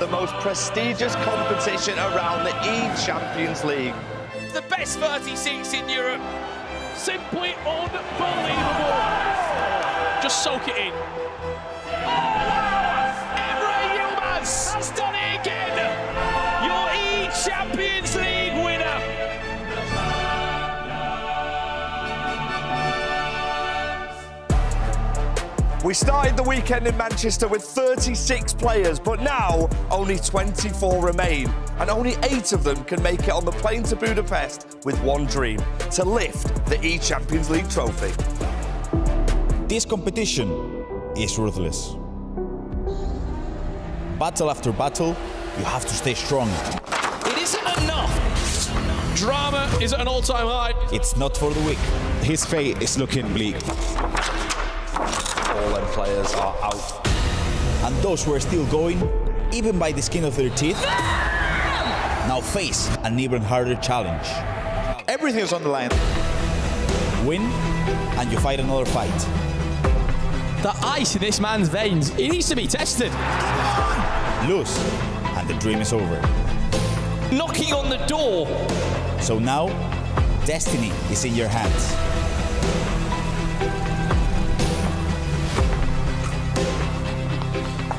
the most prestigious competition around the eChampions League. The best 30 seats in Europe. Simply unbelievable. Just soak it in. Emre Yilmaz has done it again. Your eChampions League winner. We started the weekend in Manchester with 36 players, but now only 24 remain. And only 8 of them can make it on the plane to Budapest with one dream, to lift the eChampions League trophy. This competition is ruthless. Battle after battle, you have to stay strong. It isn't enough. Drama is at an all-time high. It's not for the weak. His fate is looking bleak. All them players are out. And those who are still going, even by the skin of their teeth, now face an even harder challenge. Everything is on the line. Win, and you fight another fight. The ice in this man's veins, it needs to be tested. Lose, and the dream is over. Knocking on the door. So now, destiny is in your hands.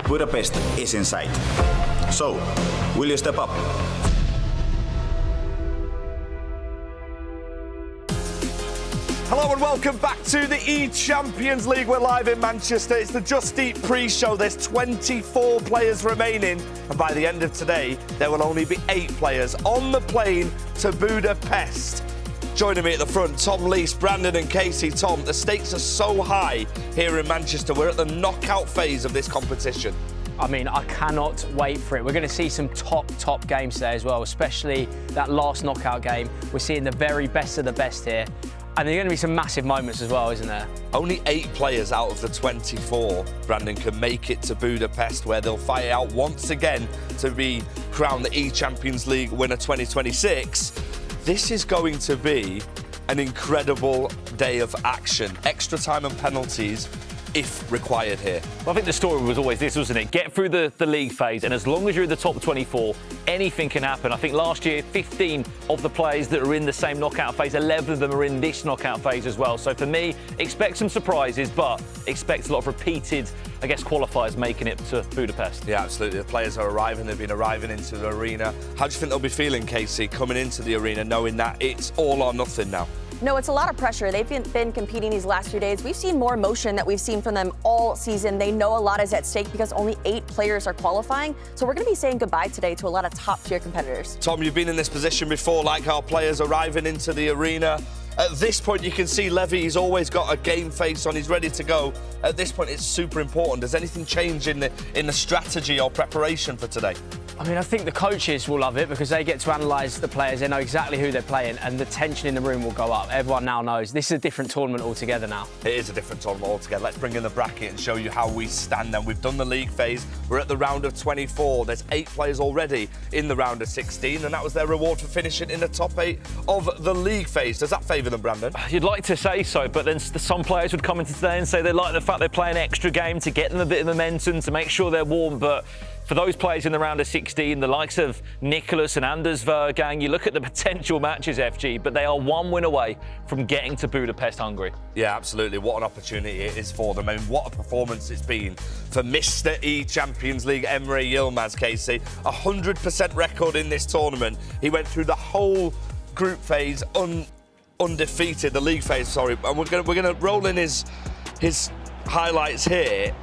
Budapest is in sight. So, will you step up? Hello and welcome back to the eChampions League. We're live in Manchester. It's the Just Eat pre-show. There's 24 players remaining. And by the end of today, there will only be 8 players on the plane to Budapest. Joining me at the front, Tom Lees, Brandon and Casey. Tom, the stakes are so high here in Manchester. We're at the knockout phase of this competition. I mean, I cannot wait for it. We're going to see some top games today as well, especially that last knockout game. We're seeing the very best of the best here. And there are going to be some massive moments as well, isn't there? Only 8 players out of the 24, Brandon, can make it to Budapest, where they'll fight out once again to be crowned the eChampions League winner 2026. This is going to be an incredible day of action. Extra time and penalties if required here. Well, I think the story was always this, wasn't it? Get through the league phase, and as long as you're in the top 24, anything can happen. I think last year, 15 of the players that are in the same knockout phase, 11 of them are in this knockout phase as well. So for me, expect some surprises, but expect a lot of repeated, I guess, qualifiers making it to Budapest. Yeah, absolutely. The players are arriving. They've been arriving into the arena. How do you think they'll be feeling, Casey, coming into the arena, knowing that it's all or nothing now? No, it's a lot of pressure. They've been competing these last few days. We've seen more emotion that we've seen from them all season. They know a lot is at stake because only 8 players are qualifying. So we're going to be saying goodbye today to a lot of top-tier competitors. Tom, you've been in this position before, like our players arriving into the arena. At this point, you can see Levy, he's always got a game face on, he's ready to go. At this point, it's super important. Does anything change in the strategy or preparation for today? I mean, I think the coaches will love it because they get to analyse the players. They know exactly who they're playing, and the tension in the room will go up. Everyone now knows this is a different tournament altogether now. It is a different tournament altogether. Let's bring in the bracket and show you how we stand then. We've done the league phase. We're at the round of 24. There's 8 players already in the round of 16, and that was their reward for finishing in the top 8 of the league phase. Does that favour them, Brandon? You'd like to say so, but then some players would come into today and say they like the fact they're playing extra game to get them a bit of momentum, to make sure they're warm, but for those players in the round of 16, the likes of Nicholas and Anders Vergang, you look at the potential matches, FG, but they are 1 win away from getting to Budapest hungry. Yeah, absolutely. What an opportunity it is for them. I mean, what a performance it's been for Mr. eChampions League, Emre Yilmaz, Casey. 100% record in this tournament. He went through the whole group phase undefeated, the league phase, sorry. And we're gonna roll in his highlights here.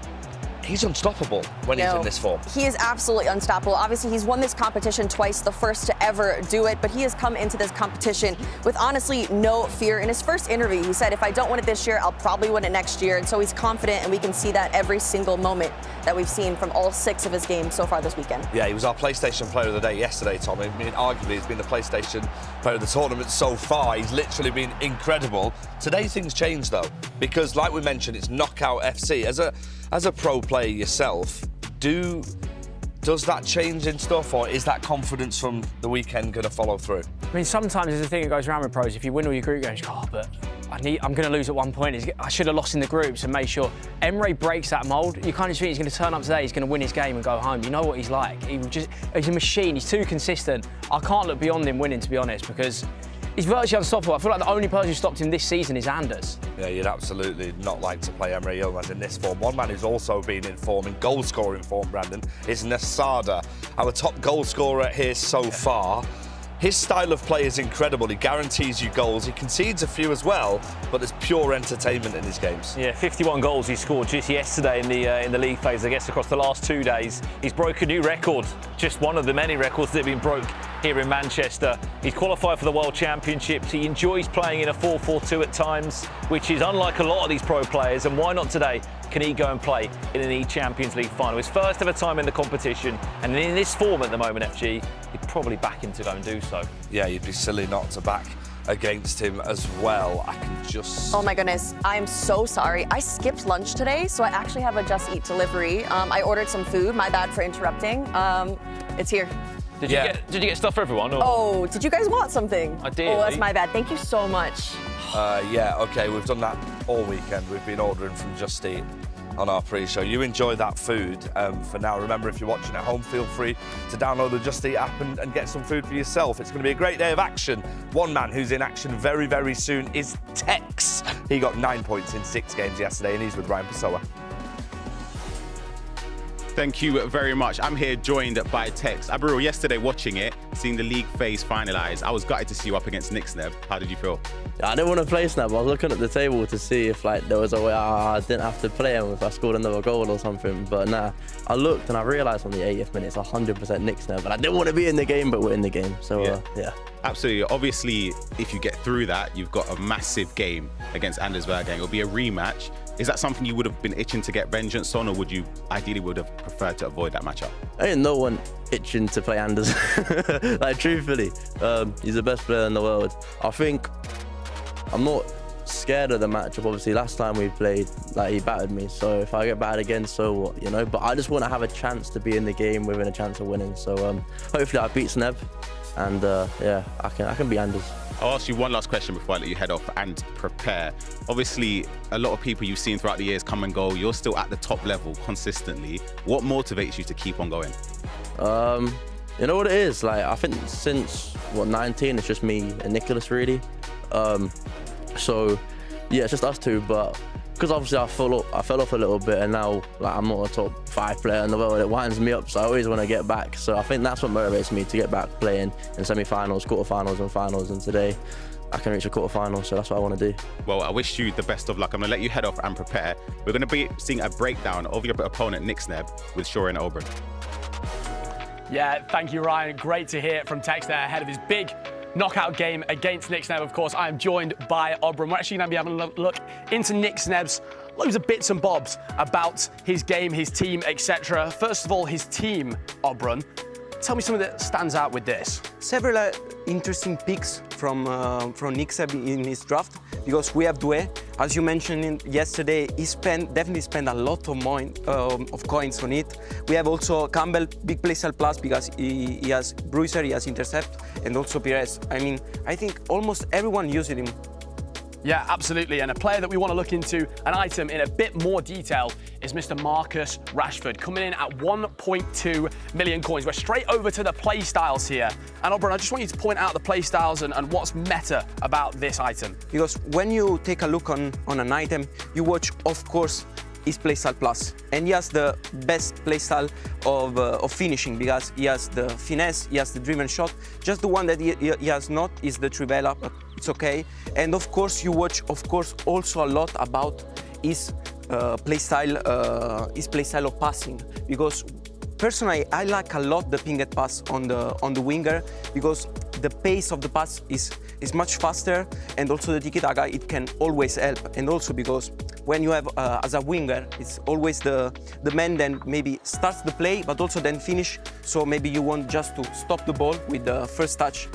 He's unstoppable when he's in this form. He is absolutely unstoppable. Obviously, he's won this competition twice, the first to ever do it, but he has come into this competition with honestly no fear. In his first interview, he said, if I don't win it this year, I'll probably win it next year. And so he's confident, and we can see that every single moment that we've seen from all 6 of his games so far this weekend. Yeah, he was our PlayStation Player of the Day yesterday, Tom. I mean, arguably, he's been the PlayStation Player of the tournament so far. He's literally been incredible. Today, things change, though, because, like we mentioned, it's Knockout FC. As a pro player yourself, does that change in stuff, or is that confidence from the weekend going to follow through? I mean, sometimes there's a thing that goes around with pros. If you win all your group games, you go, oh, but I'm going to lose at one point. I should have lost in the groups and made sure. Emre breaks that mould. You kind of think he's going to turn up today, he's going to win his game and go home. You know what he's like. He's a machine. He's too consistent. I can't look beyond him winning, to be honest, because he's virtually unstoppable. I feel like the only person who stopped him this season is Anders. Yeah, you'd absolutely not like to play Emre Yilmaz in this form. One man who's also been in form, in goal-scoring form, Brandon, is Nasada, our top goal scorer here so far. His style of play is incredible. He guarantees you goals. He concedes a few as well, but there's pure entertainment in his games. Yeah, 51 goals he scored just yesterday in the league phase, I guess, across the last 2 days. He's broke a new record, just one of the many records that have been broke here in Manchester. He's qualified for the World Championships. He enjoys playing in a 4-4-2 at times, which is unlike a lot of these pro players. And why not today? Can he go and play in an eChampions League final? His first ever time in the competition, and in this form at the moment, FG, you'd probably back him to go and do so. Yeah, you'd be silly not to back against him as well. I can just... Oh my goodness, I'm so sorry. I skipped lunch today, so I actually have a Just Eat delivery. I ordered some food. My bad for interrupting. It's here. Did you get stuff for everyone? Or? Oh, did you guys want something? I did. Oh, that's my bad. Thank you so much. Yeah, OK, we've done that all weekend. We've been ordering from Just Eat on our pre-show. You enjoy that food for now. Remember, if you're watching at home, feel free to download the Just Eat app and get some food for yourself. It's going to be a great day of action. One man who's in action very, very soon is Tex. He got 9 points in 6 games yesterday, and he's with Ryan Pessoa. Thank you very much. I'm here joined by Tex. Abril, yesterday watching it, seeing the league phase finalised, I was gutted to see you up against Nick Sneb. How did you feel? I didn't want to play Sneb. I was looking at the table to see if there was a way I didn't have to play him if I scored another goal or something. But nah, I looked and I realised on the 80th minute it's 100% Nick Sneb. And I didn't want to be in the game, but we're in the game. So yeah. Absolutely. Obviously, if you get through that, you've got a massive game against Anders Bergen. It'll be a rematch. Is that something you would have been itching to get vengeance on, or would you ideally would have preferred to avoid that matchup? Ain't no one itching to play Anders. Truthfully, he's the best player in the world. I think I'm not scared of the matchup. Obviously, last time we played, he battered me. So if I get battered again, so what, you know? But I just want to have a chance to be in the game within a chance of winning. So hopefully I beat Sneb, and yeah, I can beat Anders. I'll ask you one last question before I let you head off and prepare. Obviously, a lot of people you've seen throughout the years come and go. You're still at the top level consistently. What motivates you to keep on going? You know what it is? I think since, 19, it's just me and Nicholas, really. So, yeah, it's just us two. But because obviously I fell off a little bit, and now I'm not a top 5 player in the world. It winds me up, so I always want to get back. So I think that's what motivates me to get back playing in semi-finals, quarter-finals and finals. And today I can reach a quarter-final, so that's what I want to do. Well, I wish you the best of luck. I'm going to let you head off and prepare. We're going to be seeing a breakdown of your opponent, Nick Sneb, with Shorin Oberon. Yeah, thank you, Ryan. Great to hear from Tex there ahead of his big knockout game against Nick Sneb. Of course, I am joined by Oberon. We're actually going to be having a look into Nick Sneb's loads of bits and bobs about his game, his team, etc. First of all, his team, Oberon. Tell me something that stands out with this. Several interesting picks from Nick Sneb in his draft, because we have Doué. As you mentioned yesterday, he definitely spent a lot of coins on it. We have also Campbell, big playstyle plus, because he has Bruiser, he has Intercept, and also Pires. I mean, I think almost everyone uses him. Yeah, absolutely. And a player that we want to look into, an item in a bit more detail, is Mr. Marcus Rashford, coming in at 1.2 million coins. We're straight over to the play styles here. And Oberon, I just want you to point out the play styles and what's meta about this item. Because when you take a look on an item, you watch, of course, his playstyle plus, and he has the best playstyle of finishing, because he has the finesse, he has the driven shot. Just the one that he has not is the Trivela, but it's okay. And of course, you watch, also a lot about his playstyle of passing, because personally, I like a lot the pinged pass on the winger, because the pace of the pass is much faster, and also the tiki-taka, it can always help. And also because when you have, as a winger, it's always the man then maybe starts the play, but also then finish. So maybe you want just to stop the ball with the first touch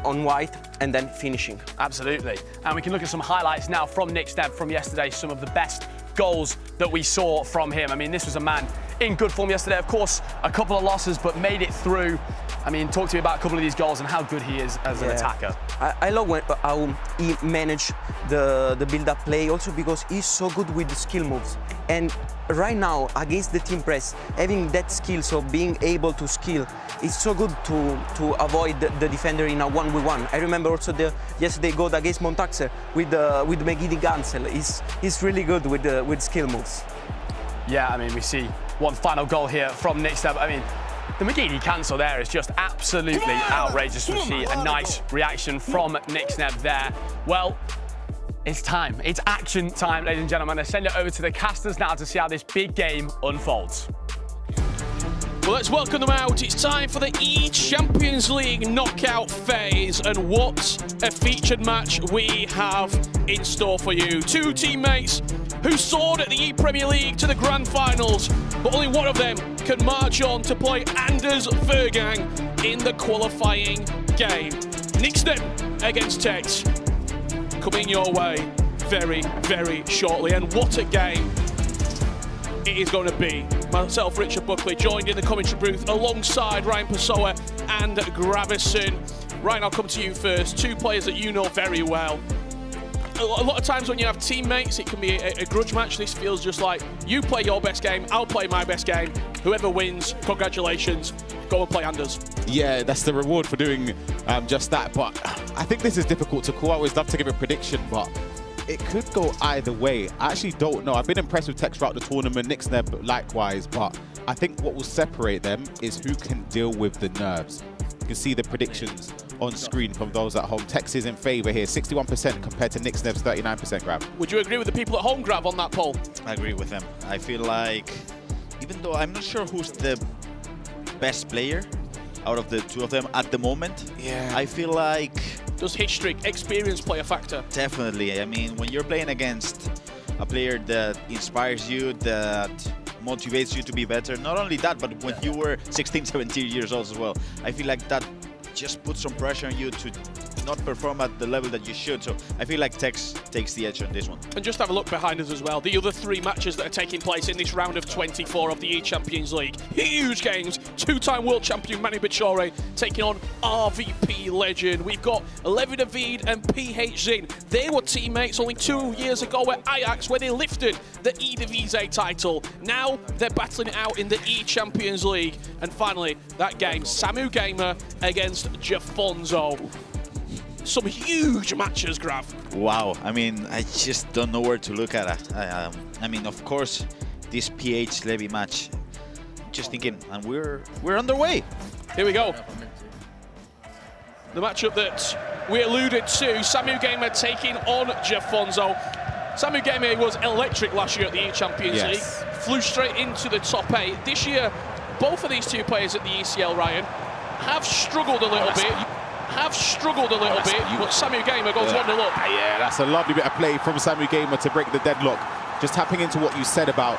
on white and then finishing. Absolutely. And we can look at some highlights now from Nick Sneb from yesterday, some of the best goals that we saw from him. I mean, this was a man in good form yesterday. Of course, a couple of losses, but made it through. I mean, talk to me about a couple of these goals and how good he is as an attacker. I love how he managed the build-up play, also because he's so good with the skill moves. And right now, against the team press, having that skill, so being able to skill, it's so good to avoid the defender in a 1v1. I remember also the yesterday goal against Montaxer with McGiddy Gansel. He's really good with skill moves. Yeah, I mean, we see one final goal here from Nick Sneb. I mean, the McGeady cancel there is just absolutely outrageous to see. A nice reaction from Nick Sneb there. Well, it's time. It's action time, ladies and gentlemen. I send it over to the casters now to see how this big game unfolds. Well, let's welcome them out. It's time for the eChampionsLeague knockout phase, and what a featured match we have in store for you. Two teammates who soared at the E-Premier League to the grand finals, but only one of them can march on to play Anders Vergang in the qualifying game. Nick Sneb against Tex, coming your way very, very shortly, and what a game it is going to be. Myself, Richard Buckley, joined in the commentary booth alongside Ryan Pessoa and Gravison. Ryan, I'll come to you first. Two players that you know very well. A lot of times when you have teammates, it can be a grudge match. This feels just like you play your best game, I'll play my best game. Whoever wins, congratulations. Go and play Anders. Yeah, that's the reward for doing just that. But I think this is difficult to call. I always love to give a prediction, but it could go either way. I actually don't know. I've been impressed with Tex throughout the tournament, Nick Sneb likewise, but I think what will separate them is who can deal with the nerves. You can see the predictions on screen from those at home. Tex is in favour here, 61% compared to Nick Sneb's 39%, Grav. Would you agree with the people at home, Grav, on that poll? I agree with them. I feel like, even though I'm not sure who's the best player out of the two of them at the moment, I feel like... Does history, experience play a factor? Definitely. I mean, when you're playing against a player that inspires you, that motivates you to be better, not only that, but when you were 16, 17 years old as well, I feel like that just puts some pressure on you to not perform at the level that you should. So I feel like Tex takes the edge on this one. And just have a look behind us as well. The other three matches that are taking place in this round of 24 of the eChampionsLeague. Huge games. Two-time world champion Manu Bachore taking on RVP legend. We've got Levi David and PH Zin. They were teammates only 2 years ago at Ajax, where they lifted the Eredivisie title. Now they're battling it out in the eChampionsLeague. And finally, that game, Samu Gamer against Jafonzo. Some huge matches, Grav. Wow, I mean, I just don't know where to look at. I mean, of course, this PH Levy match, just thinking, and we're underway. Here we go. The matchup that we alluded to, Samu Gamer taking on Jafonzo. Samu Gamer was electric last year at the eChampionsLeague, flew straight into the top 8. This year, both of these two players at the ECL, Ryan, have struggled a little bit. But Samu Gamer goes 1-0 up. Yeah, that's a lovely bit of play from Samu Gamer to break the deadlock. Just tapping into what you said about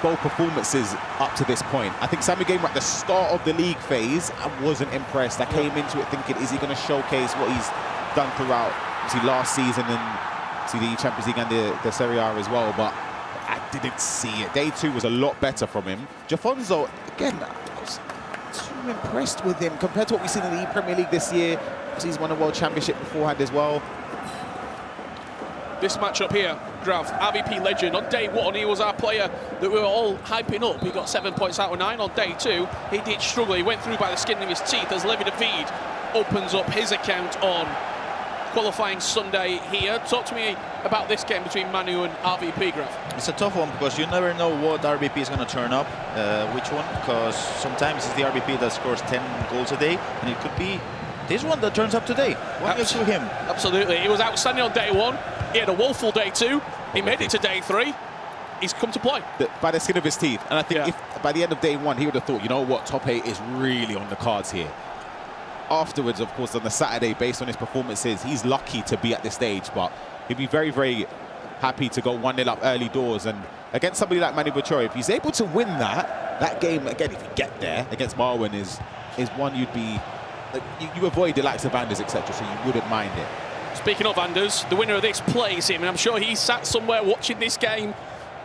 both performances up to this point. I think Samu Gamer at the start of the league phase, I wasn't impressed. I came into it thinking, is he going to showcase what he's done throughout last season and the Champions League and the Serie A as well, but I didn't see it. Day 2 was a lot better from him. Jafonzo, again, I was too impressed with him compared to what we've seen in the Premier League this year. He's won a World Championship beforehand as well. This matchup here, Grav, RVP legend. On day 1, he was our player that we were all hyping up. He got 7 points out of 9. On day 2, he did struggle. He went through by the skin of his teeth as Levi David opens up his account on qualifying Sunday here. Talk to me about this game between Manu and RVP, Grav. It's a tough one because you never know what RVP is going to turn up, which one, because sometimes it's the RVP that scores 10 goals a day, and it could be this one that turns up today. What goes to him? Absolutely. He was outstanding on day 1. He had a woeful day 2. He made it to day 3. He's come to play. By the skin of his teeth. And I think if by the end of day 1, he would have thought, you know what, top 8 is really on the cards here. Afterwards, of course, on the Saturday, based on his performances, he's lucky to be at this stage, but he'd be very, very happy to go 1-0 up early doors. And against somebody like Manu Bachore, if he's able to win that game, again, if you get there, against Marwan, is one you'd be... You avoid the likes of Anders, etc., so you wouldn't mind it. Speaking of Anders, the winner of this plays him, and I'm sure he sat somewhere watching this game,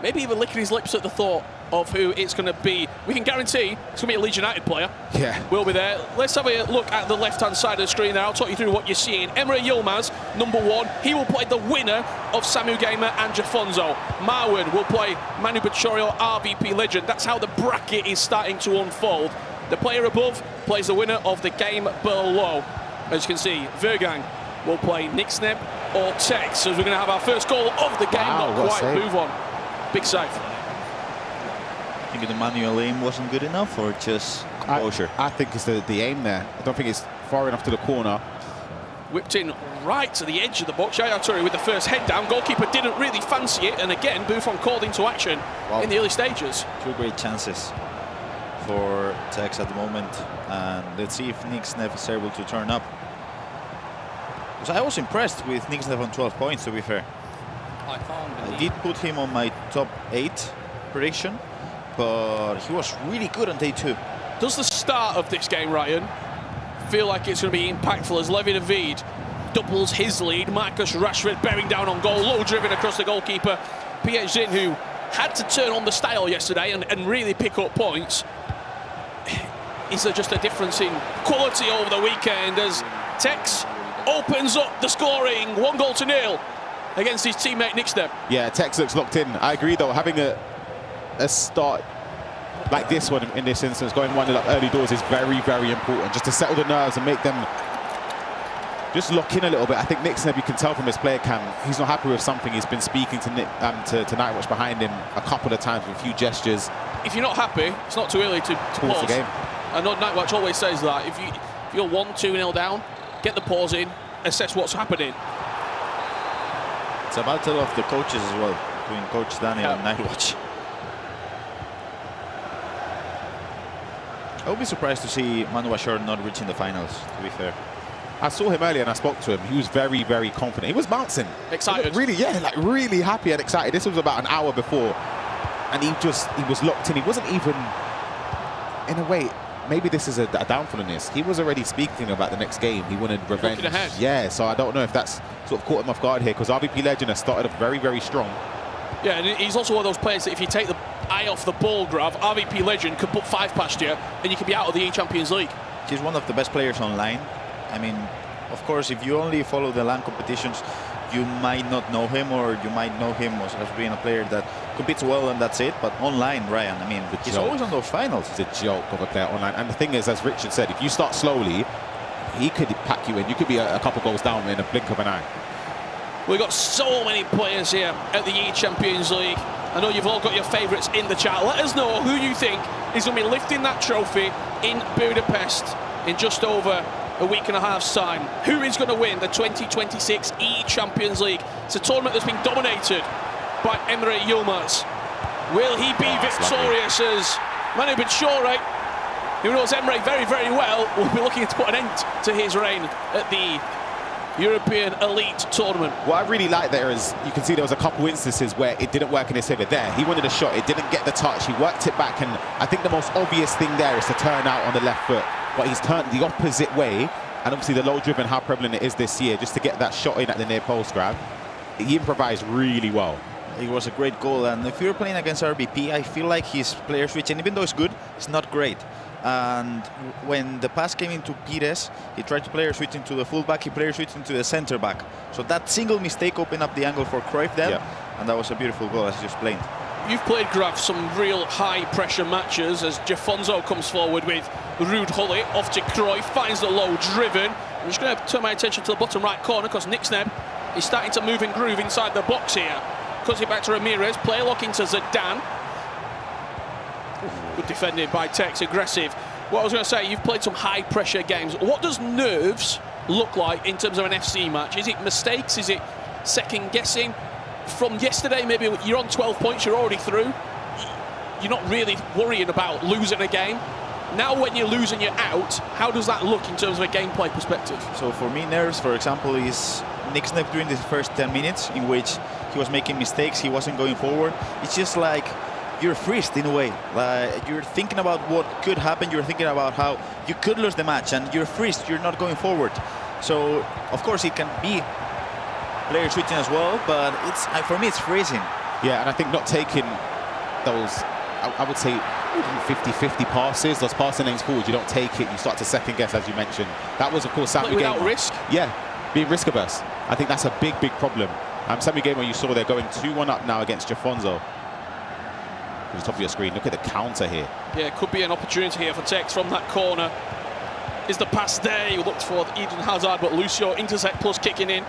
maybe even licking his lips at the thought of who it's going to be. We can guarantee it's going to be a Leeds United player. Yeah. Will be there. Let's have a look at the left-hand side of the screen there. I'll talk you through what you're seeing. Emre Yilmaz, number 1. He will play the winner of Samu Gamer and Jafonzo. Marwan will play Manu Bachorio, RVP legend. That's how the bracket is starting to unfold. The player above plays the winner of the game below. As you can see, Vergang will play Nick Sneb or Tex, as we're going to have our first goal of the game. Wow, Not quite save. move on. Big save. I think the manual aim wasn't good enough, or just composure? I think it's the aim there. I don't think it's far enough to the corner. Whipped in right to the edge of the box. Yaya Toure with the first head down. Goalkeeper didn't really fancy it, and again, Buffon called into action in the early stages. 2 great chances for Tex at the moment, and let's see if Nick Sneb is able to turn up. Because I was impressed with Nick Sneb on 12 points, to be fair. I did put him on my top 8 prediction, but he was really good on day 2. Does the start of this game, Ryan, feel like it's going to be impactful as Levi David doubles his lead? Marcus Rashford bearing down on goal, low driven across the goalkeeper. Pierre Zin, who had to turn on the style yesterday and really pick up points. Is there just a difference in quality over the weekend as Tex opens up the scoring, 1-0 against his teammate Nick Sneb? Yeah, Tex looks locked in. I agree, though. Having a start like this one in this instance, going 1-0 up early doors is very, very important, just to settle the nerves and make them just lock in a little bit. I think Nick Sneb, you can tell from his player cam, he's not happy with something. He's been speaking to Nightwatch behind him a couple of times with a few gestures. If you're not happy, it's not too early to pause the game. I know Nightwatch always says that. If you're 1-2-0 down, get the pause in, assess what's happening. It's a battle of the coaches as well, between Coach Daniel and Nightwatch. I would be surprised to see Manu Bashar not reaching the finals, to be fair. I saw him earlier and I spoke to him. He was very, very confident. He was bouncing. Excited. Really, yeah, like really happy and excited. This was about an hour before. And he was locked in. He wasn't even, in a way, maybe this is a downfall in this. He was already speaking about the next game. He wanted revenge. Looking ahead. Yeah, so I don't know if that's sort of caught him off guard here, because RVP Legend has started off very, very strong. Yeah, and he's also one of those players that if you take the eye off the ball, Grav, RVP Legend could put 5 past you and you could be out of the eChampions League. He's one of the best players online. I mean, of course, if you only follow the LAN competitions, you might not know him, or you might know him as being a player that competes well and that's it. But online, Ryan, I mean, he's always on those finals. It's a joke of a player online. And the thing is, as Richard said, if you start slowly, he could pack you in. You could be a couple goals down in a blink of an eye. We've got so many players here at the eChampions League. I know you've all got your favourites in the chat. Let us know who you think is going to be lifting that trophy in Budapest in just over a week and a half's time. Who is going to win the 2026 eChampions League? It's a tournament that's been dominated by Emre Yilmaz. Will he be victorious as Manu Bachorio, who knows Emre very, very well, will be looking to put an end to his reign at the European Elite Tournament? What I really like there is you can see there was a couple instances where it didn't work in his favour. There, he wanted a shot, it didn't get the touch, he worked it back, and I think the most obvious thing there is to turn out on the left foot. But he's turned the opposite way, and obviously the low driven, how prevalent it is this year, just to get that shot in at the near post grab. He improvised really well. It was a great goal, and if you're playing against RBP, I feel like his player switch, and even though it's good, it's not great. And when the pass came into Pires, he tried to player switch into the fullback, he player switched into the centre back. So that single mistake opened up the angle for Cruyff there, and that was a beautiful goal, as you explained. You've played, Graf, some real high-pressure matches as Jafonzo comes forward with Ruud Gullit off to Cruyff, finds the low driven. I'm just going to turn my attention to the bottom right corner because Nick Sneb is starting to move and groove inside the box here. Cuts it back to Ramirez, play lock into Zidane. Good defended by Tex, aggressive. What I was going to say, you've played some high-pressure games. What does nerves look like in terms of an FC match? Is it mistakes? Is it second-guessing? From yesterday, maybe you're on 12 points, you're already through. You're not really worrying about losing a game. Now when you're losing, you're out. How does that look in terms of a gameplay perspective? So for me, nerves, for example, is Nick Sneb during the first 10 minutes in which he was making mistakes, he wasn't going forward. It's just like you're freezed in a way. Like you're thinking about what could happen, you're thinking about how you could lose the match, and you're freezed, you're not going forward. So, of course, it can be player switching as well, but it's for me, it's freezing. Yeah, and I think not taking those I would say 50-50 passes. Those passing lanes forward, you don't take it, you start to second guess, as you mentioned. That was, of course, Sammy without Gamer. risk? Yeah, being risk averse. I think that's a big, big problem. Sammy Gamer, you saw they're going 2-1 up now against Jafonzo. To the top of your screen, look at the counter here. Yeah, could be an opportunity here for Tex from that corner. Is the pass there? He looked for Eden Hazard, but Lucio intercept plus kicking in.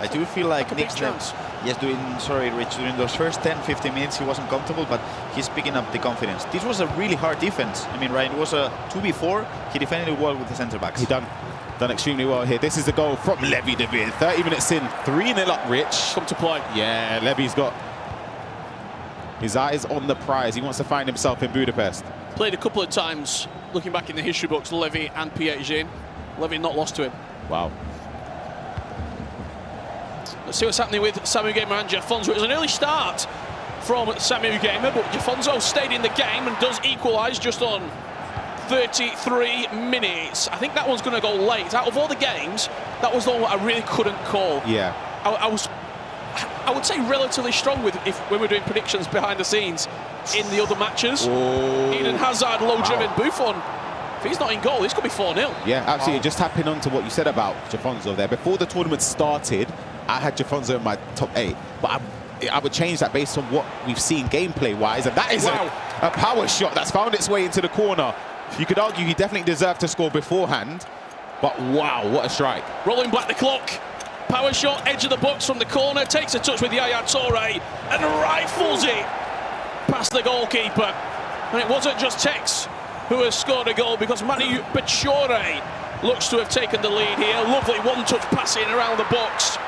I do feel like Nick Snebs, yes, Rich, during those first 10-15 minutes he wasn't comfortable, but he's picking up the confidence. This was a really hard defense. I mean, Ryan, it was a 2v4. He defended it well with the centre backs. He done extremely well here. This is the goal from Levy David. 30 minutes in, 3-0 up, Rich. Come to play. Yeah, Levy's got his eyes on the prize. He wants to find himself in Budapest. Played a couple of times, looking back in the history books, Levy and PSG. Levy not lost to him. Wow. Let's see what's happening with Samu Gamer and Jafonzo. It was an early start from Samu Gamer, but Jafonzo stayed in the game and does equalise just on 33 minutes. I think that one's going to go late. Out of all the games, that was the one I really couldn't call. Yeah. I would say relatively strong when we're doing predictions behind the scenes in the other matches. Oh. Eden Hazard, low-driven. Buffon, if he's not in goal, this could be 4-0. Yeah, absolutely. Just tapping on to what you said about Jafonzo there. Before the tournament started, I had Jafonzo in my top 8, but I would change that based on what we've seen gameplay-wise, and that is a power shot that's found its way into the corner. You could argue he definitely deserved to score beforehand, but wow, what a strike. Rolling back the clock. Power shot, edge of the box from the corner, takes a touch with Yaya Touré and rifles it past the goalkeeper. And it wasn't just Tex who has scored a goal, because Manu Bachore looks to have taken the lead here. Lovely one-touch passing around the box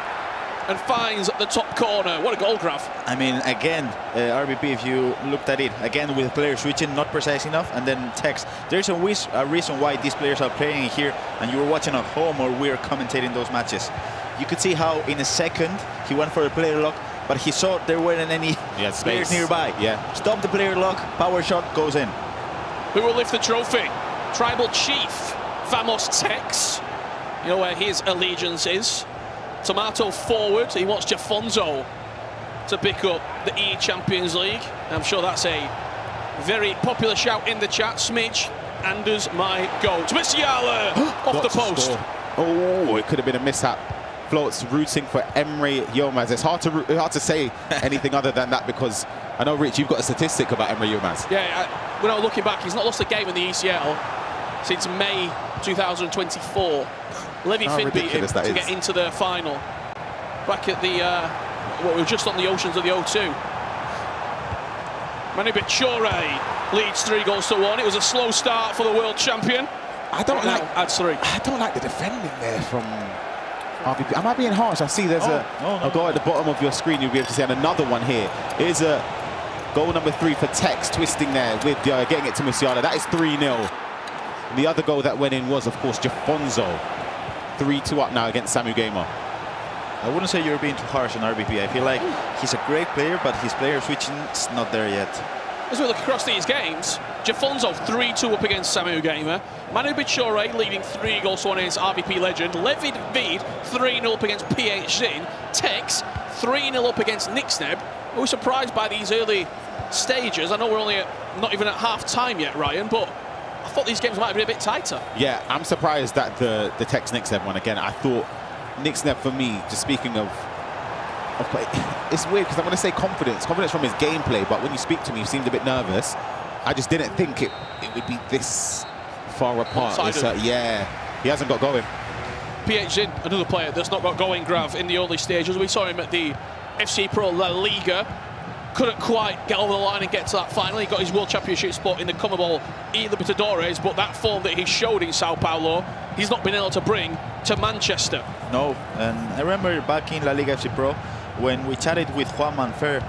and finds the top corner. What a goal, Graf. I mean, again, RBP, if you looked at it, again with players switching, not precise enough, and then Tex. There's a reason why these players are playing here, and you were watching at home or we're commentating those matches. You could see how in a second he went for a player lock, but he saw there weren't any players nearby. Yeah. Stop the player lock, power shot goes in. Who will lift the trophy? Tribal Chief, Vamos Tex. You know where his allegiance is. Tomato forward, he wants Jafonzo to pick up the eChampionsLeague. I'm sure that's a very popular shout in the chat. Smidge, Anders, my goat. Musiala off the post. Oh, it could have been a mishap. Floats rooting for Emre Yilmaz. It's hard to say anything other than that, because I know, Rich, you've got a statistic about Emre Yilmaz. Yeah, without looking back, he's not lost a game in the ECL since May 2024. Levy Finn beat him to get into the final. Back at the, we were just on the oceans of the O2. Manu Bachore leads 3-1. It was a slow start for the world champion. I don't adds 3. I don't like the defending there from RBP. Am I being harsh? I see there's a goal at the bottom of your screen. You'll be able to see, and another one here. Here's a goal number 3 for Tex, twisting there with getting it to Musiala. That is 3-0. And the other goal that went in was, of course, Jafonzo. 3-2 up now against Samu Gamer. I wouldn't say you're being too harsh on RBP. I feel like he's a great player, but his player switching is not there yet. As we look across these games, Jafonzo 3-2 up against Samu Gamer. Manu Bachore leading 3-1 against RBP legend. Levid Vid 3-0 up against PSG. Tex 3-0 up against Nick Sneb. We were surprised by these early stages. I know we're only not even at half time yet, Ryan, but I thought these games might be a bit tighter. Yeah, I'm surprised that the Tex Nick Sneb one again. I thought Nick Sneb, for me, just speaking of play, it's weird because I want to say confidence from his gameplay, but when you speak to me, he seemed a bit nervous. I just didn't think it would be this far apart. Yeah, he hasn't got going. PSG, another player that's not got going, Grav, in the early stages. We saw him at the FC Pro La Liga. Couldn't quite get over the line and get to that final. He got his World Championship spot in the CONMEBOL Libertadores, but that form that he showed in Sao Paulo, he's not been able to bring to Manchester. No, and I remember back in La Liga FC Pro, when we chatted with Juan Manfer,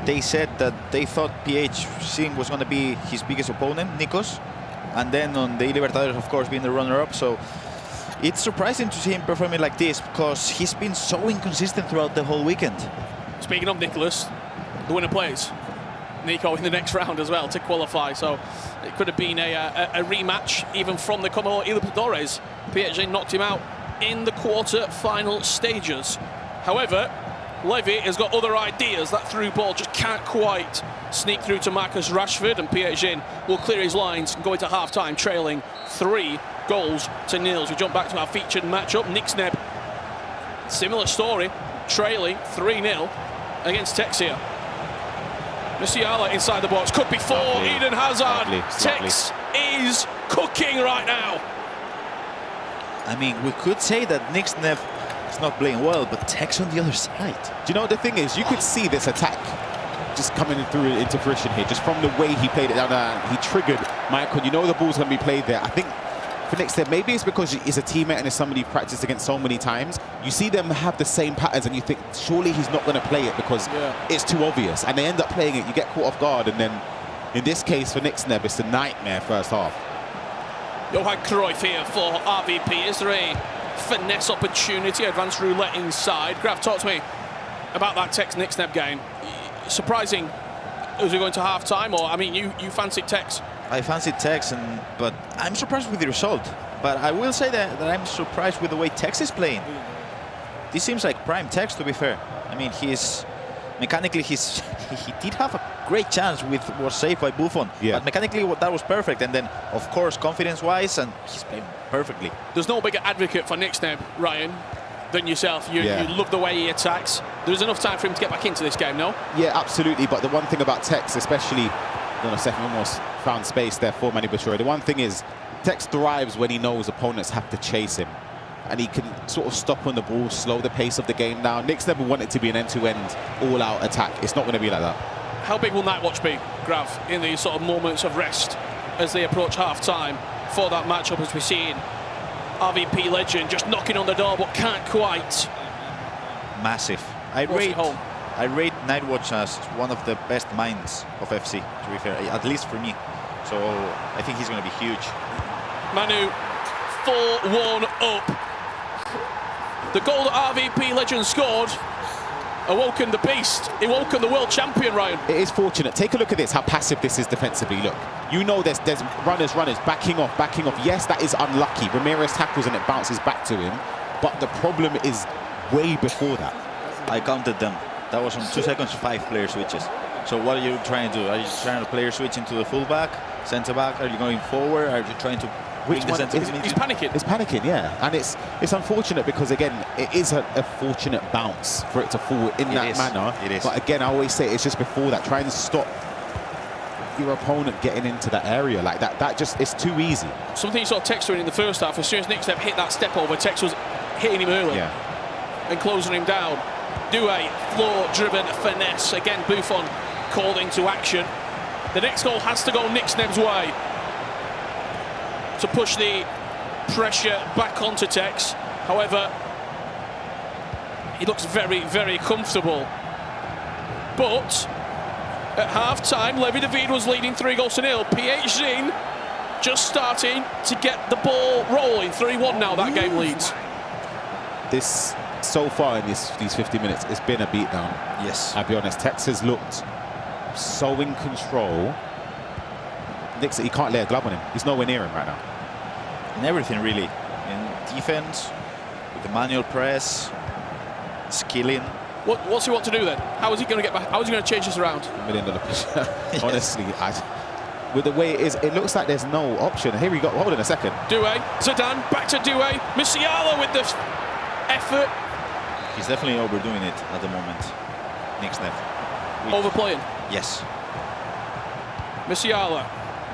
they said that they thought PSG was going to be his biggest opponent, Nikos, and then on the Libertadores, of course, being the runner-up. So it's surprising to see him performing like this, because he's been so inconsistent throughout the whole weekend. Speaking of Nicholas, the winner plays Nico in the next round as well to qualify, so it could have been a rematch even from the CONMEBOL Libertadores. PSG knocked him out in the quarter-final stages. However, Levy has got other ideas. That through ball just can't quite sneak through to Marcus Rashford, and Pietjin will clear his lines and go into half-time trailing 3-0. We jump back to our featured matchup. Nixneb, similar story, trailing 3-0 against Tex here. Musiala inside the box, could be 4, Eden Hazard. Tex is cooking right now. I mean, we could say that Nixneb is not playing well, but Tex on the other side. Do you know what the thing is? You could see this attack just coming through into fruition here, just from the way he played it down there. He triggered Michael. You know the ball's going to be played there. I think for Nixneb, maybe it's because he's a teammate and it's somebody you've practiced against so many times. You see them have the same patterns and you think, surely he's not going to play it because it's too obvious. And they end up playing it, you get caught off guard, and then in this case for Nixneb, it's a nightmare first half. Johan Cruyff here for RVP. Is there a finesse opportunity? Advanced roulette inside. Graf, talk to me about that Tex Nixneb game. Surprising as we go into half-time, or, I mean, you fancied Tex? I fancied Tex, but I'm surprised with the result. But I will say that I'm surprised with the way Tex is playing. This seems like prime Tex, to be fair. I mean, mechanically, he did have a great chance was saved by Buffon. But mechanically, that was perfect. And then, of course, confidence-wise, and he's playing perfectly. There's no bigger advocate for Nixneb, Ryan, than yourself. You love the way he attacks. There's enough time for him to get back into this game, no? Yeah, absolutely. But the one thing about Tex, especially, second almost found space there for Manu Bashir. The one thing is, Tex thrives when he knows opponents have to chase him. And he can sort of stop on the ball, slow the pace of the game down. Nick's never wanted it to be an end-to-end, all-out attack. It's not going to be like that. How big will Night Watch be, Graf, in these sort of moments of rest as they approach half-time for that matchup, as we're seeing RVP legend just knocking on the door but can't quite? Massive. I rate Night Watch as one of the best minds of FC, to be fair, at least for me. So I think he's going to be huge. Manu 4-1 up. The goal that RVP legend scored awoken the beast, awoken the world champion, Ryan. It is fortunate. Take a look at this, how passive this is defensively. Look, you know there's runners, backing off. Yes, that is unlucky. Ramirez tackles and it bounces back to him. But the problem is way before that. I counted them. That was on 2 seconds, 5 player switches. So what are you trying to do? Are you trying to player switch into the fullback, centre back? Are you going forward? Are you trying to Which one? He's panicking. It's panicking, yeah. And it's unfortunate because, again, it is a fortunate bounce for it to fall in that manner. It is. But again, I always say it's just before that. Try and stop your opponent getting into that area like that. That just, it's too easy. Something you saw Tex doing in the first half. As soon as Nixneb hit that step over, Tex was hitting him early and closing him down. Doué, floor-driven finesse. Again, Buffon called into action. The next goal has to go Nixneb's way to push the pressure back onto Tex. However, he looks very, very comfortable. But at half-time, Levi David was leading 3-0. Pietjin just starting to get the ball rolling. 3-1 now, that game leads. This, so far in these 50 minutes, it's been a beatdown. Yes. I'll be honest, Tex has looked so in control. Nixon, he can't lay a glove on him. He's nowhere near him right now. In everything, really. In defense, with the manual press, skilling. What's he want to do then? How is he going to get back? How is he going to change this around? $1 million pressure. Honestly, with the way it is, it looks like there's no option. Here we go. Hold on a second. Doué, Zidane, back to Doué. Musiala with the effort. He's definitely overdoing it at the moment. Nixneb. Overplaying? Yes. Musiala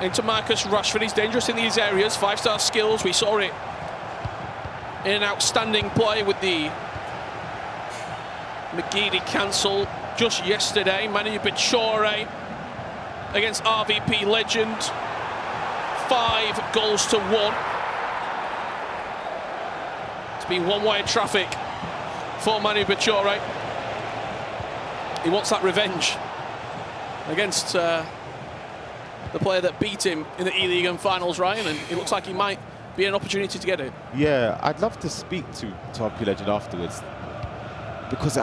into Marcus Rashford. He's dangerous in these areas. 5-star skills. We saw it in an outstanding play with the McGeady cancel just yesterday. Manu Bachore against RVP legend. 5-1. It's been one-way traffic for Manu Bachore. He wants that revenge against the player that beat him in the E-League and finals, Ryan, and it looks like he might be an opportunity to get it. Yeah, I'd love to speak to RP Legend afterwards because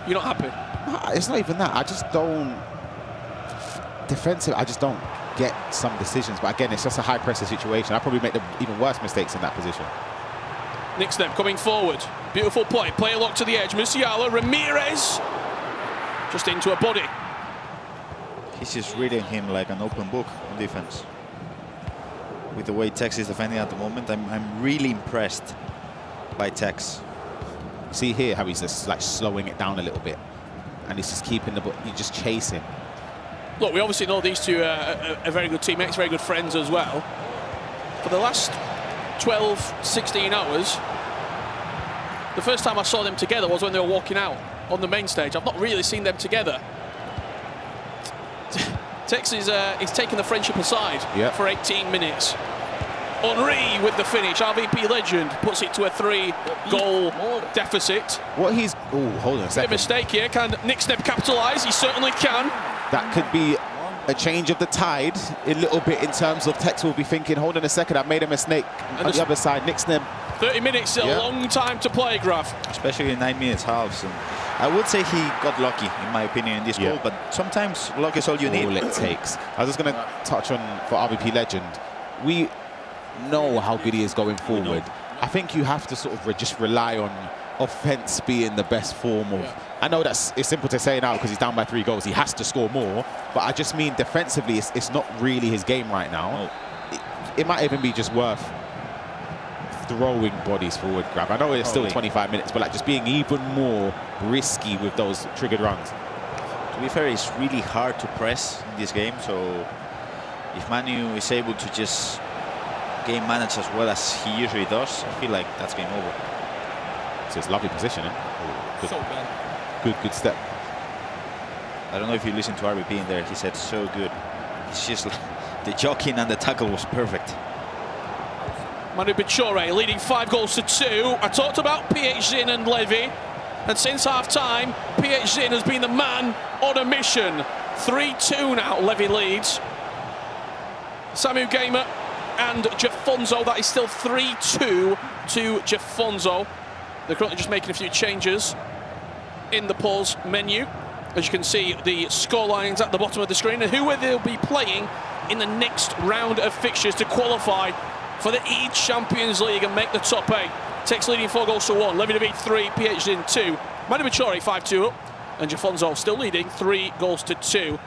You're not happy? It's not even that. I just don't... Defensive, I just don't get some decisions. But again, it's just a high-pressure situation. I probably make the even worse mistakes in that position. Nixneb coming forward. Beautiful play. Player locked to the edge. Musiala, Ramirez. Just into a body. He's just reading him like an open book on defense. With the way Tex is defending at the moment, I'm really impressed by Tex. See here how he's just like slowing it down a little bit, and he's just keeping the ball. You just chase him. Look, we obviously know these two are very good teammates, very good friends as well. For the last 12, 16 hours, the first time I saw them together was when they were walking out on the main stage. I've not really seen them together. Tex is taking the friendship aside for 18 minutes. Henry with the finish. RVP legend puts it to a 3-goal deficit. What he's... Oh, hold on a second. Bit of mistake here. Can Nick Sneb capitalise? He certainly can. That could be a change of the tide a little bit in terms of Tex will be thinking, hold on a second, I've made a mistake. On the other side, Nick Sneb. 30 minutes is a long time to play, Graf. Especially in 9 minutes halves. And I would say he got lucky, in my opinion, in this goal, but sometimes luck is all you need. All it takes. I was just going to touch on, for RVP legend, we know how good he is going forward. I think you have to sort of just rely on offense being the best form of... I know it's simple to say now because he's down by 3 goals. He has to score more, but I just mean defensively, it's not really his game right now. It might even be just worth throwing bodies forward, Grab. I know it's still 25 minutes, but like just being even more risky with those triggered runs. To be fair, it's really hard to press in this game, so if Manu is able to just game manage as well as he usually does, I feel like that's game over. So it's lovely positioning. Good step. I don't know if you listened to RVP in there. He said so good. It's just like, the jockeying and the tackle was perfect. Manu Bichore leading 5-2. I talked about PH Zin and Levy, and since half-time, PH Zin has been the man on a mission. 3-2 now, Levy leads. Samu Gamer and Jafonzo, that is still 3-2 to Jafonzo. They're currently just making a few changes in the pause menu. As you can see, the score lines at the bottom of the screen and who they'll be playing in the next round of fixtures to qualify for the eChampions League and make the top 8. Tex leading 4-1. Levy David 3, PH in 2. Manu Bichore 5-2 up, and Jafonzo still leading 3-2.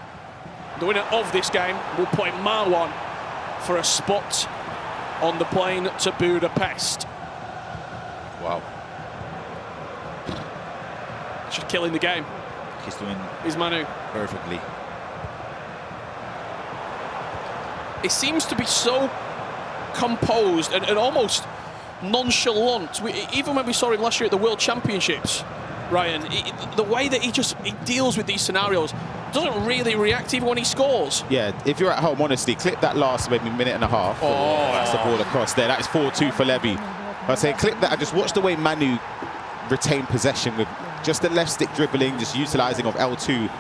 The winner of this game will play Marwan for a spot on the plane to Budapest. Wow. Just killing the game. He's Manu. Perfectly. It seems to be so composed and almost nonchalant. Even when we saw him last year at the World Championships, Ryan, the way that he deals with these scenarios, doesn't really react even when he scores. Yeah, if you're at home, honestly, clip that last maybe minute and a half. Oh, that's the ball across there. That is 4-2 for Levy. I say clip that and just watch the way Manu retained possession with just the left stick dribbling, just utilising of L2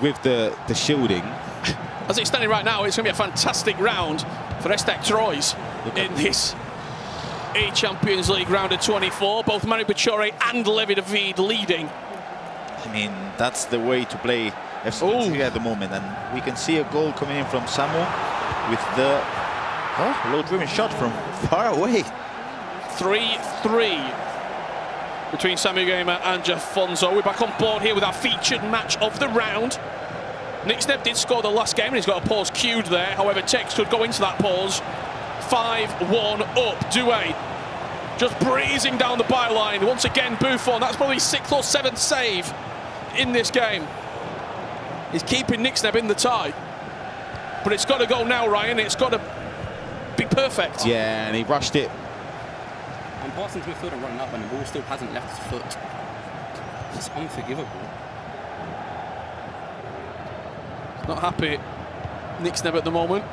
with the shielding. As it's standing right now, it's going to be a fantastic round for Estek Troyes in this eChampions League round of 24. Both Manu Bichore and Levy David leading. I mean, that's the way to play FC at the moment, and we can see a goal coming in from Samu with the low-driven shot from far away. 3-3 between Samu Gamer and Jafonzo. We're back on board here with our featured match of the round. Nick Sneb did score the last game and he's got a pause queued there. However, Tex could go into that pause. 5-1 up. Douay just breezing down the byline. Once again, Buffon. That's probably 6th or 7th save in this game. He's keeping Nick Sneb in the tie. But it's got to go now, Ryan. It's got to be perfect. Yeah, and he rushed it. I'm passing to midfield and running up, and the ball still hasn't left his foot. It's unforgivable. Not happy, Nick Sneb at the moment.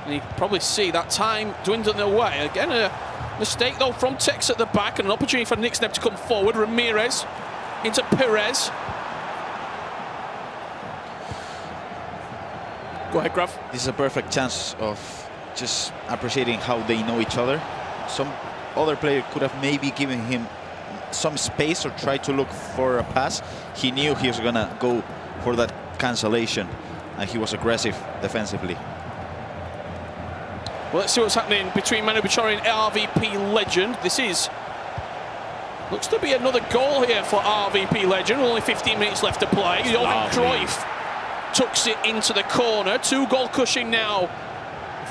And you probably see that time dwindling away. Again, a mistake though from Tex at the back, and an opportunity for Nick Sneb to come forward. Ramirez into Perez. Go ahead, Graf. This is a perfect chance of just appreciating how they know each other. Some other player could have maybe given him some space or tried to look for a pass. He knew he was gonna go for that cancellation, and he was aggressive defensively. Well, let's see what's happening between Manu Bachori and RVP Legend. Looks to be another goal here for RVP Legend. Only 15 minutes left to play. Johan Cruyff tucks it into the corner. 2-goal cushion now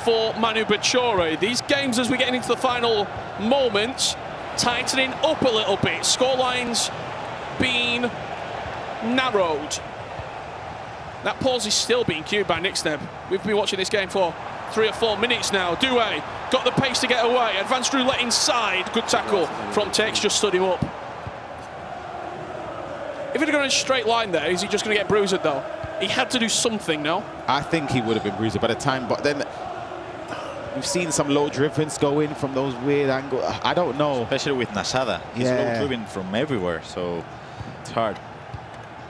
for Manu Bachori. These games, as we're getting into the final moments, tightening up a little bit. Scorelines being narrowed. That pause is still being cued by Nixneb. We've been watching this game for 3 or 4 minutes now. Doué got the pace to get away. Advanced roulette inside. Good tackle from Tex, just stood him up. If he'd have gone in a straight line there, is he just going to get bruised though? He had to do something, no? I think he would have been bruised by the time, but then we've seen some low drivens go in from those weird angles. I don't know. Especially with Nasada. He's low driven from everywhere, so it's hard.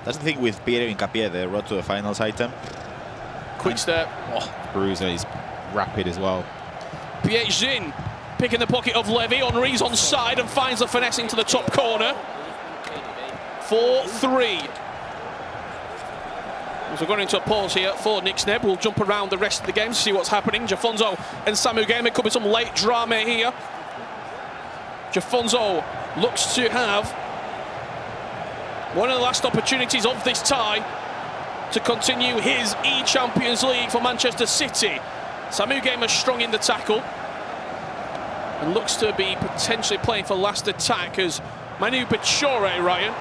That's the thing with Pierre Hincapié, the road to the finals item. Quick step. Bruiser is rapid as well. Pietjin picking the pocket of Levy. Henri's on side and finds the finesse into the top corner. 4-3. As we're going into a pause here for Nixneb, we'll jump around the rest of the game to see what's happening. Jafonso and Samu Game. It could be some late drama here. Jafonso looks to have one of the last opportunities of this tie to continue his eChampions League for Manchester City. Samu Game is strong in the tackle and looks to be potentially playing for last attack as Manu Bachori, Ryan,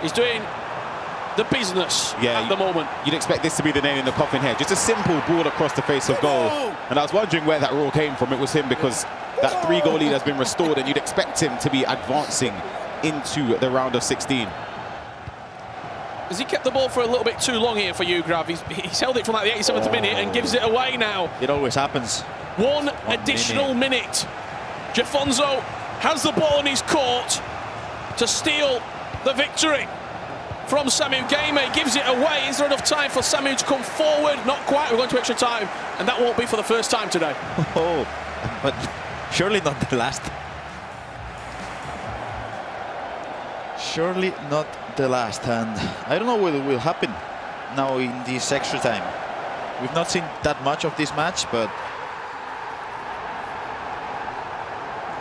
is doing the business at the moment. You'd expect this to be the nail in the coffin here. Just a simple ball across the face of goal. And I was wondering where that roar came from. It was him, because that 3-goal lead has been restored and you'd expect him to be advancing into the round of 16. Has he kept the ball for a little bit too long here for you, Grav? He's held it from like the 87th minute and gives it away now. It always happens. One additional minute. Jafonso has the ball in his court to steal the victory from Samu Game. Gives it away. Is there enough time for Samu to come forward? Not quite. We're going to extra time, and that won't be for the first time today. Oh, but surely not the last. Surely not the last, and I don't know what will happen now in this extra time. We've not seen that much of this match, but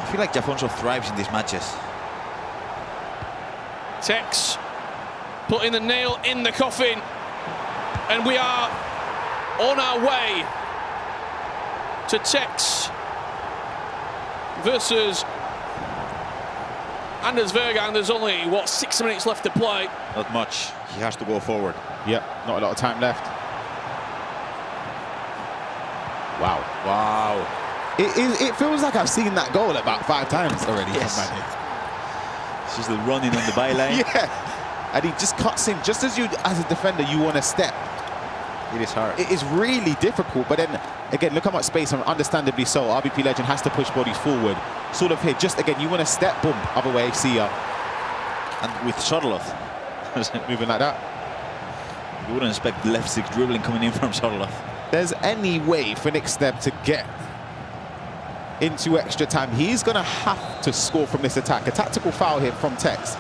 I feel like Jafonso thrives in these matches. Tex putting the nail in the coffin, and we are on our way to Tex versus Anders Vergang. There's only, what, 6 minutes left to play. Not much. He has to go forward. Yep, not a lot of time left. Wow. Wow. It feels like I've seen that goal about 5 times already. Yes. This is the running on the byline. Yeah. And he just cuts in. Just as you, as a defender, you want to step. It is hard. It is really difficult. But then, again, look how much space, and understandably so. RVP Legend has to push bodies forward. Sort of here, just again, you want to step, boom, other way, see ya. And with Sorlov moving like that. You wouldn't expect left stick dribbling coming in from Sorlov. There's any way for Nixneb to get into extra time, he's going to have to score from this attack. A tactical foul here from Tex.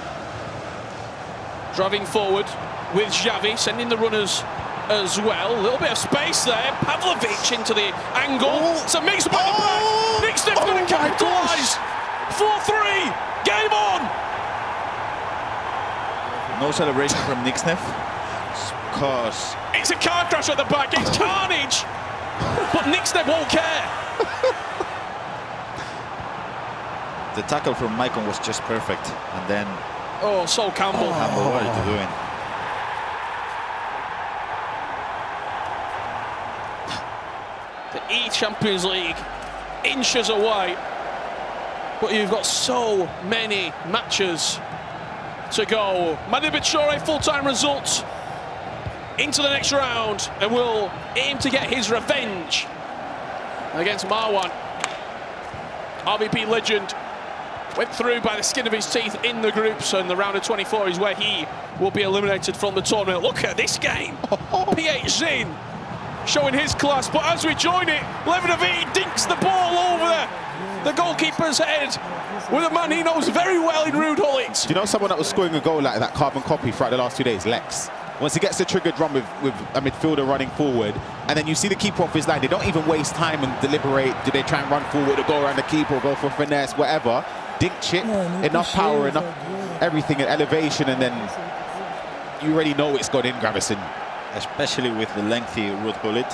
Driving forward with Xavi, sending the runners as well. A little bit of space there. Pavlovic into the angle. It's a mix by the back. Nixneb's going to capitalise. 4-3. Game on. No celebration from Nixneb, because it's a car crash at the back. It's carnage. But Nixneb won't care. the tackle from Maicon was just perfect, and then Sol Campbell. Campbell, what are you doing? The eChampions League inches away, but you've got so many matches to go. Manu Bachori full-time results into the next round, and will aim to get his revenge against Marwan. RVP Legend went through by the skin of his teeth in the groups, and the round of 24 is where he will be eliminated from the tournament. Look at this game. PH showing his class, but as we join it, Levinovic dinks the ball over the goalkeeper's head with a man he knows very well in Ruud Gullit. Do you know someone that was scoring a goal like that, carbon copy throughout the last 2 days? Lex. Once he gets the triggered run with a midfielder running forward, and then you see the keeper off his line, they don't even waste time and deliberate. Do they try and run forward or go around the keeper or go for finesse, whatever. Dink chip, enough power, enough everything at elevation, and then you already know it's got in, Gravison. Especially with the lengthy root bullet.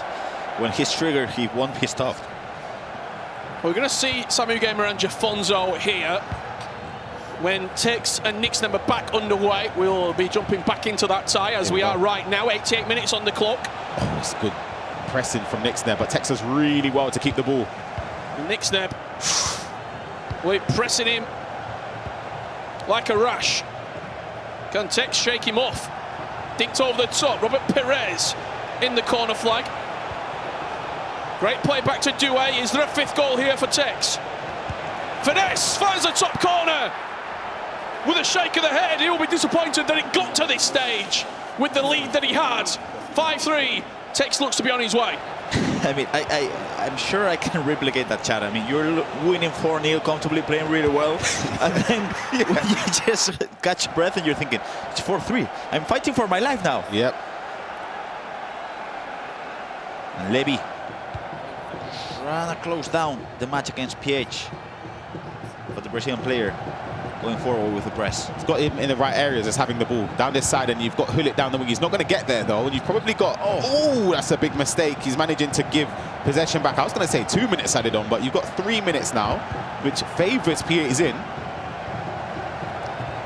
When he's triggered, he won't be stopped. We're going to see Samu Gamer and Jafonso here. When Tix and Nixneb are back underway, we'll be jumping back into that tie as we are right now. 88 minutes on the clock. Oh, it's good pressing from Nixneb, but Texas really well to keep the ball. Nixneb, we're pressing him like a rash. Can Tex shake him off? Dinked over the top. Robert Perez in the corner flag. Great play back to Douay. Is there a 5th goal here for Tex? Finesse finds the top corner. With a shake of the head, he'll be disappointed that it got to this stage with the lead that he had. 5-3. Tex looks to be on his way. I mean, I'm sure I can replicate that chat. I mean, you're winning 4-0, comfortably playing really well, and then when you just catch your breath and you're thinking, it's 4-3. I'm fighting for my life now. Yep. And Levy trying to close down the match against PH, but the Brazilian player going forward with the press. He's got him in the right areas, just having the ball down this side, and you've got Hullet down the wing. He's not going to get there though, and you've probably got, oh, that's a big mistake. He's managing to give possession back. I was going to say 2 minutes added on, but you've got 3 minutes now, which favourites PH in.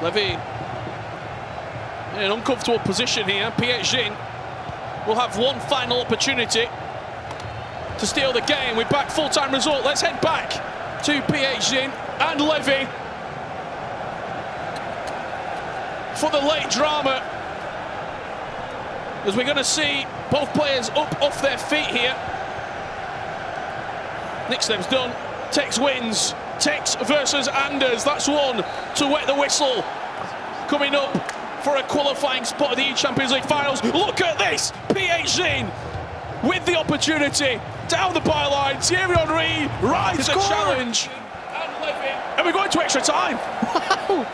Levy in an uncomfortable position here. PH will have one final opportunity to steal the game. We're back full-time result. Let's head back to PH and Levy for the late drama, as we're going to see both players up off their feet here. Nixneb's done. Tex wins. Tex versus Anders. That's one to wet the whistle. Coming up for a qualifying spot of the eChampions League finals. Look at this. PH with the opportunity down the byline. Thierry Henry rides a challenge. And we're going to extra time. Wow.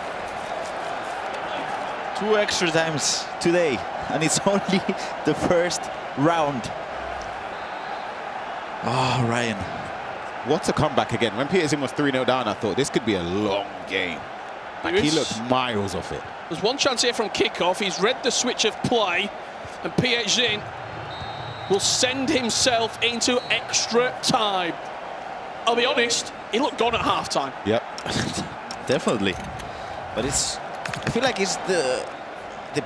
2 extra times today, and it's only the first round. Oh, Ryan. What a comeback again. When Peterson was 3-0 down, I thought this could be a long game. Like, he looked miles off it. There's one chance here from kickoff. He's read the switch of play, and PH will send himself into extra time. I'll be honest, he looked gone at half-time. Yep. Definitely. But I feel like it's the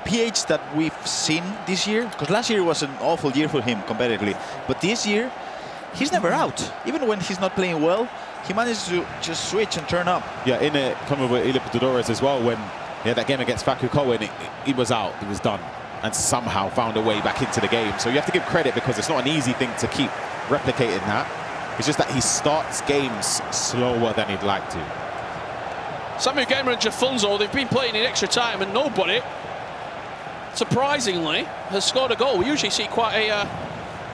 PH that we've seen this year, because last year was an awful year for him competitively, but this year he's never out. Even when he's not playing well, he managed to just switch and turn up. Yeah, in a coming with Ilipodores as well, when he had that game against Faku Cohen, he was out, he was done, and somehow found a way back into the game. So you have to give credit, because it's not an easy thing to keep replicating that. It's just that he starts games slower than he'd like to. Samu Gamer and Jafonso, they've been playing in extra time, and nobody, surprisingly, has scored a goal. We usually see quite a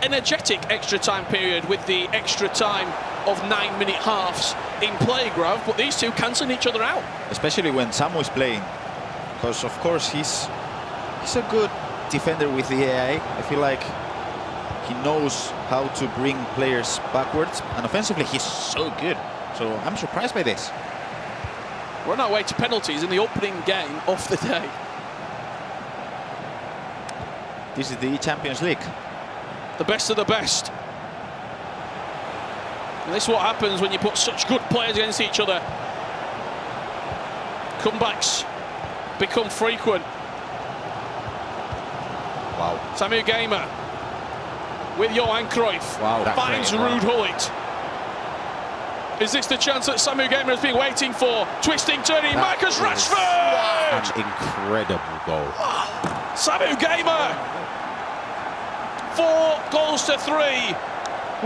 energetic extra time period with the extra time of 9-minute halves in play, Grav, but these two cancelling each other out. Especially when Samu is playing, because of course he's a good defender with the AI. I feel like he knows how to bring players backwards, and offensively he's so good. So I'm surprised by this. We're on our way to penalties in the opening game of the day. This is the eChampions League. The best of the best. And this is what happens when you put such good players against each other. Comebacks become frequent. Wow. Samu Gamer with Johan Cruyff. Wow, finds Ruud Gullit. Is this the chance that Samu Gamer has been waiting for? Twisting, turning, Marcus Rashford! An incredible goal. Samu Gamer! 4 goals to 3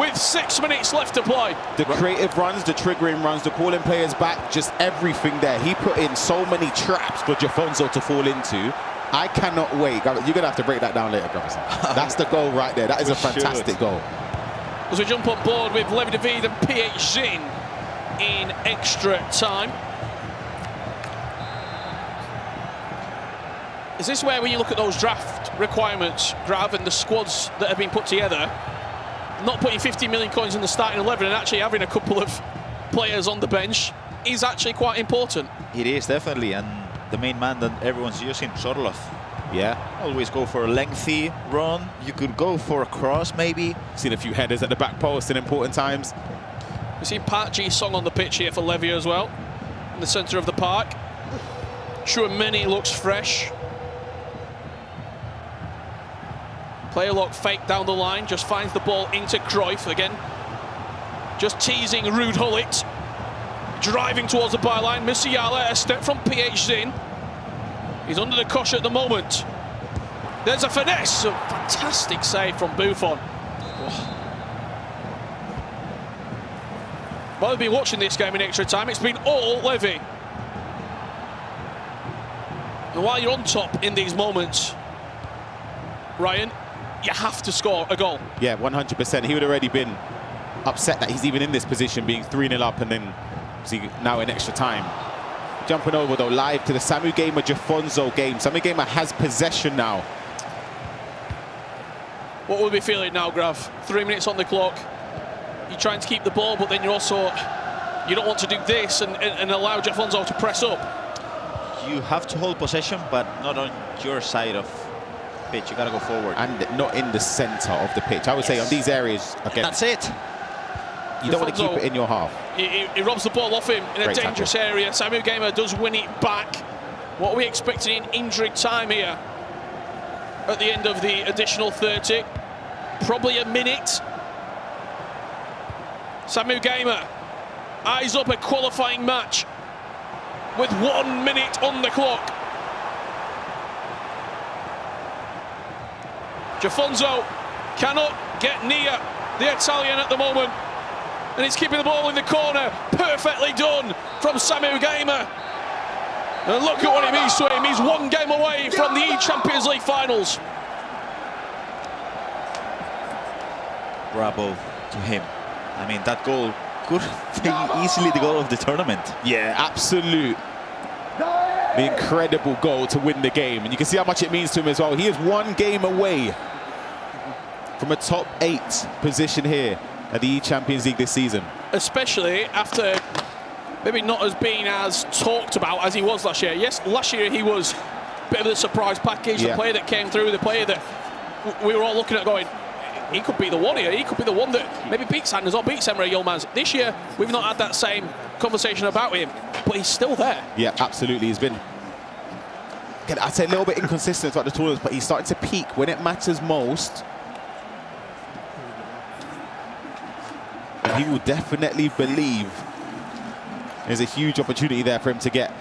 with 6 minutes left to play. The creative runs, the triggering runs, the calling players back, just everything there. He put in so many traps for Jafonso to fall into. I cannot wait. You're going to have to break that down later, Gravison. That's the goal right there. That is a fantastic goal. As we jump on board with Levi David and PH in extra time. Is this where, when you look at those draft requirements, Grav, and the squads that have been put together, not putting 50 million coins in the starting 11 and actually having a couple of players on the bench is actually quite important? It is, definitely, and the main man that everyone's using, Sorlov. Yeah, always go for a lengthy run. You could go for a cross, maybe. Seen a few headers at the back post in important times. We've seen Park Ji-sung on the pitch here for Levy as well, in the centre of the park. Chouameni looks fresh. Player lock fake down the line, just finds the ball into Cruyff again. Just teasing Ruud Gullit. Driving towards the byline. Musiala, a step from PH He's under the cosh at the moment. There's a finesse. A fantastic save from Buffon. Well, we've been watching this game in extra time. It's been all Levy. And while you're on top in these moments, Ryan, you have to score a goal. Yeah, 100%. He would have already been upset that he's even in this position, being 3-0 up and then now in extra time. Jumping over though, live to the Samu Gamer Jafonzo game. Samu Gamer has possession now. What will we be feeling now, Grav? 3 minutes on the clock. You're trying to keep the ball, but then you're also, you don't want to do this and allow Jafonzo to press up. You have to hold possession, but not on your side of pitch. You gotta go forward. And not in the center of the pitch. I would say on these areas, again. That's it. You don't want to keep it in your half. He robs the ball off him in a dangerous area. Samu Gamer does win it back. What are we expecting in injury time here at the end of the additional 30? Probably a minute. Samu Gamer eyes up a qualifying match with 1 minute on the clock. Jafonzo cannot get near the Italian at the moment. And he's keeping the ball in the corner. Perfectly done from Samu Gamer. And look at what it means to him. He's 1 game away from the eChampions League finals. Bravo to him. I mean, that goal could be easily the goal of the tournament. Yeah, absolute. The incredible goal to win the game. And you can see how much it means to him as well. He is 1 game away from a top 8 position here at the eChampions League this season. Especially after maybe not as being as talked about as he was last year. Yes, last year he was a bit of a surprise package, the player that came through, the player that we were all looking at going, he could be the one here, he could be the one that maybe beats Sanders or beats Emre Yilmaz. This year, we've not had that same conversation about him, but he's still there. Yeah, absolutely. He's been, I'd say, a little bit inconsistent throughout the tournament, but he's starting to peak when it matters most. And he will definitely believe there's a huge opportunity there for him to get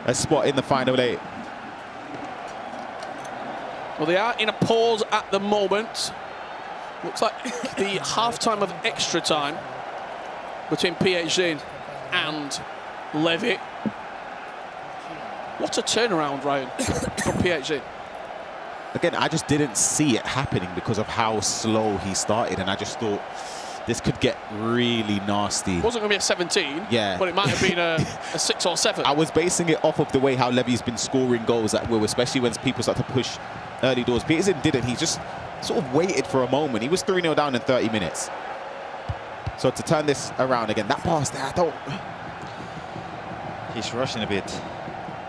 a spot in the final 8. Well, they are in a pause at the moment. Looks like the half-time of extra time between PhD and Levy. What a turnaround, Ryan, from PhD. Again, I just didn't see it happening because of how slow he started, and I just thought this could get really nasty. It wasn't going to be a 17, yeah, but it might have been a 6 or 7. I was basing it off of the way how Levy's been scoring goals at will, especially when people start to push early doors. Peterson didn't. He just sort of waited for a moment. He was 3-0 down in 30 minutes. So to turn this around again, that pass there, I don't... He's rushing a bit.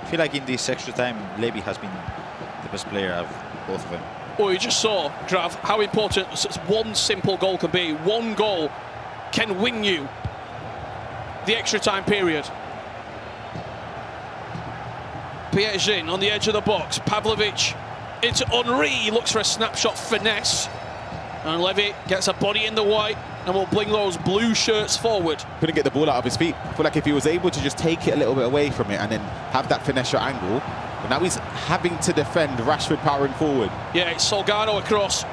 I feel like in this extra time, Levy has been the best player of both of them. Well, you just saw, Grav, how important one simple goal can be. One goal can win you the extra time period. Pietjin on the edge of the box. Pavlovic into Henry. He looks for a snapshot finesse. And Levy gets a body in the white and will bring those blue shirts forward. Couldn't get the ball out of his feet. I feel like if he was able to just take it a little bit away from it and then have that finesse shot angle, but now he's having to defend Rashford powering forward. Yeah, it's Salgado across.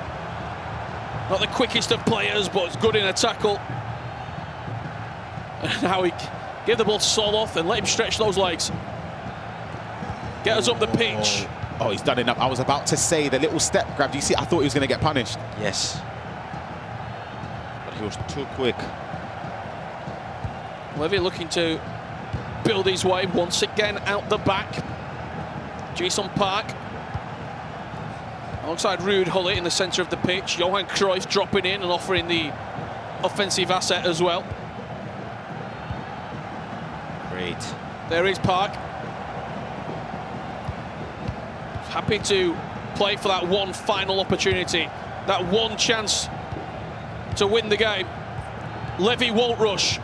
Not the quickest of players, but it's good in a tackle. And now he give the ball to Soloth and let him stretch those legs. Get us up the pitch. Oh, he's done enough. I was about to say the little step grab. Do you see? I thought he was going to get punished. Yes. But he was too quick. Levy looking to build his way once again out the back. Jason Park Alongside Ruud Gullit in the centre of the pitch. Johan Cruyff dropping in and offering the offensive asset as well. Great. There is Park. Happy to play for that one final opportunity. That one chance to win the game. Levy won't rush.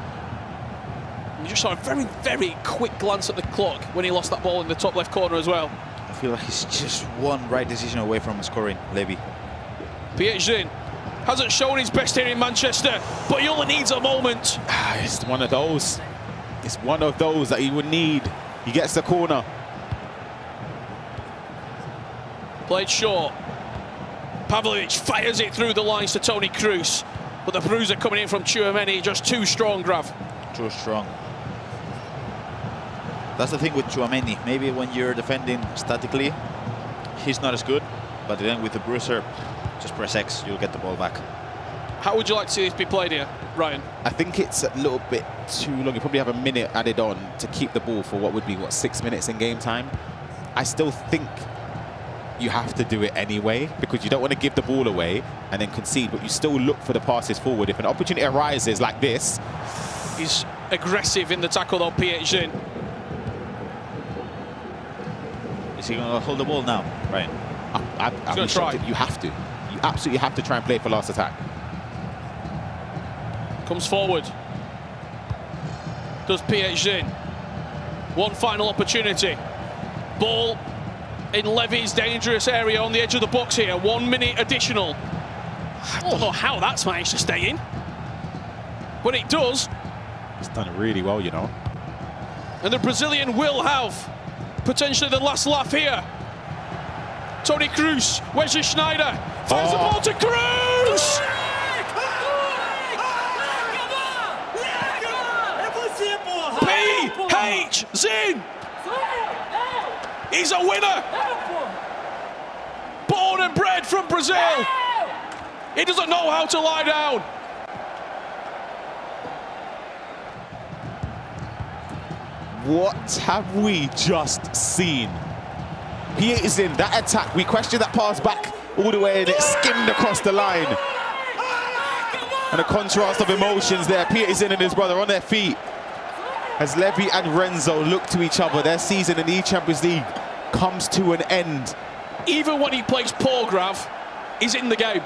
You just saw a very, very quick glance at the clock when he lost that ball in the top left corner as well. I feel like he's just one right decision away from scoring, Levy. Pietsch hasn't shown his best here in Manchester, but he only needs a moment. It's one of those. It's one of those that he would need. He gets the corner. Played short. Pavlovic fires it through the lines to Toni Kroos, but the bruiser coming in from Tchouaméni just too strong, Grav. Too strong. That's the thing with Tchouaméni. Maybe when you're defending statically, he's not as good, but then with the bruiser, just press X, you'll get the ball back. How would you like to see this be played here, Ryan? I think it's a little bit too long. You probably have a minute added on to keep the ball for what would be, 6 minutes in game time. I still think you have to do it anyway, because you don't want to give the ball away and then concede, but you still look for the passes forward. If an opportunity arises like this. He's aggressive in the tackle though, Pietsch. Is he going to hold the ball now, Ryan? He's going to try. You have to. You absolutely have to try and play for last attack. Comes forward. Does Pietsch. One final opportunity. Ball in Levy's dangerous area on the edge of the box here. 1 minute additional. I don't know how that's managed to stay in. But it does. He's done it really well, you know. And the Brazilian will have potentially the last laugh here. Toni Kroos, Wesley Sneijder, finds the ball to Kroos! Pietsch. He's a winner! Born and bred from Brazil! He doesn't know how to lie down! What have we just seen? Pietsch, that attack, we questioned that pass back all the way and it skimmed across the line. And a contrast of emotions there. Pietsch and his brother on their feet. As Levy and Renzo look to each other, their season in the eChampions League comes to an end. Even when he plays poor, Grav, he's in the game.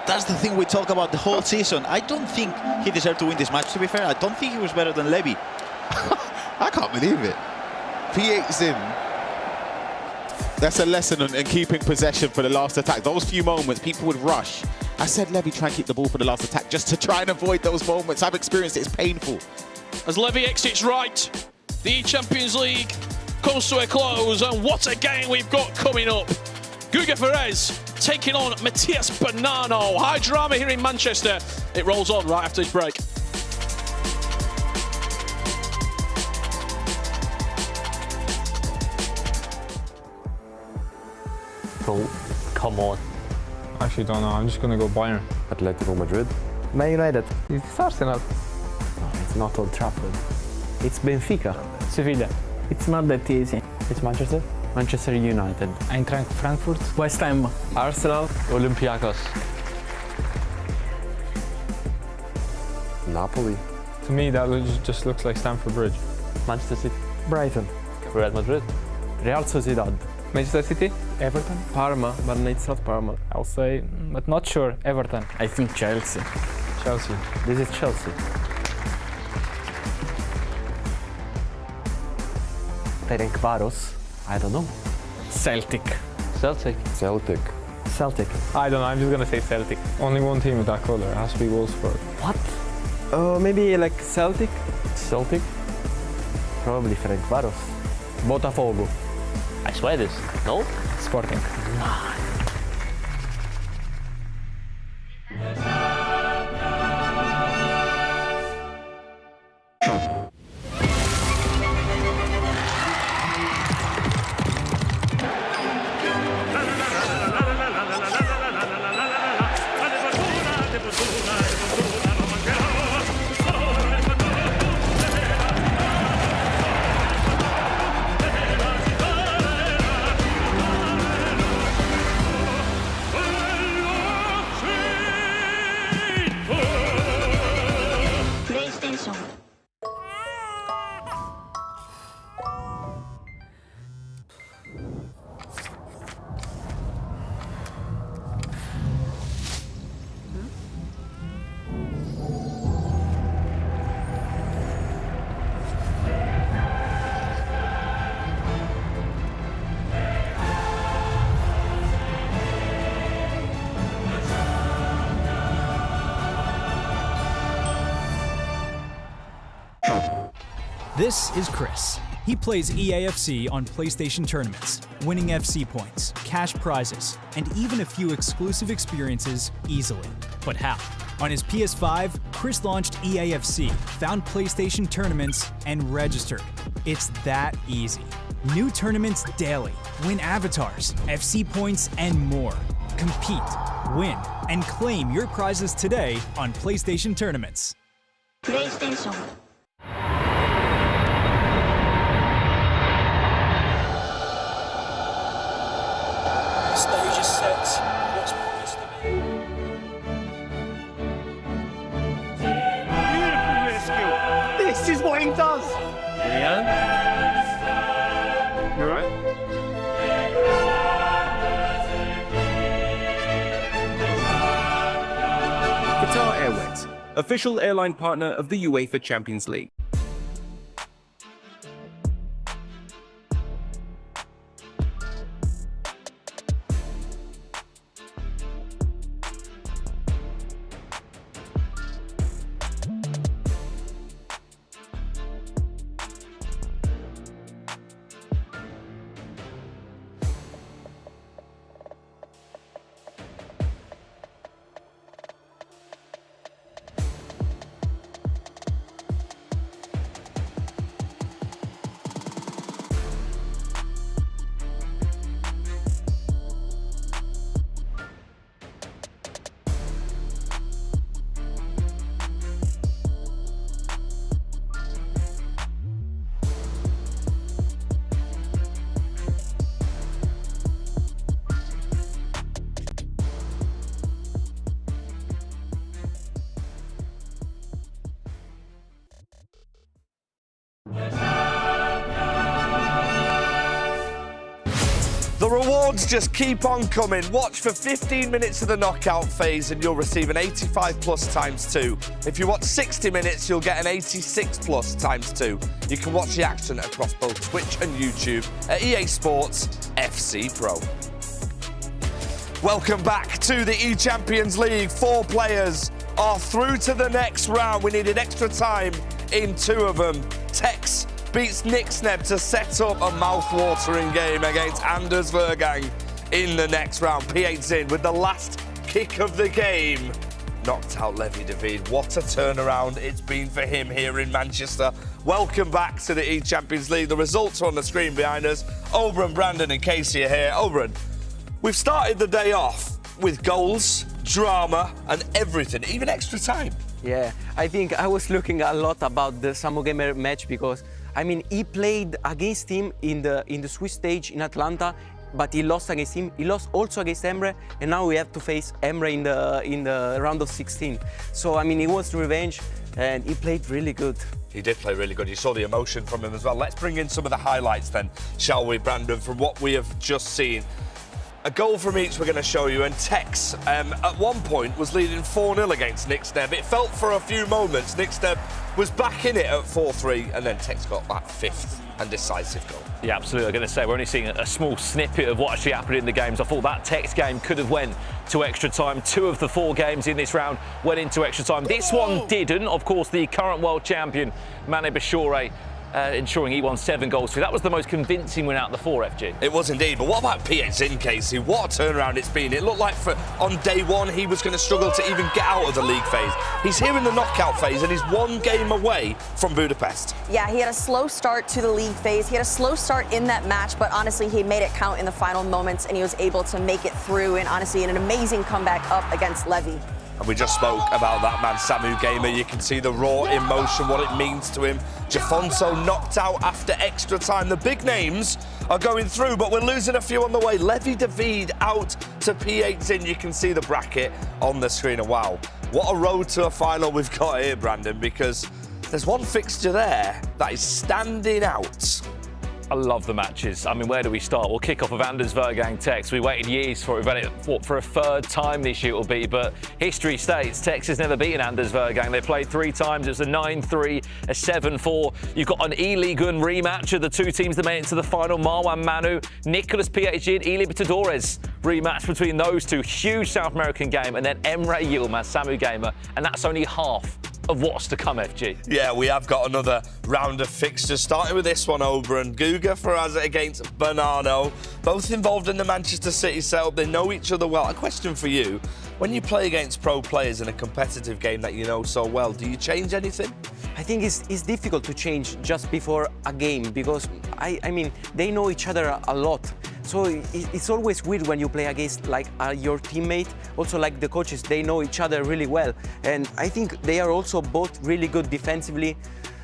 That's the thing we talk about the whole season. I don't think he deserved to win this match, to be fair. I don't think he was better than Levy. I can't believe it. Pietsch. That's a lesson in keeping possession for the last attack. Those few moments, people would rush. I said, Levy, try and keep the ball for the last attack, just to try and avoid those moments. I've experienced it, it's painful. As Levy exits right, the eChampions League comes to a close, and what a game we've got coming up. Guga Ferrez taking on Matias Bonanno. High drama here in Manchester. It rolls on right after this break. Oh, come on. I actually don't know. I'm just going to go Bayern. Atletico Madrid. Man United. It's Arsenal. No, it's not Old Trafford. It's Benfica. Sevilla. It's not that easy. It's Manchester. Manchester United. Eintracht Frankfurt. West Ham. Arsenal. Olympiacos. Napoli. To me, that just looks like Stamford Bridge. Manchester City. Brighton. Real Madrid. Real Sociedad. Manchester City. Everton. Parma, but it's not Parma. I'll say, but not sure. Everton. I think Chelsea. Chelsea. This is Chelsea. Ferencváros. I don't know. Celtic. Celtic. Celtic. Celtic. I don't know. I'm just gonna say Celtic. Only one team with that colour. It has to be Wolfsburg. What? Maybe like Celtic. Celtic. Probably Ferencváros. Botafogo. I swear this. No? Sporting. This is Chris. He plays EAFC on PlayStation tournaments, winning FC points, cash prizes, and even a few exclusive experiences easily. But how? On his PS5, Chris launched EAFC, found PlayStation tournaments, and registered. It's that easy. New tournaments daily, win avatars, FC points, and more. Compete, win, and claim your prizes today on PlayStation tournaments. PlayStation. Stage is set. What's promised to be? Beautiful rescue. This is what he does. Yeah. You alright? Qatar Airways, official airline partner of the UEFA Champions League. The rewards just keep on coming. Watch for 15 minutes of the knockout phase and you'll receive an 85 plus times 2. If you watch 60 minutes, you'll get an 86 plus times 2. You can watch the action across both Twitch and YouTube at EA Sports FC Pro. Welcome back to the eChampions League. 4 players are through to the next round. We needed extra time in 2 of them. Tex beats Nixneb to set up a mouth-watering game against Anders Vergang in the next round. P8's in with the last kick of the game. Knocked out Levi David. What a turnaround it's been for him here in Manchester. Welcome back to the eChampions League. The results are on the screen behind us. Oberon, Brandon and Casey are here. Oberon, we've started the day off with goals, drama and everything, even extra time. Yeah, I think I was looking a lot about the Samu Gamer match because I mean, he played against him in the Swiss stage in Atlanta, but he lost against him. He lost also against Emre, and now we have to face Emre in the round of 16. So I mean, he wants revenge, and he played really good. He did play really good. You saw the emotion from him as well. Let's bring in some of the highlights then, shall we, Brandon, from what we have just seen. A goal from each we're going to show you, and Tex at one point was leading 4-0 against Nixneb. It felt for a few moments Nixneb was back in it at 4-3, and then Tex got that 5th and decisive goal. Yeah, absolutely. I'm going to say we're only seeing a small snippet of what actually happened in the games. I thought that Tex game could have went to extra time. 2 of the 4 games in this round went into extra time. This one didn't. Of course, the current world champion, Mane Bashore, ensuring he won 7 goals for. That was the most convincing win out of the 4, FG. It was indeed, but what about P8's in, Casey? What a turnaround it's been. It looked like on day 1 he was going to struggle to even get out of the league phase. He's here in the knockout phase and he's 1 game away from Budapest. Yeah, he had a slow start to the league phase. He had a slow start in that match, but honestly, he made it count in the final moments and he was able to make it through, and honestly, an amazing comeback up against Levi. And we just spoke about that man, Samu Gamer. You can see the raw emotion, what it means to him. Jafonso knocked out after extra time. The big names are going through, but we're losing a few on the way. Levi David out to P8's in. You can see the bracket on the screen. And wow, what a road to a final we've got here, Brandon, because there's one fixture there that is standing out. I love the matches. I mean, where do we start? We'll kick off with Anders Vergang Tex. We waited years for it. We've had it for a 3rd time this year it will be, but history states Tex has never beaten Anders Vergang. They played 3 times. It was a 9-3, a 7-4. You've got an E-League rematch of the 2 teams that made it to the final. Marwan Manu, Nicholas PhD and Eli Libertadores rematch between those 2. Huge South American game. And then Emre Yilmaz, Samu Gamer. And that's only half of what's to come, FG. Yeah, we have got another round of fixtures, starting with this one, Oberon. Guga Ferraz against Bonanno, both involved in the Manchester City setup. They know each other well. A question for you. When you play against pro players in a competitive game that you know so well, do you change anything? I think it's difficult to change just before a game because, I mean, they know each other a lot. So it's always weird when you play against like your teammate. Also, like the coaches, they know each other really well. And I think they are also both really good defensively.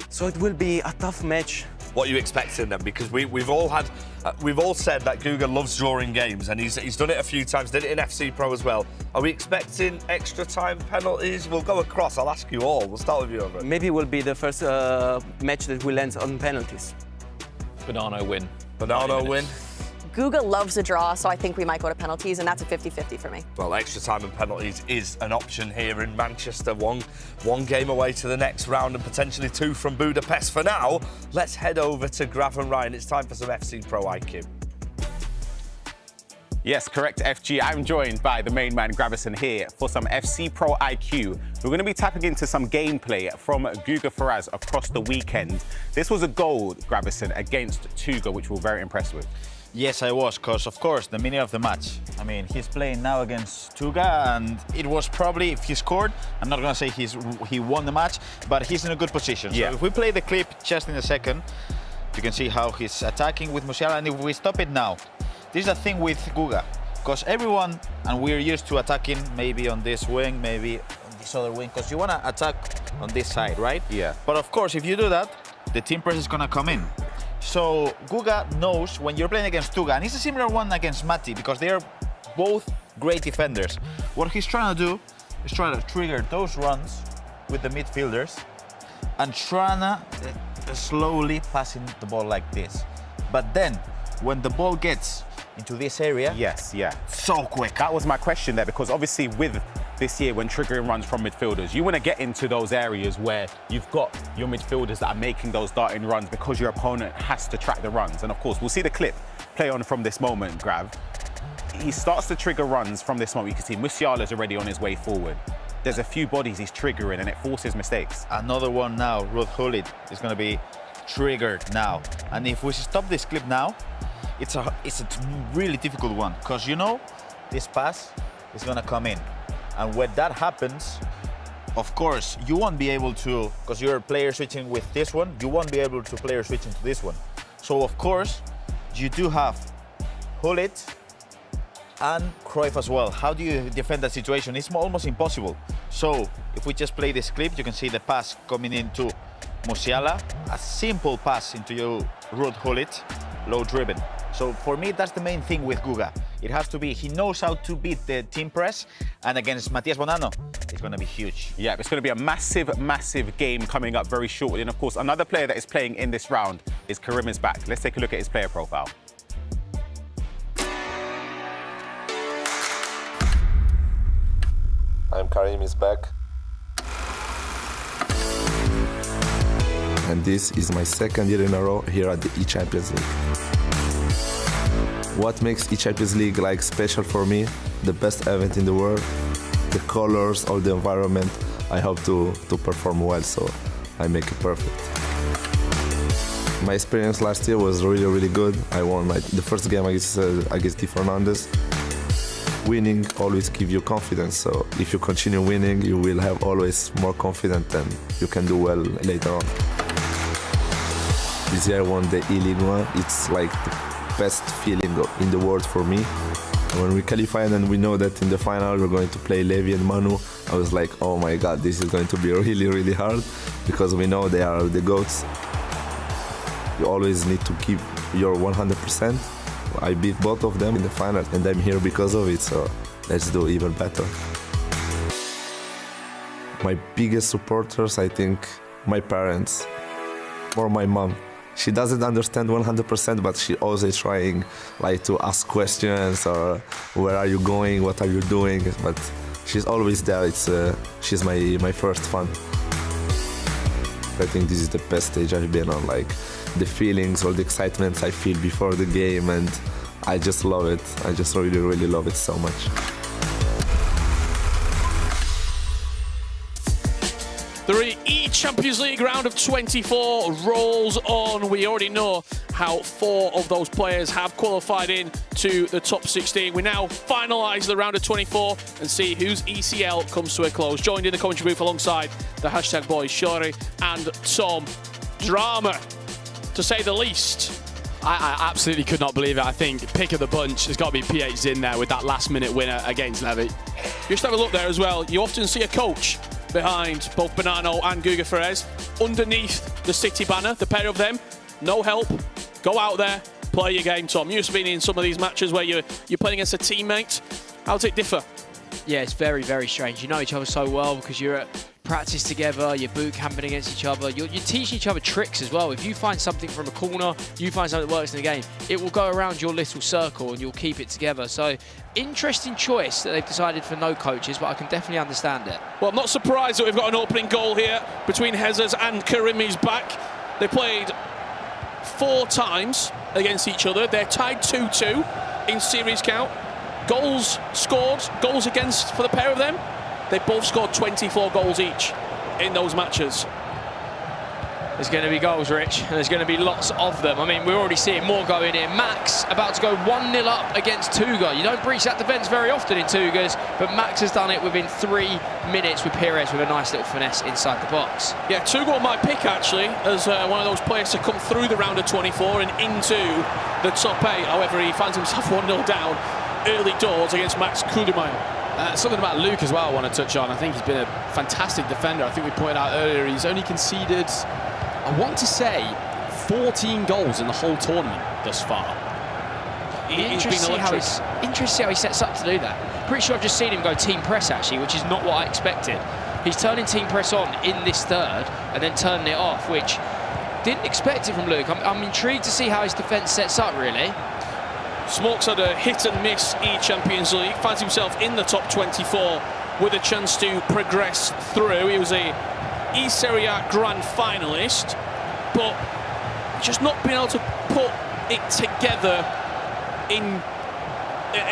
So it will be a tough match. What are you expecting then? Because we've all said that Guga loves drawing games, and he's done it a few times. Did it in FC Pro as well. Are we expecting extra time penalties? We'll go across. I'll ask you all. We'll start with you, Oberon. Maybe it will be the first match that will end on penalties. Bonanno win. Bonanno win. Guga loves a draw, so I think we might go to penalties, and that's a 50-50 for me. Well, extra time and penalties is an option here in Manchester. One game away to the next round and potentially two from Budapest. For now, let's head over to Grav and Ryan. It's time for some FC Pro IQ. Yes, correct, FG. I'm joined by the main man, Gravison, here for some FC Pro IQ. We're going to be tapping into some gameplay from Guga Ferraz across the weekend. This was a goal, Gravison, against Tuga, which we were very impressed with. Yes, I was, because, of course, the meaning of the match. I mean, he's playing now against Tuga, and it was probably, if he scored, I'm not going to say he won the match, but he's in a good position. Yeah. So if we play the clip just in a second, you can see how he's attacking with Musiala, and if we stop it now, this is the thing with Guga, because everyone, and we're used to attacking maybe on this wing, maybe on this other wing, because you want to attack on this side, right? Yeah. But of course, if you do that, the team press is going to come in. So Guga knows when you're playing against Tuga, and it's a similar one against Matti, because they are both great defenders. What he's trying to do is try to trigger those runs with the midfielders and trying to slowly passing the ball like this. But then, when the ball gets into this area, yes, yeah, so quick. That was my question there, because obviously with this year, when triggering runs from midfielders, you want to get into those areas where you've got your midfielders that are making those darting runs because your opponent has to track the runs. And of course, we'll see the clip play on from this moment, Grav. He starts to trigger runs from this moment. You can see Musiala's already on his way forward. There's a few bodies he's triggering, and it forces mistakes. Another one now, Ruud Gullit, is going to be triggered now. And if we stop this clip now, it's a really difficult one, because you know this pass is going to come in. And when that happens, of course, you won't be able to, because you're player switching with this one, you won't be able to player switch into this one. So, of course, you do have Gullit and Cruyff as well. How do you defend that situation? It's almost impossible. So, if we just play this clip, you can see the pass coming into Musiala, a simple pass into your Ruud Gullit, low driven. So for me, that's the main thing with Guga. It has to be, he knows how to beat the team press, and against Matias Bonanno, it's going to be huge. Yeah, it's going to be a massive, massive game coming up very shortly. And of course, another player that is playing in this round is Karim is back. Let's take a look at his player profile. I'm Karim is back. And this is my second year in a row here at the eChampions League. What makes eChampions League like special for me? The best event in the world, the colors, all the environment. I hope to perform well, so I make it perfect. My experience last year was really, really good. I won the first game against Di Fernandez. Winning always gives you confidence, so if you continue winning, you will have always more confidence and you can do well later on. This year I won the E-League one. It's like the best feeling in the world for me. When we qualified and we know that in the final we're going to play Levi and Manu, I was like, oh my God, this is going to be really, really hard, because we know they are the GOATs. You always need to keep your 100%. I beat both of them in the final, and I'm here because of it, so let's do even better. My biggest supporters, I think, my parents or my mom. She doesn't understand 100%, but she always trying to ask questions or where are you going, what are you doing, but she's always there. She's my first fan. I think this is the best stage I've been on, the feelings or the excitement I feel before the game, and I just love it. I just really, really love it so much. The eChampions League round of 24 rolls on. We already know how 4 of those players have qualified in to the top 16. We now finalise the round of 24 and see whose ECL comes to a close. Joined in the commentary booth alongside the hashtag boys, Shori and Tom. Drama, to say the least. I absolutely could not believe it. I think pick of the bunch has got to be PH Zin there with that last-minute winner against Levy. Just have a look there as well. You often see a coach behind both Bonanno and Guga Ferez. Underneath the City banner, the pair of them, no help. Go out there, play your game, Tom. You've been in some of these matches where you're playing against a teammate. How does it differ? Yeah, it's very, very strange. You know each other so well because you're at practice together, you're boot camping against each other, you're teaching each other tricks as well. If you find something from a corner, you find something that works in the game, it will go around your little circle and you'll keep it together. So, interesting choice that they've decided for no coaches, but I can definitely understand it. Well, I'm not surprised that we've got an opening goal here between Hezes and Karimi's back. They played 4 times against each other. They're tied 2-2 in series count. Goals scored, goals against for the pair of them. They both scored 24 goals each in those matches. There's going to be goals, Rich, and there's going to be lots of them. I mean, we're already seeing more going in. Max about to go 1-0 up against Tuga. You don't breach that defence very often in Tugas, but Max has done it within 3 minutes with Perez with a nice little finesse inside the box. Yeah, Tuga on my pick, actually, as one of those players to come through the round of 24 and into the top 8. However, he finds himself 1-0 down early doors against Max Kudemeyer. Something about Luke as well I want to touch on. I think he's been a fantastic defender. I think we pointed out earlier he's only conceded, I want to say, 14 goals in the whole tournament thus far. Interesting to see how he sets up to do that. Pretty sure I've just seen him go team press actually, which is not what I expected. He's turning team press on in this third and then turning it off, which didn't expect it from Luke. I'm intrigued to see how his defence sets up really. Smokes had a hit and miss eChampions League, finds himself in the top 24 with a chance to progress through. He was a E-Serie A Grand Finalist, but just not being able to put it together and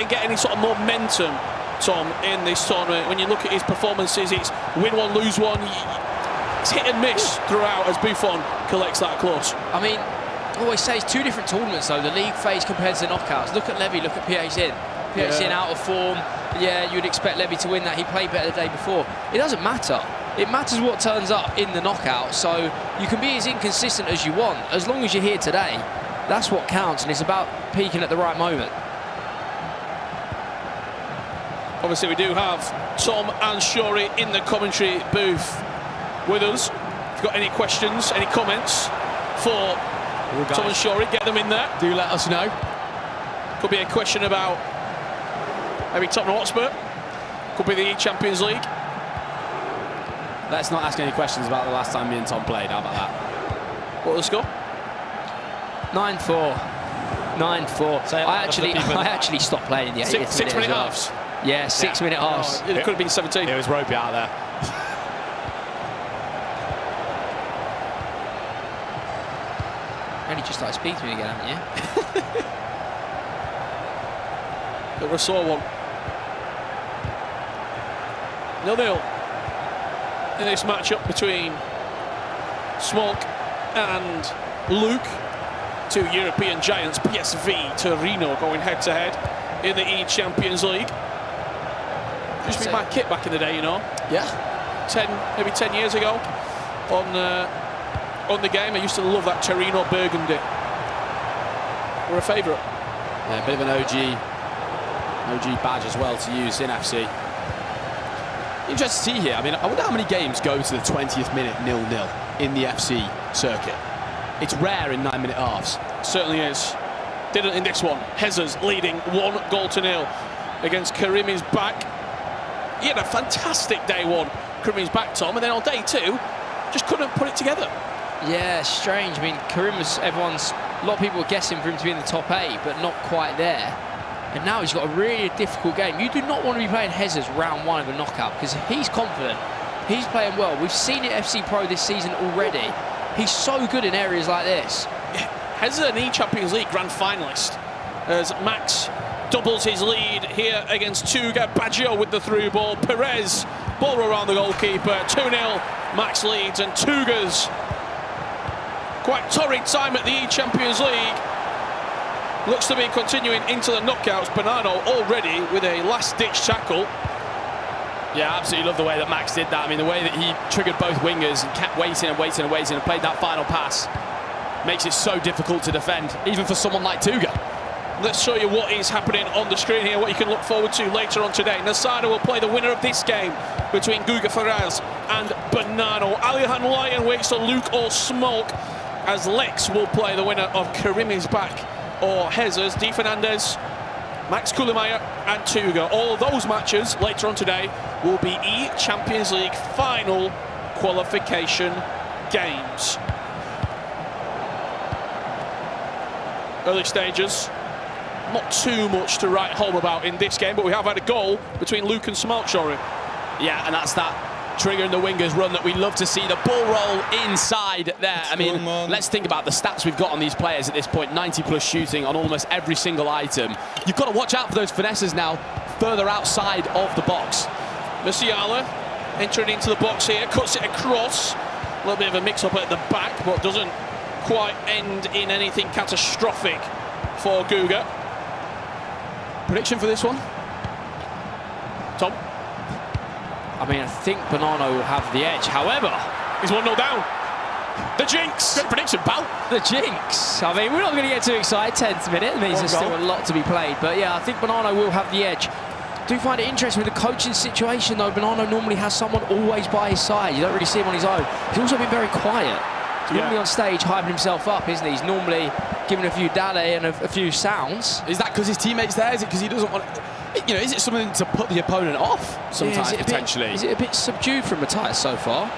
get any sort of momentum, Tom, in this tournament. When you look at his performances, it's win one, lose one. It's hit and miss throughout as Buffon collects that close. I mean, I always say it's 2 different tournaments though, the league phase compared to the knockouts. Look at Levy, look at PH Zin out of form. Yeah, you'd expect Levy to win that. He played better the day before. It doesn't matter. It matters what turns up in the knockout, so you can be as inconsistent as you want. As long as you're here today, that's what counts, and it's about peaking at the right moment. Obviously, we do have Tom and Shori in the commentary booth with us. If you've got any questions, any comments for Tom and Shori, get them in there. Do let us know. Could be a question about maybe Tottenham Hotspur. Could be the eChampions League. Let's not ask any questions about the last time me and Tom played. How about that? What was the score? 9-4. 9-4. I actually stopped playing in the 80th 6 minute halves. Yeah, 6 minute halves. It could have been 17. It was ropey out there. Only just started speaking to me again, haven't you? The Rousseau one. 0-0 in this matchup between Smolk and Luke. 2 European giants, PSV Torino, going head to head in the eChampions League. Used to be my kit back in the day, you know. Yeah. Maybe 10 years ago on the game. I used to love that Torino burgundy. We're a favourite. Yeah, a bit of an OG badge as well to use in FC. Interesting to see here. I mean, I wonder how many games go to the 20th minute 0-0 in the FC circuit. It's rare in 9 minute halves. Certainly is. Didn't in this one. Hezes leading 1-0 against Karimi's back. He had a fantastic day 1, Karimi's back, Tom, and then on day 2, just couldn't put it together. Yeah, strange. I mean, a lot of people were guessing for him to be in the top 8, but not quite there. And now he's got a really difficult game. You do not want to be playing Hezes round 1 of a knockout because he's confident. He's playing well. We've seen it FC Pro this season already. He's so good in areas like this. Hezes an eChampions League Grand Finalist as Max doubles his lead here against Tuga. Baggio with the through ball. Perez, ball around the goalkeeper. 2-0 Max leads, and Tuga's quite torrid time at the eChampions League looks to be continuing into the knockouts. Bonanno already with a last-ditch tackle. Yeah, absolutely love the way that Max did that. I mean, the way that he triggered both wingers and kept waiting and waiting and waiting and played that final pass makes it so difficult to defend, even for someone like Tuga. Let's show you what is happening on the screen here, what you can look forward to later on today. Nasada will play the winner of this game between Guga Ferraz and Bonanno. Alihan Lyon waits to Luke or Smoke, as Lex will play the winner of Karim is back or Hezers, Di Fernandez, Max Kulemeyer and Tuga. All of those matches later on today will be eChampions League final qualification games. Early stages, not too much to write home about in this game, but we have had a goal between Luke and Smoke, Shori. Yeah, and that's that triggering the wingers run that we love to see, the ball roll inside there. I mean, let's think about the stats we've got on these players at this point. 90+ shooting on almost every single item. You've got to watch out for those finesses now further outside of the box. Musiala entering into the box here, cuts it across. A little bit of a mix-up at the back, but doesn't quite end in anything catastrophic for Guga. Prediction for this one? Tom? I mean, I think Bonanno will have the edge. However, he's 1-0 down. The jinx! Good prediction, pal. The jinx. I mean, we're not going to get too excited. 10th minute. It means there's still a lot to be played. But yeah, I think Bonanno will have the edge. Do find it interesting with the coaching situation, though. Bonanno normally has someone always by his side. You don't really see him on his own. He's also been very quiet. He's normally on stage hyping himself up, isn't he? He's normally giving a few dale and a few sounds. Is that because his teammate's there? Is it because he doesn't want to... You know, is it something to put the opponent off sometimes, potentially? Is it a bit subdued from Matthias so far?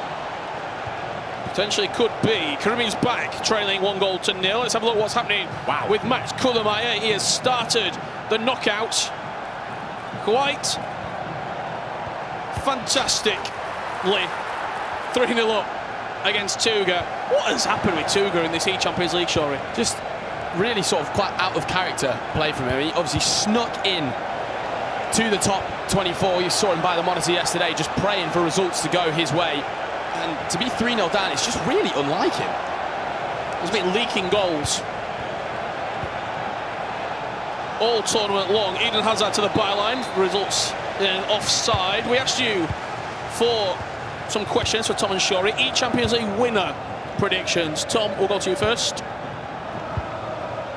Potentially could be. Karim's back, trailing 1-0. Let's have a look what's happening with Max Kulemeyer. He has started the knockout quite fantastically. 3-0 up against Tuga. What has happened with Tuga in this eChampions League, Shori? Just really sort of quite out of character play from him. He obviously snuck in to the top 24. You saw him by the monitor yesterday, just praying for results to go his way. And to be 3-0 down, it's just really unlike him. He's been leaking goals all tournament long. Eden Hazard to the byline, results in offside. We asked you for some questions for Tom and Shori. eChampions League winner predictions. Tom, we'll go to you first.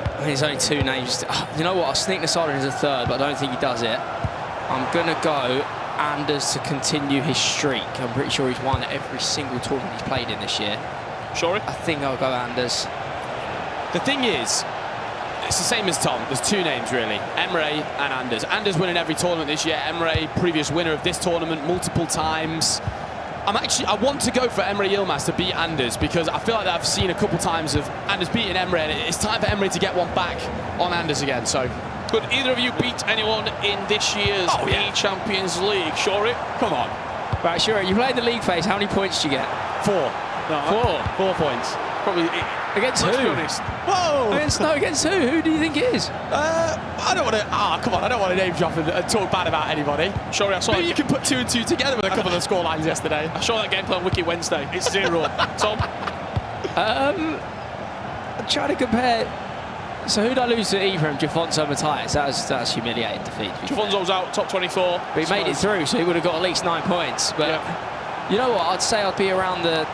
I think there's only two names. You know what? I'll sneak Nasada as a third, but I don't think he does it. I'm going to go Anders to continue his streak. I'm pretty sure he's won every single tournament he's played in this year. Shori? I think I'll go Anders. The thing is, it's the same as Tom. There's two names, really. Emre and Anders. Anders winning every tournament this year. Emre, previous winner of this tournament multiple times. I want to go for Emre Yilmaz to beat Anders, because I feel like I've seen a couple times of Anders beating Emre, and it's time for Emre to get one back on Anders again. So, could either of you beat anyone in this year's eChampions League? Shori? Come on. Right, sure. You played the league phase. How many points did you get? 4. No, 4 points. Probably against who? Let's be honest. Whoa! Against who? Who do you think it is? I don't want to. Come on! I don't want to name drop and talk bad about anybody. Sorry, I saw. Maybe you can put 2 and 2 together with a couple of the scorelines yesterday. I saw that gameplay on Wiki Wednesday. It's 0. Tom. I'm trying to compare. So who did I lose to Ephraim? Jafonso Matthias. That was humiliating defeat. Jafonso's out, top 24. But he made it through, so he would have got at least 9 points. But you know what? I'd say I'd be around the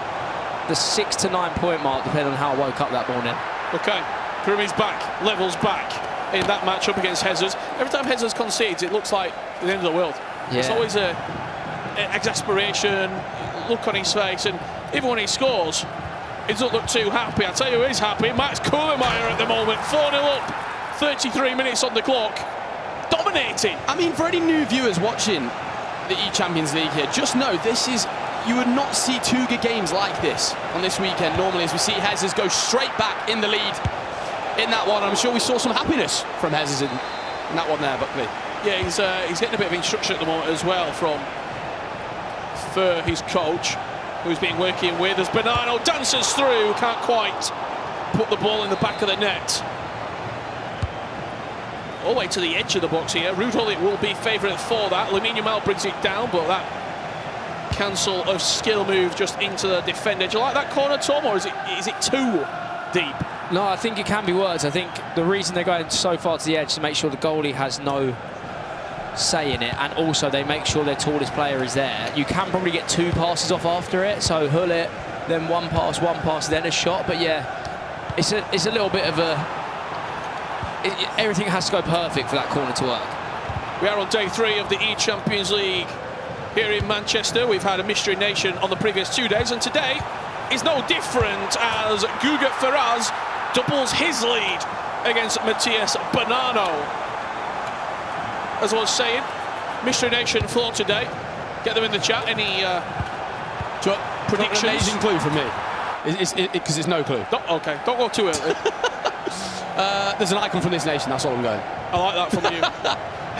6 to 9 point mark, depending on how I woke up that morning. Okay, Karimi's back, levels back in that matchup against Hezers. Every time Hezers concedes, it looks like the end of the world. Yeah. It's always a exasperation, look on his face, and even when he scores, he doesn't look too happy. I tell you who is happy, Max Kulemeyer at the moment, 4-0 up, 33 minutes on the clock, dominating. I mean, for any new viewers watching the eChampions League here, just know this is, you would not see Tuga games like this on this weekend normally, as we see Hezers go straight back in the lead in that one. I'm sure we saw some happiness from Hezers in that one there, Buckley. Yeah, he's getting a bit of instruction at the moment as well from his coach, who's been working with as Bonanno dances through, can't quite put the ball in the back of the net. All the way to the edge of the box here. Rudol, it will be favourite for that. Lamine Yamal brings it down, but that cancel of skill move just into the defender. Do you like that corner, Tom, or is it too deep? No, I think it can be worse. I think the reason they're going so far to the edge is to make sure the goalie has no say in it, and also they make sure their tallest player is there. You can probably get 2 passes off after it, so hull it, then one pass, then a shot. But yeah, it's a little bit of everything has to go perfect for that corner to work. We are on day 3 of the eChampions League here in Manchester. We've had a Mystery Nation on the previous 2 days, and today is no different as Guga Ferraz doubles his lead against Matthias Bonanno. As I was saying, Mystery Nation for today. Get them in the chat. Any predictions? An amazing clue from me. Because it's no clue. Okay, don't go too early. There's an icon from this nation, that's all I'm going. I like that from you.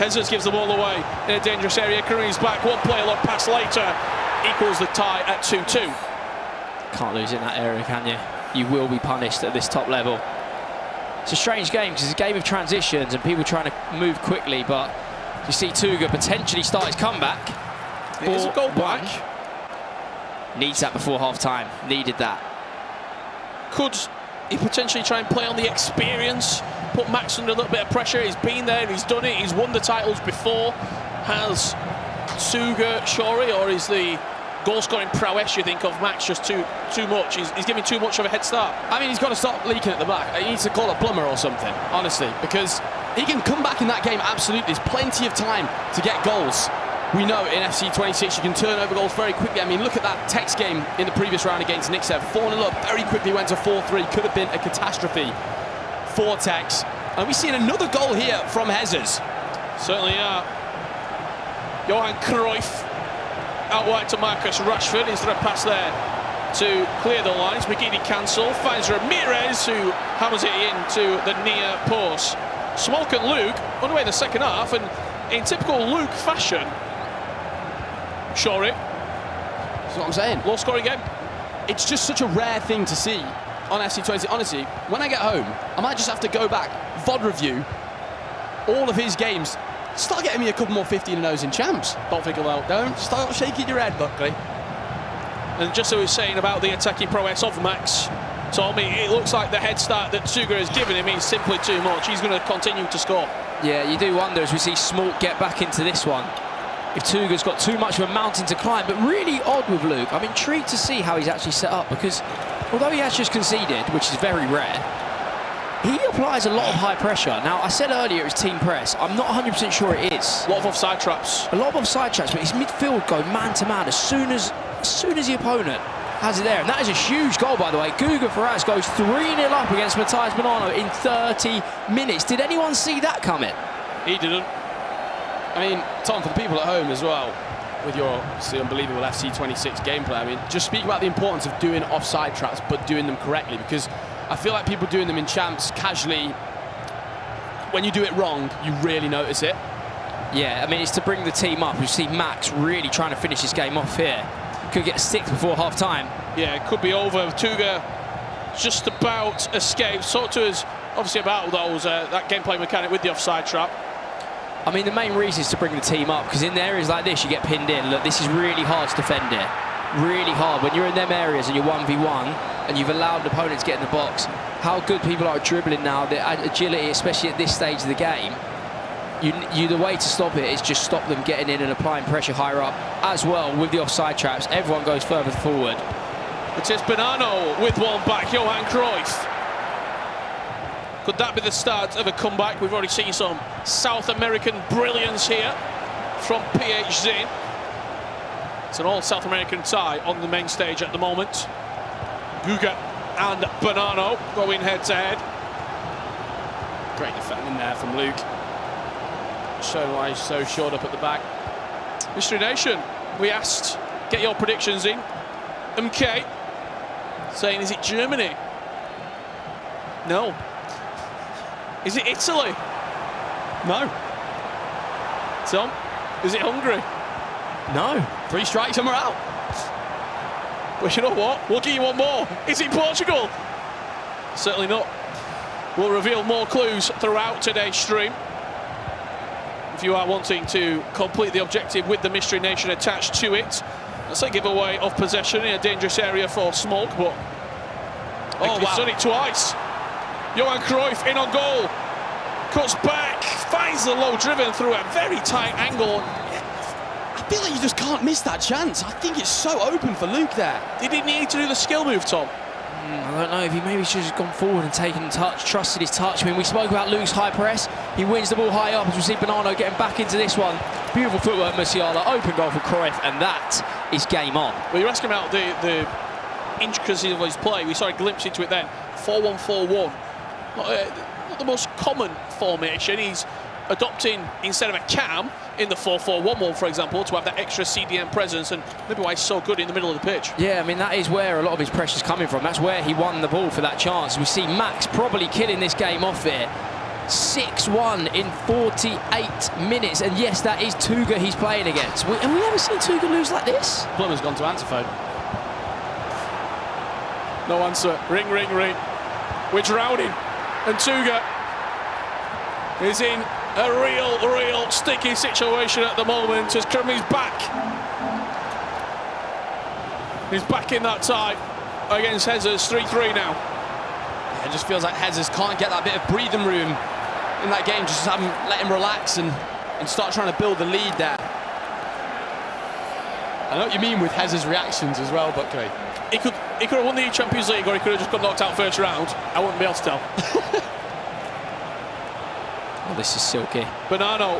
Jesus gives the ball away in a dangerous area. Kareem's back, one player long pass later equals the tie at 2-2. Can't lose in that area, can you? You will be punished at this top level. It's a strange game because it's a game of transitions and people trying to move quickly, but you see Tuga potentially start his comeback. It is a goal back. Needs that before half-time. Needed that. Could he potentially try and play on the experience, put Max under a little bit of pressure? He's been there, he's done it, he's won the titles before. Has Tuga Shori, or is the goal-scoring prowess, you think, of Max just too much? He's giving too much of a head start. I mean, he's got to stop leaking at the back. He needs to call a plumber or something, honestly, because he can come back in that game, absolutely. There's plenty of time to get goals. We know in FC 26 you can turn over goals very quickly. I mean, look at that Tex game in the previous round against Nixev. 4-0 up, very quickly went to 4-3. Could have been a catastrophe for Tex. And we've seen another goal here from Hezes. Certainly are. Johan Cruyff out wide to Marcus Rashford. Is there a pass there to clear the lines? McGeady cancel, finds Ramirez, who hammers it into the near post. Smolk and Luke underway in the second half, and in typical Luke fashion, Shori. That's what I'm saying. Low scoring game. It's just such a rare thing to see on FC 20. Honestly, when I get home, I might just have to go back, VOD review all of his games. Start getting me a couple more 15-0s in champs. Don't think about. Don't start shaking your head, Buckley. And just as we were saying about the attacking prowess of Max, Tommy, it looks like the head start that Tuga has given him is simply too much. He's going to continue to score. Yeah, you do wonder as we see Smolk get back into this one, if Tuga's got too much of a mountain to climb. But really odd with Luke. I'm intrigued to see how he's actually set up, because although he has just conceded, which is very rare, he applies a lot of high pressure. Now, I said earlier it's team press. I'm not 100% sure it is. A lot of offside traps. A lot of offside traps, but his midfield go man-to-man as soon as the opponent has it there. And that is a huge goal, by the way. Guga Ferraz goes 3-0 up against Matthias Bonanno in 30 minutes. Did anyone see that coming? He didn't. I mean, Tom, for the people at home as well, with your unbelievable FC 26 gameplay, I mean, just speak about the importance of doing offside traps, but doing them correctly, because I feel like people doing them in champs casually, when you do it wrong, you really notice it. Yeah, I mean, it's to bring the team up. You see Max really trying to finish his game off here. Could get 6 before half-time. Yeah, it could be over. Tuga just about escaped. Talk to us, obviously, about those that gameplay mechanic with the offside trap. I mean, the main reason is to bring the team up, because in areas like this, you get pinned in. Look, this is really hard to defend it. Really hard. When you're in them areas and you're 1v1 and you've allowed the opponent to get in the box, how good people are at dribbling now, the agility, especially at this stage of the game, the way to stop it is just stop them getting in and applying pressure higher up. As well, with the offside traps, everyone goes further forward. It is Bonanno with one back, Johan Cruyff. Could that be the start of a comeback? We've already seen some South American brilliance here from PHZ. It's an all South American tie on the main stage at the moment. Guga and Bonanno going head to head. Great defending there from Luke. Showing why he's so short up at the back. Mystery Nation, we asked, get your predictions in. MK saying, is it Germany? No. Is it Italy? No. Tom, is it Hungary? No. 3 strikes and we're out. Well, you know what? We'll give you one more. Is it Portugal? Certainly not. We'll reveal more clues throughout today's stream. If you are wanting to complete the objective with the Mystery Nation attached to it, That's a giveaway of possession in a dangerous area for Smoke, but he's done it twice. Johan Cruyff in on goal. Cuts back, finds the low driven through a very tight angle. I feel like you just can't miss that chance. I think it's so open for Luke there. Did he need to do the skill move, Tom? I don't know if he maybe should have gone forward and taken touch, trusted his touch. I mean, we spoke about Luke's high press. He wins the ball high up, as we see Bonanno getting back into this one. Beautiful footwork, Musiala, open goal for Cruyff, and that is game on. Well, you're asking about the intricacies of his play. We saw a glimpse into it then. 4-1-4-1. Not the most common formation. He's adopting, instead of a cam, in the 4-4-1-1, for example, to have that extra CDM presence, and maybe why he's so good in the middle of the pitch. Yeah, I mean, that is where a lot of his pressure's coming from. That's where he won the ball for that chance. We see Max probably killing this game off here. 6-1 in 48 minutes, and yes, that is Tuga he's playing against. Have we ever seen Tuga lose like this? Plummer's gone to answer phone. No answer. Ring, ring, ring. We're drowning. And Tuga is in a real sticky situation at the moment as Kremlin's back. He's back in that tie against Jesus. 3-3 now. Yeah, it just feels like Jesus can't get that bit of breathing room in that game. Just let him relax and start trying to build the lead there. I know what you mean with Jesus' reactions as well, Buckley. He could have won the Champions League, or he could have just got knocked out first round. I wouldn't be able to tell. Oh, this is silky. Bonanno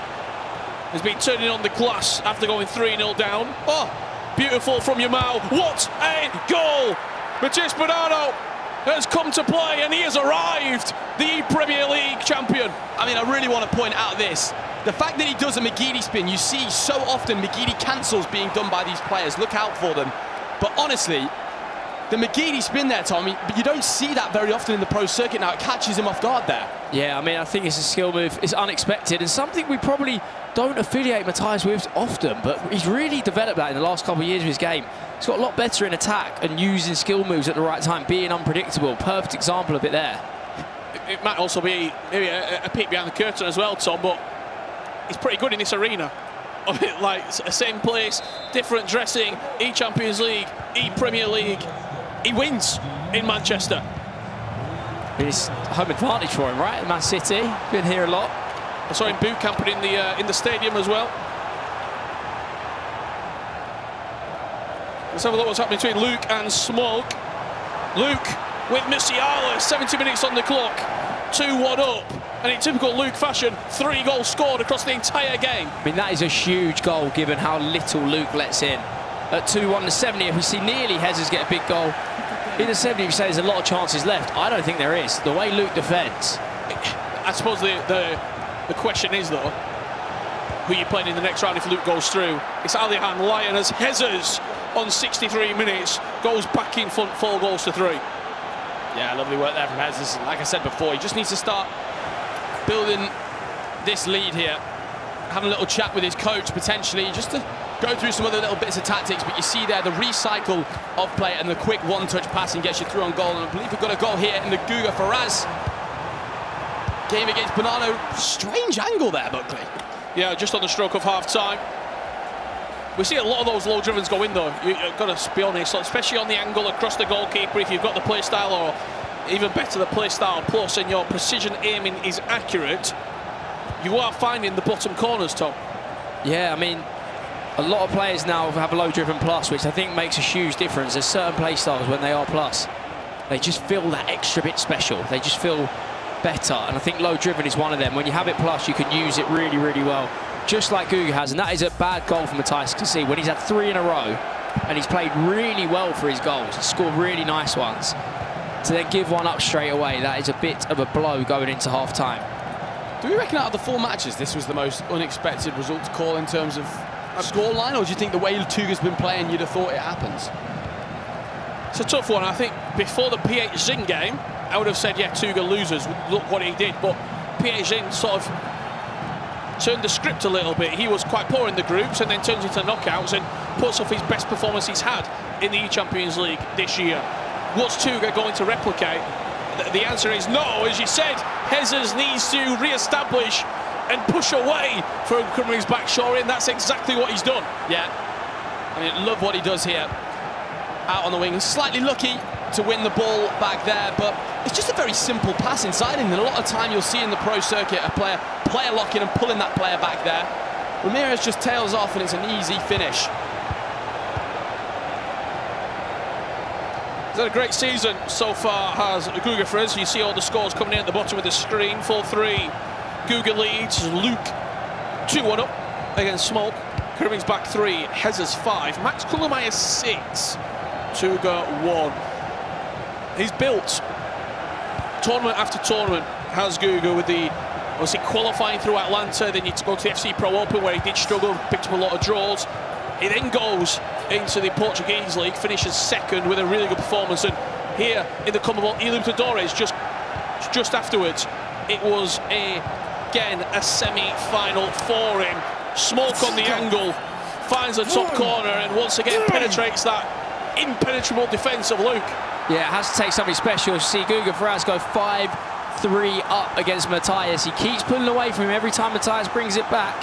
has been turning on the glass after going 3-0 down. Oh, beautiful from Yamal. What a goal! Matthias Bonanno has come to play, and he has arrived, the Premier League champion. I mean, I really want to point out this. The fact that he does a McGeady spin, you see so often McGeady cancels being done by these players. Look out for them. But honestly, the McGeady spin there, Tommy, but you don't see that very often in the pro circuit now. It catches him off guard there. Yeah, I mean, I think it's a skill move. It's unexpected and something we probably don't affiliate Matthias with often, but he's really developed that in the last couple of years of his game. He's got a lot better in attack and using skill moves at the right time, being unpredictable. Perfect example of it there. It might also be maybe a peek behind the curtain as well, Tom, but he's pretty good in this arena. Like, same place, different dressing, eChampions League, ePremier League. He wins in Manchester. It's home advantage for him, right? Man City, been here a lot. I saw him boot camping in the stadium as well. Let's have a look what's happening between Luke and Smoke. Luke with Musiala, 70 minutes on the clock, 2-1 up. And in typical Luke fashion, 3 goals scored across the entire game. I mean, that is a huge goal given how little Luke lets in. At 2-1 the 70th, we see nearly Jesus get a big goal. In the 70th, you say there's a lot of chances left. I don't think there is. The way Luke defends. I suppose the question is, though, who you playing in the next round if Luke goes through? It's Alihan Lyon as Jesus on 63 minutes goes back in front, 4 goals to 3. Yeah, lovely work there from Jesus. Like I said before, he just needs to start building this lead here. Having a little chat with his coach, potentially, just to go through some other little bits of tactics. But you see there the recycle of play and the quick one-touch passing gets you through on goal. And I believe we've got a goal here in the Guga Faraz game against Bonanno. Strange angle there, Buckley. Yeah, just on the stroke of half-time. We see a lot of those low drivens go in, though. You've got to be honest, especially on the angle across the goalkeeper. If you've got the play style, or even better, the play style plus, and your precision aiming is accurate, you are finding the bottom corners, Tom. Yeah, I mean, a lot of players now have a low driven plus, which I think makes a huge difference. There's certain play styles when they are plus, they just feel that extra bit special. They just feel better, and I think low driven is one of them. When you have it plus, you can use it really, really well, just like Guga has, and that is a bad goal for Matthias to see. When he's had 3 in a row, and he's played really well for his goals, he's scored really nice ones, to then give one up straight away, that is a bit of a blow going into half-time. Do we reckon out of the 4 matches, this was the most unexpected result to call in terms of scoreline, or do you think the way Tuga's been playing, you'd have thought it happens? It's a tough one. I think before the PH game, I would have said, yeah, Tuga loses. Look what he did. But PH sort of turned the script a little bit. He was quite poor in the groups and then turns into knockouts and puts off his best performance he's had in the eChampions League this year. What's Tuga going to replicate? The answer is no. As you said, Jesus needs to re-establish and push away from Kremlin's back shore in. That's exactly what he's done. Yeah. I mean, love what he does here. Out on the wing, slightly lucky to win the ball back there, but it's just a very simple pass inside him. And a lot of time you'll see in the pro circuit a player locking and pulling that player back there. Ramirez just tails off and it's an easy finish. He's had a great season so far, has Guga Friz. You see all the scores coming in at the bottom of the screen. 4-3. Guga leads. Luke 2-1 up against Smoke. Kirby's back 3. Hezes 5. Max Kullmeyer 6. Tuga 1. He's built tournament after tournament, has Guga, with the obviously qualifying through Atlanta, then you go to the FC Pro Open where he did struggle, picked up a lot of draws. He then goes into the Portuguese League, finishes second with a really good performance, and here in the Commonwealth Libertadores just afterwards, it was again a semi-final for him. Smoke on the angle, finds the top corner and once again penetrates that impenetrable defence of Luke. Yeah, it has to take something special to see Guga Ferraz go 5-3 up against Matthias. He keeps pulling away from him every time Matthias brings it back.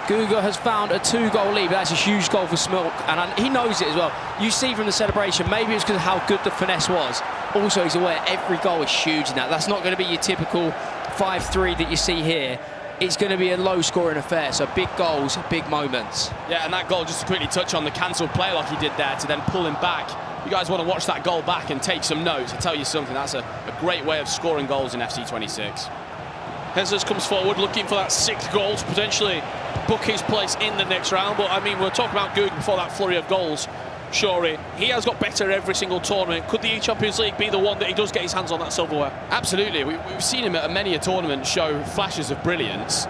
Guga has found a 2-goal lead, but that's a huge goal for Smoke, and he knows it as well. You see from the celebration, maybe it's because of how good the finesse was. Also, he's aware every goal is huge in that. That's not going to be your typical 5-3 that you see here. It's going to be a low-scoring affair, so big goals, big moments. Yeah, and that goal, just to quickly touch on the cancelled play like he did there to then pull him back. You guys want to watch that goal back and take some notes. I tell you something, that's a great way of scoring goals in FC 26. Hezes comes forward looking for that 6th goal to potentially book his place in the next round. But I mean, we're talking about Guga before that flurry of goals. Shuri, he has got better every single tournament. Could the eChampions League be the one that he does get his hands on that silverware? Absolutely. We've seen him at many a tournament show flashes of brilliance.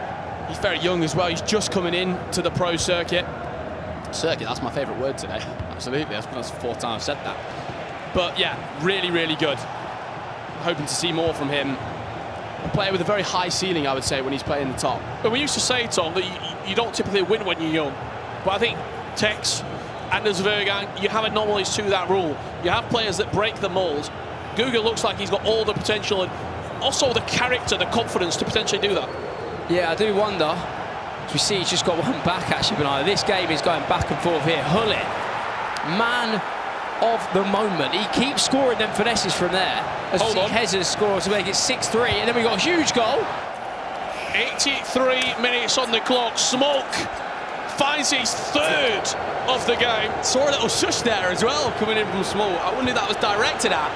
He's very young as well. He's just coming in to the pro circuit. Circuit, that's my favourite word today. Absolutely, that's the 4th time I've said that. But yeah, really, really good. Hoping to see more from him. A player with a very high ceiling, I would say, when he's playing the top. But we used to say, Tom, that you don't typically win when you're young. But I think Tex, Anders Vergang, you have anomalies to that rule. You have players that break the mould. Guga looks like he's got all the potential and also the character, the confidence to potentially do that. Yeah, I do wonder. As we see, he's just got one back, actually, but this game is going back and forth here. Hullet, man of the moment. He keeps scoring them finesses from there. As we see Hezes score to make it 6-3, and then we got a huge goal. 83 minutes on the clock. Smoke finds his 3rd of the game. Saw a little shush there as well coming in from Smoke. I wonder if that was directed at.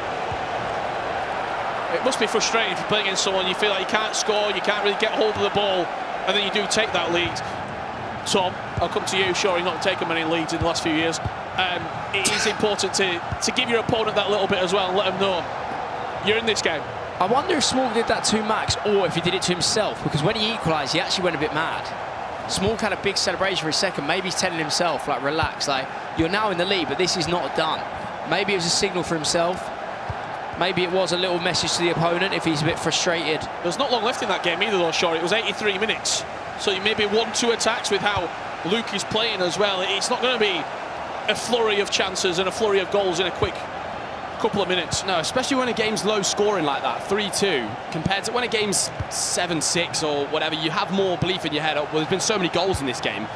It must be frustrating if you play against someone you feel like you can't score, you can't really get hold of the ball, and then you do take that lead. Tom, I'll come to you. Sure, you've not taken many leads in the last few years. It is important to give your opponent that little bit as well and let them know you're in this game. I wonder if Smoke did that to Max or if he did it to himself, because when he equalised, he actually went a bit mad. Smoke had a big celebration for a second. Maybe he's telling himself, like, relax, like, you're now in the lead, but this is not done. Maybe it was a signal for himself. Maybe it was a little message to the opponent if he's a bit frustrated. There's not long left in that game either, though, Shore. It was 83 minutes. So you maybe 1-2 attacks with how Luke is playing as well. It's not going to be a flurry of chances and a flurry of goals in a quick couple of minutes. No, especially when a game's low scoring like that, 3-2, compared to when a game's 7-6 or whatever, you have more belief in your head. Well, there's been so many goals in this game.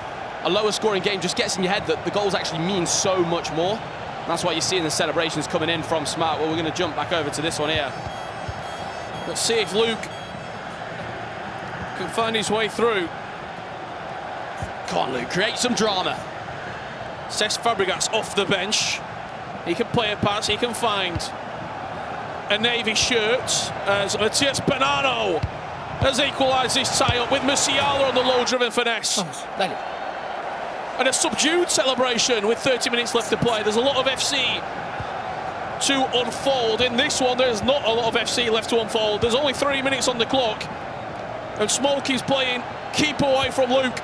A lower scoring game just gets in your head that the goals actually mean so much more. And that's why you see in the celebrations coming in from Smart. Well, we're going to jump back over to this one here. Let's see if Luke can find his way through. Come on, Luke, create some drama. Cesc Fabregas off the bench. He can play a pass, he can find a navy shirt as Matias Benano has equalised this tie-up with Musiala on the low-driven finesse. And a subdued celebration with 30 minutes left to play. There's a lot of FC to unfold. In this one, there's not a lot of FC left to unfold. There's only 3 minutes on the clock. And Smoke is playing keep away from Luke.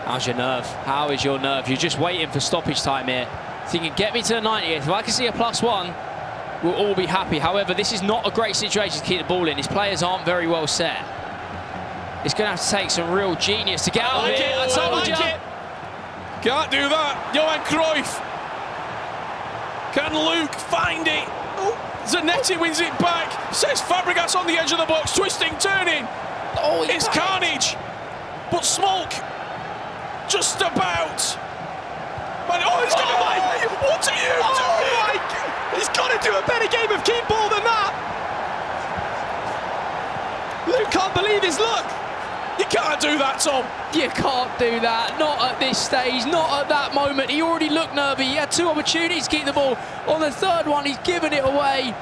How's your nerve? How is your nerve? You're just waiting for stoppage time here. Thinking, get me to the 90th. If I can see a +1, we'll all be happy. However, this is not a great situation to keep the ball in. His players aren't very well set. It's going to have to take some real genius to get out of it. I told you. Can't do that. Johan Cruyff. Can Luke find it? Zanetti wins it back. Says Fabregas on the edge of the box. Twisting, turning. It's carnage. But Smoke just about Right, oh, he's got away! What are you doing? My God. He's got to do a better game of keep ball than that. Luke can't believe his luck. You can't do that, Tom. You can't do that, not at this stage, not at that moment. He already looked nervy. He had 2 opportunities to keep the ball. On the third one, he's given it away.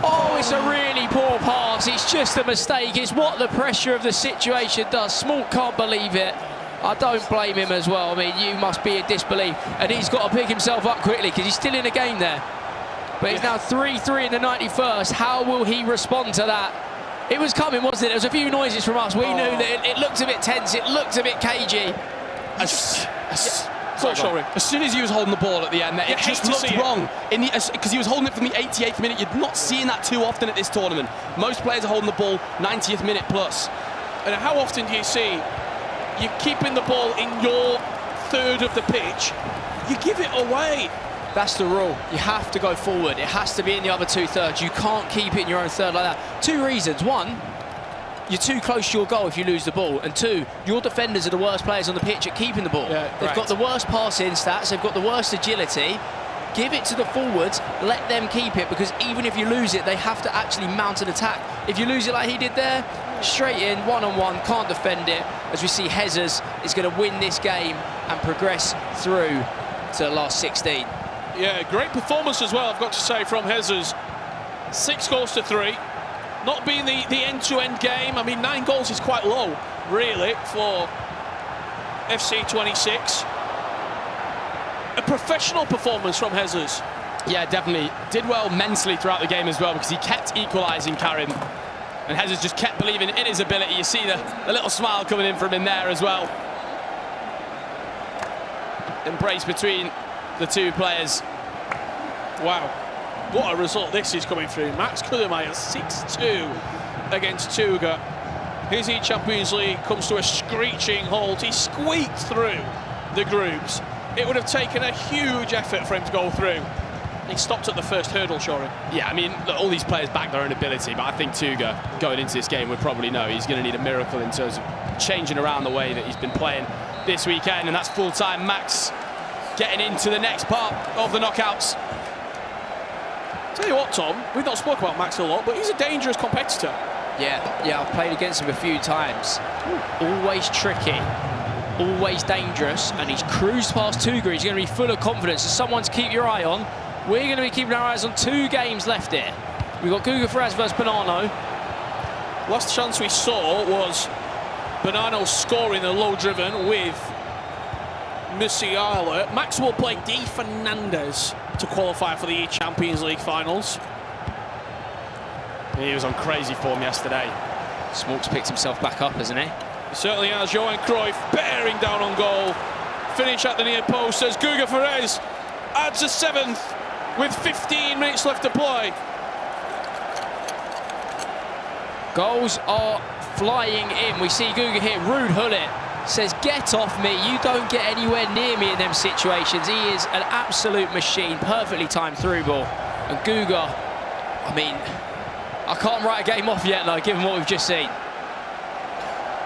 Oh, it's a really poor pass. It's just a mistake. It's what the pressure of the situation does. Smolk can't believe it. I don't blame him as well. I mean, you must be in disbelief. And he's got to pick himself up quickly because he's still in the game there. But he's now 3-3 in the 91st. How will he respond to that? It was coming, wasn't it? There was a few noises from us. We knew that it looked a bit tense. It looked a bit cagey. Sorry. As soon as he was holding the ball at the end, it just looked wrong. Because he was holding it from the 88th minute. You're not seeing that too often at this tournament. Most players are holding the ball 90th minute plus. And how often do you see you keeping the ball in your third of the pitch, you give it away? That's the rule. You have to go forward. It has to be in the other 2/3. You can't keep it in your own third like that. 2 reasons. 1, you're too close to your goal if you lose the ball. And 2, your defenders are the worst players on the pitch at keeping the ball. They've got the worst passing stats. They've got the worst agility. Give it to the forwards. Let them keep it, because even if you lose it, they have to actually mount an attack. If you lose it like he did there, straight in, one-on-one, can't defend it. As we see, Hezes is going to win this game and progress through to the last 16. Yeah, great performance as well, I've got to say, from Hezes. 6 goals to 3. Not being the end-to-end game. I mean, 9 goals is quite low, really, for FC 26. A professional performance from Hezes. Yeah, definitely. Did well mentally throughout the game as well, because he kept equalising Karim. And Hezes just kept believing in his ability. You see the little smile coming in from him there as well. Embrace between the 2 players. Wow, what a result this is coming through. Max Kudemeyer 6-2 against Tuga. His eChampions League comes to a screeching halt. He squeaked through the groups. It would have taken a huge effort for him to go through. He stopped at the first hurdle, Shori. Yeah, I mean, look, all these players back their own ability, but I think Tuga, going into this game, would probably know he's going to need a miracle in terms of changing around the way that he's been playing this weekend, and that's full-time Max getting into the next part of the knockouts. Tell you what, Tom, we've not spoke about Max a lot, but he's a dangerous competitor. Yeah, I've played against him a few times. Always tricky, always dangerous, and he's cruised past Tuga. He's going to be full of confidence. There's someone to keep your eye on. We're going to be keeping our eyes on 2 games left here. We've got Guga Ferraz versus Bonanno. Last chance we saw was Bonanno scoring the low-driven with Musiala. Max will play Di Fernandez to qualify for the eChampions League finals. He was on crazy form yesterday. Smolk's picked himself back up, hasn't he? He certainly has. Johan Cruyff bearing down on goal. Finish at the near post as Guga Ferraz adds a 7th with 15 minutes left to play. Goals are flying in. We see Guga here. Ruud Gullit says, get off me. You don't get anywhere near me in them situations. He is an absolute machine. Perfectly timed through ball. And Guga, I mean, I can't write a game off yet, though, given what we've just seen.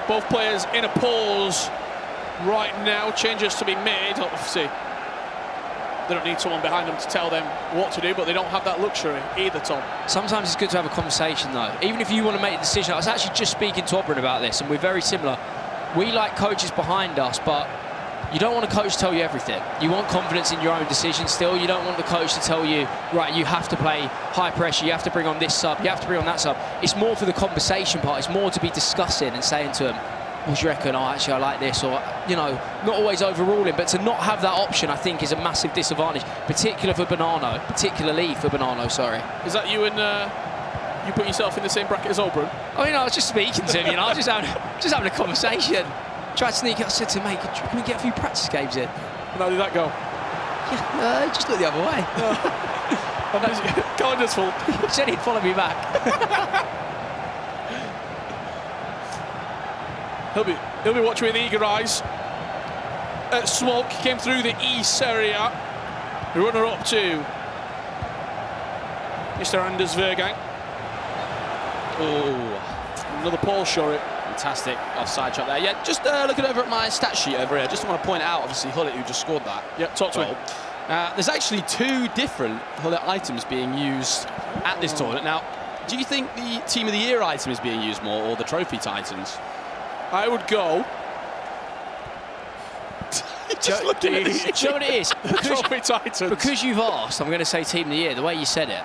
Both players in a pause right now. Changes to be made, obviously. They don't need someone behind them to tell them what to do, but they don't have that luxury either, Tom. Sometimes it's good to have a conversation, though. Even if you want to make a decision. I was actually just speaking to Oberyn about this, and we're very similar. We like coaches behind us, but you don't want a coach to tell you everything. You want confidence in your own decision still. You don't want the coach to tell you, right, you have to play high pressure, you have to bring on this sub, you have to bring on that sub. It's more for the conversation part. It's more to be discussing and saying to them, what do you reckon? Oh, actually, I like this. Or, you know, not always overruling, but to not have that option, I think, is a massive disadvantage, particularly for Bonanno, sorry. Is that you and you put yourself in the same bracket as Oberyn? I mean, I was just speaking to him, you know, I was just having a conversation. Tried to sneak out, I said to him, mate, can we get a few practice games in? And how did that go? Yeah, just look the other way. Calendar's full. He said he'd follow me back. He'll be watching with eager eyes. Smolk came through the Serie A. Runner-up to Mr. Anders Vergang. Oh, another Paul Shorett. Fantastic offside shot there. Yeah, just looking over at my stat sheet over here, just want to point out, obviously, Hullet, who just scored that. Yep, talk to me. There's actually 2 different Hullet items being used at this tournament. Now, do you think the Team of the Year item is being used more, or the Trophy Titans? I would go... Just looking at this. Do you know what it is? Trophy Titans. Because you've asked, I'm going to say Team of the Year, the way you said it.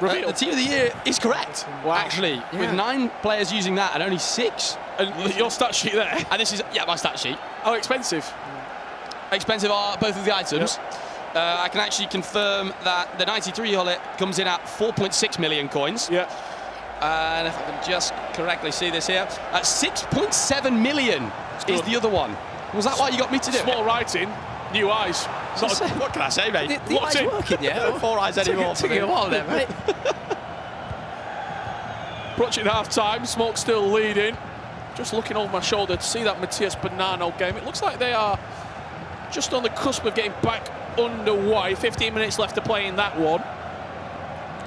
The Team of the Year is correct, actually, with 9 players using that and only 6. And your stat sheet there. And this is, my stat sheet. How expensive? Expensive are both of the items. Yep. I can actually confirm that the 93 Hullet comes in at 4.6 million coins. Yeah. And if I can just correctly see this here, at 6.7 million is the other one. Was that why you got me to do Small it? writing, new eyes. What can I say, mate? The eyes working, yeah? 4 eyes anymore. Took you a while there, mate. Approaching half-time, Smoke still leading. Just looking over my shoulder to see that Matías Bonanno game. It looks like they are just on the cusp of getting back underway. 15 minutes left to play in that one.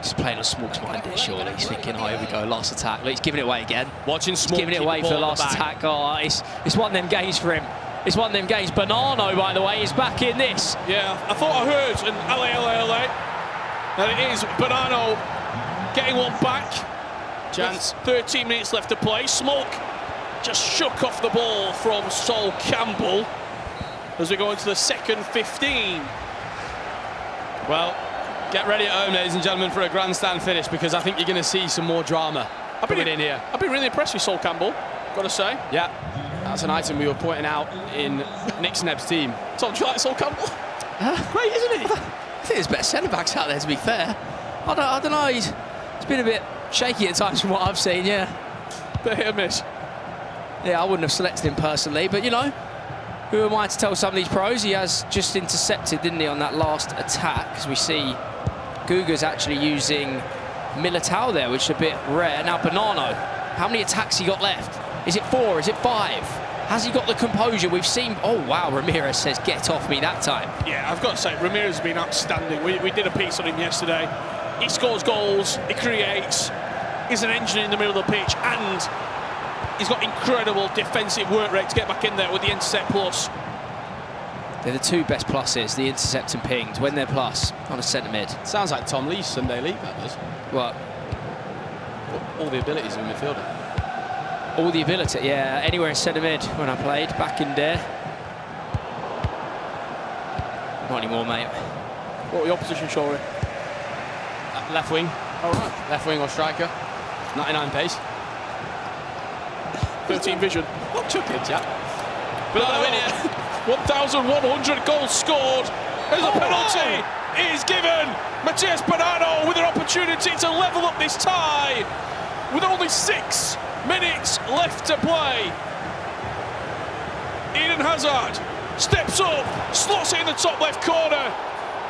He's playing on Smoke's mind there, surely. He's thinking, oh, here we go, last attack. Look, he's giving it away again. Watching Smoke giving it away for the last attack. Oh, it's one of them games for him. It's one of them games. Bonanno, by the way, is back in this. Yeah, I thought I heard an LA. And it is Bonanno getting one back. Chance. 13 minutes left to play. Smoke just shook off the ball from Sol Campbell as we go into the second 15. Well, get ready at home, ladies and gentlemen, for a grandstand finish, because I think you're going to see some more drama coming in here. I've been really impressed with Sol Campbell, got to say. Yeah, that's an item we were pointing out in Nick Sneb's team. Tom, do you like Sol Campbell? Great, isn't it? I think there's better centre-backs out there, to be fair. I don't know, he's been a bit shaky at times from what I've seen, yeah. Bit hit or miss. Yeah, I wouldn't have selected him personally, but, you know, who am I to tell some of these pros? He has just intercepted, didn't he, on that last attack, as we see Guga's actually using Militao there, which is a bit rare. Now, Bonanno, how many attacks he got left? Is it 4? Is it 5? Has he got the composure? We've seen... Oh, wow, Ramirez says, get off me that time. Yeah, I've got to say, Ramirez has been outstanding. We did a piece on him yesterday. He scores goals, he creates, he's an engine in the middle of the pitch, and he's got incredible defensive work rate to get back in there with the intercept plus. They're the 2 best pluses, the intercept and pings, when they're plus on a centre mid. Sounds like Tom Lee's Sunday League, that does. What? All the abilities of a midfielder. All the ability, yeah, anywhere in centre mid when I played, back in there. Not anymore, mate. What were your position, Shorey? Left wing. All right. Left wing or striker. 99 pace. 13 vision. What took it, yeah? Bonanno in here. 1,100 goals scored. There's a penalty. It is given. Matías Bonanno with an opportunity to level up this tie with only 6 minutes left to play. Eden Hazard steps up, slots it in the top left corner.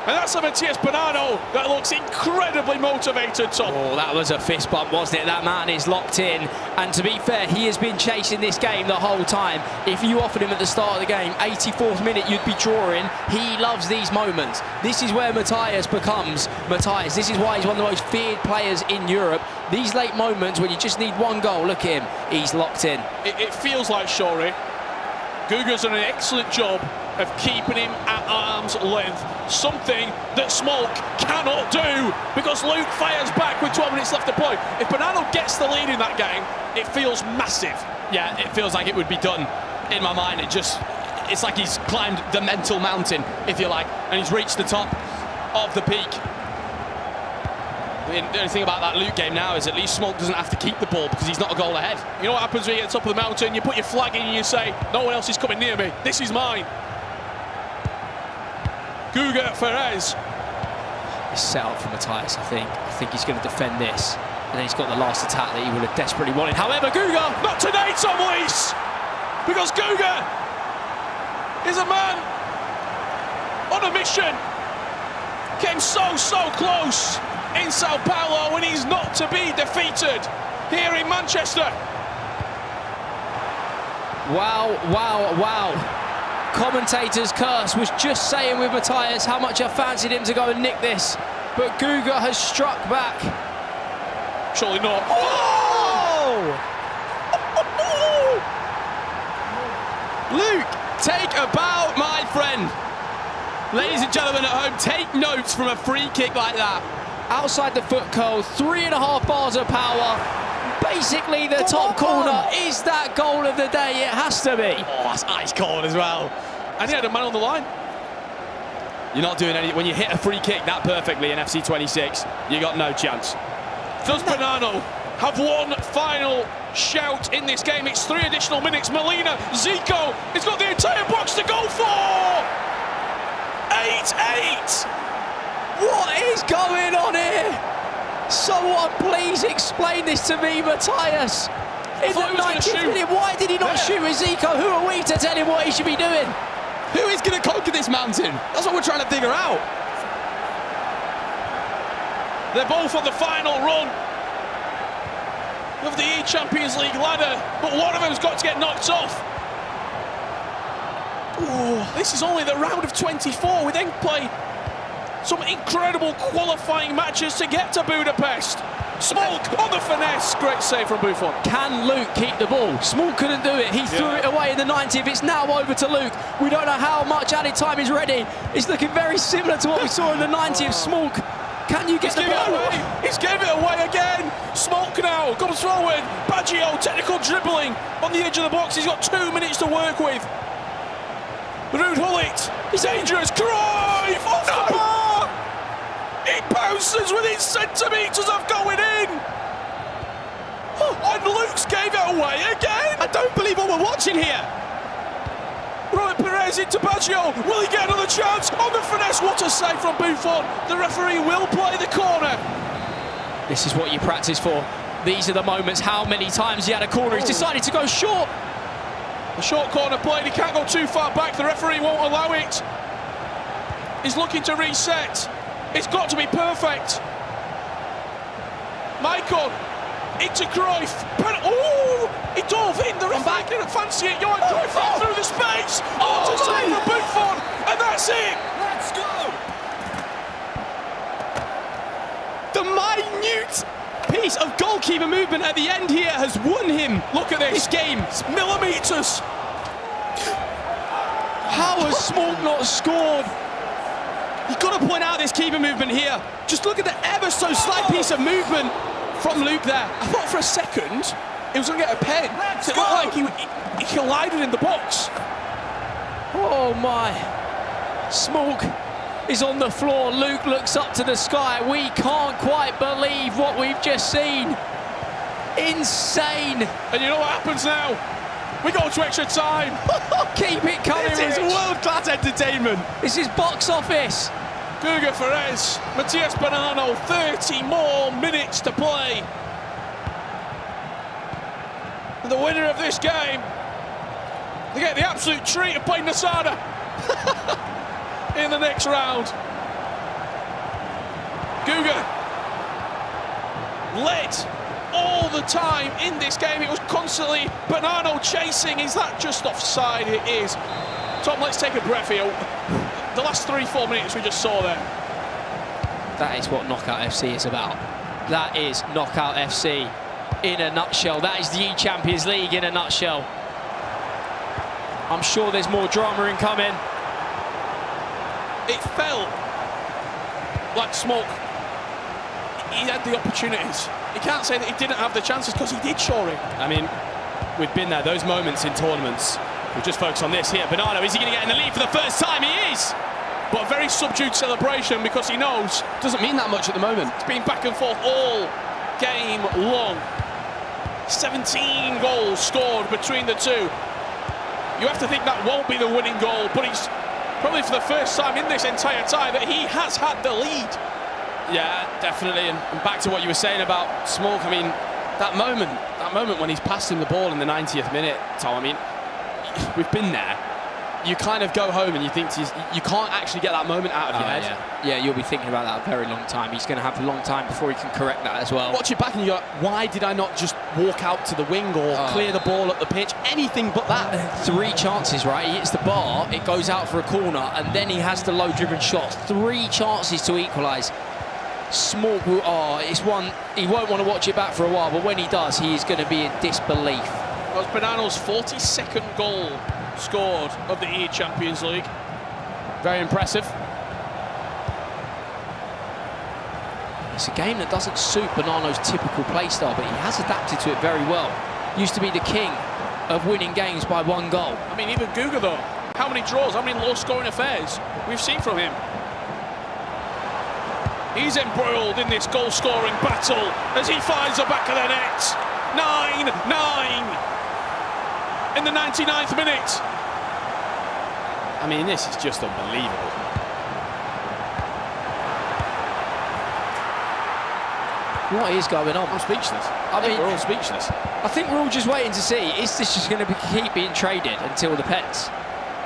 And that's a Matías Bonanno that looks incredibly motivated, Tom. Oh, that was a fist bump, wasn't it? That man is locked in. And to be fair, he has been chasing this game the whole time. If you offered him at the start of the game, 84th minute, you'd be drawing. He loves these moments. This is where Matías becomes Matías. This is why he's one of the most feared players in Europe. These late moments when you just need one goal, look at him. He's locked in. It feels like, Shorey, Guga's done an excellent job of keeping him at arm's length, something that Smoke cannot do because Luke fires back with 12 minutes left to play. If Bonanno gets the lead in that game, it feels massive. Yeah, it feels like it would be done in my mind. It's like he's climbed the mental mountain, if you like, and he's reached the top of the peak. I mean, the only thing about that Luke game now is at least Smoke doesn't have to keep the ball because he's not a goal ahead. You know what happens when you get to the top of the mountain? You put your flag in and you say, no one else is coming near me. This is mine. Guga Ferrez. It's set up for Matías, I think. I think he's going to defend this. And then he's got the last attack that he would have desperately wanted. However, Guga... Not today, Tom Lees! Because Guga is a man on a mission. Came so close in Sao Paulo when he's not to be defeated here in Manchester. Wow. Commentator's curse was just saying with Matías how much I fancied him to go and nick this. But Guga has struck back. Surely not. Oh! Luke, take a bow, my friend. Ladies and gentlemen at home, take notes from a free kick like that. Outside the foot curl, 3.5 bars of power. Basically, the top corner is that goal of the day. It has to be. Oh, that's ice cold as well. And he had a man on the line. You're not doing any. When you hit a free kick that perfectly in FC 26, you got no chance. Does Bonanno have one final shout in this game? It's 3 additional minutes. Molina, Zico, he's got the entire box to go for. 8-8. What is going on here? Someone please explain this to me, Matthias. In the 90th minute, why did he not shoot with Zico? Who are we to tell him what he should be doing? Who is going to conquer this mountain? That's what we're trying to figure out. They're both on the final run of the eChampions League ladder, but one of them's got to get knocked off. Oh, this is only the round of 24. We then play some incredible qualifying matches to get to Budapest. Smolk on the finesse. Great save from Buffon. Can Luke keep the ball? Smolk couldn't do it. He threw it away in the 90th. It's now over to Luke. We don't know how much added time is ready. It's looking very similar to what we saw in the 90th. Smolk, can you get the ball? He's gave it away again. Smolk now comes forward. Baggio, technical dribbling on the edge of the box. He's got 2 minutes to work with. Ruud Gullit, he's dangerous. Cruyff off the bar. He bounces within centimetres of going in. And Luke's gave it away again. I don't believe what we're watching here. Ryan Perez into Baggio. Will he get another chance? On the finesse, what a save from Buffon. The referee will play the corner. This is what you practice for. These are the moments. How many times he had a corner? He's decided to go short. A short corner played, he can't go too far back, the referee won't allow it. He's looking to reset. It's got to be perfect. Michael into Cruyff. Oh, he dove in, the referee didn't fancy it. Johan Cruyff right through the space. Oh, to save from Buffon, and that's it. Let's go. The minute piece of goalkeeper movement at the end here has won him. Look at this game, it's millimetres. How has Smolk not scored? You've got to point out this keeper movement here. Just look at the ever so slight piece of movement from Luke there. I thought for a second he was going to get a pen. It looked like he collided in the box. Oh my. Smolk is on the floor. Luke looks up to the sky. We can't quite believe what we've just seen. Insane. And you know what happens now? We go to extra time. Keep it coming. This is world-class entertainment. This is box office. Guga Ferez, Matias Bonanno, 30 more minutes to play. And the winner of this game, they get the absolute treat of playing Nasada in the next round. Guga led all the time in this game. It was constantly Bonanno chasing. Is that just offside? It is. Tom, let's take a breath here. The last 3-4 minutes we just saw there. That is what Knockout FC is about. That is Knockout FC in a nutshell. That is the eChampions League in a nutshell. I'm sure there's more drama incoming. It felt like Smolk. He had the opportunities. You can't say that he didn't have the chances because he did sure it. I mean, we've been there, those moments in tournaments. We'll just focus on this here. Bonanno, is he going to get in the lead for the first time? He is! But a very subdued celebration because he knows doesn't mean that much at the moment. It's been back and forth all game long. 17 goals scored between the two. You have to think that won't be the winning goal, but it's probably for the first time in this entire tie that he has had the lead. Yeah, definitely. And back to what you were saying about Smolk, I mean, that moment when he's passed him the ball in the 90th minute, Tom, I mean, we've been there. You kind of go home and you think you can't actually get that moment out of your head. Yeah, you'll be thinking about that a very long time. He's going to have a long time before he can correct that as well. Watch it back and you go, why did I not just walk out to the wing or clear the ball up the pitch? Anything but that. 3 chances, right? He hits the bar, it goes out for a corner, and then he has the low-driven shots. 3 chances to equalise. Smolk, it's one, he won't want to watch it back for a while, but when he does, he is going to be in disbelief. That was Bonanno's 42nd goal scored of the eChampions League. Very impressive. It's a game that doesn't suit Bonanno's typical play style, but he has adapted to it very well. Used to be the king of winning games by 1 goal. I mean, even Guga though, how many draws, how many low-scoring affairs we've seen from him. He's embroiled in this goal-scoring battle as he finds the back of the net. 9-9 in the 99th minute. I mean, this is just unbelievable. What is going on? I'm speechless. I mean, we're all speechless. I think we're all just waiting to see, is this just going to keep being traded until the pens?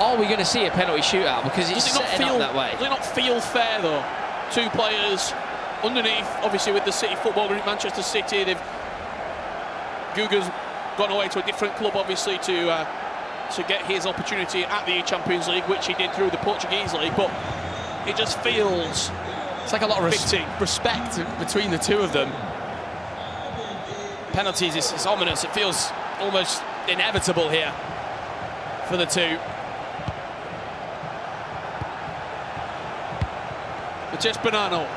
Are we going to see a penalty shootout? Because it's setting up that way. Does it not feel fair, though? 2 players underneath, obviously with the City Football Group, Manchester City. Guga's gone away to a different club, obviously, to get his opportunity at the eChampions League, which he did through the Portuguese League. But it just feels... It's like a lot of respect between the two of them. Penalties, it's ominous. It feels almost inevitable here for the two. Mathias Bonanno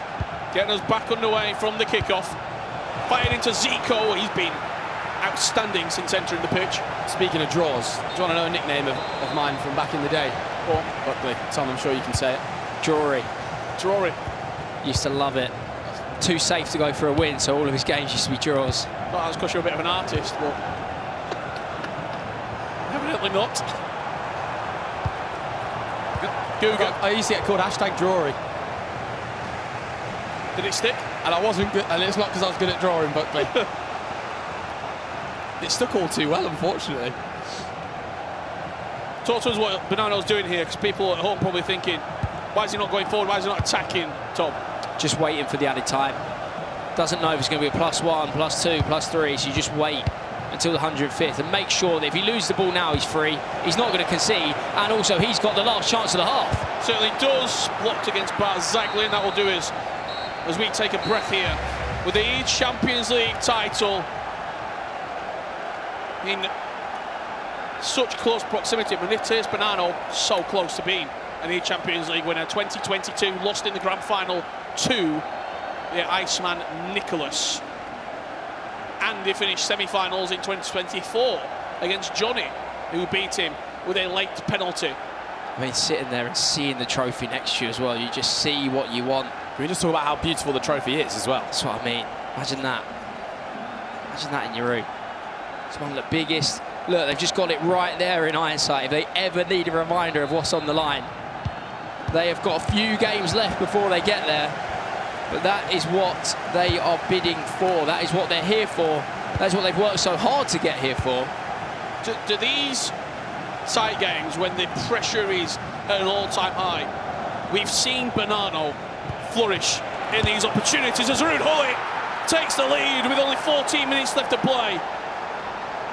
getting us back underway from the kickoff. Fired into Zico. He's been outstanding since entering the pitch. Speaking of draws, do you want to know a nickname of mine from back in the day? Or Buckley. Tom, I'm sure you can say it. Drury. Drury. Used to love it. Too safe to go for a win, so all of his games used to be draws. Well, that's because you're a bit of an artist, but evidently not. Guga. I used to get called #Drury. Did it stick? And I wasn't good, and it's not because I was good at drawing, Buckley. It stuck all too well, unfortunately. Talk to us what Bonanno's doing here, because people at home probably thinking, why is he not going forward? Why is he not attacking, Tom? Just waiting for the added time. Doesn't know if it's going to be a +1, +2, +3, so you just wait until the 105th and make sure that if he loses the ball now, he's free. He's not going to concede, and also he's got the last chance of the half. Certainly does. Blocked against Barzagli, and that will do us as we take a breath here with the eChampions League title in such close proximity. Mathias Bonanno so close to being an eChampions League winner. 2022, lost in the grand final to the Iceman Nicholas. And he finished semi-finals in 2024 against Johnny, who beat him with a late penalty. I mean, sitting there and seeing the trophy next to you as well, you just see what you want. We just talk about how beautiful the trophy is as well. That's what I mean. Imagine that. Imagine that in your room. It's one of the biggest. Look, they've just got it right there in hindsight. If they ever need a reminder of what's on the line, they have got a few games left before they get there. But that is what they are bidding for. That is what they're here for. That's what they've worked so hard to get here for. Do these tight games, when the pressure is at an all-time high, we've seen Bonanno flourish in these opportunities as Ruud Gullit takes the lead with only 14 minutes left to play.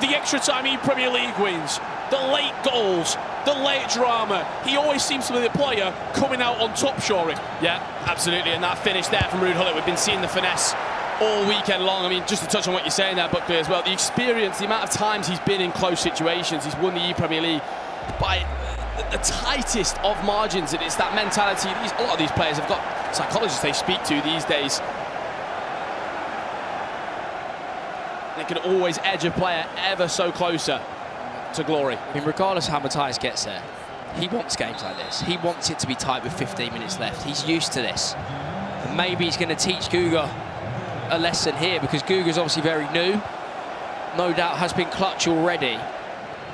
The extra time Premier League wins, the late goals, the late drama. He always seems to be the player coming out on top, Shorey. Yeah, absolutely, and that finish there from Ruud Gullit, we've been seeing the finesse all weekend long. I mean, just to touch on what you're saying there, Buckley, as well, the experience, the amount of times he's been in close situations, he's won the Premier League by the tightest of margins. It's that mentality. A lot of these players have got psychologists they speak to these days. They can always edge a player ever so closer to glory. I mean, regardless of how Mathias gets there, he wants games like this. He wants it to be tight with 15 minutes left. He's used to this. And maybe he's going to teach Guga a lesson here, because Guga's obviously very new. No doubt has been clutch already.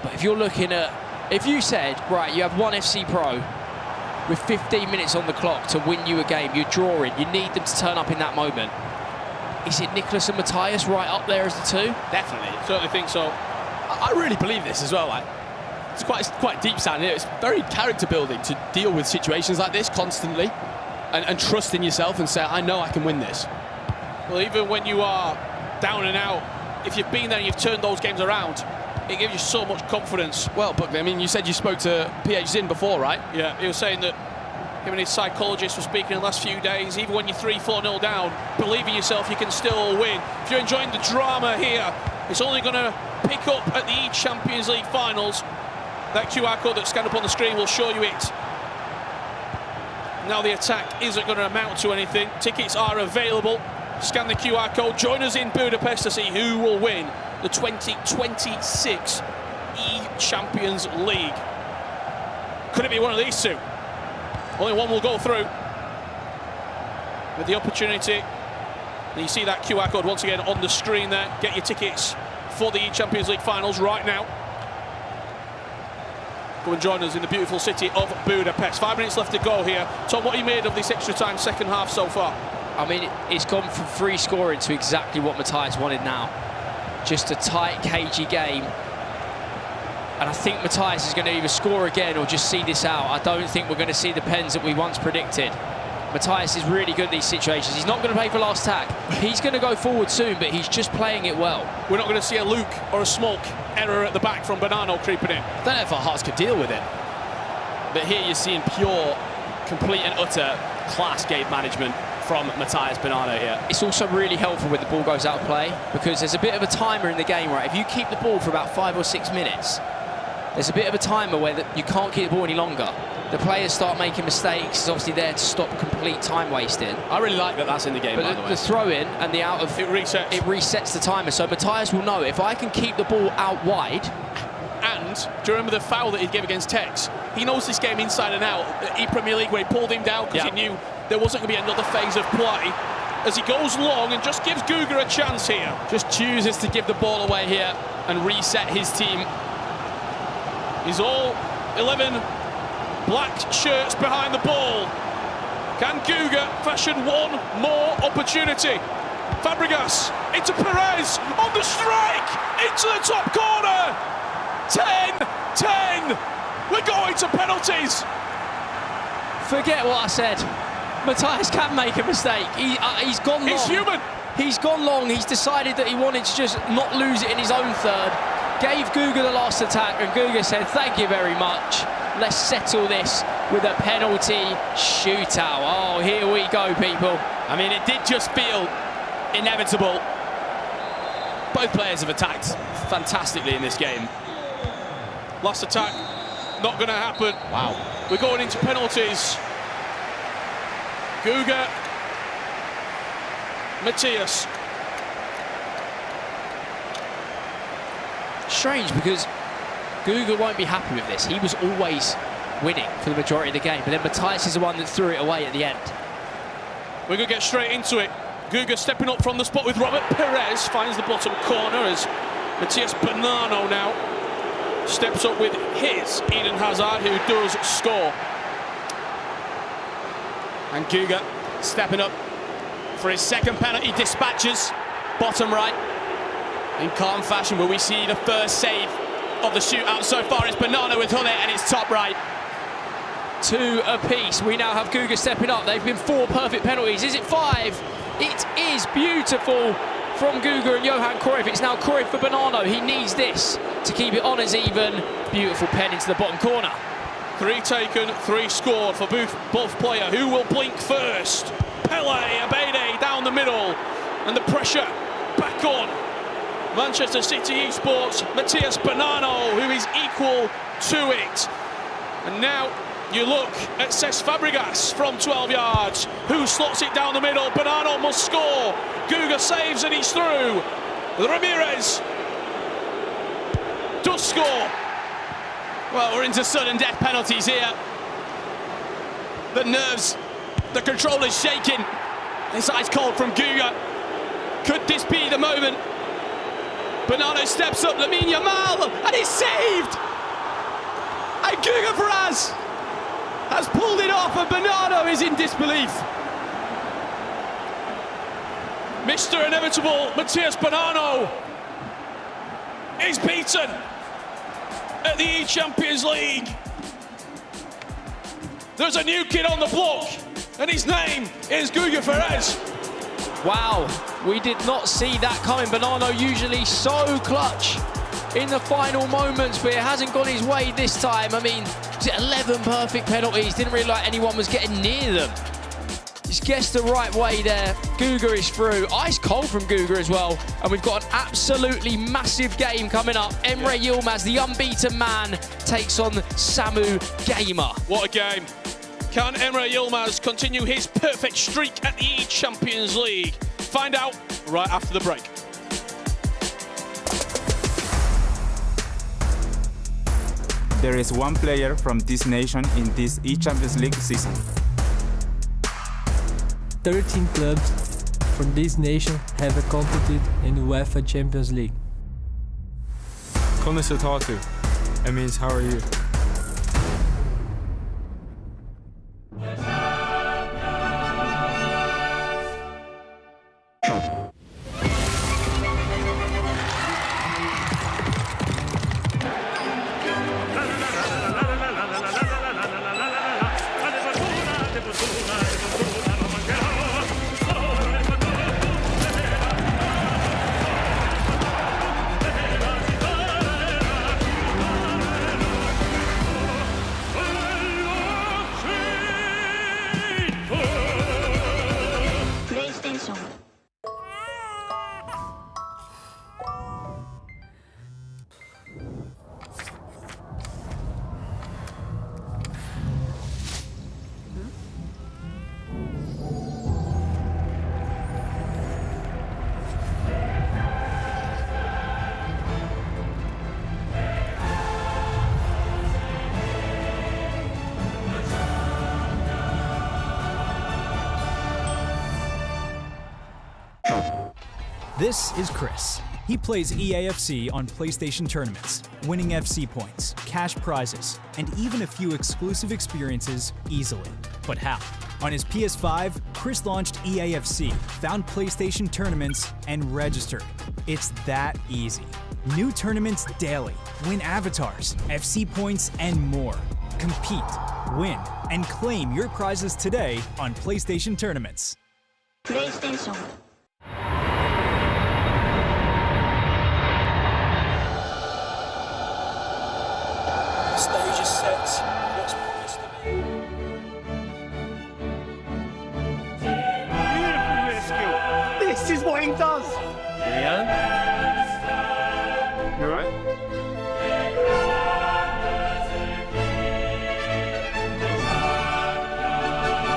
But if you're looking at, if you said, right, you have one FC Pro with 15 minutes on the clock to win you a game, you're drawing, you need them to turn up in that moment. Is it Nicholas and Mathias right up there as the two? Definitely. Certainly think so. I really believe this as well. It's quite deep sounding. It's very character building to deal with situations like this constantly and trust in yourself and say, I know I can win this. Well, even when you are down and out, if you've been there and you've turned those games around, it gives you so much confidence. Well, Buckley, I mean, you said you spoke to PH Zinn before, right? Yeah, he was saying that him and his psychologist were speaking in the last few days. Even when you're 3-4-0 down, believe in yourself, you can still win. If you're enjoying the drama here, it's only going to pick up at the eChampions League finals. That QR code that's scanned up on the screen will show you it. Now the attack isn't going to amount to anything. Tickets are available. Scan the QR code. Join us in Budapest to see who will win the 2026 eChampions League. Could it be one of these two? Only one will go through with the opportunity. And you see that QR code once again on the screen there. Get your tickets for the eChampions League finals right now. Go and join us in the beautiful city of Budapest. 5 minutes left to go here. Tom, what have you made of this extra time second half so far? I mean, it's gone from free scoring to exactly what Matthias wanted now. Just a tight, cagey game. And I think Matthias is going to either score again or just see this out. I don't think we're going to see the pens that we once predicted. Matthias is really good at these situations. He's not going to play for last tack. He's going to go forward soon, but he's just playing it well. We're not going to see a Luke or a Smoke error at the back from Bonanno creeping in. I don't know if our Hearts could deal with it. But here you're seeing pure, complete and utter class game management from Matthias Bonanno here. It's also really helpful when the ball goes out of play, because there's a bit of a timer in the game, right? If you keep the ball for about 5 or 6 minutes, there's a bit of a timer where you can't keep the ball any longer. The players start making mistakes. It's obviously there to stop complete time wasting. I really like that that's in the game, by the way. The throw-in and the out of... It resets the timer. So Matthias will know, if I can keep the ball out wide... And do you remember the foul that he gave against Tex? He knows this game inside and out. The E-Premier League, where he pulled him down because he knew there wasn't going to be another phase of play. As he goes long and just gives Guga a chance here. Just chooses to give the ball away here and reset his team. He's all 11 black shirts behind the ball. Can Guga fashion one more opportunity? Fabregas into Perez on the strike, into the top corner. 10-10. We're going to penalties. Forget what I said. Matthias can make a mistake. He's gone long. He's human. He's gone long. He's decided that he wanted to just not lose it in his own third. Gave Guga the last attack, and Guga said, "Thank you very much. Let's settle this with a penalty shootout." Oh, here we go, people. I mean, it did just feel inevitable. Both players have attacked fantastically in this game. Last attack, not going to happen. Wow. We're going into penalties. Guga, Matthias. Strange, because Guga won't be happy with this. He was always winning for the majority of the game, but then Matthias is the one that threw it away at the end. We're going to get straight into it. Guga stepping up from the spot with Robert Perez, finds the bottom corner as Matthias Bonanno now steps up with his Eden Hazard, who does score. And Guga stepping up for his second penalty, dispatches bottom right in calm fashion, where we see the first save of the shootout so far. It's Bonanno with Hullet, and it's top right. 2 apiece. We now have Guga stepping up. They've been 4 perfect penalties. Is it 5? It is beautiful from Guga and Johan Cruyff. It's now Cruyff for Bonanno. He needs this to keep it on as even. Beautiful pen into the bottom corner. 3 taken, 3 scored for both players. Who will blink first? Pele Abede down the middle, and the pressure back on Manchester City Esports. Matthias Bonanno, who is equal to it. And now you look at Cesc Fabregas from 12 yards, who slots it down the middle. Bonanno must score. Guga saves and he's through. Ramirez does score. Well, we're into sudden death penalties here. The nerves, the control is shaking. It's ice cold from Guga. Could this be the moment? Bonanno steps up, Lamine Yamal, and he's saved! And Guga Ferraz has pulled it off, and Bonanno is in disbelief. Mr. Inevitable, Matthias Bonanno, is beaten at the eChampions League. There's a new kid on the block, and his name is Guga Ferraz. Wow, we did not see that coming. Bonanno usually so clutch in the final moments, but it hasn't gone his way this time. I mean, 11 perfect penalties. Didn't really like anyone was getting near them. He's guessed the right way there. Guga is through. Ice cold from Guga as well. And we've got an absolutely massive game coming up. Emre Yilmaz, the unbeaten man, takes on Samu Gamer. What a game. Can Emre Yilmaz continue his perfect streak at the eChampions League? Find out right after the break. There is one player from this nation in this eChampions League season. 13 clubs from this nation have competed in the UEFA Champions League. Konnichiwa. It means how are you? This is Chris. He plays EAFC on PlayStation tournaments, winning FC points, cash prizes, and even a few exclusive experiences easily. But how? On his PS5, Chris launched EAFC, found PlayStation tournaments, and registered. It's that easy. New tournaments daily, win avatars, FC points, and more. Compete, win, and claim your prizes today on PlayStation tournaments. PlayStation. Stage is set. What's promised to be? Beautiful rescue. This is what he does. Yeah. You alright?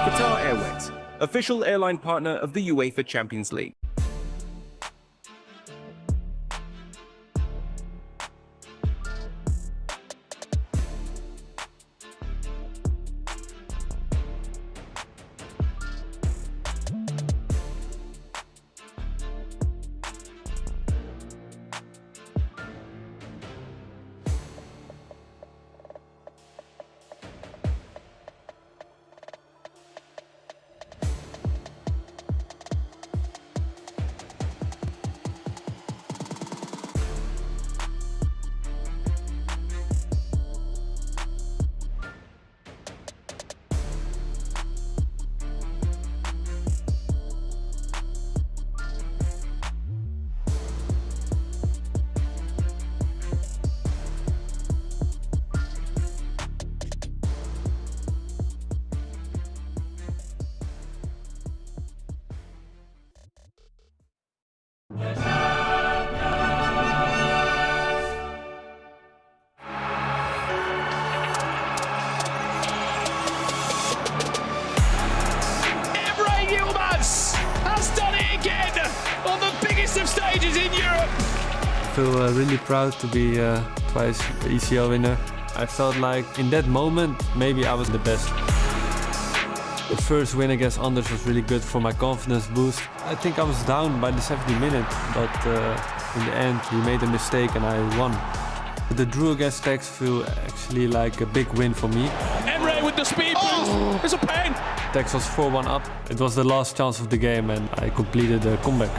Qatar Airways, official airline partner of the UEFA Champions League. I feel really proud to be twice ECL winner. I felt like in that moment maybe I was the best. The first win against Anders was really good for my confidence boost. I think I was down by the 70th minute, but in the end he made a mistake and I won. The draw against Tex feel actually like a big win for me. Emre with the speed boost. It's a pain. Tex was 4-1 up. It was the last chance of the game and I completed the comeback.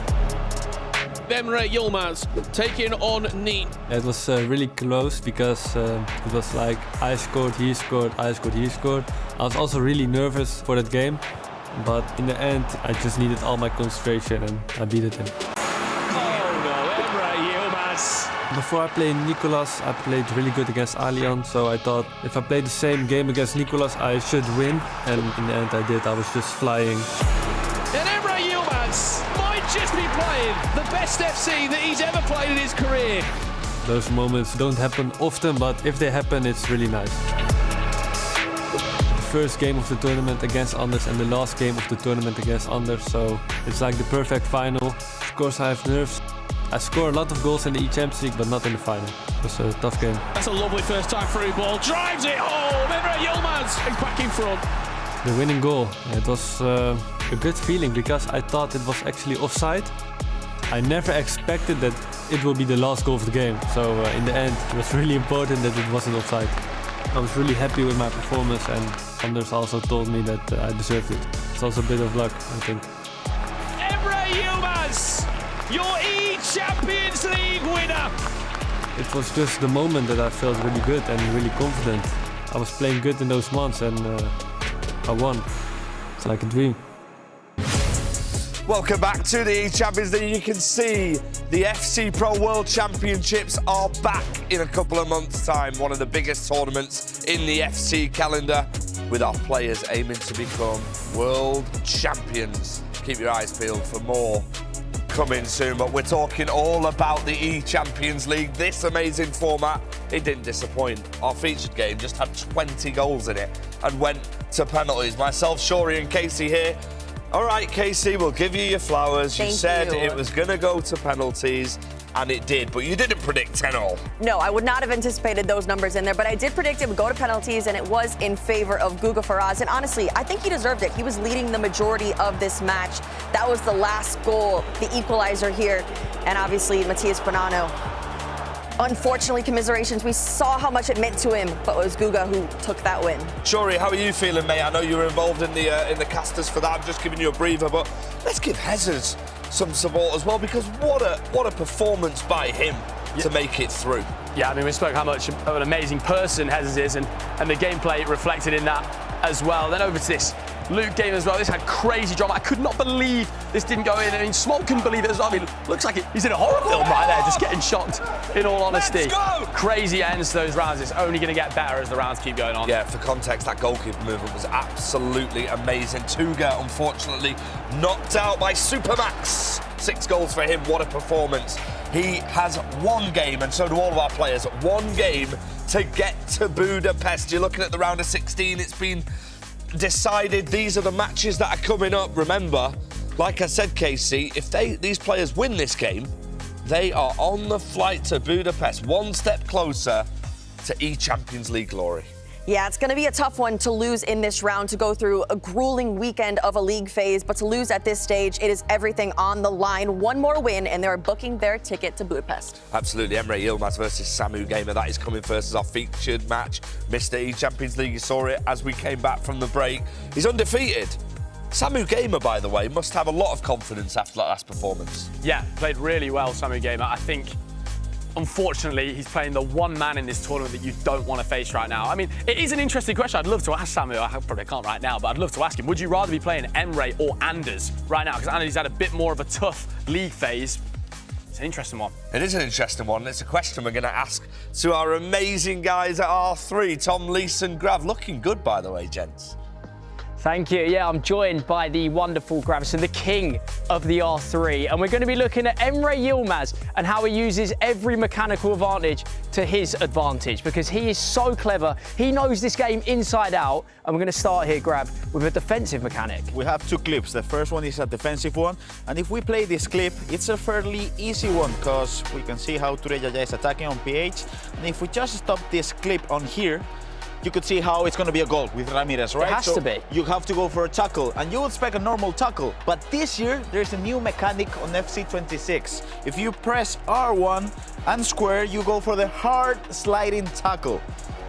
Emre Yilmaz taking on Neen. It was really close because it was like I scored, he scored, I scored, he scored. I was also really nervous for that game, but in the end I just needed all my concentration and I beat him. Oh no, Emre Yilmaz Before I played Nicolas, I played really good against Alian, so I thought if I played the same game against Nicolas, I should win, and in the end I did. I was just flying. And Emre Yilmaz might just be playing the best FC that he's ever played in his career. Those moments don't happen often, but if they happen, it's really nice. The first game of the tournament against Anders and the last game of the tournament against Anders, so it's like the perfect final. Of course I have nerves. I score a lot of goals in the eChampions League, but not in the final. It was a tough game. That's a lovely first time through ball. Drives it home. Emre Yilmaz is back in front. The winning goal. It was a good feeling because I thought it was actually offside. I never expected that it will be the last goal of the game. So in the end, it was really important that it wasn't offside. I was really happy with my performance, and Anders also told me that I deserved it. It's also a bit of luck, I think. Emre Yilmaz, your eChampions League winner. It was just the moment that I felt really good and really confident. I was playing good in those months, and I won. It's like a dream. Welcome back to the eChampions League. You can see the FC Pro World Championships are back in a couple of months' time. One of the biggest tournaments in the FC calendar, with our players aiming to become world champions. Keep your eyes peeled for more coming soon, but we're talking all about the eChampions League. This amazing format, it didn't disappoint. Our featured game just had 20 goals in it and went to penalties. Myself, Shori and Casey here. All right, Casey, we'll give you your flowers. You said it was going to go to penalties, and it did, but you didn't predict 10-all. No, I would not have anticipated those numbers in there, but I did predict it would go to penalties, and it was in favor of Guga Faraz. And honestly, I think he deserved it. He was leading the majority of this match. That was the last goal, the equalizer here, and obviously Matias Bonanno. Unfortunately, commiserations. We saw how much it meant to him, but it was Guga who took that win. Shori, how are you feeling, mate? I know you were involved in the casters for that. I'm just giving you a breather, but let's give Hezes some support as well, because what a performance by him to make it through. Yeah, I mean, we spoke how much of an amazing person Hezes is, and the gameplay reflected in that as well. Then over to this Luke game as well. This had crazy drama. I could not believe this didn't go in. I mean, Smolk couldn't believe it as well. I mean, looks like he's in a horror film right there, just getting shocked, in all honesty. Let's go! Crazy ends to those rounds. It's only going to get better as the rounds keep going on. Yeah, for context, that goalkeeper movement was absolutely amazing. Tuga, unfortunately, knocked out by Supermax. 6 goals for him. What a performance. He has one game, and so do all of our players. One game to get to Budapest. You're looking at the round of 16. It's been decided. These are the matches that are coming up. Remember, like I said, Casey, if these players win this game, they are on the flight to Budapest, one step closer to eChampions League glory. Yeah, it's going to be a tough one to lose in this round, to go through a grueling weekend of a league phase, but to lose at this stage, it is everything on the line. One more win, and they're booking their ticket to Budapest. Absolutely. Emre Yilmaz versus Samu Gamer. That is coming first as our featured match. Mr. eChampions League, you saw it as we came back from the break. He's undefeated. Samu Gamer, by the way, must have a lot of confidence after that last performance. Yeah, played really well, Samu Gamer. I think, unfortunately, he's playing the one man in this tournament that you don't want to face right now. I mean, it is an interesting question. I'd love to ask Samu. I probably can't right now, but I'd love to ask him. Would you rather be playing Emre or Anders right now? Because Anders had a bit more of a tough league phase. It's an interesting one. It is an interesting one. It's a question we're going to ask to our amazing guys at R3, Tom, Leeson, Grav. Looking good, by the way, gents. Thank you. Yeah, I'm joined by the wonderful Gravison, the king of the R3, and we're going to be looking at Emre Yilmaz and how he uses every mechanical advantage to his advantage, because he is so clever. He knows this game inside out, and we're going to start here, Grav, with a defensive mechanic. We have 2 clips. The first one is a defensive one, and if we play this clip, it's a fairly easy one, because we can see how Tureya is attacking on PH, and if we just stop this clip on here, you could see how it's going to be a goal with Ramirez, right? It has to be. You have to go for a tackle, and you would expect a normal tackle. But this year, there's a new mechanic on FC26. If you press R1 and square, you go for the hard sliding tackle.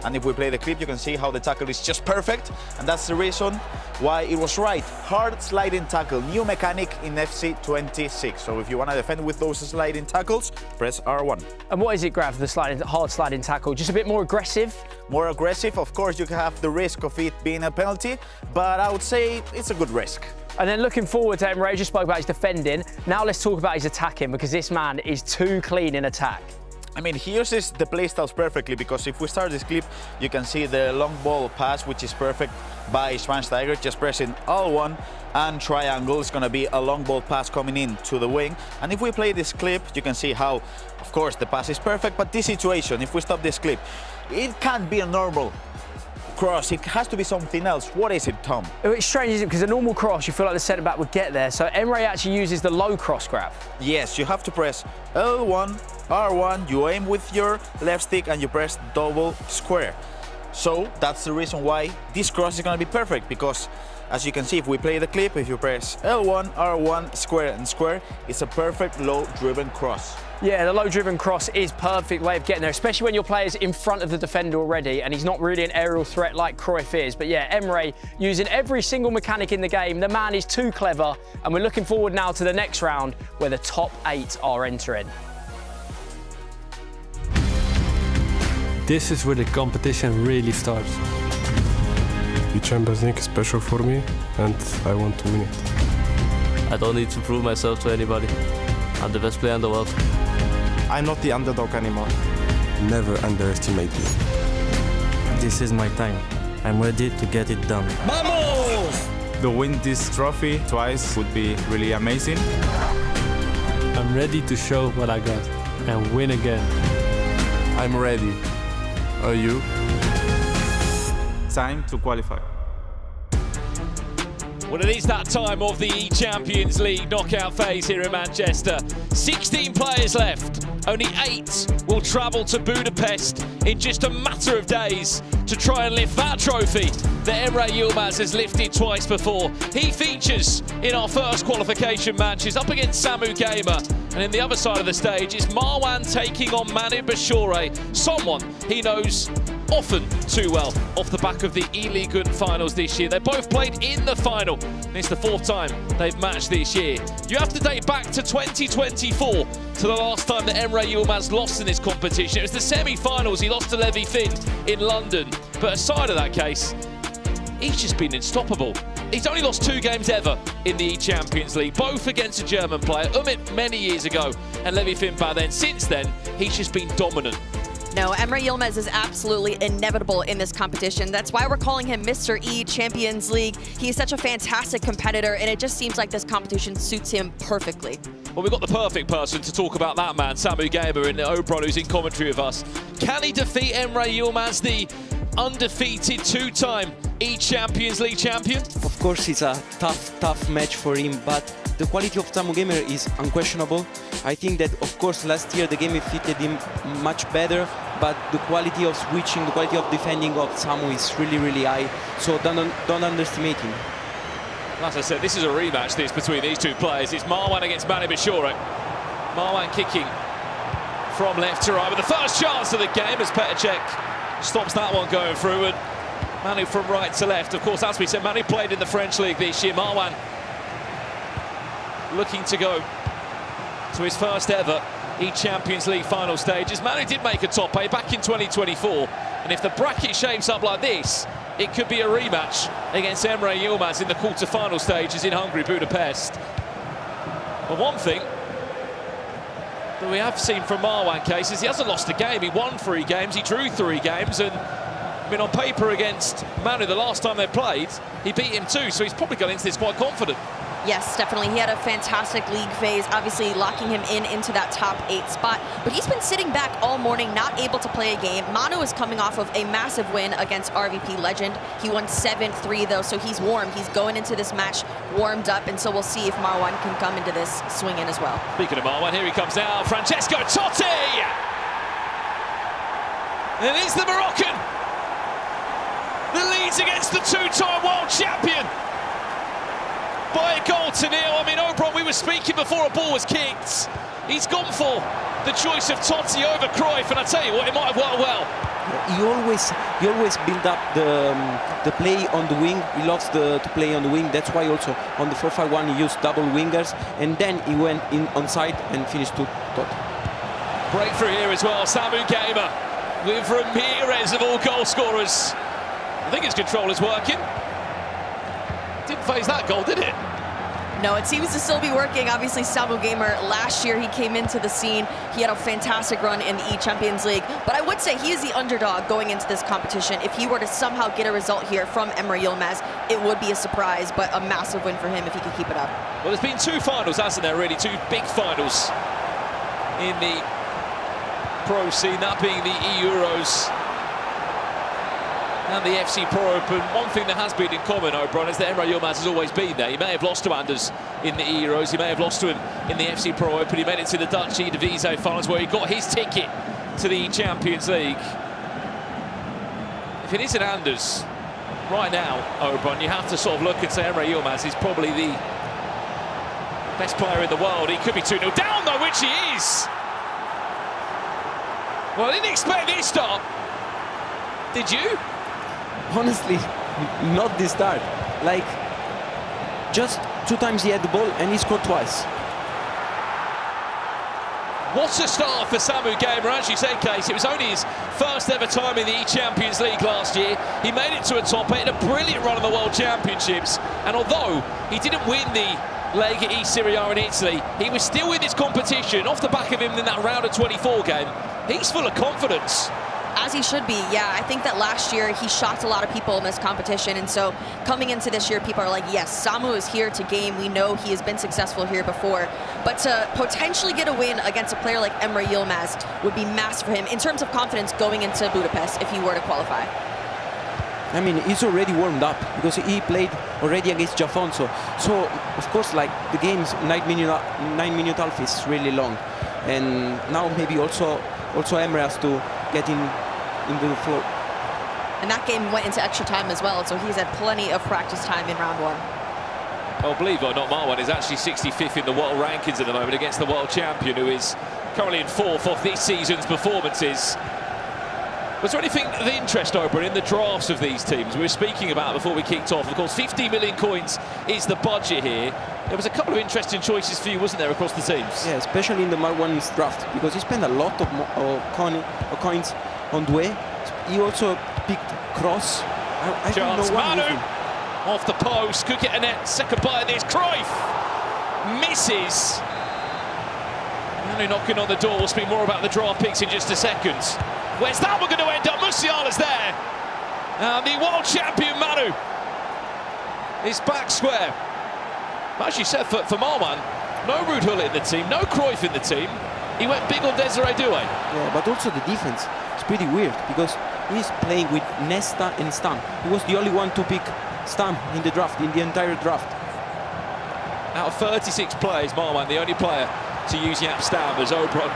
And if we play the clip, you can see how the tackle is just perfect. And that's the reason why it was right. Hard sliding tackle, new mechanic in FC26. So if you want to defend with those sliding tackles, press R1. And what is it, Grav, the hard sliding tackle? Just a bit more aggressive? More aggressive. Of course, you can have the risk of it being a penalty, but I would say it's a good risk. And then looking forward to Emre, just spoke about his defending. Now let's talk about his attacking, because this man is too clean in attack. I mean, he uses the playstyles perfectly, because if we start this clip, you can see the long ball pass, which is perfect by Schweinsteiger, just pressing L1 and triangle. It's going to be a long ball pass coming in to the wing. And if we play this clip, you can see how, of course, the pass is perfect, but this situation, if we stop this clip, it can't be a normal cross. It has to be something else. What is it, Tom? It's strange, isn't it? Because a normal cross, you feel like the centre-back would get there. So Emre actually uses the low cross grab. Yes, you have to press L1, R1, you aim with your left stick and you press double square. So that's the reason why this cross is going to be perfect, because as you can see, if we play the clip, if you press L1, R1, square and square, it's a perfect low-driven cross. Yeah, the low-driven cross is perfect way of getting there, especially when your player's in front of the defender already and he's not really an aerial threat like Cruyff is. But yeah, Emre using every single mechanic in the game. The man is too clever, and we're looking forward now to the next round where the top 8 are entering. This is where the competition really starts. eChampions League is special for me, and I want to win it. I don't need to prove myself to anybody. I'm the best player in the world. I'm not the underdog anymore. Never underestimate me. This is my time. I'm ready to get it done. Vamos! To win this trophy twice would be really amazing. I'm ready to show what I got and win again. I'm ready. Are you? Time to qualify. Well, it is that time of the eChampions League knockout phase here in Manchester. 16 players left. Only 8 will travel to Budapest in just a matter of days to try and lift that trophy that Emre Yilmaz has lifted twice before. He features in our first qualification matches up against Samu Gamer. And in the other side of the stage is Marwan taking on Manu Bashore, someone he knows often too well off the back of the E-League finals this year. They both played in the final, and it's the 4th time they've matched this year. You have to date back to 2024 to the last time that Emre Yilmaz lost in this competition. It was the semi-finals. He lost to Levi Finn in London. But aside of that case, he's just been unstoppable. He's only lost 2 games ever in the eChampions League, both against a German player, Umit many years ago, and Levi Finn by then. Since then, he's just been dominant. No, Emre Yilmaz is absolutely inevitable in this competition. That's why we're calling him Mr. eChampions League. He's such a fantastic competitor, and it just seems like this competition suits him perfectly. Well, we've got the perfect person to talk about that man, Samu Gamer, and Obron, who's in commentary with us. Can he defeat Emre Yilmaz, the undefeated 2-time eChampions League champion? Of course, it's a tough match for him, but the quality of Samu Gamer is unquestionable. I think that, of course, last year the game fitted him much better, but the quality of switching, the quality of defending of Samu is really high, so don't underestimate him. As I said, this is a rematch between these 2 players. It's Marwan against Manu Bashore. Marwan kicking from left to right with the first chance of the game as Petr Cech stops that one going through, and Manu from right to left. Of course, as we said, Manu played in the French League this year. Marwan looking to go to his first ever eChampions League final stages. Manu did make a top 8 back in 2024, and if the bracket shapes up like this, it could be a rematch against Emre Yilmaz in the quarter-final stages in Hungary, Budapest. But one thing that we have seen from Marwan case is he hasn't lost a game. He won 3 games, he drew 3 games, and I mean, on paper against Manu, the last time they played, he beat him too, so he's probably gone into this quite confident. Yes, definitely. He had a fantastic league phase, obviously locking him into that top 8 spot. But he's been sitting back all morning, not able to play a game. Manu is coming off of a massive win against RVP Legend. He won 7-3, though, so he's warm. He's going into this match warmed up, and so we'll see if Marwan can come into this swinging as well. Speaking of Marwan, here he comes now, Francesco Totti! And it is the Moroccan that leads against the 2-time world champion by a goal to 0. I mean, Obron, we were speaking before a ball was kicked. He's gone for the choice of Totti over Cruyff, and I tell you what, it might have worked well. He always build up the play on the wing. He loves to play on the wing. That's why also on the 4-5-1 he used double wingers, and then he went in on side and finished to Totti. Breakthrough here as well, Samu Gamer with Ramirez of all goal scorers. I think his control is working. Didn't phase that goal, did it? No, it seems to still be working. Obviously, Samu Gamer, last year he came into the scene. He had a fantastic run in the eChampions League. But I would say he is the underdog going into this competition. If he were to somehow get a result here from Emre Yilmaz, it would be a surprise, but a massive win for him if he could keep it up. Well, there's been two finals, hasn't there, really? Two big finals in the pro scene, that being the E-Euros and the FC Pro Open. One thing that has been in common, O'Brien, is that Emre Yilmaz has always been there. He may have lost to Anders in the Euros, he may have lost to him in the FC Pro Open, he made it to the Dutch Eredivisie finals where he got his ticket to the Champions League. If it isn't Anders, right now, O'Brien, you have to sort of look and say Emre Yilmaz is probably the best player in the world. He could be 2-0 down though, which he is. Well, I didn't expect this start. Did you? Honestly, not this start. Like, just 2 times he had the ball and he scored twice. What a start for Samu Gamer. As you said, Case, it was only his first ever time in the eChampions League last year. He made it to a top 8, a brilliant run in the World Championships. And although he didn't win the leg at E-Serie A in Italy, he was still in this competition off the back of him in that round of 24 game. He's full of confidence. As he should be, yeah. I think that last year he shocked a lot of people in this competition, and so coming into this year, people are like, yes, Samu is here to game. We know he has been successful here before, but to potentially get a win against a player like Emre Yilmaz would be massive for him in terms of confidence going into Budapest if he were to qualify. I mean, he's already warmed up because he played already against Jafonso. So, of course, like the game's 9 minute half is really long, and now maybe also Emre has to get into the flow. And that game went into extra time as well, so he's had plenty of practice time in round 1. Well, believe it or not, Marwan is actually 65th in the world rankings at the moment against the world champion, who is currently in 4th of this season's performances. Was there anything of interest, Oprah, in the drafts of these teams we were speaking about before we kicked off? Of course, 50 million coins is the budget here. There was a couple of interesting choices for you, wasn't there, across the teams? Yeah, especially in the Marwan's draft, because he spent a lot of coins on Doué. He also picked Cross. I don't know why. Manu off the post, could get a net. Second bite of this. Cruyff misses. Manu knocking on the door. We'll speak more about the draft picks in just a second. Where's that one going to end up? Musiala's there. And the world champion Manu is back square. As you said, for Marwan, no Ruud Gullit in the team, no Cruyff in the team. He went big on Desiree Doué. Yeah, but also the defense is pretty weird because he's playing with Nesta and Stam. He was the only one to pick Stam in the draft, in the entire draft. Out of 36 players, Marwan, the only player to use Jaap Stam, as Obrun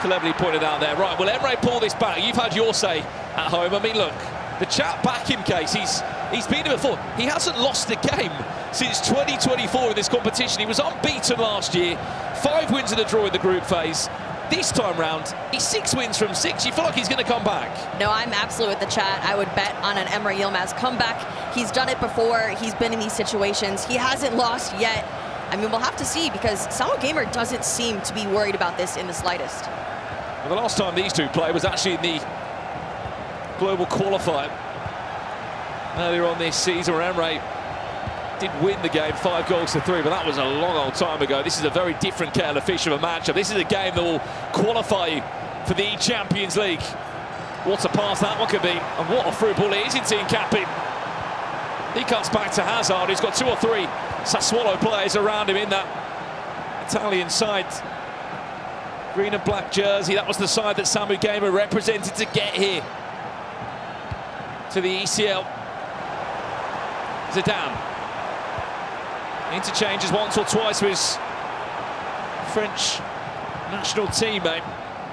cleverly pointed out there. Right, will Emre pull this back? You've had your say at home. I mean, look, the chat back him, Case. He's been here before. He hasn't lost a game since 2024 in this competition. He was unbeaten last year. 5 wins in a draw in the group phase. This time round, he's 6 wins from 6. You feel like he's going to come back? No, I'm absolutely with the chat. I would bet on an Emre Yilmaz comeback. He's done it before. He's been in these situations. He hasn't lost yet. I mean, we'll have to see because Samu Gamer doesn't seem to be worried about this in the slightest. Well, the last time these two played was actually in the global qualifier earlier on this season, where Emre did win the game 5-3, but that was a long old time ago. This is a very different kettle of fish of a matchup. This is a game that will qualify you for the Champions League. What a pass that one could be, and what a through ball it is in team captain. He cuts back to Hazard, who's got 2 or 3 Sassuolo players around him in that Italian side. Green and black jersey, that was the side that Samu Gamer represented to get here to the ECL. Zidane interchanges once or twice with his French national teammate,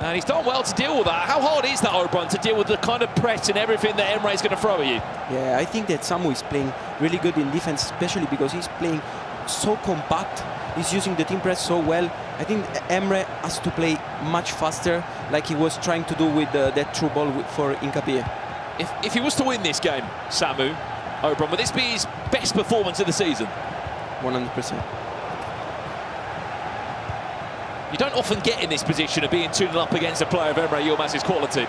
and he's done well to deal with that. How hard is that, Obrun, to deal with the kind of press and everything that Emre is going to throw at you? Yeah, I think that Samu is playing really good in defense, especially because he's playing so compact. He's using the team press so well. I think Emre has to play much faster, like he was trying to do with that through ball for Nkapie. If he was to win this game, Samu, Obrun, would this be his best performance of the season? 100%. You don't often get in this position of being 2-0 up against a player of Emre Yilmaz's quality.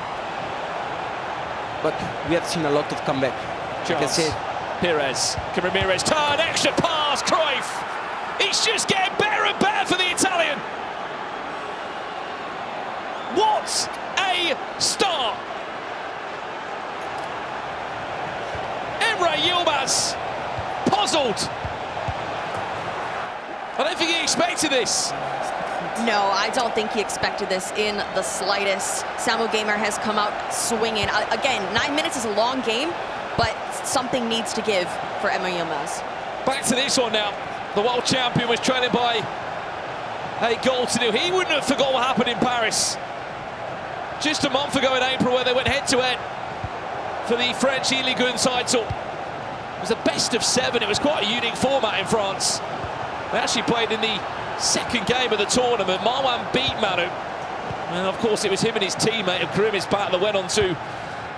But we have seen a lot of comeback. Chance. Pires. Can Ramirez turn? Extra pass. Cruyff. He It's just getting better and better for the Italian. What a start! Emre Yilmaz, puzzled. I don't think he expected this. No, I don't think he expected this in the slightest. Samu Gamer has come out swinging. Again, 9 minutes is a long game, but something needs to give for Emre Yilmaz. Back to this one now. The world champion was trailing by a goal to nil. He wouldn't have forgot what happened in Paris just a month ago in April, where they went head-to-head for the French E-Ligue 1 title. It was a best of 7. It was quite a unique format in France. They actually played in the second game of the tournament. Marwan beat Manu. And of course, it was him and his teammate of Grimace Bat that went on to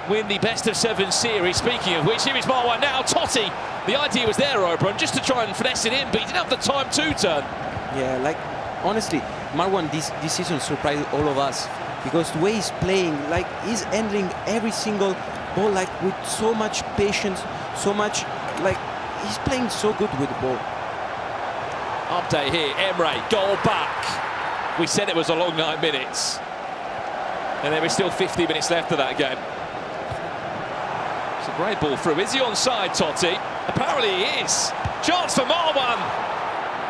win the best of 7 series. Speaking of which, here is Marwan now. Totti, the idea was there, Oberon, just to try and finesse it in, but he didn't have the time to turn. Yeah, like, honestly, Marwan this season surprised all of us, because the way he's playing, like, he's handling every single ball, like, with so much patience, so much, like, he's playing so good with the ball. Update here, Emre, goal back. We said it was a long 9 minutes. And there is still 50 minutes left of that game. It's a great ball through. Is he onside, Totti? Apparently he is. Chance for Marwan.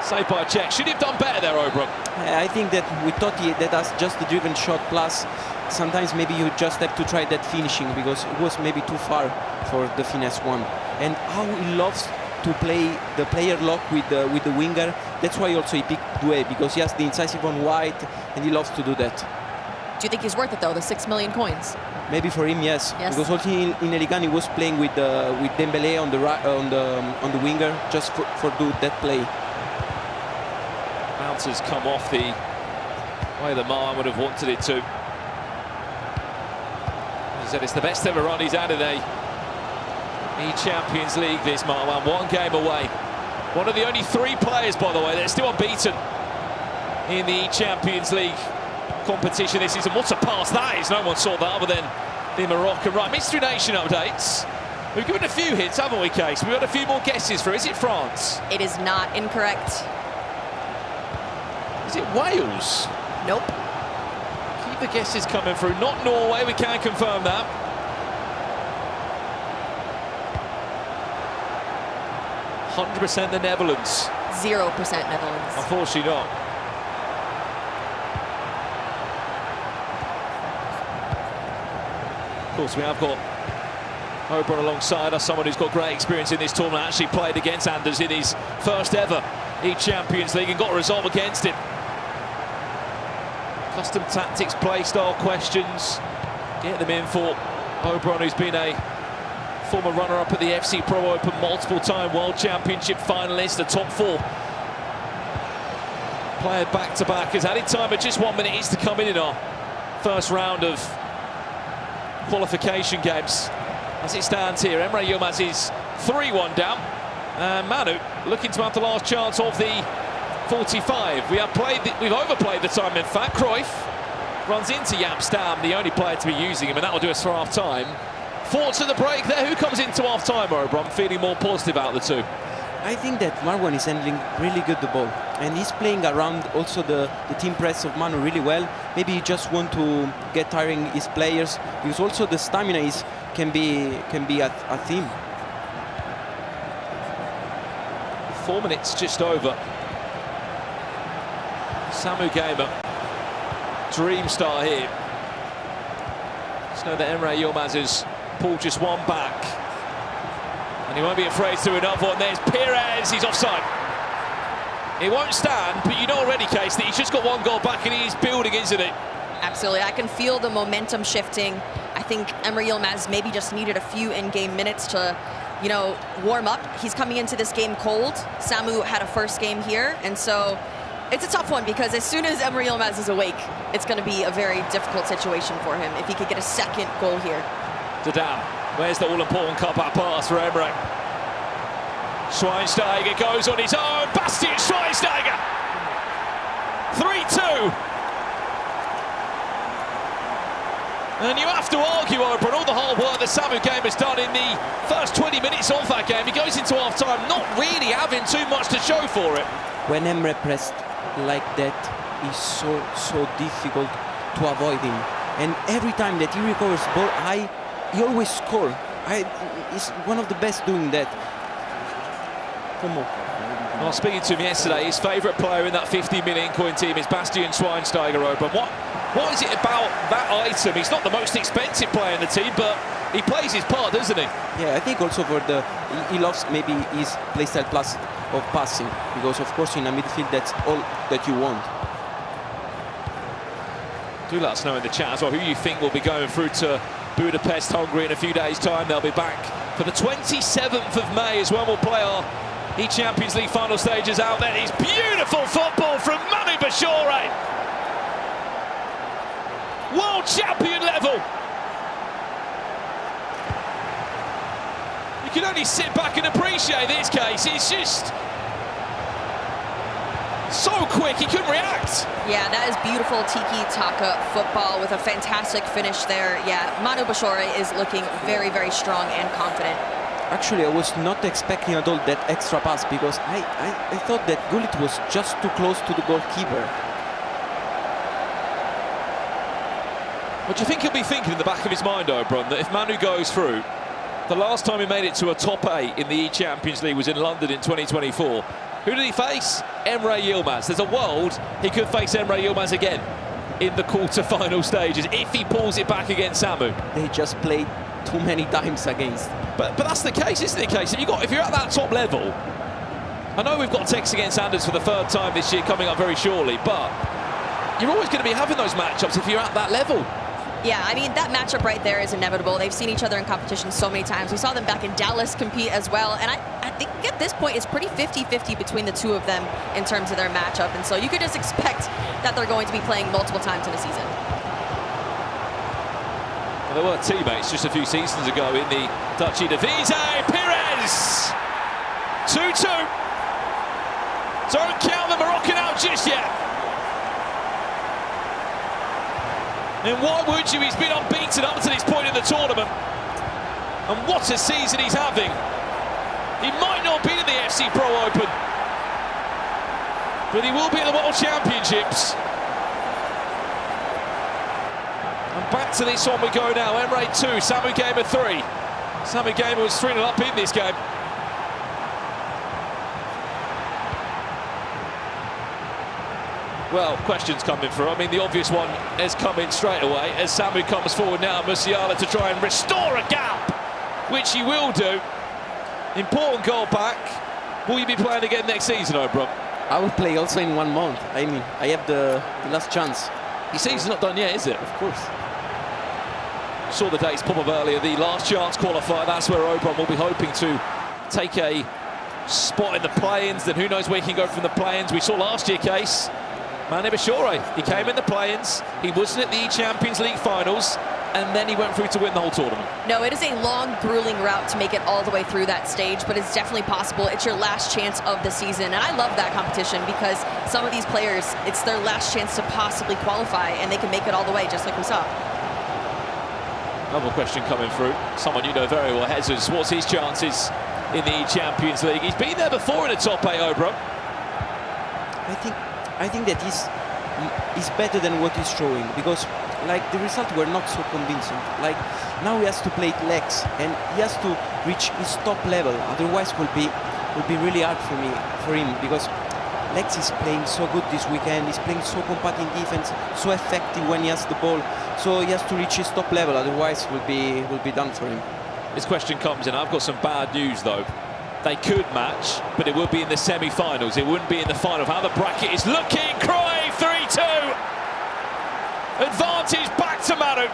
Saved by a check. Should he have done better there, Oberon? I think that with Totti, that has just the driven shot, plus sometimes maybe you just have to try that finishing, because it was maybe too far for the finesse one. And how he loves to play the player lock with the winger. That's why also he picked Doué, because he has the incisive on White, and he loves to do that. Do you think he's worth it though, the 6 million coins? Maybe for him, yes. Because also in Eligan he was playing with Dembélé on the winger, just for do that play. Bounces come off the way that Marwan would have wanted it to. As I said, it's the best ever run he's had in a eChampions League, this Marwan. 1 game away. One of the only 3 players, by the way, that are still unbeaten in the eChampions League competition this season. What a pass that is. No one saw that other than the Moroccan. Right, Mystery Nation updates. We've given a few hints, haven't we, Case? We've got a few more guesses for. Is it France? It is not incorrect. Is it Wales? Nope. Keep the guesses coming through. Not Norway, we can confirm that. %, the Netherlands. 0% Netherlands. Unfortunately not. Of course, we have got Oberon alongside us, someone who's got great experience in this tournament. Actually played against Anders in his first ever eChampions League and got a result against him. Custom tactics, play style questions. Get them in for Oberon, who's been a former runner-up at the FC Pro Open, multiple-time World Championship finalist, the top 4 player back-to-back. Has added time at just 1 minute. He's to come in our first round of qualification games. As it stands here, Emre Yilmaz is 3-1 down. And Manu looking to have the last chance of the 45. We've overplayed the time, in fact. Cruyff runs into Jaap Stam, the only player to be using him, and that will do us for half-time. Thoughts at the break there. Who comes into half-time, Oberon, feeling more positive out of the two? I think that Marwan is handling really good the ball, and he's playing around also the team press of Manu really well. Maybe he just want to get tiring his players, because also the stamina can be a theme. 4 minutes just over. Samu Gamer, dream start here. Just know that Emre Yilmaz has pulled just 1 back. And he won't be afraid to do another one. There's Pires, he's offside. It won't stand, but you know already, Case, that he's just got 1 goal back and he's building, isn't it? Absolutely, I can feel the momentum shifting. I think Emre Yilmaz maybe just needed a few in-game minutes to, you know, warm up. He's coming into this game cold. Samu had a first game here, and so it's a tough one, because as soon as Emre Yilmaz is awake, it's going to be a very difficult situation for him if he could get a second goal here. Dadam, where's the all-important cut-back pass for Emre? Schweinsteiger goes on his own. Bastian Schweinsteiger! 3-2. And you have to argue, Oberon, all the hard work that Samu Game has done in the first 20 minutes of that game. He goes into half-time not really having too much to show for it. when Emre pressed like that, it's so difficult to avoid him. And every time that he recovers the ball high, he always scores. He's one of the best doing that. Come on. I was speaking to him yesterday. His favourite player in that 50 million coin team is Bastian Schweinsteiger. But what is it about that item? He's not the most expensive player in the team, but he plays his part, doesn't he? Yeah, I think also for he loves maybe his playstyle plus of passing, because of course in a midfield that's all that you want. Do let us know in the chat as well who you think will be going through to Budapest, Hungary in a few days' time. They'll be back for the 27th of May as well. We'll play our eChampions League final stages out there. It's beautiful football from Manu Bashore. World champion level. You can only sit back and appreciate this case. It's just so quick, he couldn't react. Yeah, that is beautiful tiki-taka football with a fantastic finish there. Yeah, Manu Bashore is looking very, very strong and confident. Actually, I was not expecting at all that extra pass, because I thought that Gullit was just too close to the goalkeeper. What do you think he'll be thinking in the back of his mind, Oberon, that if Manu goes through, the last time he made it to a top 8 in the eChampions League was in London in 2024. Who did he face? Emre Yilmaz. There's a world he could face Emre Yilmaz again in the quarter-final stages if he pulls it back against Samu. They just played too many times against. But that's the case, isn't it, Case? If you're at that top level, I know we've got Tex against Sanders for the 3rd time this year coming up very shortly, but you're always going to be having those matchups if you're at that level. Yeah, I mean, that matchup right there is inevitable. They've seen each other in competition so many times. We saw them back in Dallas compete as well, and I think at this point it's pretty 50-50 between the two of them in terms of their matchup, and so you could just expect that they're going to be playing multiple times in a season. Well, they were teammates just a few seasons ago in the Dutch Eredivisie. Pires! 2-2. Don't count the Moroccan out just yet. And why would you? He's been unbeaten up to this point in the tournament. And what a season he's having. He might not be in the FC Pro Open, but he will be in the World Championships. And back to this one we go now. Emre 2, Samu Gamer 3. Samu Gamer was 3-0 up in this game. Well, questions coming through. I mean, the obvious one has come in straight away as Samu comes forward now. Musiala to try and restore a gap, which he will do. Important goal back. Will you be playing again next season, Oberon? I will play also in 1 month. I mean, I have the last chance. Your season's not done yet, is it? Of course. Saw the dates pop up earlier. The last chance qualifier. That's where Oberon will be hoping to take a spot in the play-ins. Then who knows where he can go from the play-ins. We saw last year, Case. Manu Bashore, he came in the play-ins, he wasn't at the eChampions League finals, and then he went through to win the whole tournament. No, it is a long, grueling route to make it all the way through that stage, but it's definitely possible. It's your last chance of the season, and I love that competition because some of these players, it's their last chance to possibly qualify, and they can make it all the way, just like we saw. Another question coming through, someone you know very well, Jesus. What's his chances in the eChampions League? He's been there before in the top 8, Oberon. I think that he's better than what he's showing, because like the results were not so convincing. Like now he has to play legs and he has to reach his top level. Otherwise, will be really hard for him because legs is playing so good this weekend. He's playing so compact in defense, so effective when he has the ball. So he has to reach his top level. Otherwise, will be done for him. This question comes in. I've got some bad news though. They could match, but it would be in the semi-finals. It wouldn't be in the final. How the bracket is looking. Cruyff 3-2. Advantage back to Manu.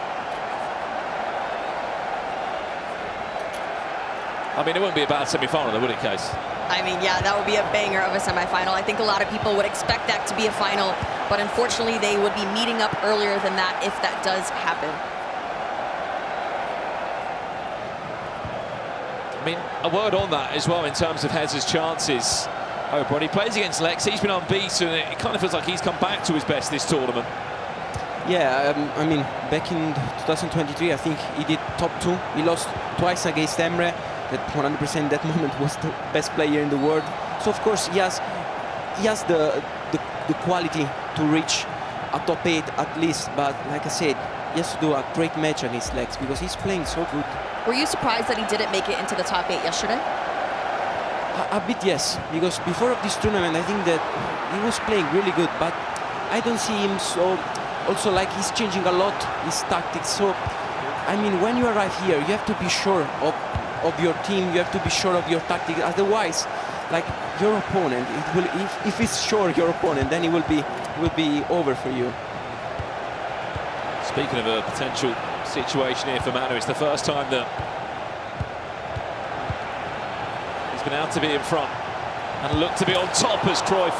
I mean, it wouldn't be a bad semi-final, though, would it, Case? I mean, yeah, that would be a banger of a semi-final. I think a lot of people would expect that to be a final, but unfortunately, they would be meeting up earlier than that if that does happen. I mean, a word on that as well in terms of Hez's chances. Oberon, he plays against Lex, he's been unbeaten. It kind of feels like he's come back to his best this tournament. Yeah, I mean, back in 2023, I think he did top 2. He lost twice against Emre. That 100% that moment was the best player in the world. So of course he has he has the quality to reach a top 8 at least, but like I said, he has to do a great match on his legs because he's playing so good. Were you surprised that he didn't make it into the top 8 yesterday? A bit, yes, because before of this tournament I think that he was playing really good, but I don't see him so, also like he's changing a lot his tactics. So I mean, when you arrive here you have to be sure of your team, you have to be sure of your tactics, otherwise like your opponent, it will, if it's sure your opponent, then it will be over for you. Speaking of a potential situation here for Manu, it's the first time that he's been out to be in front and looked to be on top as Cruyff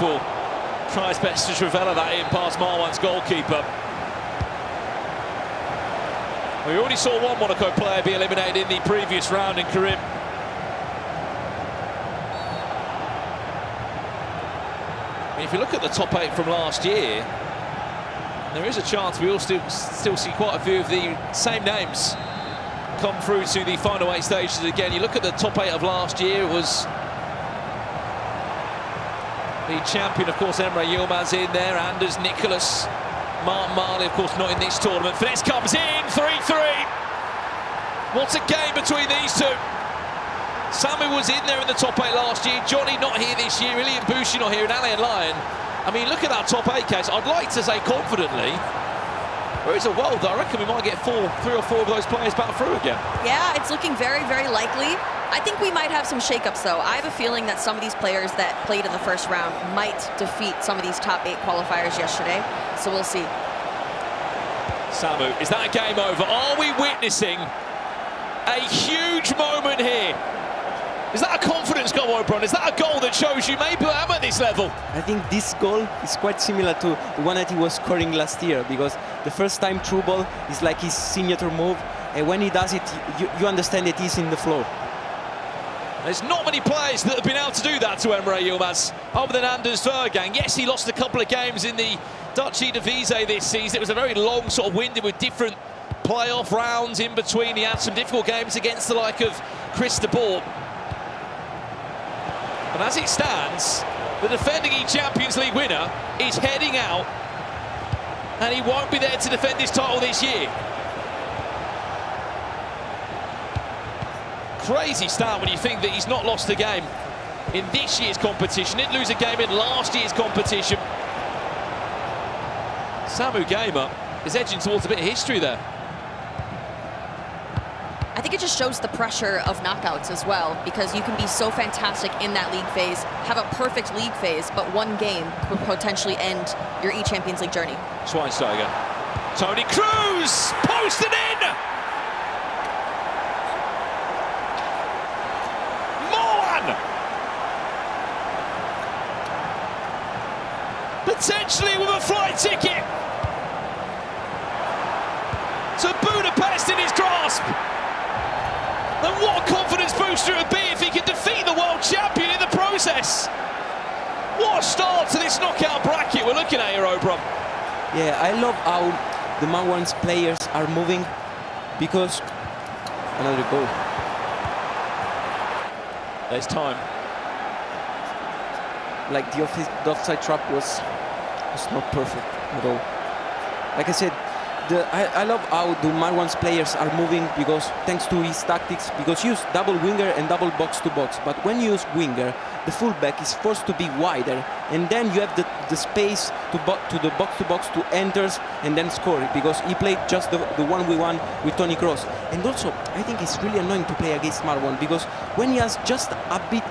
tries best to Trivela that in past Marwan's goalkeeper. We already saw one Monaco player be eliminated in the previous round in Karim. I mean, if you look at the top 8 from last year, there is a chance we will still see quite a few of the same names come through to the final 8 stages again. You look at the top 8 of last year, it was the champion, of course, Emre Yilmaz in there, Anders, Nicholas, Martin Marley, of course, not in this tournament. Finesse comes in, 3-3. What a game between these two. Samu was in there in the top 8 last year, Johnny not here this year, Ilian Bushi not here, and Alain Lyon. I mean, look at that top 8 case. I'd like to say confidently, there is a world that I reckon we might get 3 or 4 of those players back through again. Yeah, it's looking very, very likely. I think we might have some shakeups, though. I have a feeling that some of these players that played in the first round might defeat some of these top 8 qualifiers yesterday. So we'll see. Samu, is that a game over? Are we witnessing a huge moment here? Is that a confidence goal, Oberon? Is that a goal that shows you maybe I'm at this level? I think this goal is quite similar to the one that he was scoring last year, because the first time through ball is like his signature move, and when he does it, you understand that he's in the flow. There's not many players that have been able to do that to Emre Yilmaz, other than Anders Vergang. Yes, he lost a couple of games in the Dutch Eredivisie this season. It was a very long sort of window with different playoff rounds in between. He had some difficult games against the like of Chris de Boer. But as it stands, the defending eChampions League winner is heading out, and he won't be there to defend his title this year. Crazy start when you think that he's not lost a game in this year's competition. Didn't lose a game in last year's competition. Samu Gamer is edging towards a bit of history there. I think it just shows the pressure of knockouts as well, because you can be so fantastic in that league phase, have a perfect league phase, but one game could potentially end your eChampions League journey. Schweinsteiger. Tony Cruz posted in! Moan! Potentially with a flight ticket to Budapest in his grasp. And what a confidence booster it would be if he could defeat the world champion in the process. What a start to this knockout bracket we're looking at here, Oberon. Yeah, I love how the Marwan's players are moving, because another goal. There's time. Like the offside trap was not perfect at all. Like I said, I love how the Marwan's players are moving, because thanks to his tactics, because you use double winger and double box to box, but when you use winger, the fullback is forced to be wider, and then you have the space to the box to box to enters and then score it, because he played just the 1v1 with Toni Kroos. And also, I think it's really annoying to play against Marwan, because when he has just a bit,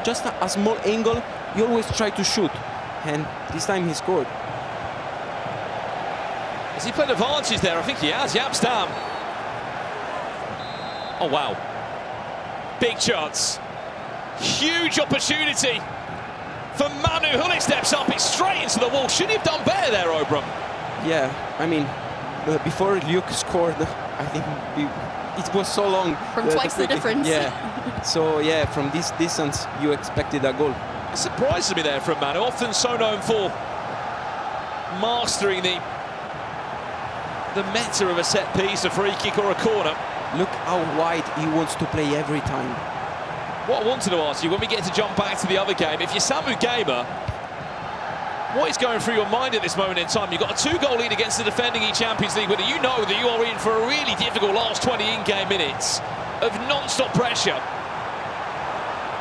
just a small angle, you always try to shoot, and this time he scored. Has he played advantages there? I think he has. Yapstam. Oh, wow. Big chance. Huge opportunity for Manu. Hullet steps up. It's straight into the wall. Should he have done better there, Oberon? Yeah, I mean, before Luke scored, I think it was so long. From twice the difference. Yeah. So, yeah, from this distance, you expected a goal. It surprises me there from Manu. Often so known for mastering the meta of a set piece, a free kick or a corner. Look how wide he wants to play every time. What I wanted to ask you, when we get to jump back to the other game, if you're Samu Gamer, what is going through your mind at this moment in time? You've got a 2-goal lead against the defending eChampions League winner. You know that you are in for a really difficult last 20 in-game minutes of non-stop pressure.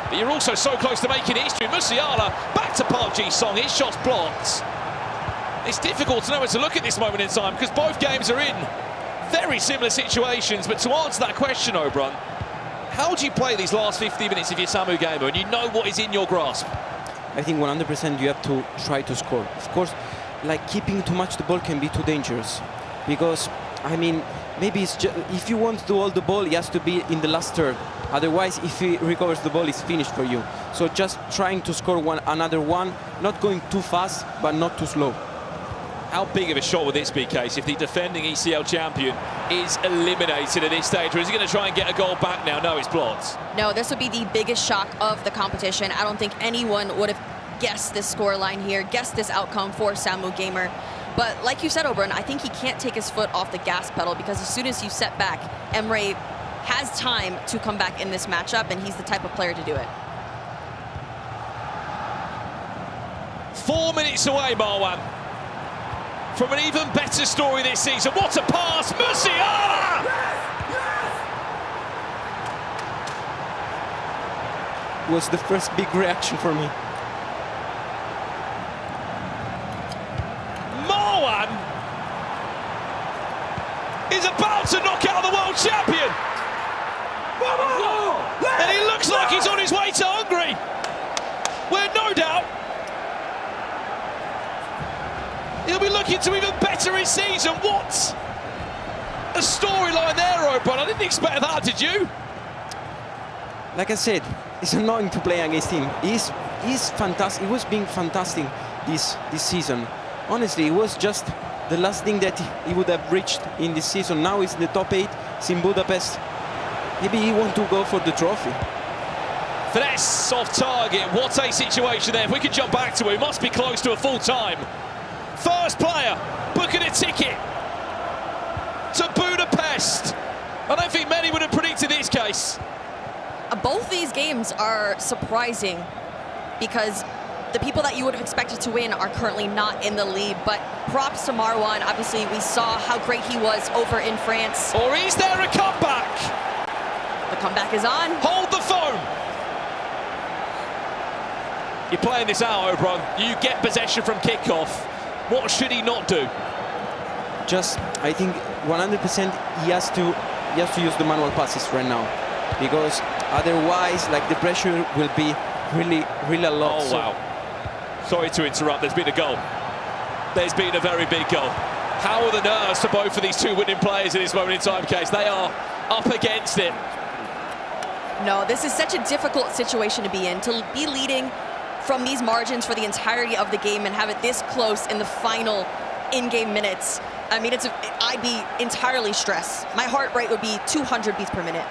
But you're also so close to making history. Musiala back to Park Ji-sung, his shot's blocked. It's difficult to know where to look at this moment in time because both games are in very similar situations. But to answer that question, Oberon, how do you play these last 50 minutes if you're Samu Gamer and you know what is in your grasp? I think 100% you have to try to score. Of course, like keeping too much the ball can be too dangerous because, I mean, maybe it's just, if you want to hold the ball, it has to be in the last third. Otherwise, if he recovers the ball, it's finished for you. So just trying to score another one, not going too fast, but not too slow. How big of a shot would this be, Case, if the defending ECL champion is eliminated at this stage? Or is he going to try and get a goal back now? No, it's blocked. No, this would be the biggest shock of the competition. I don't think anyone would have guessed this scoreline here, guessed this outcome for Samu Gamer. But like you said, Oberon, I think he can't take his foot off the gas pedal because as soon as you set back, Emre has time to come back in this matchup, and he's the type of player to do it. 4 minutes away, Marwan, from an even better story this season. What a pass, Musiala! Was the first big reaction for me. Marwan is about to knock out the world champion. And he looks like he's on his way to Hungary, where no doubt he'll be looking to even better his season. What a storyline there, Oberon. I didn't expect that, did you? Like I said, it's annoying to play against him. He's fantastic. He was being fantastic this season. Honestly, it was just the last thing that he would have reached in this season. Now he's in the top 8. He's in Budapest. Maybe he wants to go for the trophy. Finesse off target. What a situation there. If we could jump back to it, it must be close to a full time. First player booking a ticket to Budapest. I don't think many would have predicted this, Case. Both these games are surprising because the people that you would have expected to win are currently not in the lead, but props to Marwan. Obviously, we saw how great he was over in France. Or is there a comeback? The comeback is on. Hold the phone. You're playing this out, Oberon. You get possession from kickoff. What should he not do? Just, I think 100% he has to use the manual passes right now, because otherwise, like, the pressure will be really a lot. Oh, wow. Sorry to interrupt. There's been a goal. There's been a very big goal. How are the nerves for both of these two winning players in this moment in time, Case? They are up against it. No, this is such a difficult situation to be in, to be leading from these margins for the entirety of the game and have it this close in the final in-game minutes. I mean, I'd be entirely stressed. My heart rate would be 200 beats per minute.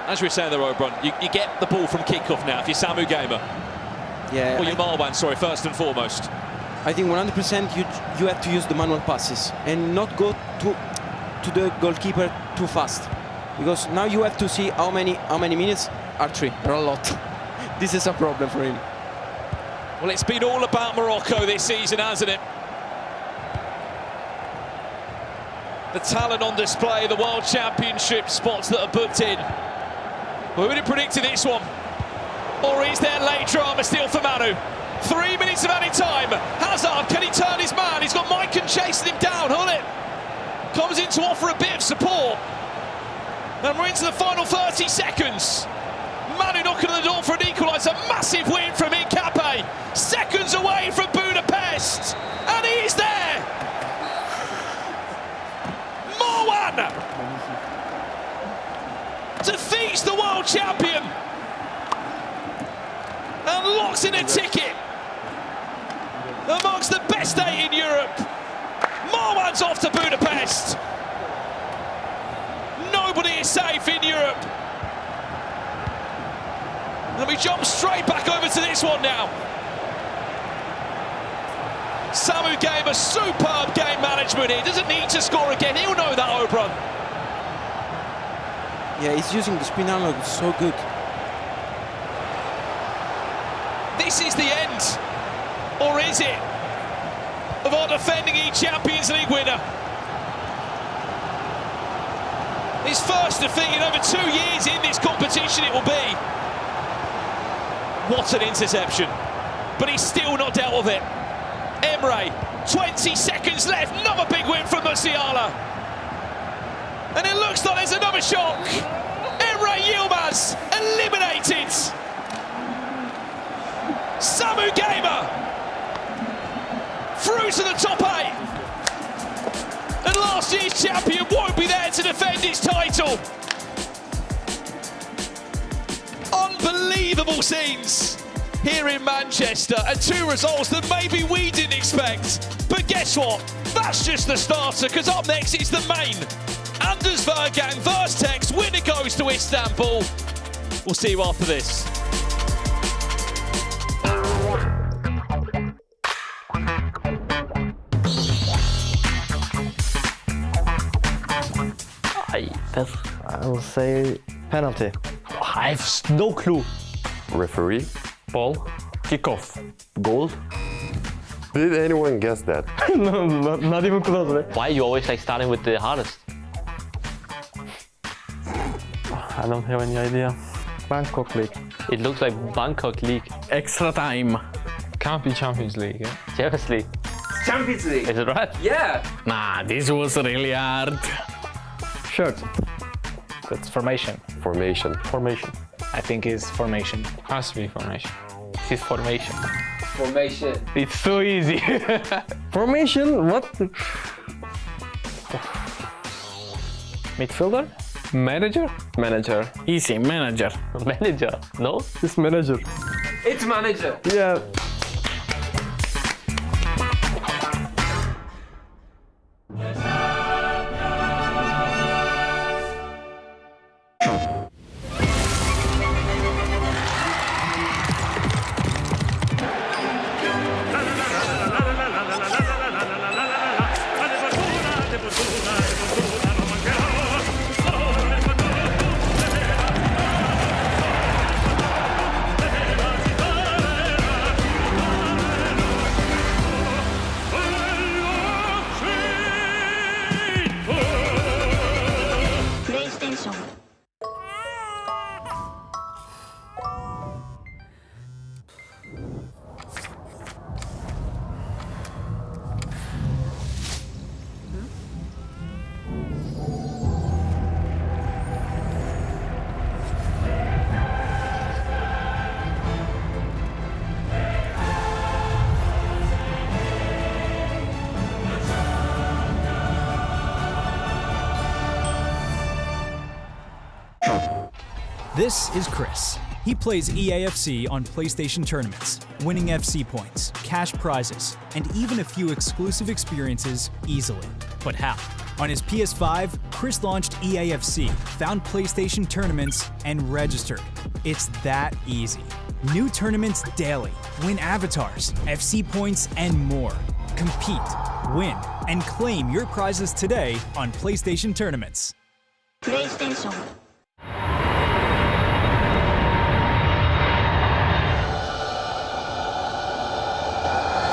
As we were saying there, Oberon, you get the ball from kickoff now if you're Samu Gamer. Yeah. Or you're Marwan, sorry, first and foremost. I think 100% you have to use the manual passes and not go to the goalkeeper too fast, because now you have to see how many minutes are 3. There are a lot. This is a problem for him. Well, it's been all about Morocco this season, hasn't it? The talent on display, the World Championship spots that are booked in. Who would have predicted this one? Or is there late drama still for Manu? 3 minutes of added time. Hazard, can he turn his man? He's got Maicon chasing him down. Hullet comes in to offer a bit of support. And we're into the final 30 seconds. Manu knocking on the door for an equaliser. Massive win from eChampions. Seconds away from Budapest. And he is there. Marwan defeats the world champion and locks in a ticket amongst the best 8 in Europe. Marwan's off to Budapest. Nobody is safe in Europe. And we jump straight back over to this one now. Samu Gamer, superb game management here. Doesn't need to score again. He'll know that, Oberon. Yeah, he's using the spin analog so good. this is the end, or is it, of our defending eChampions League winner? His first defeat in over 2 years in this competition it will be. What an interception, but he's still not dealt with it. Emre, 20 seconds left, another big win from Musiala. And it looks like there's another shock. Emre Yilmaz eliminated. Samu Gamer through to the top 8. And last year's champion won't be there to defend his title. Unbelievable scenes here in Manchester, and 2 results that maybe we didn't expect. But guess what? That's just the starter, because up next is the main. Anders Vergang vs Tex, winner goes to Istanbul. We'll see you after this. I will say penalty. I have no clue. Referee, ball, kickoff, goal. Did anyone guess that? No, not even close. Right? Why are you always like starting with the hardest? I don't have any idea. Bangkok League. It looks like Bangkok League. Extra time. Can't be Champions League. Eh? Champions League. Champions League. Is it right? Yeah. Nah, this was really hard. Shirt. That's formation. Formation. Formation. I think it's formation. Has to be formation. This is formation. Formation. It's so easy. Formation? What? Midfielder? Manager? Manager. Easy, manager. Manager? No? It's manager. It's manager. Yeah. This is Chris. He plays EAFC on PlayStation tournaments, winning FC points, cash prizes, and even a few exclusive experiences easily. But how? On his PS5, Chris launched EAFC, found PlayStation tournaments, and registered. It's that easy. New tournaments daily, win avatars, FC points, and more. Compete, win, and claim your prizes today on PlayStation tournaments. PlayStation.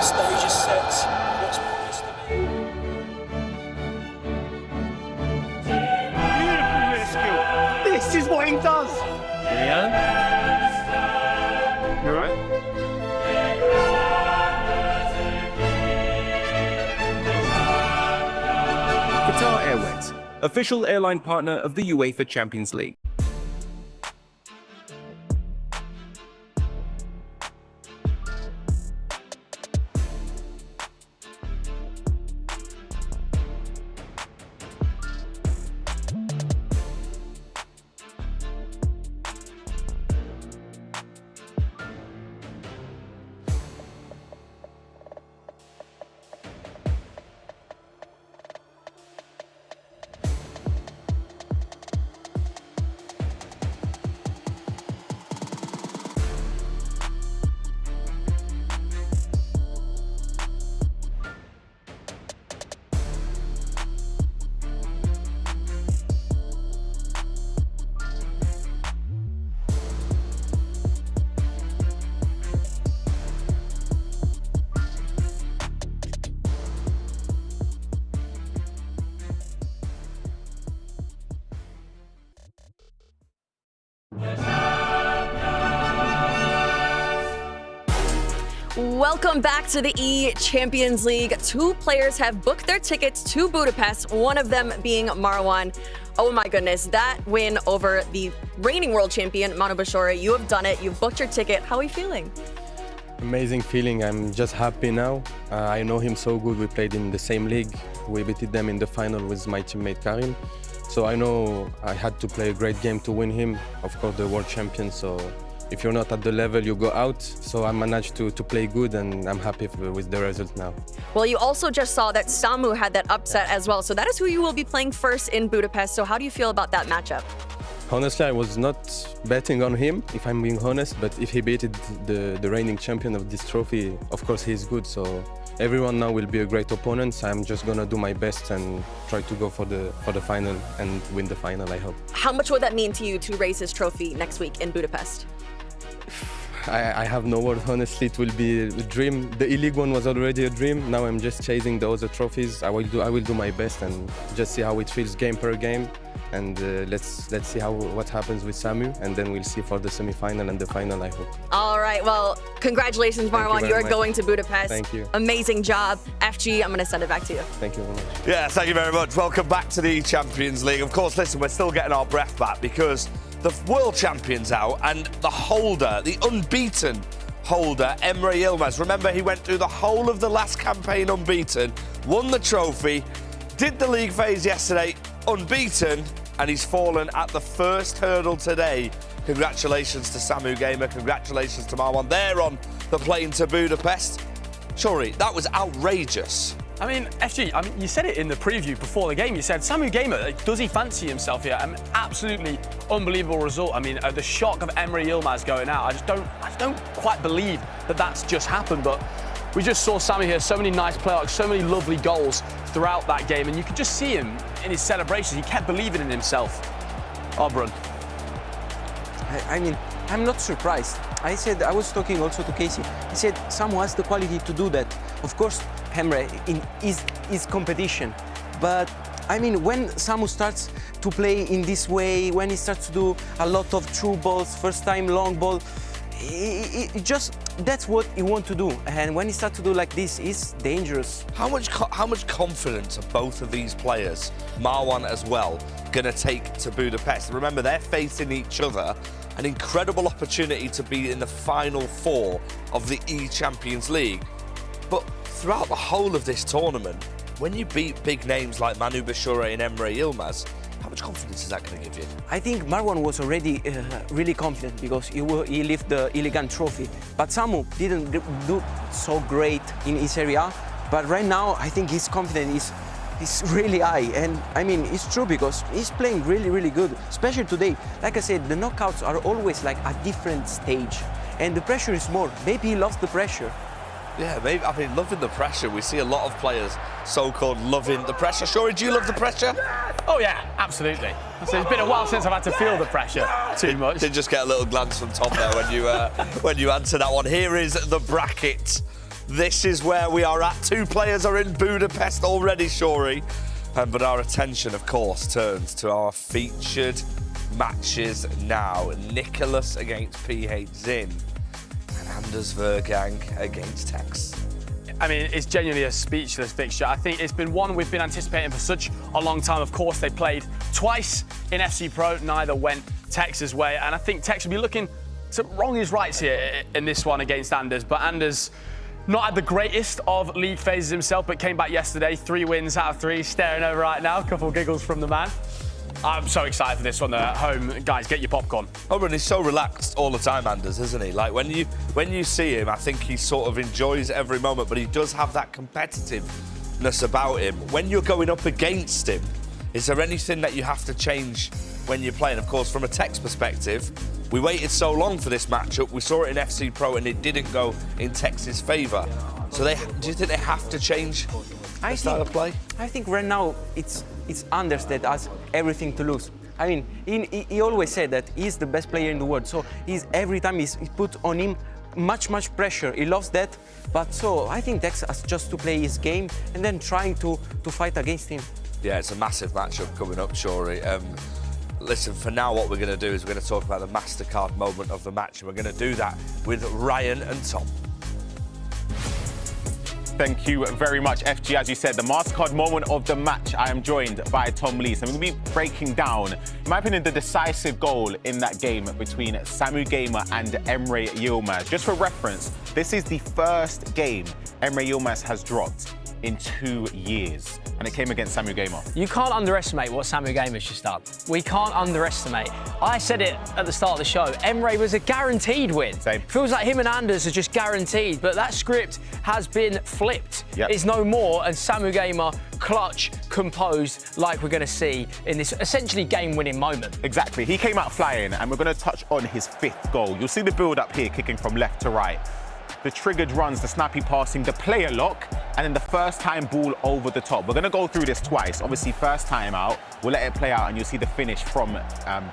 Stage is set. What's promised to be? Beautiful rescue. This is what he does. Yeah. You alright? Qatar Airways, official airline partner of the UEFA Champions League. Welcome back to the eChampions League. 2 players have booked their tickets to Budapest, one of them being Marwan. Oh my goodness, that win over the reigning world champion, Manu Bashore. You have done it, you've booked your ticket. How are you feeling? Amazing feeling. I'm just happy now. I know him so good. We played in the same league. We beat them in the final with my teammate Karim. So I know I had to play a great game to win him. Of course, the world champion. So if you're not at the level, you go out. So I managed to play good, and I'm happy with the result now. Well, you also just saw that Samu had that upset as well. So that is who you will be playing first in Budapest. So how do you feel about that matchup? Honestly, I was not betting on him, if I'm being honest, but if he beat the reigning champion of this trophy, of course he's good. So everyone now will be a great opponent. So I'm just gonna do my best and try to go for the final and win the final, I hope. How much would that mean to you to raise his trophy next week in Budapest? I have no words, honestly. It will be a dream. The E-League one was already a dream. Now I'm just chasing the other trophies. I will do my best and just see how it feels game per game. And let's see what happens with Samu, and then we'll see for the semi-final and the final, I hope. All right, well, congratulations, Marwan. You're going to Budapest. Thank you. Amazing job. FG, I'm going to send it back to you. Thank you very much. Yeah, thank you very much. Welcome back to the Champions League. Of course, listen, we're still getting our breath back because the world champion's out and the holder, the unbeaten holder, Emre Yilmaz. Remember, he went through the whole of the last campaign unbeaten, won the trophy, did the league phase yesterday unbeaten, and he's fallen at the first hurdle today. Congratulations to Samu Gamer, congratulations to Marwan. They're on the plane to Budapest. Shori, that was outrageous. I mean, FG, you said it in the preview before the game. You said, Samu Gamer, does he fancy himself here? Absolutely unbelievable result. I mean, the shock of Emre Yilmaz going out, I just don't quite believe that that's just happened, but we just saw Samu here, so many nice play arcs, so many lovely goals throughout that game, and you could just see him in his celebrations. He kept believing in himself. Obrun. I mean, I'm not surprised. I was talking also to Casey. He said Samu has the quality to do that. Of course, Emre is competition, but I mean, when Samu starts to play in this way, when he starts to do a lot of through balls, first time long ball, that's what he wants to do, and when he starts to do like this, it's dangerous. How much confidence are both of these players, Marwan as well, going to take to Budapest? Remember, they're facing each other, an incredible opportunity to be in the final 4 of the eChampions League. But throughout the whole of this tournament, when you beat big names like Manu Bashore and Emre Yilmaz, how much confidence is that going to give you? I think Marwan was already really confident because he lifted the elegant trophy. But Samu didn't do so great in his area. But right now, I think his confidence is really high. And I mean, it's true because he's playing really, really good, especially today. Like I said, the knockouts are always like a different stage. And the pressure is more. Maybe he loves the pressure. Yeah, maybe. I mean, loving the pressure. We see a lot of players so-called loving the pressure. Shori, do you love the pressure? Oh yeah, absolutely. So it's been a while since I've had to feel the pressure too much. Did just get a little glance from Tom there when you answered that one. Here is the bracket. This is where we are at. 2 players are in Budapest already, Shori. But our attention, of course, turns to our featured matches now. Nicholas against PH Zin. Anders Vergang against Tex. I mean, it's genuinely a speechless fixture. I think it's been one we've been anticipating for such a long time. Of course, they played twice in FC Pro, neither went Tex's way, and I think Tex will be looking to wrong his rights here in this one against Anders, but Anders not had the greatest of league phases himself, but came back yesterday, 3 wins out of 3, staring over right now, a couple of giggles from the man. I'm so excited for this one at home. Guys, get your popcorn. Oh, and he's so relaxed all the time, Anders, isn't he? Like, when you see him, I think he sort of enjoys every moment, but he does have that competitiveness about him. When you're going up against him, is there anything that you have to change when you're playing? Of course, from a Tex perspective, we waited so long for this matchup. We saw it in FC Pro, and it didn't go in Tex's favour. So do you think they have to change the style of play? I think right now it's Anders that has everything to lose. I mean, he always said that he's the best player in the world. So every time he's put on him much pressure. He loves that. But so I think Tex has just to play his game and then trying to fight against him. Yeah, it's a massive matchup coming up, Shori. Listen, for now, what we're going to do is we're going to talk about the MasterCard moment of the match, and we're going to do that with Ryan and Tom. thank you very much, FG. As you said, the MasterCard moment of the match. I am joined by Tom Lees, and we're going to be breaking down, in my opinion, the decisive goal in that game between Samu Gamer and Emre Yilmaz. Just for reference, this is the first game Emre Yilmaz has dropped in 2 years, and it came against Samu Gamer. You can't underestimate what Samu Gamer's just done. We can't underestimate. I said it at the start of the show, Emre was a guaranteed win. Same. Feels like him and Anders are just guaranteed, but that script has been flipped. Yep. It's no more, and Samu Gamer clutch, composed, like we're going to see in this essentially game-winning moment. Exactly. He came out flying, and we're going to touch on his 5th goal. You'll see the build-up here, kicking from left to right. The triggered runs, the snappy passing, the player lock, and then the first time ball over the top. We're going to go through this twice. Obviously, first time out, we'll let it play out, and you'll see the finish from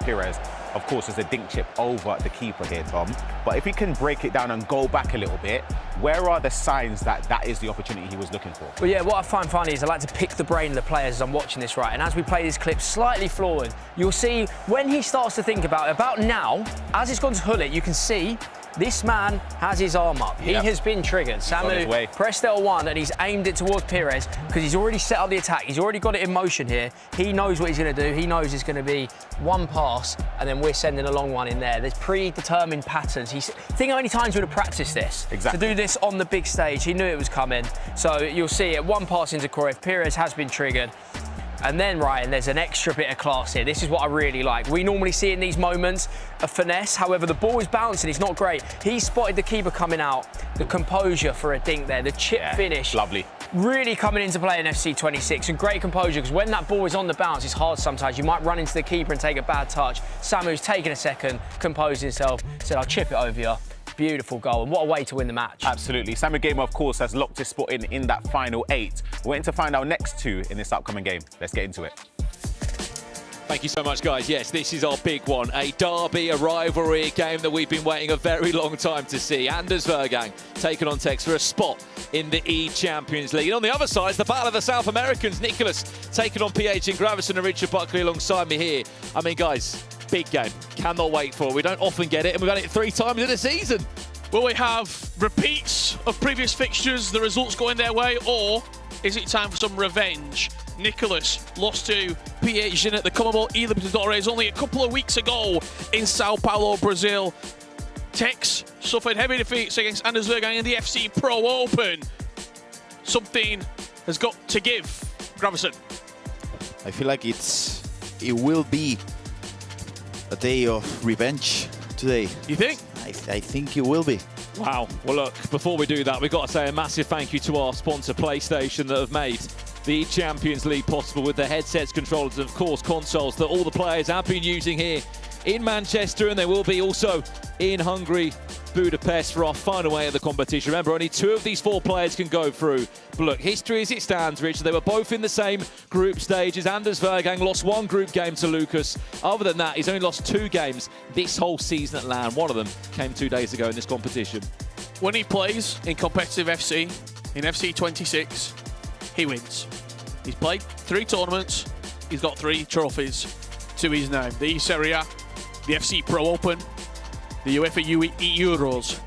Pires. Of course, there's a dink chip over the keeper here, Tom. But if we can break it down and go back a little bit, where are the signs that that is the opportunity he was looking for? Well, yeah, what I find funny is I like to pick the brain of the players as I'm watching this, right? And as we play this clip slightly forward, you'll see when he starts to think about now, as it's gone to Hullet, you can see this man has his arm up. He has been triggered. Samu pressed L1 and he's aimed it towards Pires because he's already set up the attack. He's already got it in motion here. He knows what he's going to do. He knows it's going to be one pass and then we're sending a long one in there. There's predetermined patterns. Think how many times we would have practiced this. Exactly. To do this on the big stage. He knew it was coming. So you'll see it. One pass into Cruyff. Pires has been triggered. And then, Ryan, there's an extra bit of class here. This is what I really like. We normally see in these moments a finesse. However, the ball is bouncing. It's not great. He spotted the keeper coming out. The composure for a dink there. The chip finish. Lovely. Really coming into play in FC 26. And great composure, because when that ball is on the bounce, it's hard sometimes. You might run into the keeper and take a bad touch. Samu's taken a second, composed himself, said, I'll chip it over you. Beautiful goal, and what a way to win the match. Absolutely. Samu Gamer, of course, has locked his spot in that final 8. We're waiting to find our next 2 in this upcoming game. Let's get into it. Thank you so much, guys. Yes, this is our big one. A derby, a rivalry, a game that we've been waiting a very long time to see. Anders Vergang taking on Tex for a spot in the eChampions League. And on the other side is the battle of the South Americans. Nicholas taking on PH in Gravison and Richard Buckley alongside me here. I mean, guys, big game. Cannot wait for it. We don't often get it, and we've had it 3 times in a season. Will we have repeats of previous fixtures, the results going their way, or is it time for some revenge? Nicholas lost to PH at the Comebol Libertadores only a couple of weeks ago in Sao Paulo, Brazil. Tex suffered heavy defeats against Anders Vergang in the FC Pro Open. Something has got to give, Gravison. I feel like it will be a day of revenge today. You think? I think it will be. Wow. Well, look, before we do that, we've got to say a massive thank you to our sponsor, PlayStation, that have made the Champions League possible with the headsets, controllers, and of course, consoles that all the players have been using here in Manchester, and they will be also in Hungary, Budapest, for our final way of the competition. Remember, only 2 of these 4 players can go through. But look, history as it stands, Richard, they were both in the same group stages. Anders Vergang lost 1 group game to Lucas. Other than that, he's only lost 2 games this whole season at LAN. One of them came 2 days ago in this competition. When he plays in competitive FC, in FC 26, he wins. He's played 3 tournaments. He's got 3 trophies to his name. The Serie A, the FC Pro Open, the UEFA Euros.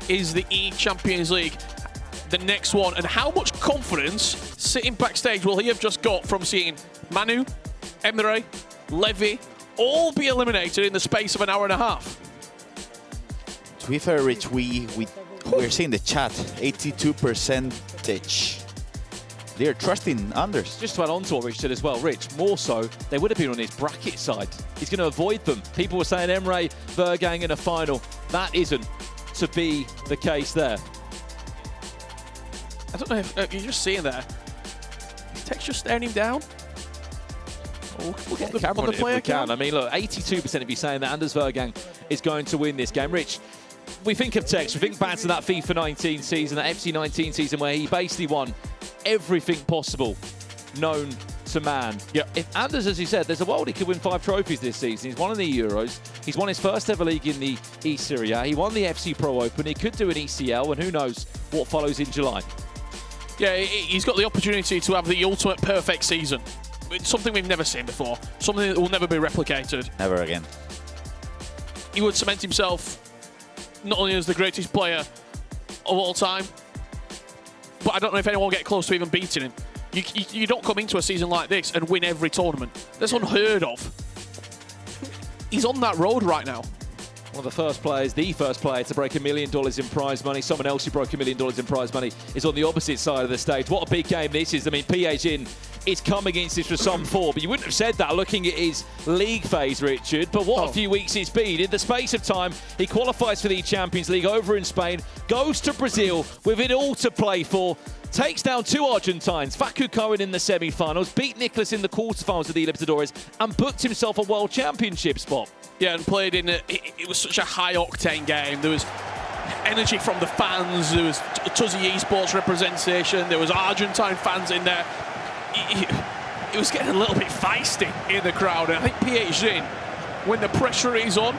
Is the eChampions League the next one? And how much confidence sitting backstage will he have just got from seeing Manu, Emre, Levy all be eliminated in the space of an hour and a half? To be fair, Rich, we're seeing the chat, 82%. They're trusting Anders. Just to add on to what Rich said as well, Rich, more so, they would have been on his bracket side. He's going to avoid them. People were saying Emre Vergang in a final. That isn't to be the case there. I don't know if you're just seeing there. Is Tex just staring him down? We'll get the camera on the player count. I mean, look, 82% of you saying that Anders Vergang is going to win this game. Rich, we think of Tex, we think back to that FIFA 19 season, that FC 19 season where he basically won everything possible known to man. Yeah. If Anders, as you said, there's a world he could win 5 trophies this season. He's won in the Euros. He's won his first ever league in the Serie A. He won the FC Pro Open. He could do an ECL, and who knows what follows in July. Yeah, he's got the opportunity to have the ultimate perfect season. It's something we've never seen before. Something that will never be replicated. Never again. He would cement himself not only as the greatest player of all time, but I don't know if anyone will get close to even beating him. You don't come into a season like this and win every tournament. That's unheard of. He's on that road right now. One of the first player to break $1 million in prize money. Someone else who broke $1 million in prize money is on the opposite side of the stage. What a big game this is. I mean, PH is come against this for some form, but you wouldn't have said that looking at his league phase, Richard. But what a few weeks it's been. In the space of time, he qualifies for the eChampions League over in Spain, goes to Brazil with it all to play for, takes down 2 Argentines, Facu Cohen in the semi-finals, beat Nicholas in the quarterfinals of the Libertadores, and booked himself a World Championship spot. Yeah, and played in it was such a high-octane game. There was energy from the fans. There was Tuzzy Esports representation. There was Argentine fans in there. It was getting a little bit feisty in the crowd. And I think PH, when the pressure is on,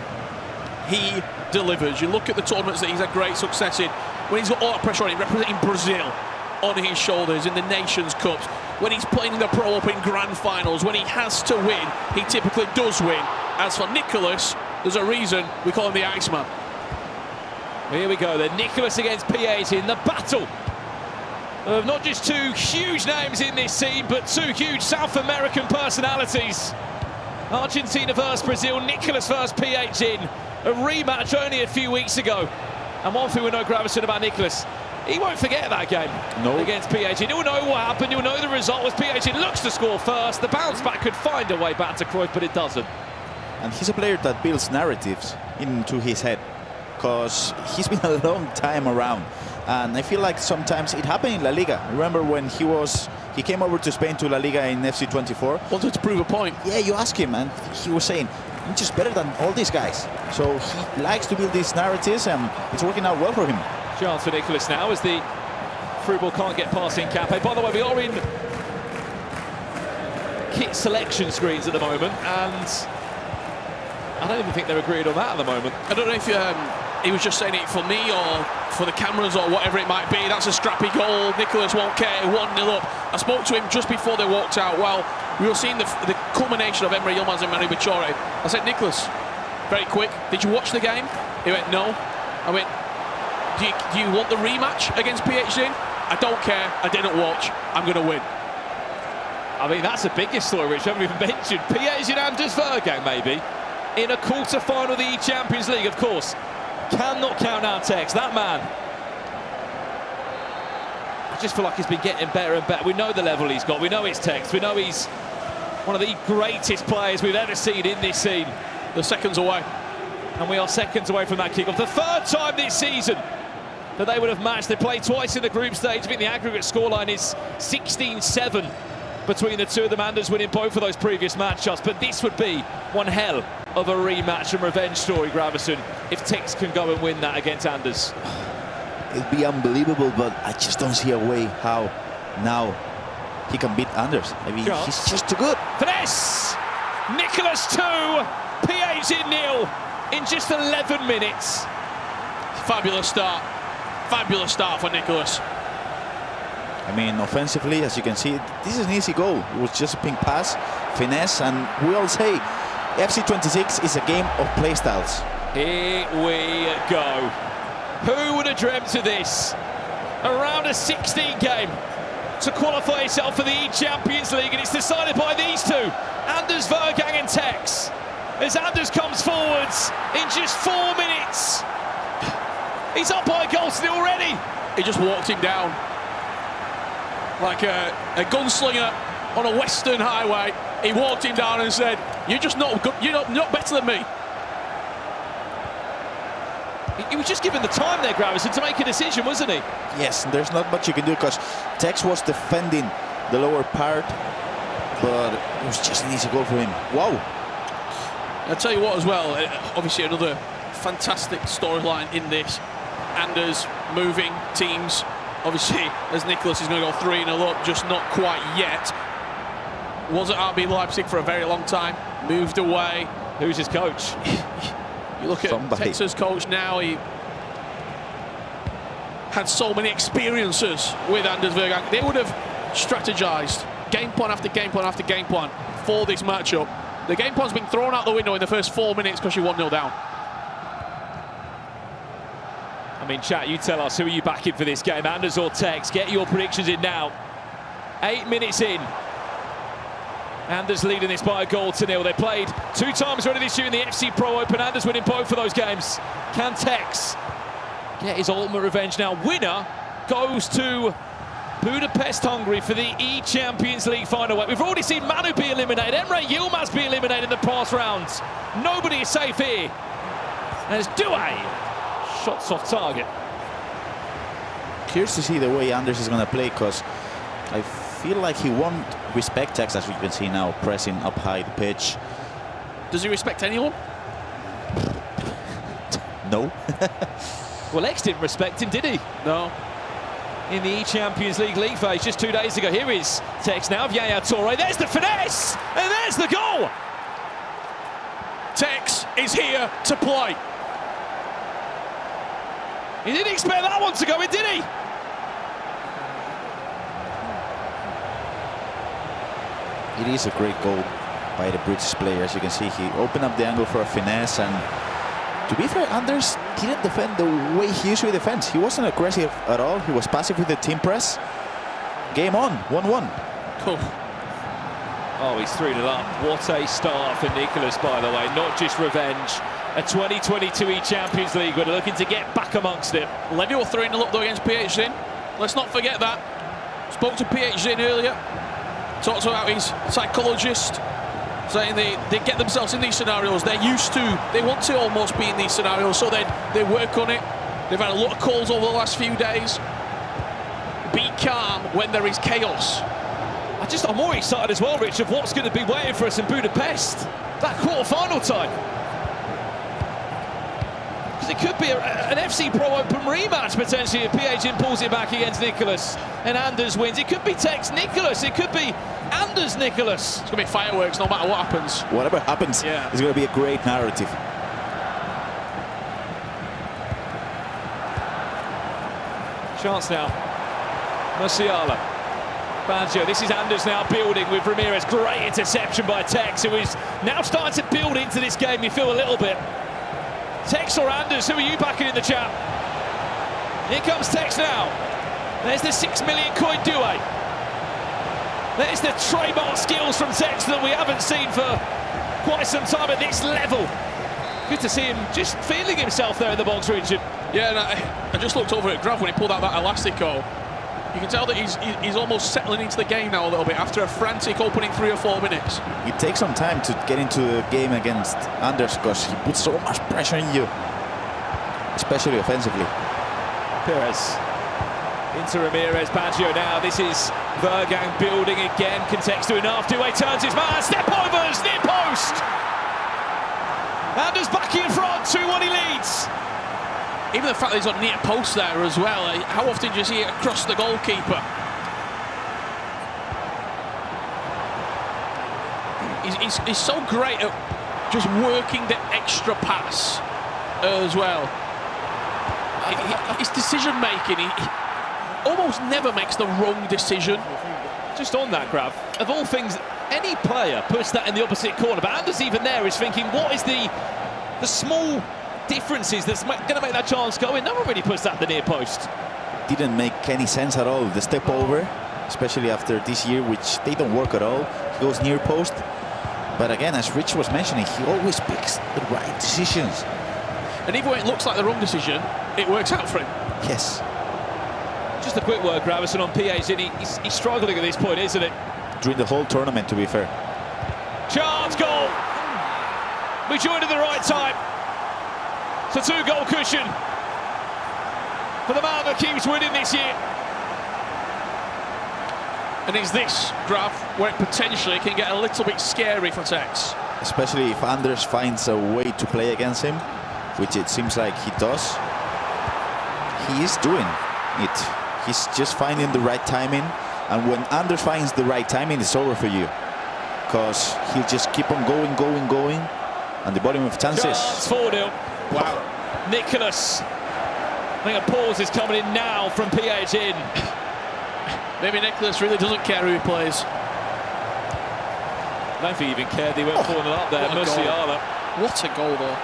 he delivers. You look at the tournaments that he's had great success in. When he's got all that pressure on him, representing Brazil on his shoulders in the Nations Cups, when he's playing in the Pro Open Grand Finals, when he has to win, he typically does win. As for Nicholas, there's a reason we call him the Iceman. Here we go then, Nicholas against P8 in the battle of not just 2 huge names in this scene, but 2 huge South American personalities. Argentina versus Brazil, Nicholas versus P8 in a rematch only a few weeks ago. And one thing we know, Gravison, about Nicholas, he won't forget that game against P8. He'll know what happened, he'll know the result was P8 looks to score first. The bounce back could find a way back to Cruyff, but it doesn't. And he's a player that builds narratives into his head, because he's been a long time around. And I feel like sometimes it happened in La Liga. Remember when he came over to Spain to La Liga in FC24? Wanted to prove a point. Yeah, you ask him and he was saying, I'm just better than all these guys. So he likes to build these narratives and it's working out well for him. Chance for Nicholas now as the through ball can't get past Incape. By the way, we are in kit selection screens at the moment, and I don't even think they're agreed on that at the moment. I don't know if he was just saying it for me or for the cameras or whatever it might be. That's a scrappy goal. Nicholas won't care. 1-0 up. I spoke to him just before they walked out. Well, we were seeing the culmination of Emre Yilmaz and Mary Bichore. I said, Nicholas, very quick, did you watch the game? He went, no. I went, do you want the rematch against PhD? I don't care. I didn't watch. I'm going to win. I mean, that's the biggest story, Rich. I haven't even mentioned PhD and Anders Vergang, maybe, in a quarter-final of the eChampions League, of course. Cannot count out Tex. That man, I just feel like he's been getting better and better. We know the level he's got. We know it's Tex. We know he's one of the greatest players we've ever seen in this scene. The seconds away. And we are seconds away from that kickoff. The 3rd time this season that they would have matched. They played twice in the group stage. I think the aggregate scoreline is 16-7 between the two of them. Anders winning both of those previous matchups. But this would be one hell of a rematch and revenge story, Gravison, if Tex can go and win that against Anders. It'd be unbelievable, but I just don't see a way how now he can beat Anders. I mean, he's just too good. Finesse! Nicholas 2, PH 0 in just 11 minutes. Fabulous start. Fabulous start for Nicholas. I mean, offensively, as you can see, this is an easy goal. It was just a pink pass, finesse, and we all say FC26 is a game of playstyles. Here we go. Who would have dreamt of this? Around a 16 game to qualify yourself for the eChampions League, and it's decided by these two, Anders Vergang and Tex. As Anders comes forwards in just 4 minutes. He's up by a goal to nil already. He just walked him down like a gunslinger on a western highway. He walked him down and said, "You're just not good. You're not better than me." He was just given the time there, Gravison, to make a decision, wasn't he? Yes, there's not much you can do because Tex was defending the lower part, but it was just an easy goal for him. Wow. I'll tell you what as well, obviously another fantastic storyline in this. Anders moving teams. Obviously, as Nicholas is going to go 3-0 up, just not quite yet. Was at RB Leipzig for a very long time, moved away. Who's his coach? You look at Texas coach now, he had so many experiences with Anders Vergang. They would have strategized game plan after game plan after game plan for this matchup. The game plan's been thrown out the window in the first 4 minutes because you're 1-0 down. I mean, chat, you tell us, who are you backing for this game? Anders or Tex? Get your predictions in now. 8 minutes in. Anders leading this by a goal to nil. They played 2 times already this year in the FC Pro Open. Anders winning both of those games. Can Tex get his ultimate revenge now? Winner goes to Budapest, Hungary for the eChampions League final. We've already seen Manu be eliminated. Emre Yilmaz be eliminated in the past rounds. Nobody is safe here. There's Douay. Shots off target. Curious to see the way Anders is going to play, because I feel like he won't respect Tex, as we can see now, pressing up high the pitch. Does he respect anyone? No. Well, X didn't respect him, did he? No. In the eChampions League phase just 2 days ago. Here is Tex now of Yaya Toure. There's the finesse, and there's the goal. Tex is here to play. He didn't expect that one to go in, did he? It is a great goal by the British player. As you can see, he opened up the angle for a finesse, and to be fair, Anders didn't defend the way he usually defends. He wasn't aggressive at all. He was passive with the team press. Game on, 1-1. Oh, he's 3-0 up. What a start for Nicholas, by the way. Not just revenge. A 2022 eChampions League, we're looking to get back amongst it. Levy were 3-0 up though against PHZ. Let's not forget that. Spoke to PHZ earlier. Talked about his psychologist, saying they get themselves in these scenarios. They're used to, they want to almost be in these scenarios, so they work on it. They've had a lot of calls over the last few days. Be calm when there is chaos. I'm more excited as well, Rich, of what's going to be waiting for us in Budapest. That quarter-final time. Because it could be an FC Pro Open rematch, potentially, if PHN pulls it back against Nicholas and Anders wins. It could be Tex Nicholas. It could be Anders Nicholas. It's going to be fireworks no matter what happens. Whatever happens, it's going to be a great narrative. Chance now. Musiala. Baggio, this is Anders now building with Ramirez. Great interception by Tex, who is now starting to build into this game, you feel a little bit. Tex or Anders, who are you backing in the chat? Here comes Tex now. There's the £6 million coin Douay. There's the trademark skills from Tex that we haven't seen for quite some time at this level. Good to see him just feeling himself there in the box region. Yeah, and I just looked over at Graf when he pulled out that Elastico. You can tell that he's almost settling into the game now a little bit after a frantic opening 3 or 4 minutes. It takes some time to get into the game against Anders, because he puts so much pressure on you, especially offensively. Perez into Ramirez. Baggio now. This is Vergang building again. Can Tex do enough? Douay turns his man. Step overs, near post. Anders back in front. 2-1 he leads. Even the fact that he's on near post there as well. How often do you see it across the goalkeeper? He's so great at just working the extra pass as well. His decision making, he almost never makes the wrong decision. Just on that, Grav, of all things, any player puts that in the opposite corner, but Anders even there is thinking, what is the small differences that's going to make that chance go in? No one really puts that at the near post. Didn't make any sense at all, the step over, especially after this year, which they don't work at all. He goes near post. But again, as Rich was mentioning, he always picks the right decisions. And even when it looks like the wrong decision, it works out for him. Yes. Just a quick word, Gravison, on PHN. He's struggling at this point, isn't it? During the whole tournament, to be fair. Chance, goal! We joined at the right time. It's a 2-goal cushion for the man that keeps winning this year. And it's this Graf where it potentially can get a little bit scary for Tex. Especially if Anders finds a way to play against him, which it seems like he does. He is doing it. He's just finding the right timing. And when Anders finds the right timing, it's over for you. Because he'll just keep on going. And the bottom of chances. Chance, 4-0. Wow. Nicholas. I think a pause is coming in now from PHN. Maybe Nicholas really doesn't care who he plays. I don't think he even cared he went 4-0 up there. Musiala. What a goal, though.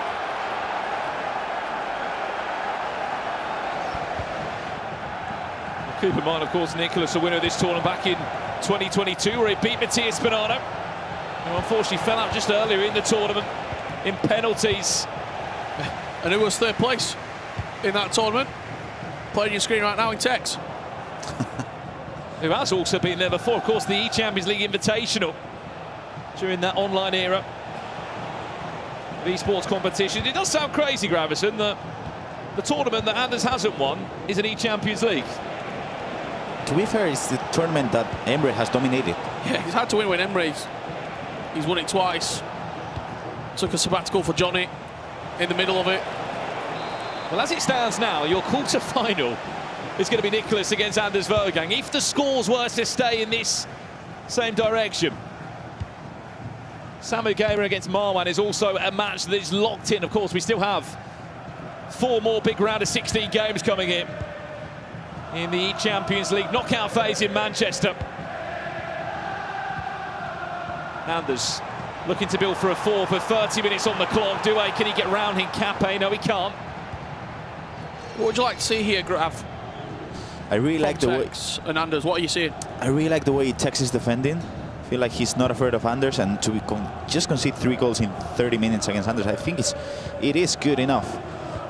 Keep in mind, of course, Nicholas, a winner of this tournament back in 2022, where he beat Matías Bonanno, who unfortunately fell out just earlier in the tournament in penalties. And who was third place in that tournament? Playing your screen right now in text. Who has also been there before, of course, the eChampions League Invitational during that online era of esports competition. It does sound crazy, Gravison, that the tournament that Anders hasn't won is an eChampions League. To be fair, it's the tournament that Emre has dominated. Yeah, he's had to win when he's won it twice. Took a sabbatical for Johnny in the middle of it. Well, as it stands now, your quarter-final is going to be Nicholas against Anders Vergang, if the scores were to stay in this same direction. Samu Gamer against Marwan is also a match that is locked in. Of course, we still have 4 more big round of 16 games coming in the eChampions League knockout phase in Manchester. Anders looking to build for a 4 for 30 minutes on the clock. Douay, can he get round Hincapié? No, he can't. What would you like to see here, Grav? I really like the way. And Anders, what are you seeing? I really like the way Tex is defending. I feel like he's not afraid of Anders, and to just concede 3 goals in 30 minutes against Anders, I think it is good enough.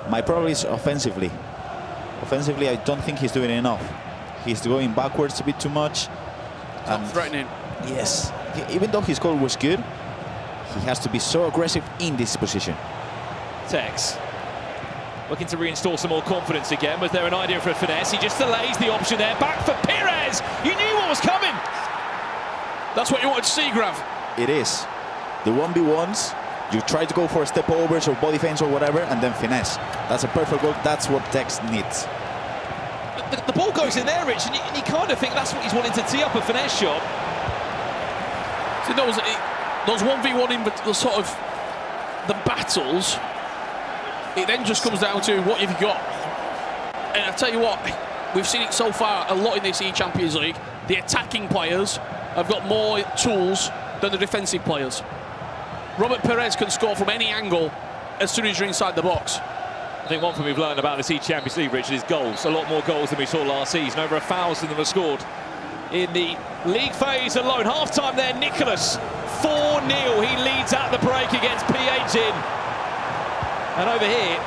My problem is offensively. Offensively, I don't think he's doing enough. He's going backwards a bit too much. Not threatening. Yes. Even though his goal was good, he has to be so aggressive in this position. Tex looking to reinstall some more confidence again. Was there an idea for a finesse? He just delays the option there. Back for Pires. You knew what was coming. That's what you wanted to see, Grav. It is. The 1v1s, you try to go for step overs or body feints or whatever, and then finesse. That's a perfect goal. That's what Tex needs. The ball goes in there, Rich, and you kind of think that's what he's wanting to tee up, a finesse shot. See, those 1v1 in the sort of the battles, it then just comes down to what you've got. And I tell you what, we've seen it so far a lot in this eChampions League. The attacking players have got more tools than the defensive players. Robert Pires can score from any angle as soon as you're inside the box. I think one thing we've learned about this eChampions League, Richard, is goals. A lot more goals than we saw last season. Over 1,000 of them were scored in the league phase alone. Half-time there, Nicholas, 4-0. He leads at the break against P18. And over here,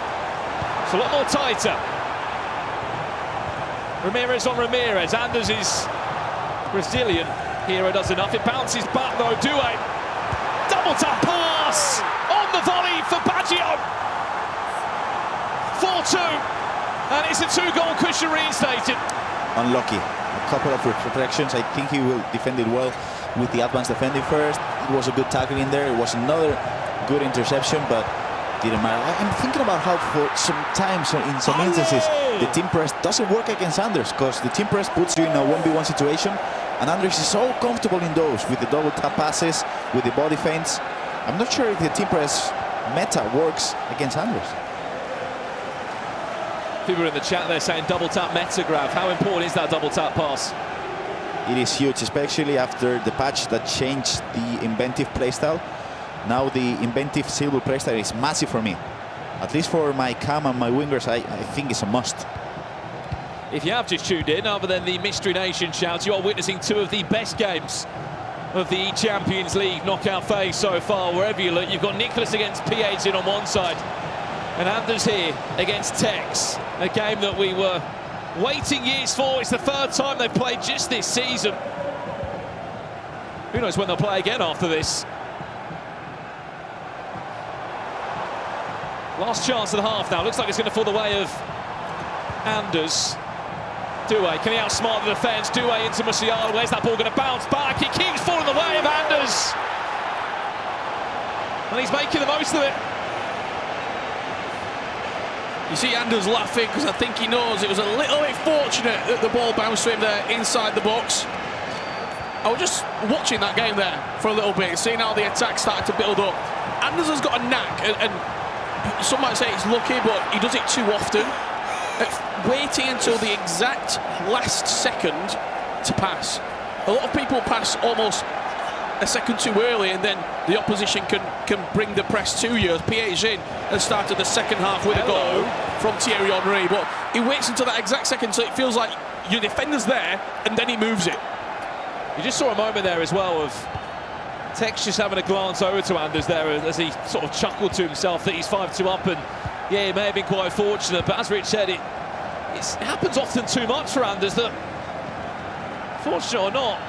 it's a lot more tighter. Ramirez on Ramirez. Anders is Brazilian. Hero does enough. It bounces back though. Douay. Double tap pass on the volley for Baggio. 4-2. And it's a 2-goal cushion reinstated. Unlucky. A couple of reflections. I think he will defend it well with the advanced defending first. It was a good tackle in there. It was another good interception, but didn't matter. I'm thinking about how for some times, in some instances, the team press doesn't work against Anders, because the team press puts you in a 1v1 situation, and Anders is so comfortable in those with the double tap passes, with the body feints. I'm not sure if the team press meta works against Anders. People in the chat there saying double tap meta, Grav. How important is that double tap pass? It is huge, especially after the patch that changed the inventive playstyle. Now the inventive silver playstyle is massive for me. At least for my cam and my wingers, I think it's a must. If you have just tuned in, other than the Mystery Nation shouts, you are witnessing 2 of the best games of the eChampions League knockout phase so far. Wherever you look, you've got Nicholas against P18 on one side, and Anders here against Tex. A game that we were waiting years for. It's the 3rd time they've played just this season. Who knows when they'll play again after this. Last chance of the half now. Looks like it's going to fall the way of Anders. Douay, can he outsmart the defence? Douay into Musiala. Where's that ball going to bounce back? It keeps falling the way of Anders. And he's making the most of it. You see Anders laughing because I think he knows it was a little bit fortunate that the ball bounced to him there inside the box. I was just watching that game there for a little bit, seeing how the attack started to build up. Anders has got a knack, and some might say it's lucky, but he does it too often. Waiting until the exact last second to pass. A lot of people pass almost a second too early, and then the opposition can bring the press to you. P18 has started the second half with a goal from Thierry Henry, but he waits until that exact second, so it feels like your defender's there, and then he moves it. You just saw a moment there as well of Tex just having a glance over to Anders there as he sort of chuckled to himself that he's 5-2 up, and yeah, he may have been quite fortunate, but as Rich said, it happens often too much for Anders that, fortunate or not,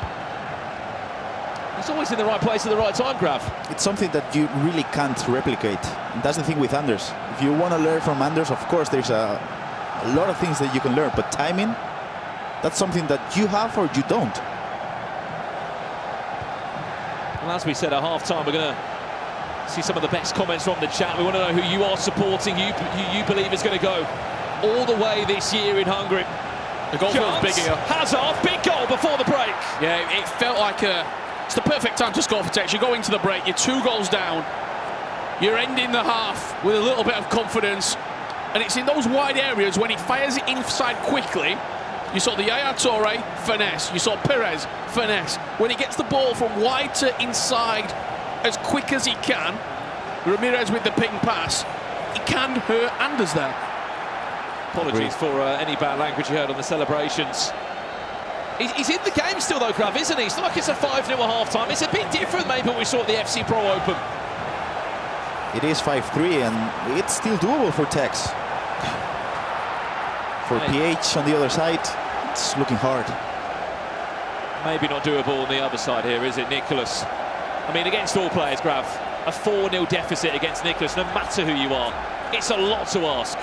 he's always in the right place at the right time, Grav. It's something that you really can't replicate. And that's the thing with Anders. If you want to learn from Anders, of course, there's a lot of things that you can learn, but timing, that's something that you have or you don't. Well, as we said at half-time, we're going to see some of the best comments from the chat. We want to know who you are supporting, who you believe is going to go all the way this year in Hungary. The goal feels big here. Hazard, big goal before the break. Yeah, it felt like it's the perfect time to score for Tex. You go into the break, you're 2 goals down. You're ending the half with a little bit of confidence. And it's in those wide areas when he fires it inside quickly. You saw the Yaya Toure, finesse. You saw Perez, finesse. When he gets the ball from wide to inside as quick as he can, Ramirez with the ping pass, he can hurt Anders there. Apologies for any bad language you heard on the celebrations. He's in the game still though, Grav, isn't he? It's not like it's a 5-0 at half-time. It's a bit different maybe what we saw at the FC Pro Open. It is 5-3 and it's still doable for Tex. For PH on the other side, it's looking hard. Maybe not doable on the other side here, is it, Nicholas? I mean, against all players, Grav, a 4-0 deficit against Nicholas, no matter who you are, it's a lot to ask.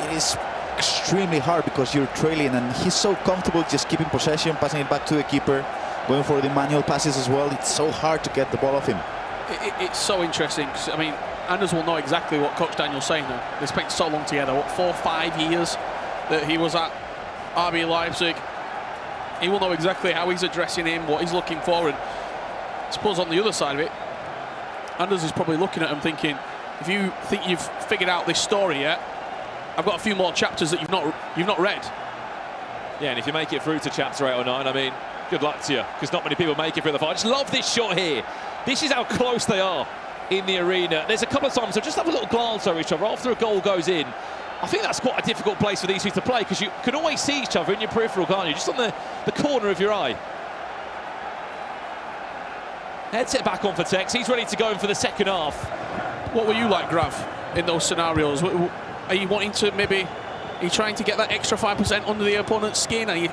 It is extremely hard because you're trailing and he's so comfortable just keeping possession, passing it back to the keeper, going for the manual passes as well. It's so hard to get the ball off him. It's so interesting. I mean, Anders will know exactly what Coach Daniel's saying now. They spent so long together, what, 4 or 5 years that he was at RB Leipzig. He will know exactly how he's addressing him, what he's looking for, and I suppose on the other side of it, Anders is probably looking at him thinking, if you think you've figured out this story yet, I've got a few more chapters that you've not read. Yeah, and if you make it through to chapter 8 or 9, I mean, good luck to you, because not many people make it through the fight. I just love this shot here. This is how close they are in the arena. There's a couple of times, so just have a little glance over each other after a goal goes in. I think that's quite a difficult place for these two to play, because you can always see each other in your peripheral, can't you? Just on the corner of your eye. Heads it back on for Tex. He's ready to go in for the second half. What were you like, Grav, in those scenarios? Are you wanting to maybe, are you trying to get that extra 5% under the opponent's skin? Are you,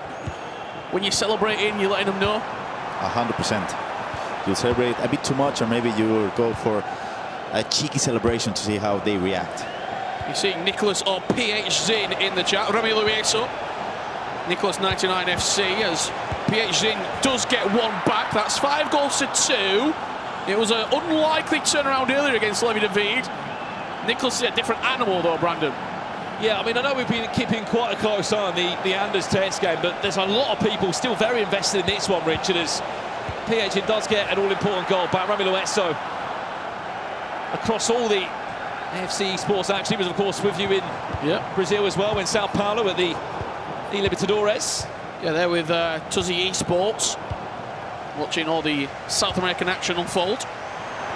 when you're celebrating, you're letting them know? 100%. You'll celebrate a bit too much, or maybe you will go for a cheeky celebration to see how they react. You're seeing Nicholas or PH Zin in the chat. Rami Luiso, Nicholas 99 FC, as PH Zin does get one back. That's 5 goals to 2. It was an unlikely turnaround earlier against Levi David. Nicholas is a different animal though, Brandon. Yeah, I mean, I know we've been keeping quite a close eye on the Anders Tex game, but there's a lot of people still very invested in this one, Richard, as PH does get an all-important goal back. Rami Luiso across all the AFC Sports action. He was, of course, with you in Brazil as well, in Sao Paulo at the Libertadores. Yeah, there with Tuzzy Esports, watching all the South American action unfold.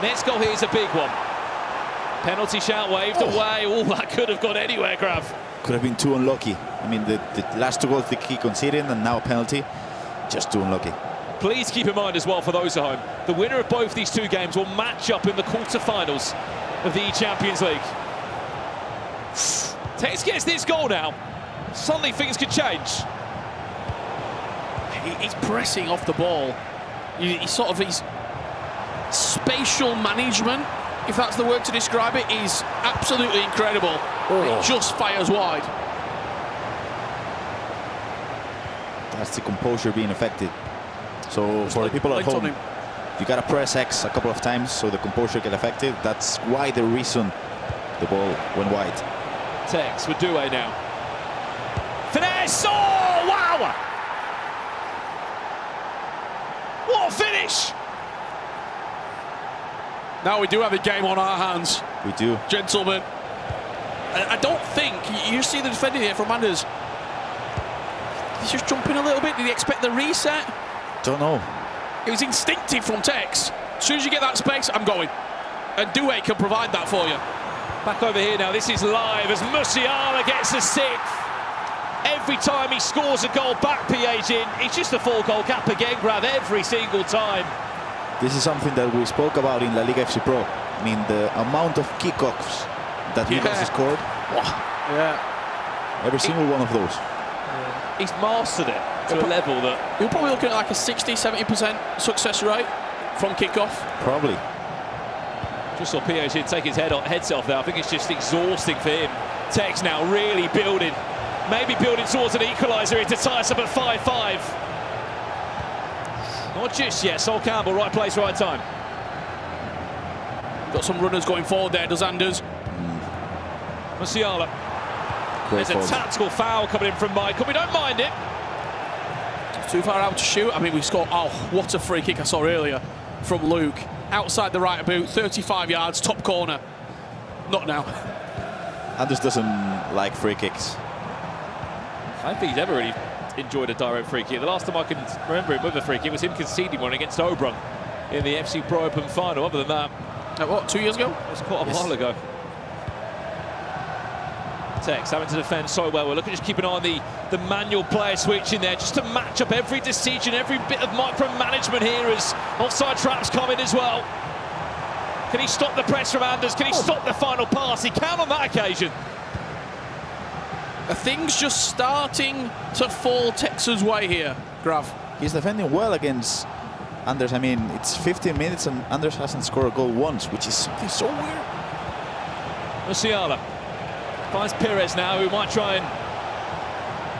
Next goal here is a big one. Penalty shout waved away. Oh, that could have gone anywhere, Grav. Could have been too unlucky. I mean, the last 2 goals they keep conceding, and now a penalty. Just too unlucky. Please keep in mind as well, for those at home, the winner of both these 2 games will match up in the quarter-finals of the eChampions League. Tex gets this goal now. Suddenly things could change. He's pressing off the ball. He's sort of his spatial management, if that's the word to describe it, is absolutely incredible. It just fires wide. That's the composure being affected. So for the people at home, you gotta press X a couple of times so the composure get affected. That's why the reason the ball went wide. Tex with Due now. Finesse! Oh, wow! What a finish! Now we do have a game on our hands. We do. Gentlemen. I don't think, you see the defender here from Anders. He's just jumping a little bit. Did he expect the reset? Don't know. It was instinctive from Tex. As soon as you get that space, I'm going. And Due can provide that for you. Back over here now. This is live as Musiala gets the 6th. every time he scores a goal back, Piegin, it's just a 4-goal gap again, Grav, every single time. This is something that we spoke about in La Liga FC Pro. I mean, the amount of kickoffs that he has scored. Yeah. Every single one of those. He's mastered it to a level that... You're probably looking at like a 60-70% success rate from kickoff. Probably. Just saw Piegin take his headset off there. I think it's just exhausting for him. Tex now really building. Maybe building towards an equaliser here to tie us up at 5-5. Not just yet. Sol Campbell, right place, right time. Got some runners going forward there, does Anders. Musiala. There's a tactical foul coming in from Michael. We don't mind it. It's too far out to shoot. I mean, we scored. Oh, what a free kick I saw earlier from Luke. Outside the right boot, 35 yards, top corner. Not now. Anders doesn't like free kicks. I don't think he's ever really enjoyed a direct free kick. The last time I can remember him with a free kick was him conceding one against Obrun in the FC Pro Open final. Other than that, what, 2 years ago? It was quite a while ago. Tex having to defend so well. We're looking, just keep an eye on the manual player switch in there, just to match up every decision, every bit of micromanagement here as offside traps come in as well. Can he stop the press from Anders? Can he stop the final pass? He can on that occasion. Are things just starting to fall Texas' way here, Grav? He's defending well against Anders. I mean, it's 15 minutes and Anders hasn't scored a goal once, which is something so weird. Musiala finds Perez now, who might try and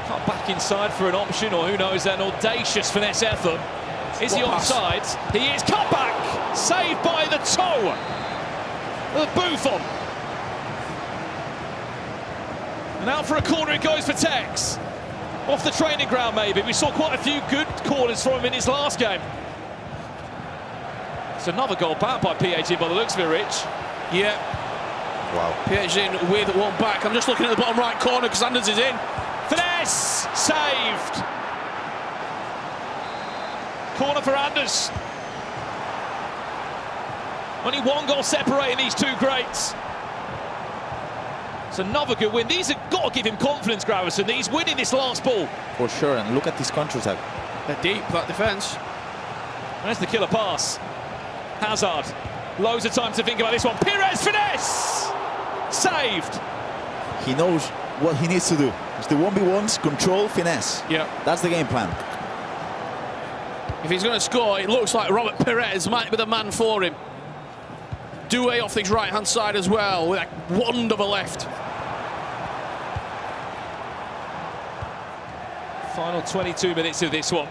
cut back inside for an option, or who knows, an audacious finesse effort. Is he onside? He is. Cut back! Saved by the toe of Buffon. And out for a corner it goes for Tex. Off the training ground, maybe. We saw quite a few good corners from him in his last game. It's another goal back by Piegin by the looks of it, Rich. Yeah. Wow. Piegin with one back. I'm just looking at the bottom right corner because Anders is in. Finesse! Saved! Corner for Anders. Only one goal separating these two greats. It's another good win. These have got to give him confidence, Gravison. He's winning this last ball. For sure, and look at this counter-attack. They're deep, that defence. There's the killer pass. Hazard. Loads of time to think about this one. Perez, finesse! Saved. He knows what he needs to do. It's the 1v1s, control, finesse. Yeah. That's the game plan. If he's going to score, it looks like Robert Perez might be the man for him. Doué off his right-hand side as well, with a wand of a left. Final 22 minutes of this one.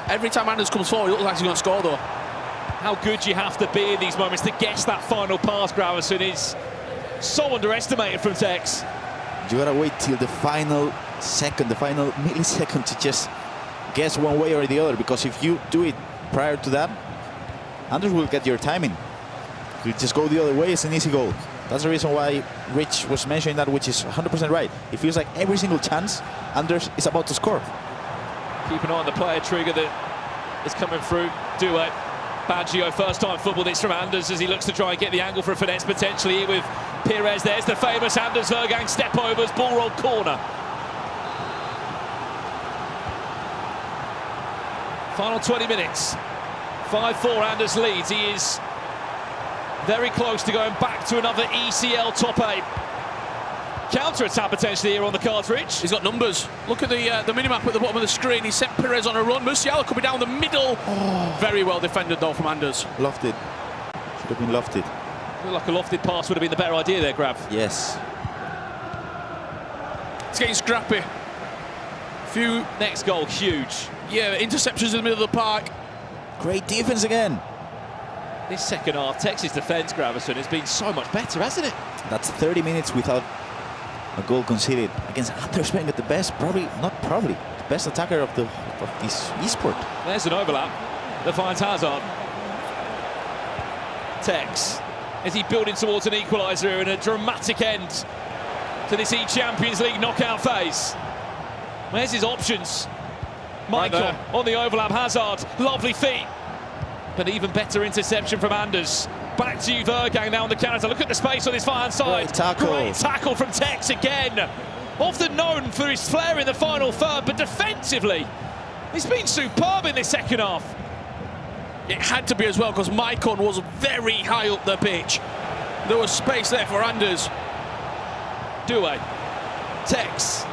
Every time Anders comes forward, it looks like he's going to score, though. How good you have to be in these moments to guess that final pass, Gravison, is so underestimated from Tex. You gotta wait till the final second, the final millisecond to just guess one way or the other, because if you do it prior to that, Anders will get your timing. You just go the other way, it's an easy goal. That's the reason why Rich was mentioning that, which is 100% right. It feels like every single chance Anders is about to score. Keep an eye on the player trigger that is coming through. Doué. Baggio, first time football this from Anders as he looks to try and get the angle for a finesse potentially here with Perez. There's the famous Anders Vergang step overs, ball roll corner. Final 20 minutes. 5-4 Anders leads. He is very close to going back to another ECL top 8. Counter-attack potentially here on the cards, Rich. He's got numbers. Look at the minimap at the bottom of the screen. He sent Perez on a run. Musiala could be down the middle. Very well defended, though, from Anders. Lofted. Should have been lofted. Looked like a lofted pass would have been the better idea there, Grav. Yes. It's getting scrappy. Few. Next goal, huge. Yeah, interceptions in the middle of the park. Great defense again. This second half, Texas defence, Gravison, has been so much better, hasn't it? That's 30 minutes without a goal conceded against Anders being at the best, the best attacker of this esport. There's an overlap that finds Hazard. Tex, is he building towards an equaliser and a dramatic end to this eChampions League knockout phase? Where's his options? Michael right on the overlap, Hazard, lovely feet, but even better interception from Anders. Back to you, Vergang now on the counter. Look at the space on his far-hand side. Great tackle. Great tackle from Tex again. Often known for his flair in the final third, but defensively, he's been superb in this second half. It had to be as well, because Maicon was very high up the pitch. There was space there for Anders. Doué. Tex.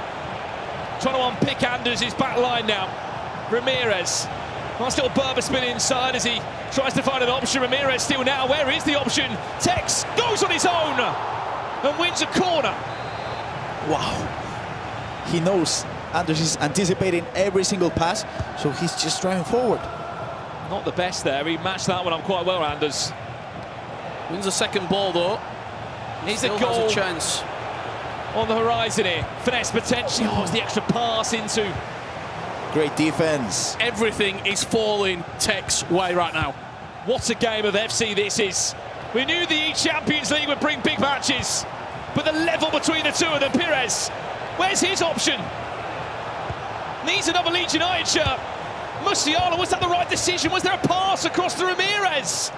Trying to unpick Anders' back line now. Ramirez. Nice little Berber spin inside as he tries to find an option. Ramirez still now. Where is the option? Tex goes on his own and wins a corner. Wow. He knows Anders is anticipating every single pass, so he's just driving forward. Not the best there. He matched that one up quite well, Anders. Wins the second ball, though. Needs Still a goal. has a chance. On the horizon here. Finesse potentially. Oh, it's the extra pass into. Great defense. Everything is falling Tech's way right now. What a game of FC this is. We knew the eChampions League would bring big matches, but the level between the two of them, Pires, where's his option? Needs another Leeds United shirt. Musiala, was that the right decision? Was there a pass across to Ramirez?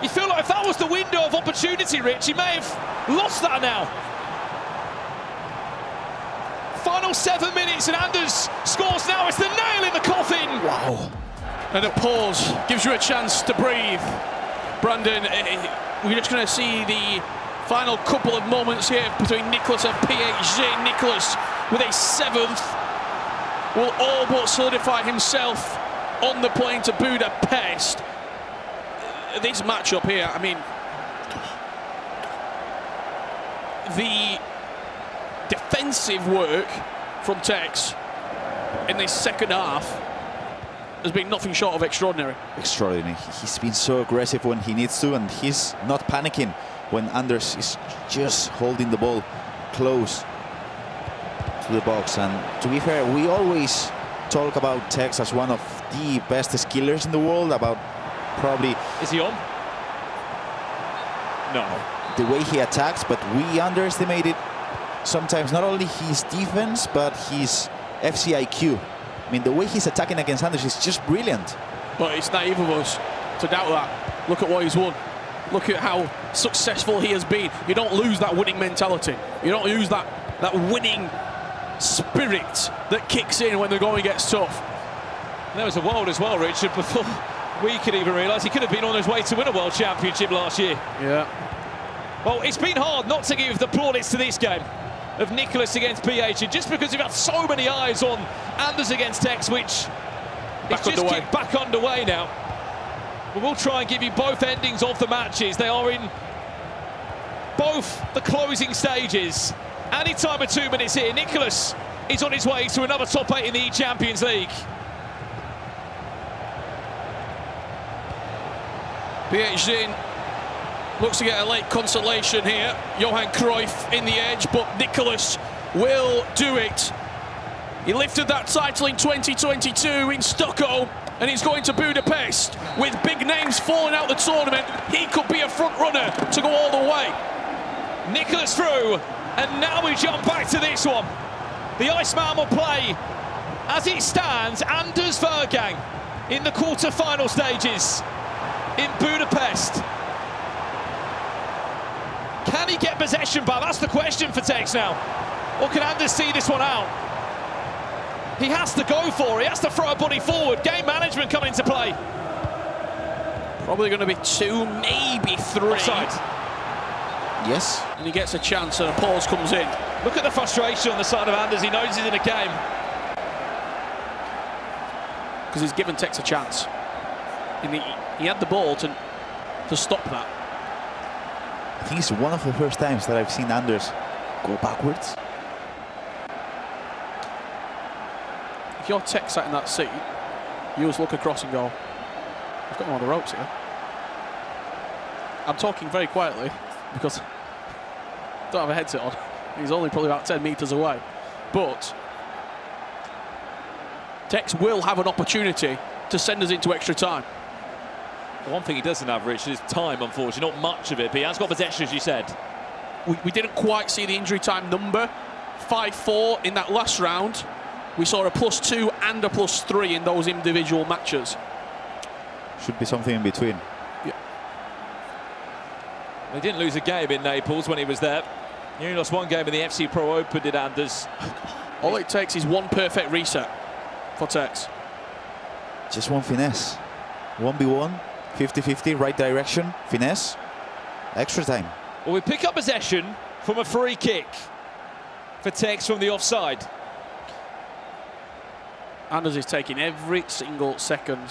You feel like if that was the window of opportunity, Rich, he may have lost that now. Final 7 minutes and Anders scores now. It's the nail in the coffin. Wow. And a pause gives you a chance to breathe. Brandon, we're just going to see the final couple of moments here between Nicholas and PSG. Nicholas with a 7th will all but solidify himself on the plane to Budapest. This matchup here, I mean, the defensive work from Tex in this second half has been nothing short of extraordinary. Extraordinary. He's been so aggressive when he needs to, and he's not panicking when Anders is just holding the ball close to the box. And to be fair, we always talk about Tex as one of the best skillers in the world, about probably... Is he on? No. The way he attacks, but we underestimated sometimes not only his defense, but his FC IQ. I mean, the way he's attacking against Anders is just brilliant. But it's naive of us to doubt that. Look at what he's won. Look at how successful he has been. You don't lose that winning mentality. You don't lose that winning spirit that kicks in when the going gets tough. And there was a world as well, Richard, before we could even realise he could have been on his way to win a World Championship last year. Yeah. Well, it's been hard not to give the plaudits to this game of Nicholas against PH, just because we've had so many eyes on Anders against Tex, which is just kicked back underway now. But we'll try and give you both endings of the matches. They are in both the closing stages. Any time of 2 minutes here, Nicholas is on his way to another top 8 in the eChampions League. PSG looks to get a late consolation here. Johan Cruyff in the edge, but Nicholas will do it. He lifted that title in 2022 in Stockholm, and he's going to Budapest with big names falling out the tournament. He could be a front runner to go all the way. Nicholas through, and now we jump back to this one. The Iceman will play, as it stands, Anders Vergang in the quarter-final stages in Budapest. Can he get possession back? That's the question for Tex now. Or can Anders see this one out? He has to go for it. He has to throw a body forward. Game management coming into play. Probably going to be 2, maybe 3. Offside. Yes. And he gets a chance and a pause comes in. Look at the frustration on the side of Anders. He knows he's in a game. Because he's given Tex a chance. He had the ball to stop that. I think it's one of the first times that I've seen Anders go backwards. If you're Tex sat in that seat, you just look across and go, I've got him on the ropes here. I'm talking very quietly because I don't have a headset on. He's only probably about 10 metres away. But Tex will have an opportunity to send us into extra time. The one thing he doesn't have, Rich, is time, unfortunately. Not much of it, but he has got possession, as you said. We didn't quite see the injury time number. 5-4 in that last round. We saw a +2 and a +3 in those individual matches. Should be something in between. Yeah. They didn't lose a game in Naples when he was there. He only lost one game in the FC Pro Open, did Anders. All it takes is one perfect reset for Tex. Just one finesse. 1v1, 50-50, right direction, finesse, extra time. Well, we pick up possession from a free kick for Tex from the offside. Anders is taking every single second.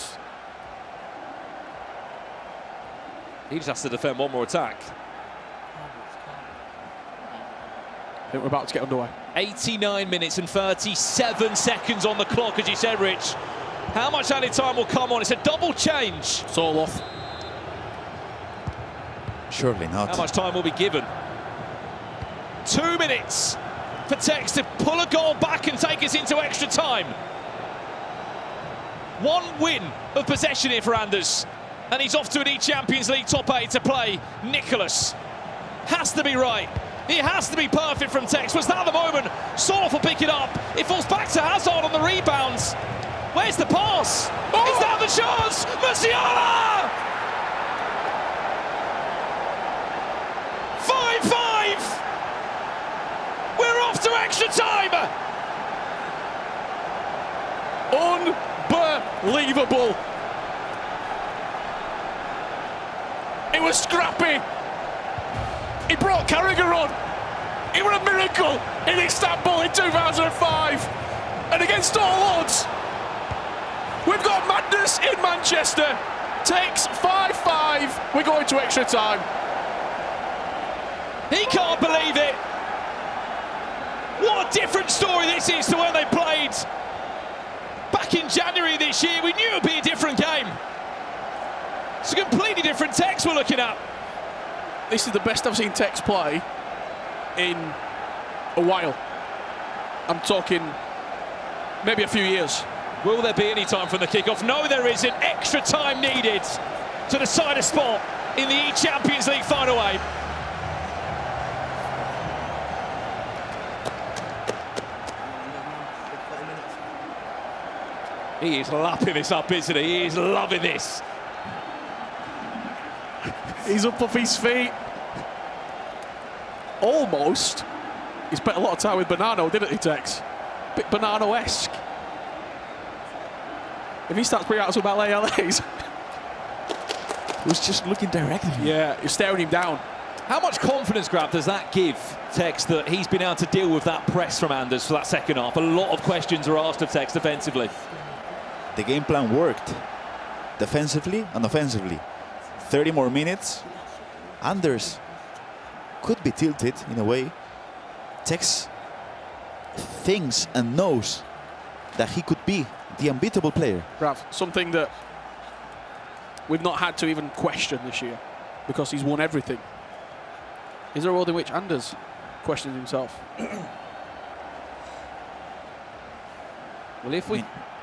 He just has to defend one more attack. I think we're about to get underway. 89 minutes and 37 seconds on the clock, as you said, Rich. How much added time will come on? It's a double change. It's all off. Surely not. How much time will be given? 2 minutes for Tex to pull a goal back and take us into extra time. One win of possession here for Anders. And he's off to an eChampions League top 8 to play Nicholas. Has to be right. It has to be perfect from Tex. Was that the moment? Sorloth will pick it up. It falls back to Hazard on the rebounds. Where's the pass? Oh! Is that the chance? Musiala! 5-5! We're off to extra time! Unbelievable. It was scrappy. He brought Carragher on. It was a miracle in Istanbul in 2005. And against all odds, we've got madness in Manchester. Takes 5-5. We're going to extra time. He can't believe it. What a different story this is to when they played back in January this year. We knew it would be a different game. It's a completely different Tex we're looking at. This is the best I've seen Tex play in a while. I'm talking maybe a few years. Will there be any time from the kickoff? No, there isn't. Extra time needed to decide a spot in the eChampions League final eight. He is lapping this up, isn't he? He is loving this. He's up off his feet. Almost. He spent a lot of time with Bonanno, didn't he, Tex? Bit Bonanno-esque. If he starts bringing out some LAs, he was just looking directly. Yeah, you're staring him down. How much confidence, Grab, does that give Tex that he's been able to deal with that press from Anders for that second half? A lot of questions are asked of Tex defensively. The game plan worked, defensively and offensively. 30 more minutes. Anders could be tilted in a way. Tex thinks and knows that he could be the unbeatable player. Rav, something that we've not had to even question this year because he's won everything. Is there a world in which Anders questions himself? Well,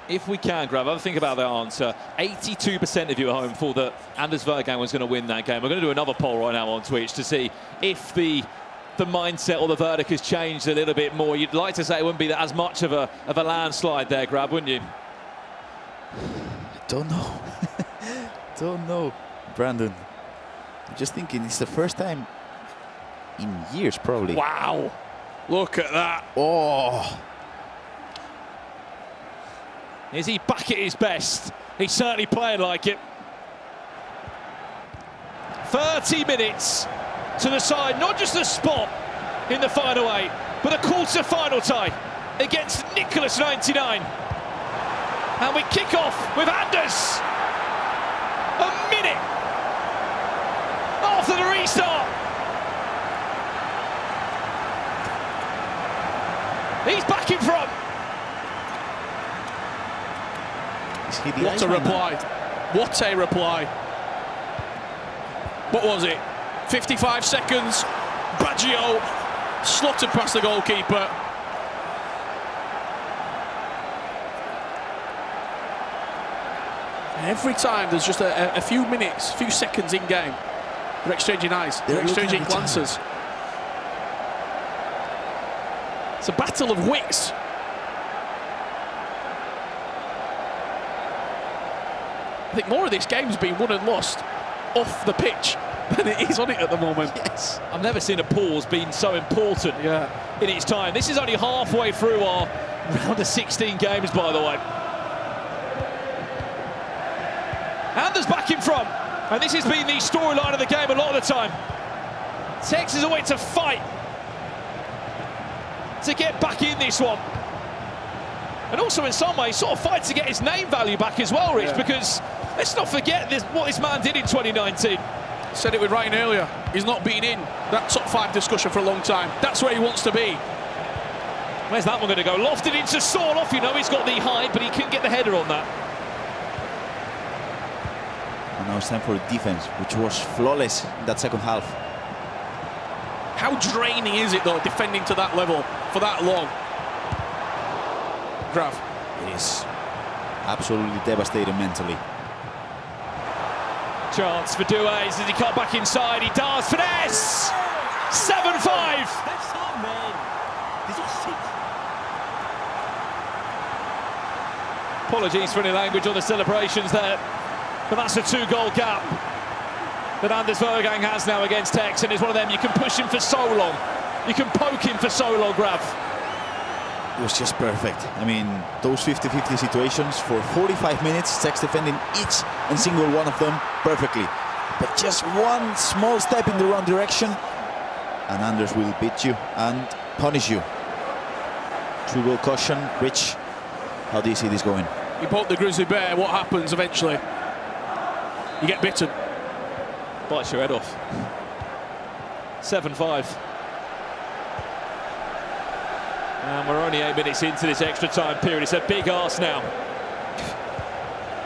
if we can, Grab, have a think about that answer. 82% of you at home thought that Anders Vergang was going to win that game. We're going to do another poll right now on Twitch to see if the mindset or the verdict has changed a little bit more. You'd like to say it wouldn't be as much of a landslide there, Grab, wouldn't you? Don't know. Don't know, Brandon. I'm just thinking it's the first time in years, probably. Wow. Look at that. Oh. Is he back at his best? He's certainly playing like it. 30 minutes to decide not just the spot in the final eight, but a quarter-final tie against Nicholas 99. And we kick off with Anders. A minute after the restart. He's back in front. What a reply. What a reply. What was it? 55 seconds. Baggio slotted past the goalkeeper. Every time there's just a few minutes, few seconds in game. They're exchanging eyes. They're exchanging glances. It's a battle of wits. I think more of this game's been won and lost off the pitch than it is on it at the moment. Yes. I've never seen a pause being so important in its time. This is only halfway through our round of 16 games, by the way. Anders back in front. And this has been the storyline of the game a lot of the time. Tex is away to fight to get back in this one. And also in some ways sort of fight to get his name value back as well, Rich, because let's not forget what this man did in 2019. Said it with Ryan earlier. He's not been in that top 5 discussion for a long time. That's where he wants to be. Where's that one going to go? Lofted into Sorloff. You know he's got the height, but he couldn't get the header on that. And now it's time for defense, which was flawless in that second half. How draining is it, though, defending to that level for that long? Graf. It is absolutely devastating mentally. Chance for Duays as he cut back inside. He does. Finesse! 7-5! Apologies for any language on the celebrations there, but that's a 2-goal gap that Anders Vergang has now against Tex, and it's one of them you can push him for so long. You can poke him for so long, Graf. It was just perfect. I mean, those 50-50 situations for 45 minutes, Tex defending each and single one of them perfectly. But just one small step in the wrong direction, and Anders will beat you and punish you. 2-goal caution. Rich, how do you see this going? You poke the grizzly bear, what happens eventually? You get bitten. Bites your head off. 7-5. And we're only 8 minutes into this extra time period. It's a big arse now.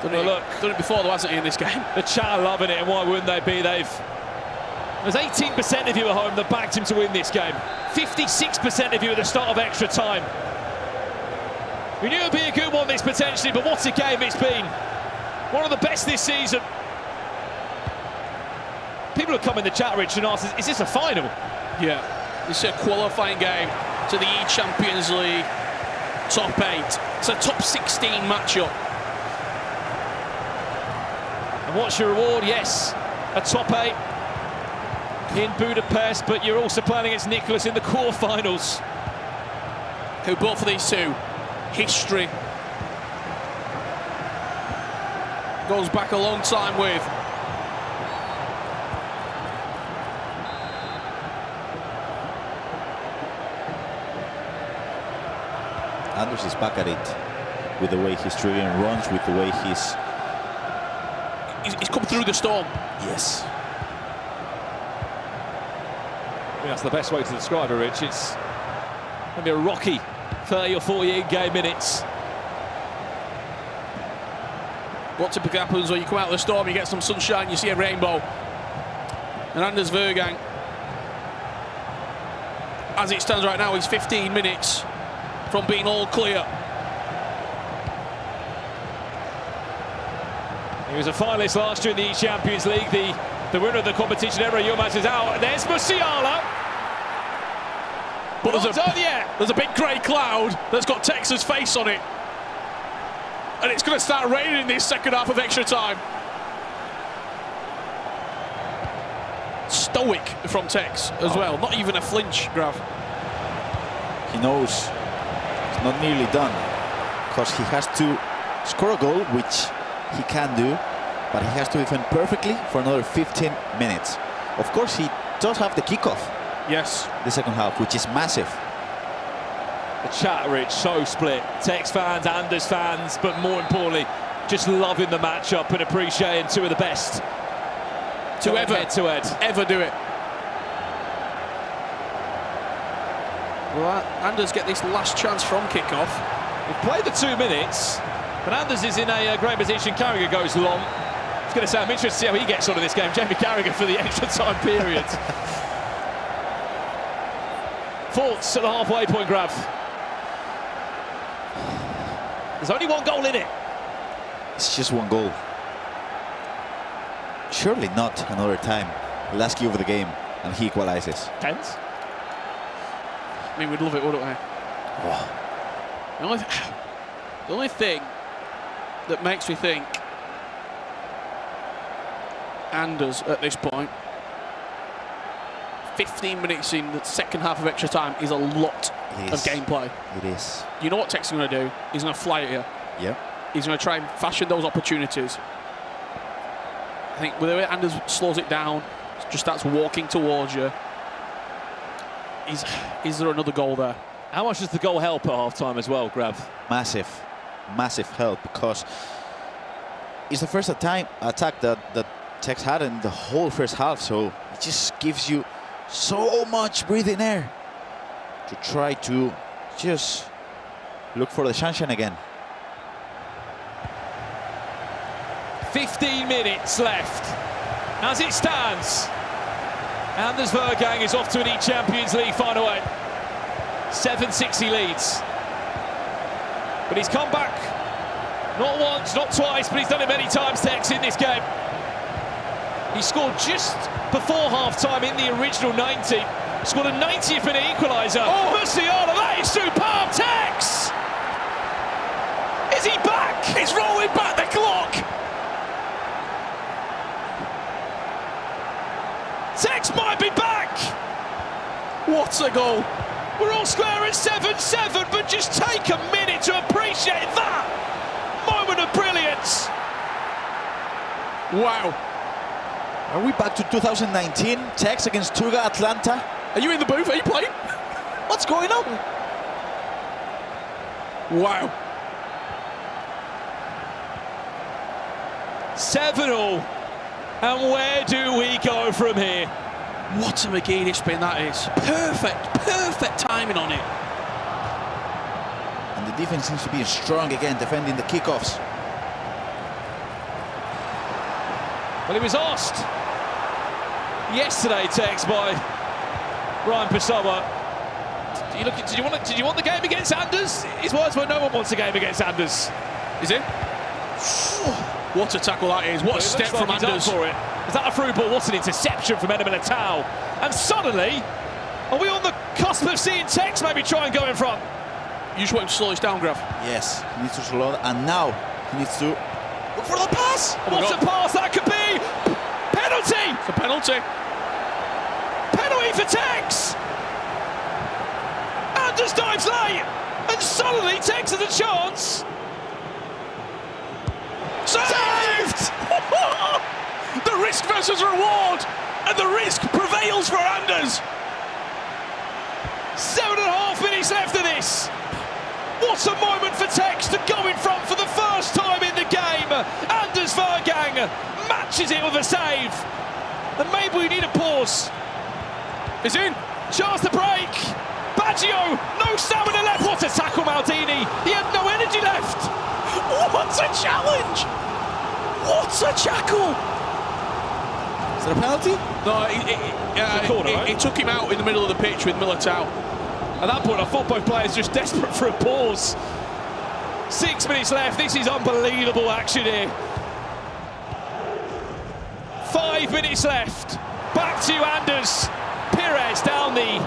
Done it before though, hasn't he, in this game? The chat are loving it, and why wouldn't they be? There's 18% of you at home that backed him to win this game. 56% of you at the start of extra time. We knew it would be a good one, this potentially, but what a game it's been. One of the best this season. People have come in the chat, Rich, and asked, is this a final? Yeah, this is a qualifying game to the eChampions League top 8. It's a top 16 matchup. And what's your reward? Yes, a top 8 in Budapest, but you're also playing against Nicholas in the quarterfinals. Who both of these two, history goes back a long time with. Anders is back at it with the way he's triggering runs, with the way he's come through the storm. Yes. I think that's the best way to describe it, Rich. It's going to be a rocky 30 or 40 game minutes. What typically happens when you come out of the storm, you get some sunshine, you see a rainbow. And Anders Vergang, as it stands right now, he's 15 minutes from being all clear. He was a finalist last year in the eChampions League. The winner of the competition, Emre Yilmaz, is out. There's Musiala. But there's a big grey cloud that's got Tex's face on it. And it's going to start raining in this second half of extra time. Stoic from Tex as well. Not even a flinch, Graf. He knows it's not nearly done, because he has to score a goal, which he can do, but he has to defend perfectly for another 15 minutes. Of course, he does have the kickoff. Yes. The second half, which is massive. The chat, Rich, so split. Tex fans, Anders fans, but more importantly, just loving the matchup and appreciating two of the best to ever ever do it. Well, Anders get this last chance from kickoff. We've played the 2 minutes, but Anders is in a great position. Carragher goes long. I was going to say, I'm interested to see how he gets on in this game. Jamie Carragher for the extra time period. Thoughts at the halfway point, Graf? There's only one goal in it. It's just one goal. Surely not another time. Last key over the game, and he equalizes. Tense? I mean, we'd love it, wouldn't we? Oh. The only thing that makes me think Anders at this point 15 minutes in the second half of extra time is a lot of gameplay. It is. You know what Tex is going to do? He's going to fly at you. Yep. He's going to try and fashion those opportunities. I think with the way Anders slows it down, just starts walking towards you. Is there another goal there? How much does the goal help at half-time as well, Grab? Massive help, because it's the first attack that Tex had in the whole first half, so it just gives you so much breathing air to try to just look for the sunshine again. 15 minutes left. As it stands, Anders Vergang is off to an eChampions League final eight. 7-6 he leads. But he's come back, not once, not twice, but he's done it many times, Tex, in this game. He scored just before half-time in the original 90. Scored a 90th minute equaliser. Oh, Musiala, that is superb, Tex! Is he back? He's rolling back the clock! Tex might be back! What a goal! We're all square at 7-7, but just take a minute to appreciate that moment of brilliance. Wow. Are we back to 2019? Tex against Tuga Atlanta? Are you in the booth? Are you playing? What's going on? Wow. 7-all. And where do we go from here? What a McGeady spin that is. Perfect timing on it. And the defense seems to be strong again, defending the kickoffs. Well, he was asked yesterday, Tex, by Ryan Pissoa. Did you want the game against Anders? His words were, no one wants a game against Anders. Is it? What a tackle that is. What a step from Anders. For it. Is that a through ball? What an interception from Eder Militao. And suddenly, are we on the cusp of seeing Tex maybe try and go in front? You just want him to slow this down, Graf. Yes, he needs to slow down, and now he needs to look for the pass. What a pass that could be! Penalty! It's a penalty. Penalty for Tex! Anders dives late, and suddenly Tex has a chance. Saved! The risk versus reward, and the risk prevails for Anders. 7.5 minutes left of this. What a moment for Tex to go in front for the first time in the game. Anders Vergang matches it with a save. And maybe we need a pause. It's in. Chance to break. Baggio, no stamina left. What a tackle, Maldini. He had no energy left. What a challenge! What a tackle! Is that a penalty? No, it took him out in the middle of the pitch with Militao. At that point, I thought both players just desperate for a pause. 6 minutes left. This is unbelievable action here. 5 minutes left. Back to Anders. Pires down the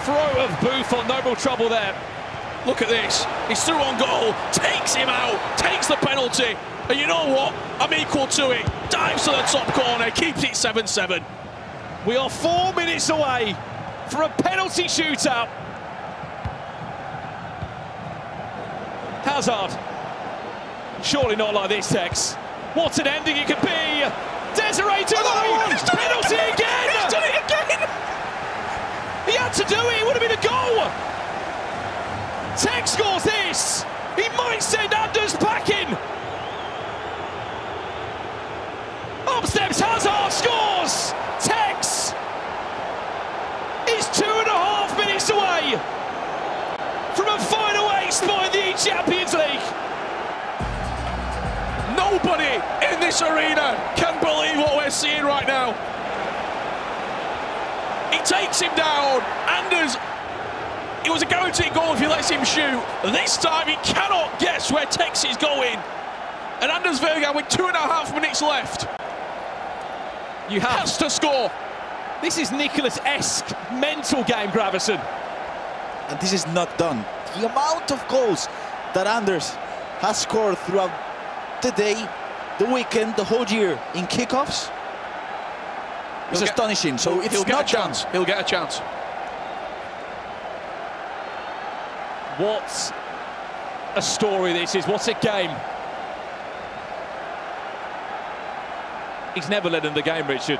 throat of Buffon. No real trouble there. Look at this. He's through on goal, takes him out, takes the penalty. And you know what? I'm equal to it. Dives to the top corner, keeps it 7-7. We are 4 minutes away from a penalty shootout. Hazard. Surely not like this, Tex. What an ending it could be. Desiree Douay. Penalty again. He's done it again. He had to do it. It would have been a goal. Tex scores this. He might send Anders packing. Up steps Hazard, scores. Tex is 2.5 minutes away from a final 8 spot in the eChampions League. Nobody in this arena can believe what we're seeing right now. He takes him down. Anders, it was a guaranteed goal if he lets him shoot. This time he cannot guess where Tex is going. And Anders Vergaan with 2.5 minutes left. You has to score. This is Nicholas-esque mental game, Gravison. And this is not done. The amount of goals that Anders has scored throughout the day, the weekend, the whole year in kickoffs, It's astonishing. So it's he'll get not a chance. He'll get a chance. What a story this is. What a game. He's never led in the game, Richard.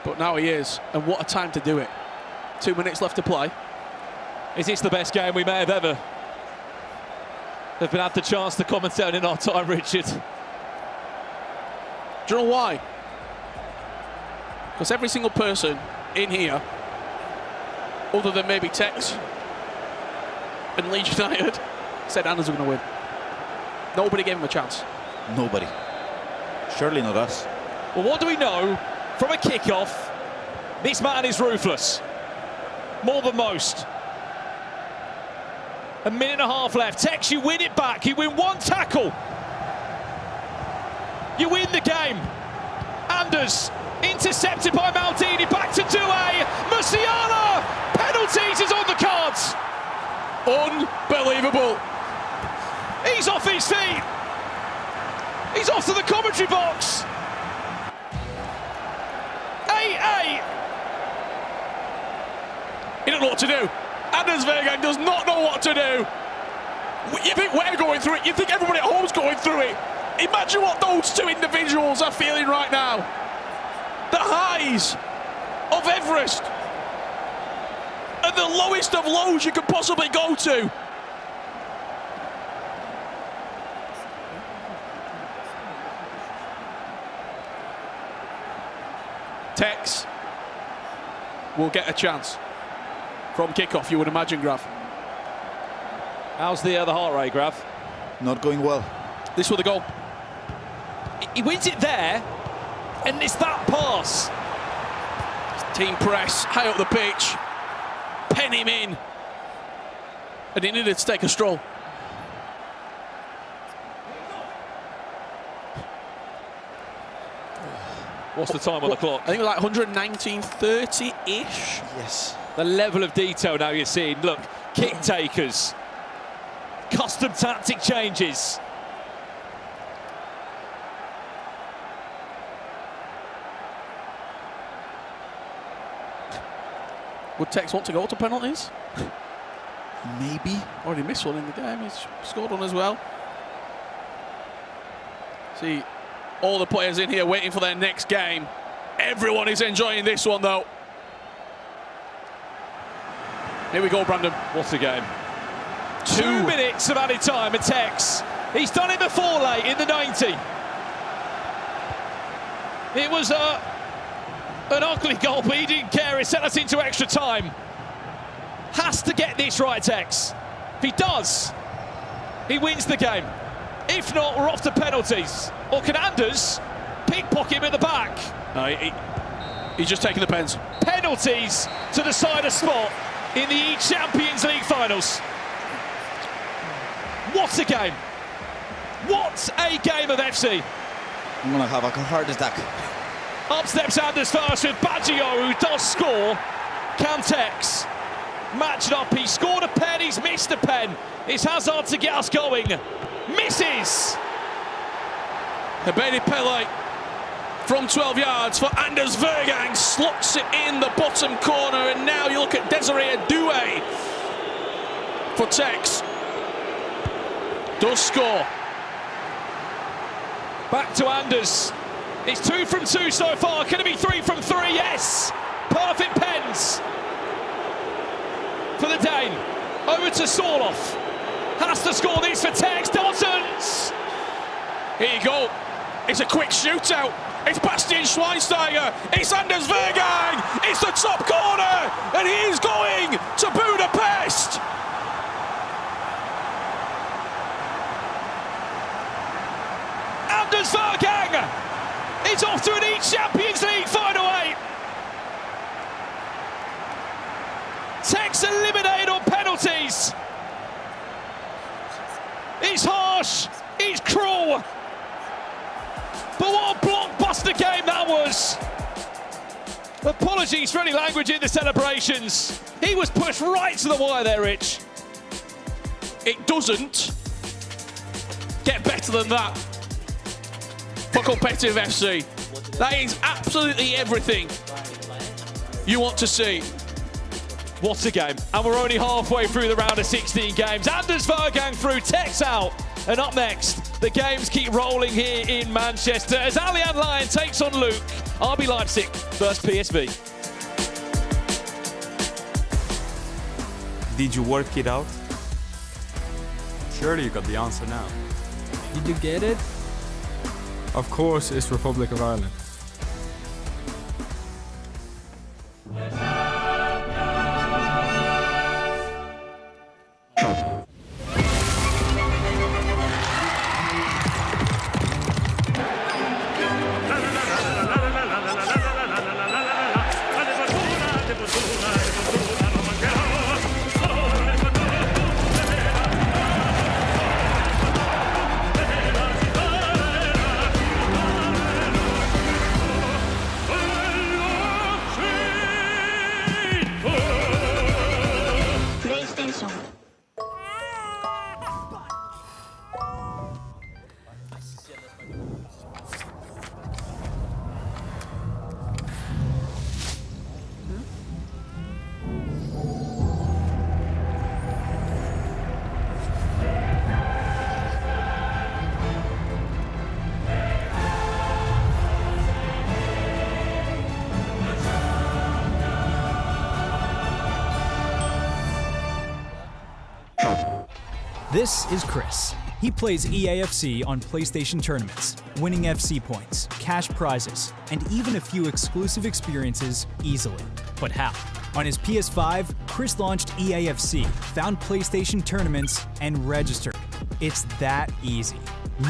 But now he is. And what a time to do it. 2 minutes left to play. Is this the best game we may have ever have been had the chance to commentate in our time, Richard? Do you know why? Because every single person in here, other than maybe Tex and Leeds United, said Anders were going to win. Nobody gave him a chance. Nobody. Surely not us. Well, what do we know from a kickoff? This man is ruthless. More than most. A minute and a half left. Tex, you win it back. You win one tackle. You win the game. Anders intercepted by Maldini. Back to Doué. Musiala. Penalties is on the cards. Unbelievable. He's off his feet. He's off to the commentary box. 8-8. He doesn't know what to do. Anders Vegan does not know what to do. You think we're going through it, you think everybody at home's going through it. Imagine what those two individuals are feeling right now. The highs of Everest and the lowest of lows you could possibly go to. Tex will get a chance from kickoff, you would imagine, Graf. How's the heart rate, Graf? Not going well. This was the goal. He wins it there, and it's that pass. Team press, high up the pitch, pen him in, and he needed to take a stroll. What's the time on the clock? I think it was like 119.30-ish. Yes. The level of detail now you're seeing. Look, kick takers, custom tactic changes. Would Tex want to go to penalties? Maybe. Already missed one in the game. He's scored one as well. See, all the players in here waiting for their next game. Everyone is enjoying this one, though. Here we go, Brandon. What a game. 2 minutes of added time at Tex. He's done it before late in the 90. It was an ugly goal, but he didn't care. He sent us into extra time. Has to get this right, Tex. If he does, he wins the game. If not, we're off to penalties. Or can Anders pickpocket him at the back? No, he's just taking the pens. Penalties to decide a spot in the eChampionsLeague finals. What a game. What a game of FC. I'm going to have a heart attack. Up steps Anders first with Baggio, who does score. Can Tex match it up? He scored a pen, he's missed a pen. It's Hazard to get us going. Misses. Hebede Pele from 12 yards for Anders Vergang, slots it in the bottom corner, and now you look at Desiree Doué for Tex. Does score. Back to Anders. It's 2 from 2 so far. Can it be 3 from 3? Yes. Perfect pens for the Dane. Over to Sorloth. Has to score this for Tex. Doesn't. Here you go. It's a quick shootout. It's Bastian Schweinsteiger. It's Anders Vergang. It's the top corner. And he is going to Budapest. Anders Vergang is off to an eChampionsLeague final 8. Tex eliminated on penalties. It's harsh, it's cruel. But what a blockbuster game that was. Apologies for any language in the celebrations. He was pushed right to the wire there, Rich. It doesn't get better than that for competitive FC. That is absolutely everything you want to see. What a game. And we're only halfway through the round of 16 games. Anders Vergang through, Tex out. And up next, the games keep rolling here in Manchester as Allianz Lyon takes on Luke. RB Leipzig versus PSV. Did you work it out? Surely you got the answer now. Did you get it? Of course, it's Republic of Ireland. This is Chris. He plays EAFC on PlayStation tournaments, winning FC points, cash prizes, and even a few exclusive experiences easily. But how? On his PS5, Chris launched EAFC, found PlayStation tournaments, and registered. It's that easy.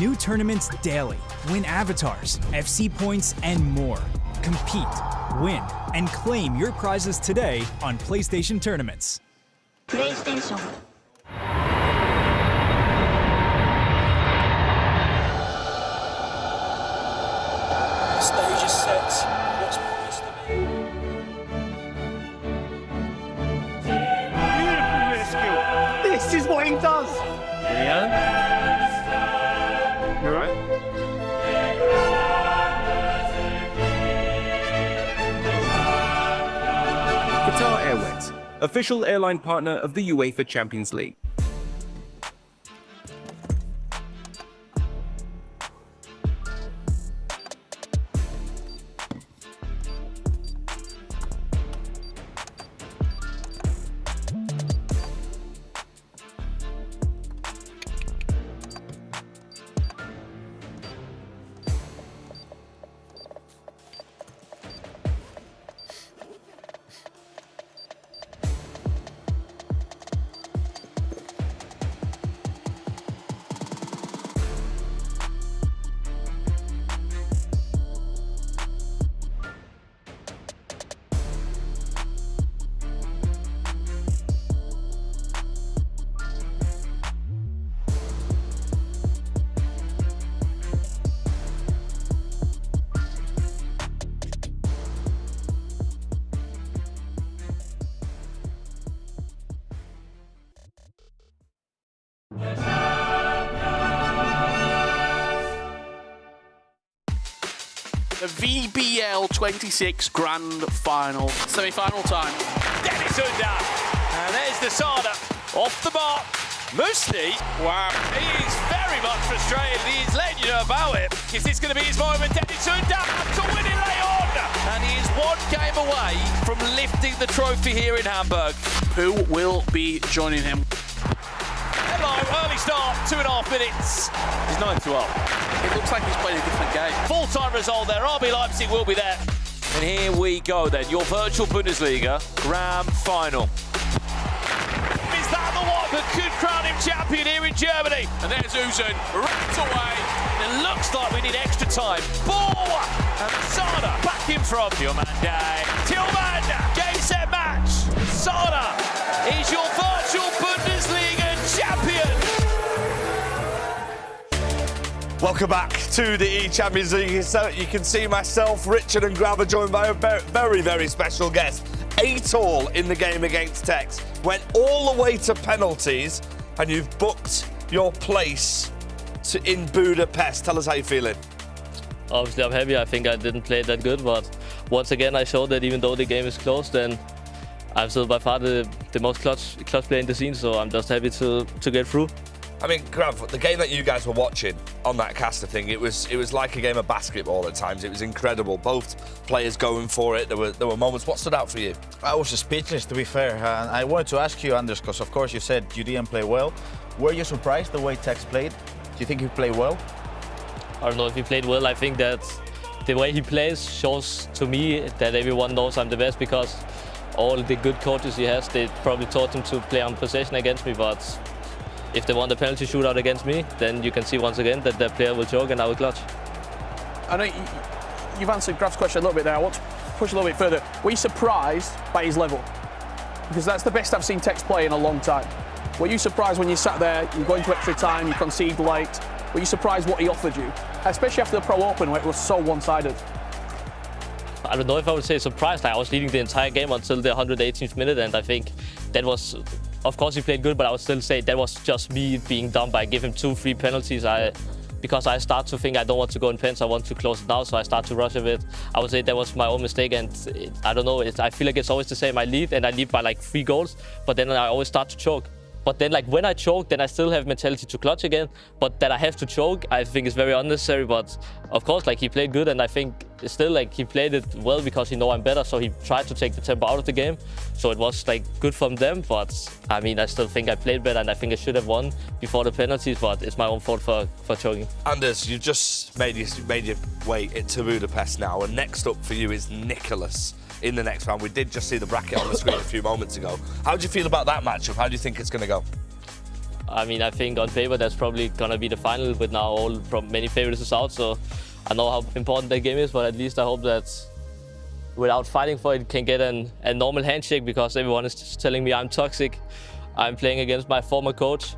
New tournaments daily, win avatars, FC points, and more. Compete, win, and claim your prizes today on PlayStation tournaments. PlayStation. Stage is set. What's promised to be? Beautiful rescue. This is what he does. Real? You alright? Qatar Airways, official airline partner of the UEFA Champions League. The VBL 26 Grand Final. Semi-final time. Dennis Under. And there's the Sada. Off the mark. Musti. Wow. He is very much frustrated. He's letting you know about it. Is this going to be his moment? Dennis Under to win it late on. And he is one game away from lifting the trophy here in Hamburg. Who will be joining him? Hello, early start, 2.5 minutes. He's 9-2 up. It looks like he's playing a different game. Full-time result there. RB Leipzig will be there. And here we go then, your virtual Bundesliga Grand Final. Is that the one that could crown him champion here in Germany? And there's Uzun, right away. And it looks like we need extra time. Ball! And Sada back in front. Tillman, game, set, match. Sada is your virtual Bundesliga champion. Welcome back to the eChampions League. So you can see myself, Richard and Grab are joined by a very, very special guest. 8-all in the game against Tex. Went all the way to penalties and you've booked your place in Budapest. Tell us how you're feeling. Obviously, I'm happy. I think I didn't play that good, but once again, I showed that even though the game is close, then I'm still by far the most clutch player in the scene, so I'm just happy to get through. I mean, Grav, the game that you guys were watching on that caster thing, it was like a game of basketball at times. It was incredible. Both players going for it. There were moments. What stood out for you? I was speechless, to be fair. And I wanted to ask you, Anders, because of course you said you didn't play well. Were you surprised the way Tex played? Do you think he played well? I don't know if he played well. I think that the way he plays shows to me that everyone knows I'm the best, because all the good coaches he has, they probably taught him to play on possession against me, but if they want the penalty shootout against me, then you can see once again that their player will choke and I will clutch. I know you've answered Graf's question a little bit there. I want to push a little bit further. Were you surprised by his level? Because that's the best I've seen Tex play in a long time. Were you surprised when you sat there, you go into extra time, you concede late? Were you surprised what he offered you? Especially after the Pro Open where it was so one-sided. I don't know if I would say surprised. I was leading the entire game until the 118th minute, and I think that was, of course he played good, but I would still say that was just me being dumb by giving 2 free penalties. Because I start to think I don't want to go in pens, I want to close it now, so I start to rush a bit. I would say that was my own mistake, and I don't know, I feel like it's always the same. I lead, and I lead by like 3 goals, but then I always start to choke. But then, like, when I choke, then I still have mentality to clutch again. But that I have to choke, I think is very unnecessary. But of course, like, he played good, and I think still, like, he played it well because he know I'm better. So he tried to take the tempo out of the game. So it was like good from them. But I mean, I still think I played better, and I think I should have won before the penalties. But it's my own fault for choking. Anders, you just made your way to Budapest now, and next up for you is Nicholas. In the next round, we did just see the bracket on the screen a few moments ago. How do you feel about that matchup? How do you think it's going to go? I mean, I think on paper that's probably going to be the final, with now all from many favorites out. So I know how important that game is, but at least I hope that without fighting for it, can get a normal handshake, because everyone is just telling me I'm toxic. I'm playing against my former coach.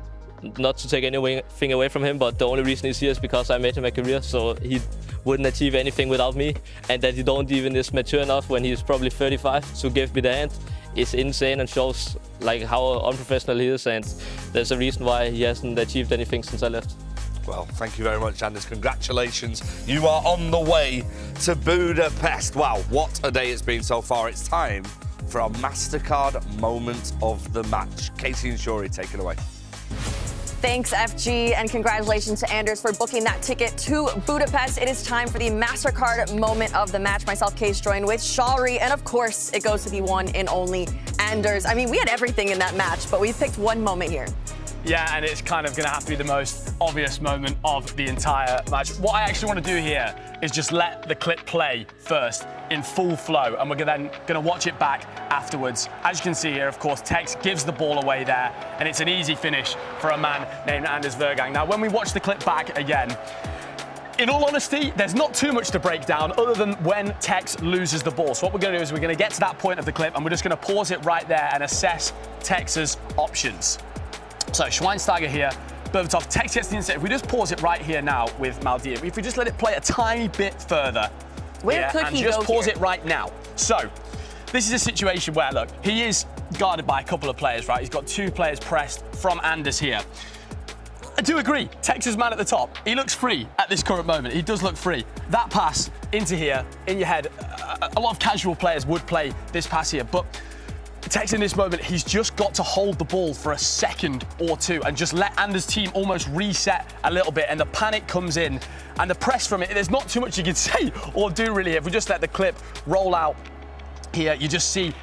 Not to take anything away from him, but the only reason he's here is because I made him a career, so he wouldn't achieve anything without me. And that he don't even is mature enough when he's probably 35 to give me the hand is insane, and shows like how unprofessional he is, and there's a reason why he hasn't achieved anything since I left. Well, thank you very much, Anders. Congratulations. You are on the way to Budapest. Wow, what a day it's been so far. It's time for our MasterCard moment of the match. Katie and Shuri, take it away. Thanks, FG, and congratulations to Anders for booking that ticket to Budapest. It is time for the MasterCard moment of the match. Myself, Case, joined with Shari, and of course, it goes to the one and only Anders. I mean, we had everything in that match, but we picked one moment here. Yeah, and it's kind of going to have to be the most obvious moment of the entire match. What I actually want to do here is just let the clip play first in full flow, and we're then going to watch it back afterwards. As you can see here, of course, Tex gives the ball away there, and it's an easy finish for a man named Anders Vergang. Now, when we watch the clip back again, in all honesty, there's not too much to break down other than when Tex loses the ball. So what we're going to do is we're going to get to that point of the clip, and we're just going to pause it right there and assess Tex's options. So Schweinsteiger here, Berbatov, Tex gets the inside. If we just pause it right here now with Maldiv, if we just let it play a tiny bit further. Where could he go just pause here? it right now. So this is a situation where, look, he is guarded by a couple of players, right? He's got 2 players pressed from Anders here. I do agree, Tex's man at the top, he looks free at this current moment. He does look free. That pass into here, in your head, a lot of casual players would play this pass here, but Tex in this moment, he's just got to hold the ball for a second or 2 and just let Anders' team almost reset a little bit, and the panic comes in and the press from it. There's not too much you can say or do really. If we just let the clip roll out here, you just see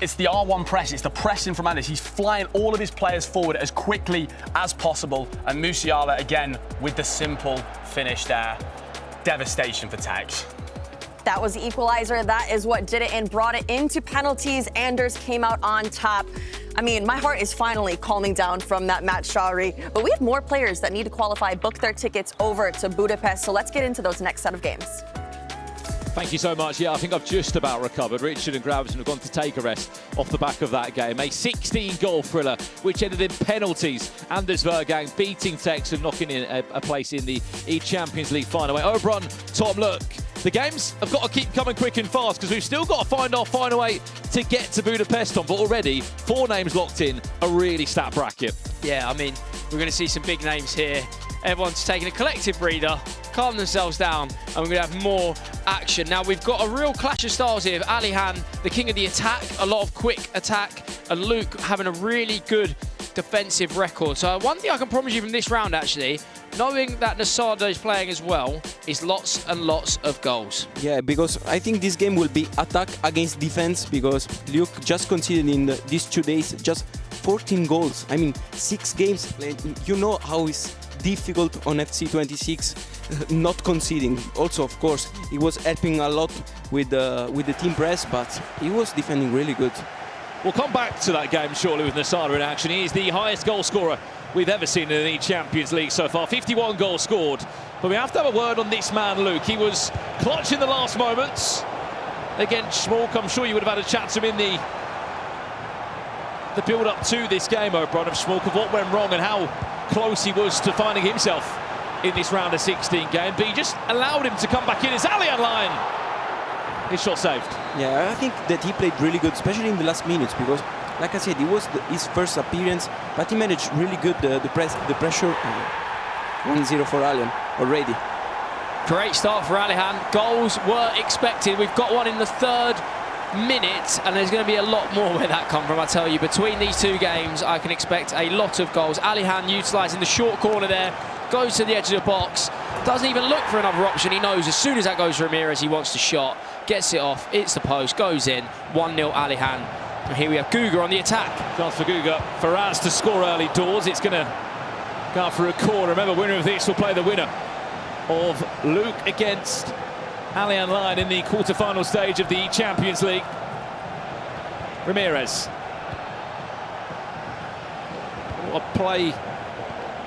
it's the R1 press, it's the pressing from Anders. He's flying all of his players forward as quickly as possible, and Musiala again with the simple finish there. Devastation for Tex. That was the equalizer. That is what did it and brought it into penalties. Anders came out on top. I mean, my heart is finally calming down from that match, Shari. But we have more players that need to qualify, book their tickets over to Budapest. So let's get into those next set of games. Thank you so much. Yeah, I think I've just about recovered. Richard and Grabson have gone to take a rest off the back of that game. A 16-goal thriller, which ended in penalties. Anders Vergang beating Tex and knocking in a place in the eChampionsLeague final. Oberon, Tom, look, the games have got to keep coming quick and fast, because we've still got to find our final way to get to Budapest, Tom. But already, 4 names locked in, a really stacked bracket. Yeah, I mean, we're going to see some big names here. Everyone's taking a collective breather. calm themselves down, and we're going to have more action. Now, we've got a real clash of styles here. Alihan, the king of the attack, a lot of quick attack, and Luke having a really good defensive record. So one thing I can promise you from this round, actually, knowing that Nasada is playing as well, is lots and lots of goals. Yeah, because I think this game will be attack against defense, because Luke just conceded in these 2 days just 14 goals. I mean, 6 games played. You know how it's difficult on FC26 not conceding. Also, of course, he was helping a lot with the team press, but he was defending really good. We'll come back to that game shortly with Nasada in action. He is the highest goal scorer we've ever seen in the Champions League so far. 51 goals scored. But we have to have a word on this man, Luke. He was clutch in the last moments against Schmalk. I'm sure you would have had a chat to him in the build-up to this game, O'Brien, of Schmalk, of what went wrong and how close he was to finding himself in this round of 16 game. But he just allowed him to come back in. It's Alian line. His shot saved. Yeah, I think that he played really good, especially in the last minutes, because, like I said, it was his first appearance, but he managed really good the pressure. 1-0 for Alian already. Great start for Alihan. Goals were expected. We've got one in the 3rd minute, and there's going to be a lot more where that come from, I tell you. Between these 2 games, I can expect a lot of goals. Alihan utilising the short corner there, goes to the edge of the box, doesn't even look for another option. He knows as soon as that goes to Ramirez, he wants the shot, gets it off, hits the post, goes in. 1-0 Alihan. And here we have Guga on the attack. Chance for Guga. Faraz to score early doors. It's going to go out for a corner. Remember, winner of this will play the winner of Luke against Alian Line in the quarter-final stage of the Champions League. Ramirez. What a play.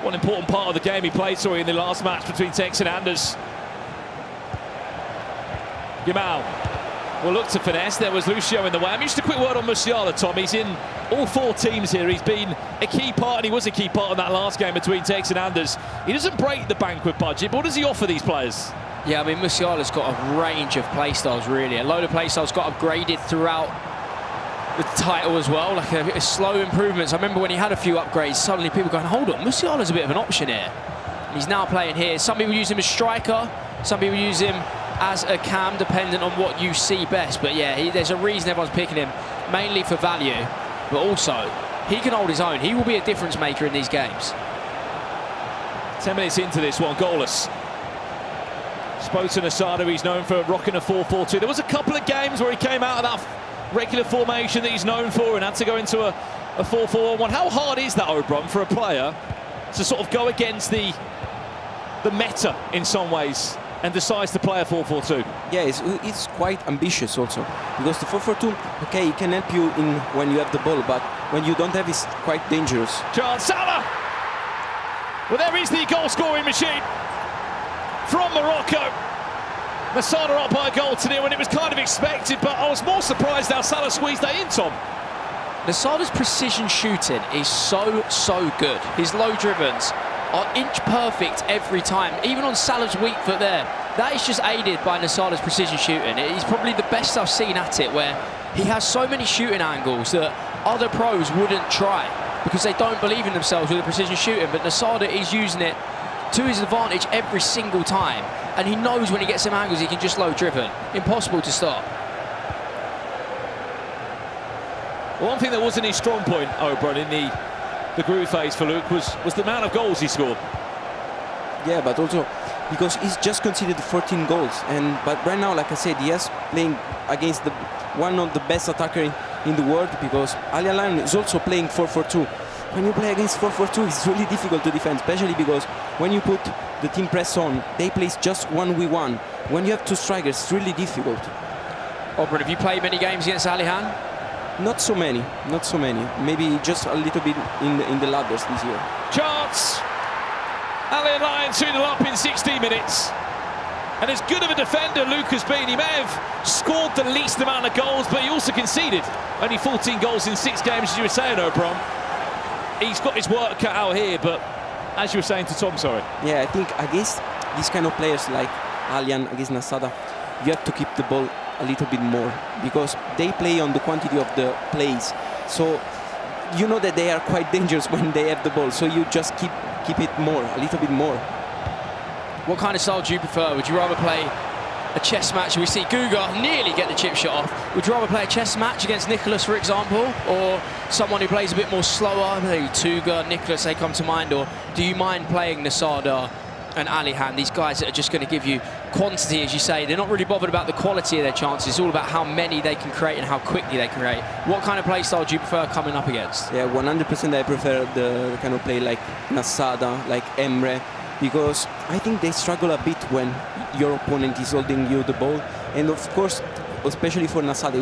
One important part of the game he played, sorry, in the last match between Tex and Anders. Yamal will look to finesse. There was Lucio in the way. I mean, just a quick word on Musiala, Tom. He's in all 4 teams here. He's been a key part, and he was a key part in that last game between Tex and Anders. He doesn't break the banquet budget, but what does he offer these players? Yeah, I mean, Musiala's got a range of play styles, really. A load of play styles got upgraded throughout the title as well, like a slow improvements. I remember when he had a few upgrades, suddenly people going, hold on, Musiala's a bit of an option here. And he's now playing here. Some people use him as striker, some people use him as a cam, dependent on what you see best. But yeah, there's a reason everyone's picking him, mainly for value, but also he can hold his own. He will be a difference maker in these games. 10 minutes into this one, goalless. Spoke to Nasada, he's known for rocking a 4-4-2. There was a couple of games where he came out of that regular formation that he's known for and had to go into a 4-4-1. How hard is that, O'Brien, for a player to sort of go against the meta in some ways and decides to play a 4-4-2? Yeah, it's quite ambitious also, because the 4-4-2, okay, it can help you in when you have the ball, but when you don't have, it's quite dangerous. Chance, Salah! Well, there is the goal-scoring machine from Morocco. Nasada up by a goal to nil, and it was kind of expected, but I was more surprised how Salah squeezed that in, Tom. Nasada's precision shooting is so good. His low drivens are inch perfect every time, even on Salah's weak foot there. That is just aided by Nasada's precision shooting. He's probably the best I've seen at it, where he has so many shooting angles that other pros wouldn't try because they don't believe in themselves with the precision shooting, but Nasada is using it to his advantage every single time, and he knows when he gets some angles he can just low driven. Impossible to stop. One thing that wasn't his strong point, O'Brien, in the group phase for Luke was the amount of goals he scored. Yeah, but also because he's just conceded 14 goals, but right now, like I said, he is playing against one of the best attackers in the world, because Alian Line is also playing 4-4-2. When you play against 4-4-2, it's really difficult to defend, especially because when you put the team press on, they play just 1v1. When you have 2 strikers, it's really difficult. O'Brien, have you played many games against Alihan? Not so many. Maybe just a little bit in the ladders this year. Chance! Alian Line 2-0 up in 60 minutes. And as good of a defender Luke has been, he may have scored the least amount of goals, but he also conceded only 14 goals in 6 games, as you were saying, O'Brien. He's got his work cut out here, but as you were saying to Tom, sorry. Yeah, I think against these kind of players like Alian, against Nasada, you have to keep the ball a little bit more, because they play on the quantity of the plays. So you know that they are quite dangerous when they have the ball, so you just keep it more, a little bit more. What kind of style do you prefer? Would you rather play a chess match? We see Guga nearly get the chip shot off. Would you rather play a chess match against Nicholas, for example, or someone who plays a bit more slower? Maybe Tuga, Nicholas, they come to mind. Or do you mind playing Nasada and Alihan, these guys that are just going to give you quantity, as you say? They're not really bothered about the quality of their chances. It's all about how many they can create and how quickly they can create. What kind of play style do you prefer coming up against? Yeah, 100% I prefer the kind of play like Nasada, like Emre, because I think they struggle a bit when your opponent is holding you the ball. And of course, especially for Nasada,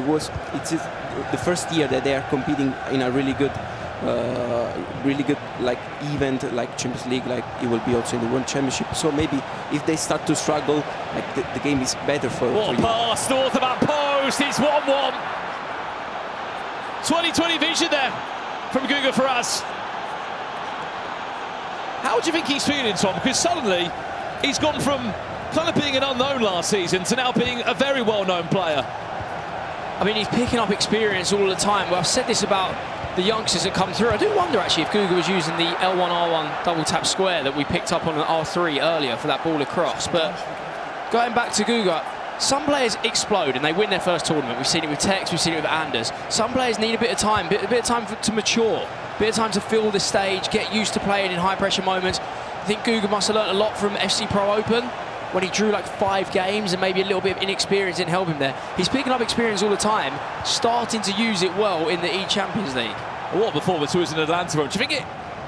it's the first year that they are competing in a really good like event like Champions League, like it will be also in the World Championship. So maybe if they start to struggle, like the game is better for you. Pass north of our post, it's 1-1. 20/20 vision there from Guga for us. How do you think he's feeling, Tom? Because suddenly he's gone from kind of being an unknown last season to now being a very well-known player. I mean, he's picking up experience all the time. Well, I've said this about the youngsters that come through. I do wonder actually if Guga was using the L1-R1 double tap square that we picked up on an R3 earlier for that ball across. But going back to Guga, some players explode and they win their first tournament. We've seen it with Tex, we've seen it with Anders. Some players need a bit of time, a bit of time to mature, a bit of time to feel the stage, get used to playing in high pressure moments. I think Guga must have learned a lot from FC Pro Open, when he drew like 5 games and maybe a little bit of inexperience didn't help him there. He's picking up experience all the time, starting to use it well in the eChampions League. What a performance was in Atlanta. Do you think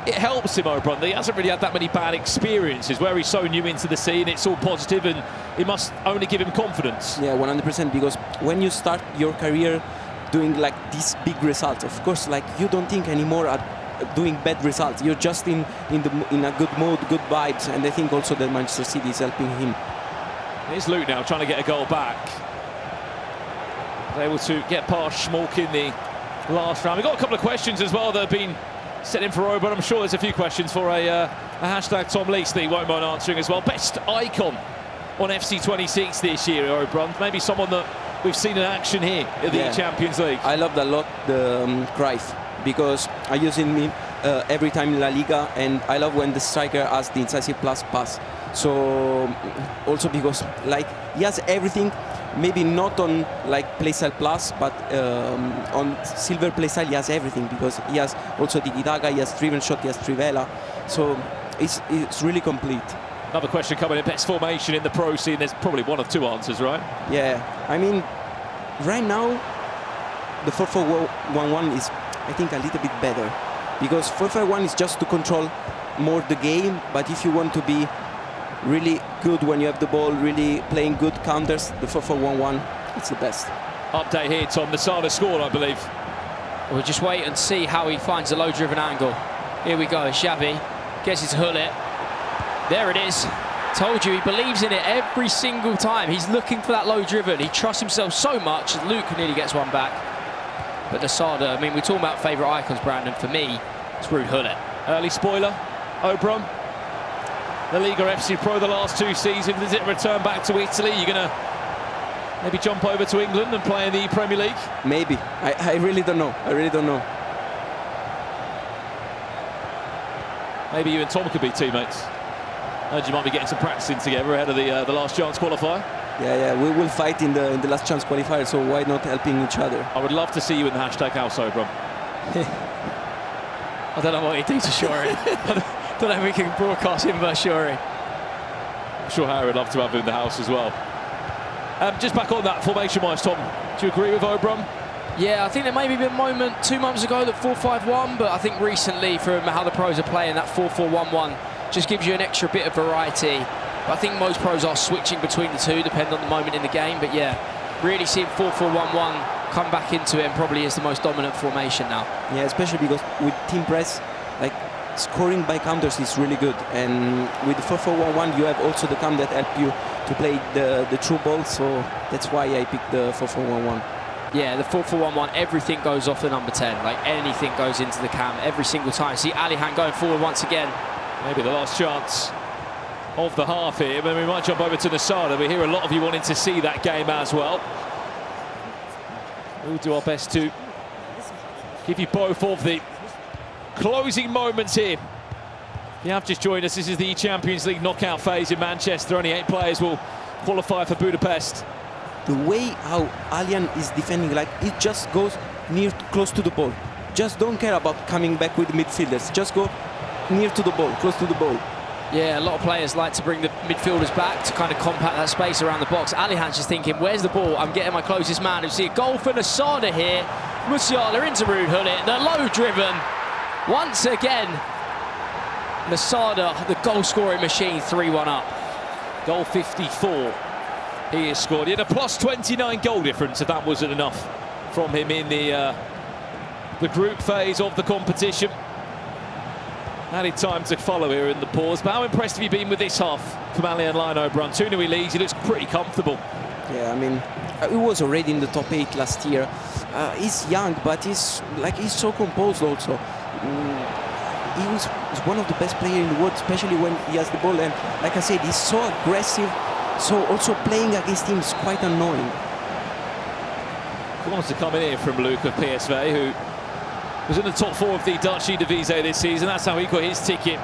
it helps him, O'Brien? He hasn't really had that many bad experiences where he's so new into the scene. It's all positive and it must only give him confidence. Yeah, 100%, because when you start your career doing like these big results, of course, like you don't think anymore at doing bad results. You're just in a good mood, good vibes, and I think also that Manchester City is helping him. Here's Luke now trying to get a goal back. Able to get past Schmolk in the last round. We've got a couple of questions as well that have been set in for Oban. I'm sure there's a few questions for a hashtag Tom Lees that he won't mind answering as well. Best icon on FC26 this year, Oban. Maybe someone that we've seen in action here at the eChampions League. I loved a lot the Cruyff, because I use him every time in La Liga, and I love when the striker has the incisive plus pass. So also because like he has everything, maybe not on like playstyle plus, but on silver playstyle he has everything, because he has also tiki-taka, he has driven shot, he has trivela, so it's really complete. Another question coming in, best formation in the pro scene. There's probably one of 2 answers, right? Yeah, I mean, right now the 4-4-1-1 is, I think, a little bit better, because 4-4-1 is just to control more the game, but if you want to be really good when you have the ball, really playing good counters, the 4-4-1-1, it's the best. Update here, Tom. Nasada scored, I believe. We'll just wait and see how he finds the low-driven angle. Here we go, Xavi gets it to Hullet. There it is. Told you, he believes in it every single time. He's looking for that low-driven. He trusts himself so much. Luke nearly gets one back. But Nasada, I mean, we're talking about favourite icons, Brandon. For me, it's Ruud Hullet. Early spoiler, Oban. La Liga, FC Pro the last 2 seasons. Does it return back to Italy? You're going to maybe jump over to England and play in the Premier League? Maybe. I really don't know. I really don't know. Maybe you and Tom could be teammates. Heard you might be getting some practicing together ahead of the last chance qualifier. Yeah, we will fight in the last chance qualifier, so why not helping each other? I would love to see you in the hashtag house, Oban. I don't know what he'd do to Shuri. I don't know if we can broadcast him versus Shuri. I'm sure Harry would love to have him in the house as well. Just back on that formation-wise, Tom, do you agree with Oban? Yeah, I think there may be a moment 2 months ago that 4-5-1, but I think recently, from how the pros are playing, that 4-4-1-1 just gives you an extra bit of variety. But I think most pros are switching between the two, depending on the moment in the game. But yeah, really seeing 4-4-1-1 come back into it, and probably is the most dominant formation now. Yeah, especially because with team press, like scoring by counters is really good. And with the 4-4-1-1, you have also the cam that help you to play the true ball. So that's why I picked the 4-4-1-1. Yeah, the 4-4-1-1, everything goes off the number 10. Like anything goes into the cam every single time. See Alihan going forward once again. Maybe the last chance of the half here, but we might jump over to Nasada. We hear a lot of you wanting to see that game as well. We'll do our best to give you both of the closing moments here If you have just joined us, this is the Champions League knockout phase in Manchester. Only 8 players will qualify for Budapest. The way how Allian is defending, like it just goes close to the ball. Just don't care about coming back with midfielders. Just go near to the ball, close to the ball. Yeah, a lot of players like to bring the midfielders back to kind of compact that space around the box. Alihan's just thinking, where's the ball? I'm getting my closest man. You see a goal for Nasada here. Musiala into Ruud Gullit, the low driven. Once again, Nasada, the goal scoring machine, 3-1 up. Goal 54. He has scored. He had a plus 29 goal difference, if that wasn't enough from him in the group phase of the competition. Added time to follow here in the pause. But how impressed have you been with this half from Allian Lino, Brun? 2-0 he leads. He looks pretty comfortable. Yeah, I mean, he was already in the top 8 last year. He's young, but he's so composed also. He's one of the best players in the world, especially when he has the ball. And like I said, he's so aggressive. So also playing against him is quite annoying. Wants to come in here from Luke of PSV, who was in the top 4 of the Dutch Eredivisie this season. That's how he got his ticket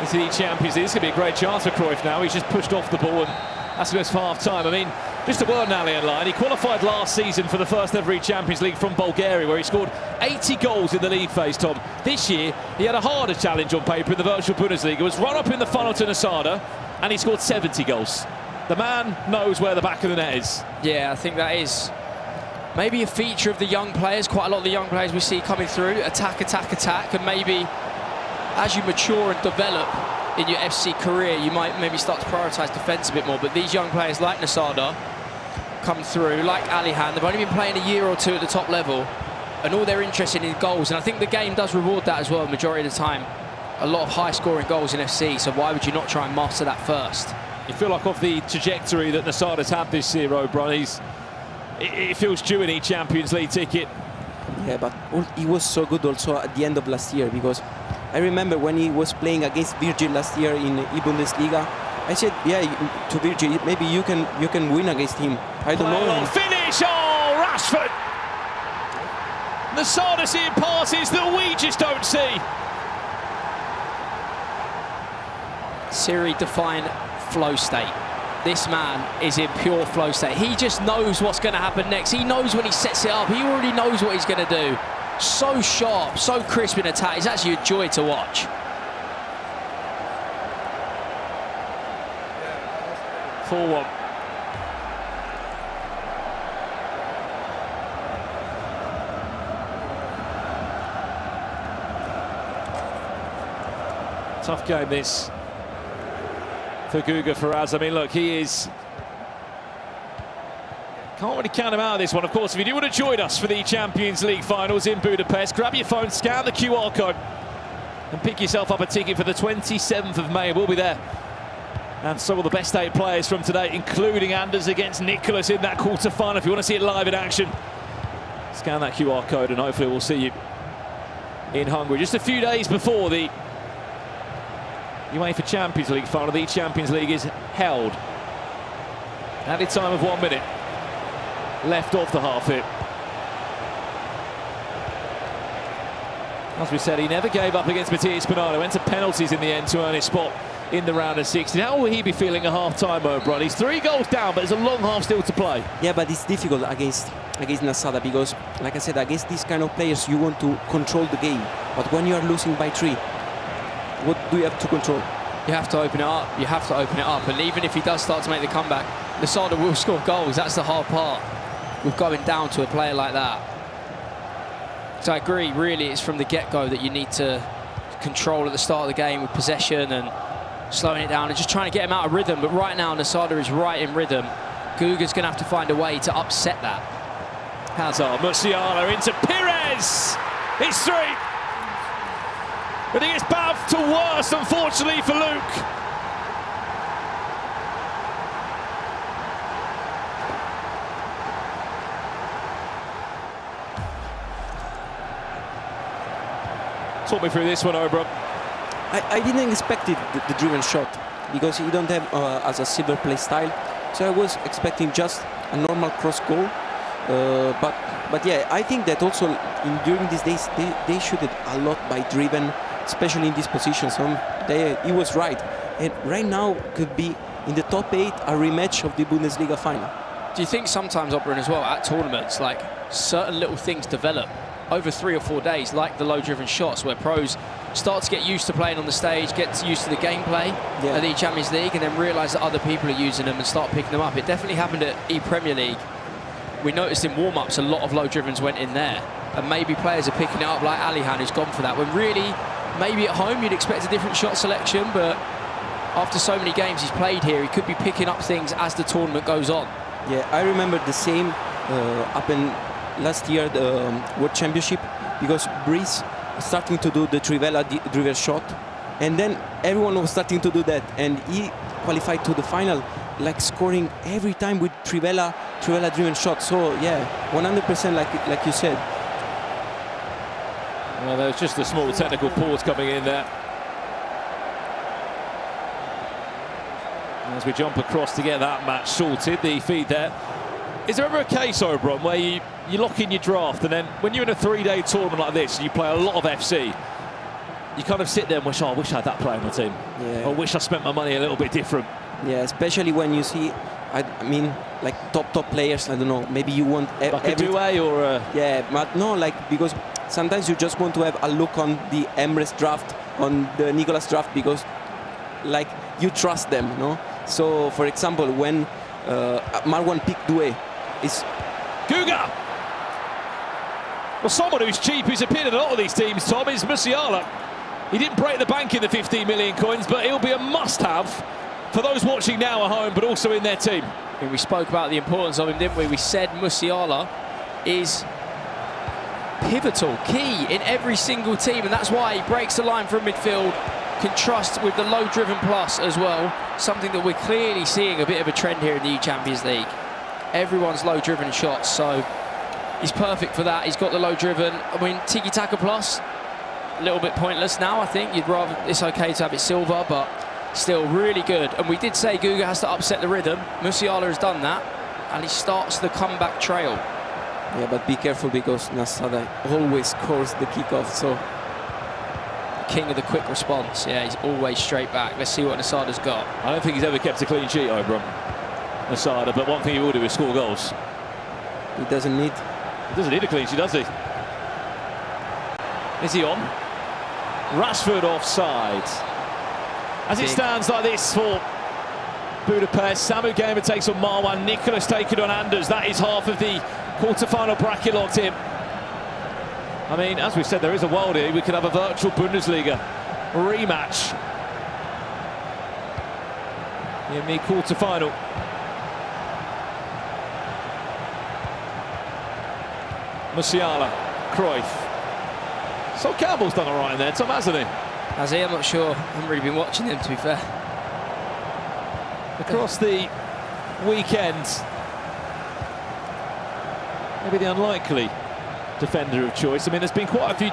into the eChampions League. This could be a great chance for Cruyff now. He's just pushed off the ball, and that's goes for half-time. I mean, just a word on Allian Line. He qualified last season for the first ever eChampions League from Bulgaria, where he scored 80 goals in the league phase, Tom. This year, he had a harder challenge on paper in the virtual Bundesliga. Was run up in the funnel to Nasada, and he scored 70 goals. The man knows where the back of the net is. Yeah, I think that is maybe a feature of the young players. Quite a lot of the young players we see coming through, attack, attack, attack, and maybe as you mature and develop in your FC career, you might maybe start to prioritise defence a bit more. But these young players like Nasada come through, like Alihan, they've only been playing a year or two at the top level, and all they're interested in is goals. And I think the game does reward that as well, the majority of the time. A lot of high-scoring goals in FC, so why would you not try and master that first? You feel like off the trajectory that Nasada's had this year, O'Brien, it feels due an eChampions League ticket. Yeah, but he was so good also at the end of last year, because I remember when he was playing against Virgil last year in eBundesliga, I said, yeah, to Virgil, maybe you can win against him. I don't know. Finish! Oh, Rashford! Nasada seeing passes that we just don't see. Siri-defined flow state. This man is in pure flow state. He just knows what's going to happen next. He knows when he sets it up. He already knows what he's going to do. So sharp, so crisp in attack. It's actually a joy to watch. Four-one. Tough game this for Guga Faraz. I mean, look, he is... Can't really count him out of this one. Of course, if you do want to join us for the Champions League finals in Budapest, grab your phone, scan the QR code, and pick yourself up a ticket for the 27th of May. We'll be there. And so will the best 8 players from today, including Anders against Nicholas in that quarter-final. If you want to see it live in action, scan that QR code, and hopefully we'll see you in Hungary. Just a few days before the UEFA Champions League final, the Champions League is held. Added time of 1 minute left off the half hit. As we said, he never gave up against Matías Pinado. Went to penalties in the end to earn his spot in the round of 16. How will he be feeling at half-time, O'Brien? He's 3 goals down, but there's a long half still to play. Yeah, but it's difficult against Nasada, because, like I said, against these kind of players, you want to control the game. But when you are losing by 3, what do you have to control? You have to open it up. You have to open it up. And even if he does start to make the comeback, Nasada will score goals. That's the hard part with going down to a player like that. So I agree, really, it's from the get-go that you need to control at the start of the game with possession and slowing it down and just trying to get him out of rhythm. But right now, Nasada is right in rhythm. Guga's going to have to find a way to upset that. Hazard, Musiala into Pires! It's 3! But it gets bad to worse, unfortunately, for Luke. Talk me through this one, Obra. I didn't expect the driven shot, because he don't have as a silver play style. So I was expecting just a normal cross goal. But yeah, I think that also during these days they shoot it a lot by driven, especially in this position. So he was right. And right now could be in the top 8 a rematch of the Bundesliga final. Do you think sometimes, Oberon, as well, at tournaments, like certain little things develop over 3 or 4 days, like the low-driven shots, where pros start to get used to playing on the stage, get used to the gameplay at the eChampions League, and then realise that other people are using them and start picking them up? It definitely happened at ePremier League. We noticed in warm-ups a lot of low-drivens went in there, and maybe players are picking it up, like Alihan, who's gone for that, when really, maybe at home you'd expect a different shot selection, but after so many games he's played here, he could be picking up things as the tournament goes on. Yeah, I remember the same happened last year, the World Championship, because Breeze was starting to do the Trivela driver shot, and then everyone was starting to do that, and he qualified to the final, like scoring every time with Trivela driven shot. So yeah, 100% like you said. Well, there's just a small technical pause coming in there. As we jump across to get that match sorted, the feed there. Is there ever a case, Oberon, where you lock in your draft, and then when you're in a 3-day tournament like this and you play a lot of FC, you kind of sit there and wish, oh, I wish I had that player on my team. Yeah. I wish I spent my money a little bit different. Yeah, especially when you see, I mean, like top players. I don't know. Maybe you want like a Douay or a... Yeah, but no, like, because sometimes you just want to have a look on the Emre's draft, on the Nicolas draft, because like you trust them, no? So, for example, when Marwan picked Douay, is Guga. Well, someone who's cheap, who's appeared in a lot of these teams, Tom, is Musiala. He didn't break the bank in the 15 million coins, but he'll be a must-have for those watching now at home, but also in their team. I mean, we spoke about the importance of him, didn't we? We said Musiala is pivotal, key in every single team, and that's why he breaks the line from midfield, can trust with the low-driven plus as well, something that we're clearly seeing a bit of a trend here in the eChampions League. Everyone's low-driven shots, so he's perfect for that. He's got the low-driven. I mean, tiki-taka plus, a little bit pointless now, I think. You'd rather, it's okay to have it silver, but still really good. And we did say Guga has to upset the rhythm. Musiala has done that, and he starts the comeback trail. Yeah, but be careful, because Nasada always scores the kickoff, so... King of the quick response. Yeah, he's always straight back. Let's see what Nasada's got. I don't think he's ever kept a clean sheet, Oberon, Nasada, but one thing he will do is score goals. He doesn't need a clean sheet, does he? Is he on? Rashford offside. As it stands like this for Budapest, Samu Gamer takes on Marwan, Nicolas taking on Anders. That is half of the quarter-final bracket locked in. I mean, as we said, there is a world here. We could have a virtual Bundesliga rematch in the quarter-final. Musiala, Cruyff. So Campbell's done all right in there, Tom, hasn't he? Has he? I'm not sure. I haven't really been watching him, to be fair. Across the weekend, maybe the unlikely defender of choice. I mean, there's been quite a few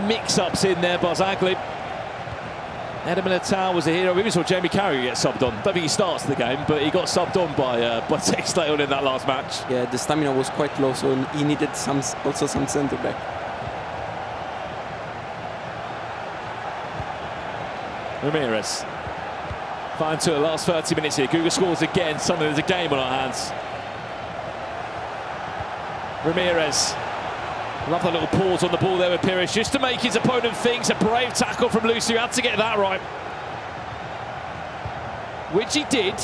mix-ups in there. Barzagli, Eder Militao was a hero. We even saw Jamie Carragher get subbed on. Don't think he starts the game, but he got subbed on by Tex Leon in that last match. Yeah, the stamina was quite low, so he needed also some centre back. Ramirez. Fine to the last 30 minutes here. Guga scores again. Suddenly there's a game on our hands. Ramirez. Love that little pause on the ball there with Pires, just to make his opponent think. It's a brave tackle from Lucy, who had to get that right. Which he did.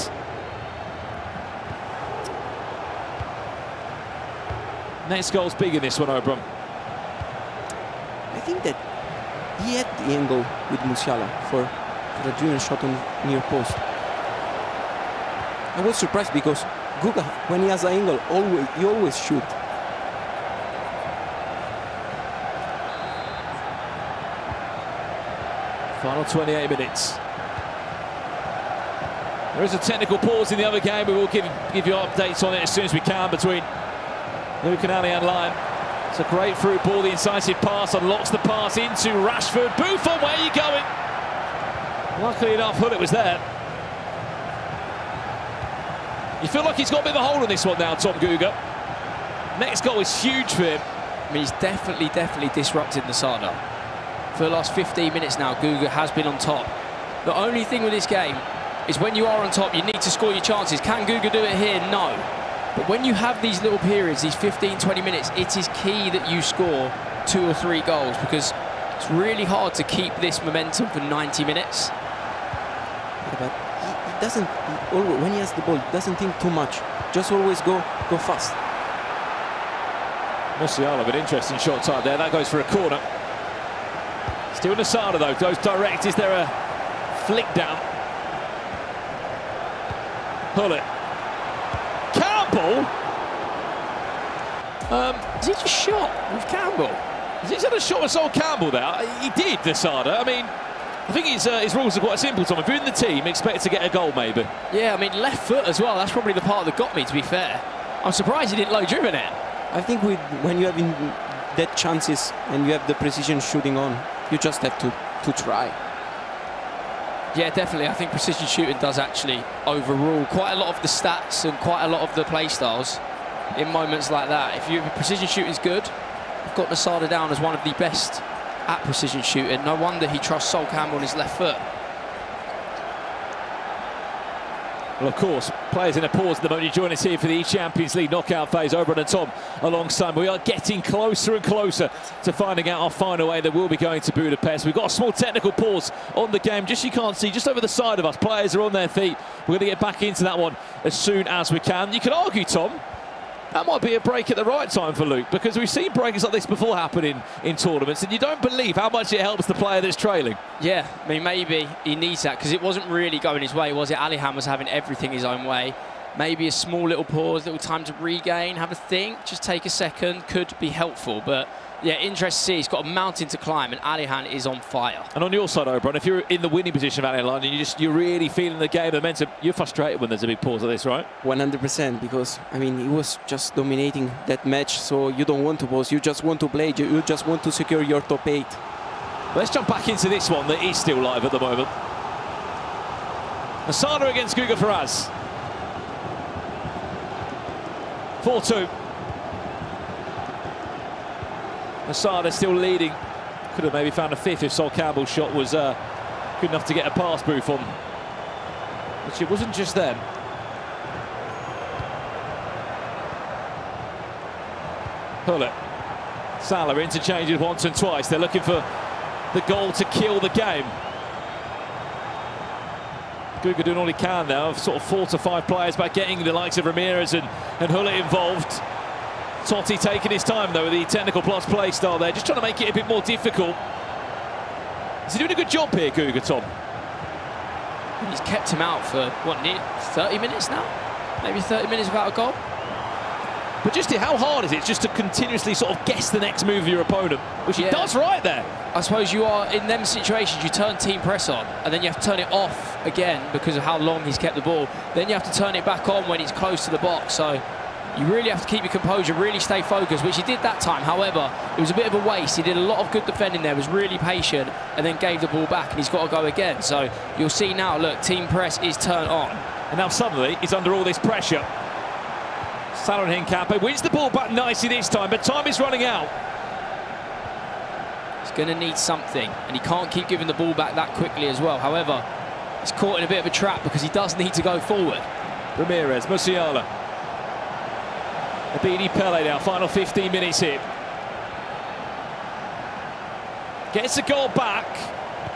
Next goal's big in this one, Oberon. I think that he had the angle with Musiala for a driven shot on near post. I was surprised because Guga, when he has an angle, he always shoot. Final 28 minutes. There is a technical pause in the other game. We will give you updates on it as soon as we can between Luke and Ali and Lyon. It's a great through ball. The incisive pass unlocks the pass into Rashford. Buffon, where are you going? Luckily enough, Hullet was there. You feel like he's got a bit of a hold on this one now, Tom Guga. Next goal is huge for him. I mean, he's definitely disrupted Nasada. for the last 15 minutes now, Guga has been on top. The only thing with this game is when you are on top, you need to score your chances. Can Guga do it here? No. But when you have these little periods, these 15, 20 minutes, it is key that you score 2 or 3 goals, because it's really hard to keep this momentum for 90 minutes. Yeah, but he doesn't, when he has the ball, he doesn't think too much. Just always go fast. Musiala, an interesting shot type there. That goes for a corner. Still Nasada though, goes direct. Is there a flick down? Hullet. Campbell? Is he just shot with Campbell? Has he had a shot with Sol Campbell there? He did, Nasada. I mean, I think his rules are quite simple, Tom. If you're in the team, expect to get a goal, maybe. Yeah, I mean, left foot as well. That's probably the part that got me, to be fair. I'm surprised he didn't low-driven it. I think when you have dead chances and you have the precision shooting on, you just have to try. Yeah, definitely. I think precision shooting does actually overrule quite a lot of the stats and quite a lot of the play styles in moments like that. If your precision shooting is good, you've got Nasada down as one of the best at precision shooting. No wonder he trusts Sol Campbell on his left foot. Well, of course, players in a pause at the moment. You join us here for the eChampions League knockout phase. Oberon and Tom alongside. We are getting closer and closer to finding out our final way that we'll be going to Budapest. We've got a small technical pause on the game. Just you can't see, just over the side of us. Players are on their feet. We're going to get back into that one as soon as we can. You could argue, Tom, that might be a break at the right time for Luke, because we've seen breaks like this before happen in tournaments, and you don't believe how much it helps the player that's trailing. Yeah, I mean, maybe he needs that, because it wasn't really going his way, was it? Alihan was having everything his own way. Maybe a small little pause, little time to regain, have a think, just take a second, could be helpful. But yeah, interesting to see. He's got a mountain to climb, and Alihan is on fire. And on your side, Oberon, if you're in the winning position of Alihan and you're really feeling the game, momentum, you're frustrated when there's a big pause like this, right? 100%, because I mean, he was just dominating that match, so you don't want to pause, you just want to play, you just want to secure your top 8. Let's jump back into this one that is still live at the moment. Nasada against Guga Faraz. 4-2. Nasada still leading. Could have maybe found a fifth if Sol Campbell's shot was good enough to get a pass booth on. Which it wasn't just then. Hullet. Salah interchanges once and twice. They're looking for the goal to kill the game. Guga doing all he can now, sort of 4 to 5 players back, getting the likes of Ramirez and Hullet involved. Totti taking his time though with the technical plus play style there, just trying to make it a bit more difficult. Is he doing a good job here, Guga, Tom? He's kept him out for, what, near 30 minutes now? Maybe 30 minutes without a goal? But just how hard is it just to continuously sort of guess the next move of your opponent, which he does right there. I suppose you are, in them situations, you turn team press on, and then you have to turn it off again because of how long he's kept the ball. Then you have to turn it back on when it's close to the box. So you really have to keep your composure, really stay focused, which he did that time. However, it was a bit of a waste. He did a lot of good defending there, was really patient, and then gave the ball back, and he's got to go again. So you'll see now, look, team press is turned on. And now suddenly he's under all this pressure. Salah Hincapie wins the ball back nicely this time, but time is running out. He's going to need something, and he can't keep giving the ball back that quickly as well. However, he's caught in a bit of a trap because he does need to go forward. Ramirez, Musiala. Abidi Pele now, final 15 minutes here. Gets a goal back.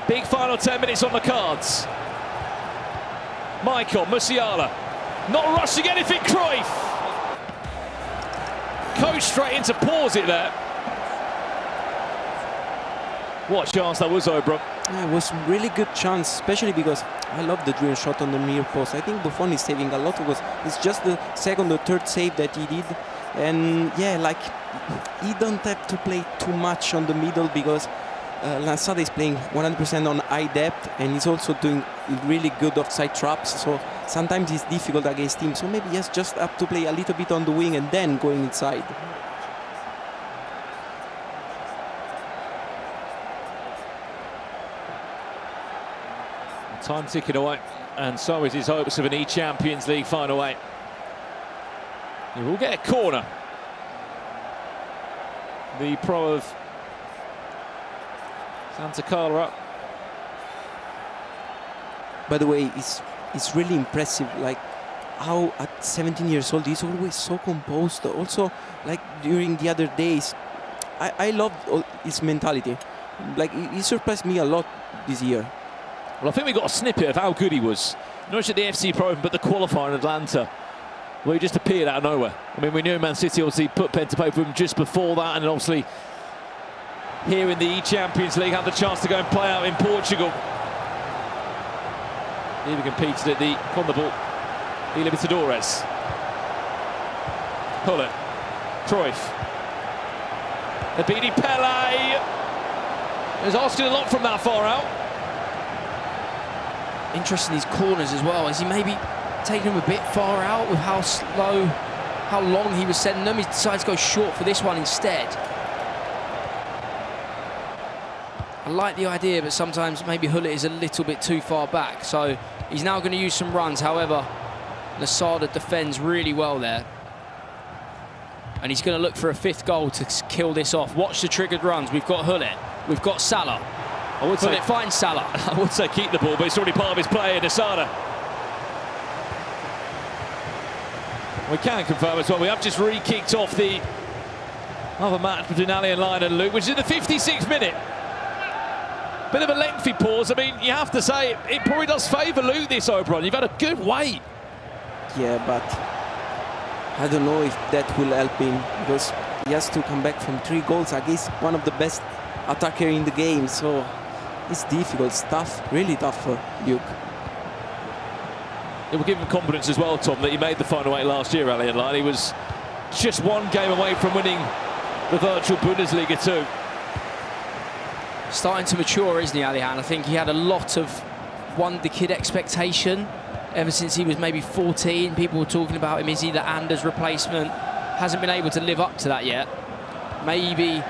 Big final 10 minutes on the cards. Michael, Musiala. Not rushing anything, Cruyff. Coach straight in to pause it there. What chance that was, Oberon. Yeah, it was a really good chance, especially because I love the drill shot on the near post. I think Buffon is saving a lot because it's just the second or third save that he did. And yeah, like, he don't have to play too much on the middle because Lansada is playing 100% on high depth, and he's also doing really good offside traps. So sometimes it's difficult against him. So maybe he has just have to play a little bit on the wing and then going inside. Time ticking away, and so is his hopes of an eChampions League final 8. He will get a corner. The pro of Santa Carla up. By the way, it's really impressive, like how at 17 years old he's always so composed. Also, like during the other days, I loved his mentality. Like he surprised me a lot this year. Well, I think we got a snippet of how good he was, not just at the FC Pro Open, but the qualifier in Atlanta, where he just appeared out of nowhere. I mean, we knew Man City obviously put pen to paper with him just before that, and obviously here in the eChampionsLeague had the chance to go and play out in Portugal. He even competed at the CONMEBOL Libertadores. Hullet, Cruyff, Abidi Pele is asking a lot from that far out. Interesting these corners as well. Is he maybe taking him a bit far out with how slow, how long he was sending them? He decided to go short for this one instead. I like the idea, but sometimes maybe Hullet is a little bit too far back. So he's now going to use some runs. However, Lasada defends really well there. And he's going to look for a 5th goal to kill this off. Watch the triggered runs. We've got Hullet. We've got Salah. I would say, Hullet finds Salah. I would say keep the ball, but it's already part of his play, Lasada. We can confirm as well, we have just re-kicked off the other match between Ali and Lyon and Luke, which is in the 56th minute. Bit of a lengthy pause. I mean, you have to say, it probably does favour Luke, this, Oberon. You've had a good wait. Yeah, but I don't know if that will help him, because he has to come back from 3 goals against one of the best attacker in the game, so it's difficult. It's tough, really tough for Luke. It will give him confidence as well, Tom, that he made the final 8 last year, Ali and Lyon. He was just 1 game away from winning the virtual Bundesliga 2. Starting to mature, isn't he, Alihan? I think he had a lot of wonder kid expectation ever since he was maybe 14. People were talking about him, is he the Anders replacement? Hasn't been able to live up to that yet. Maybe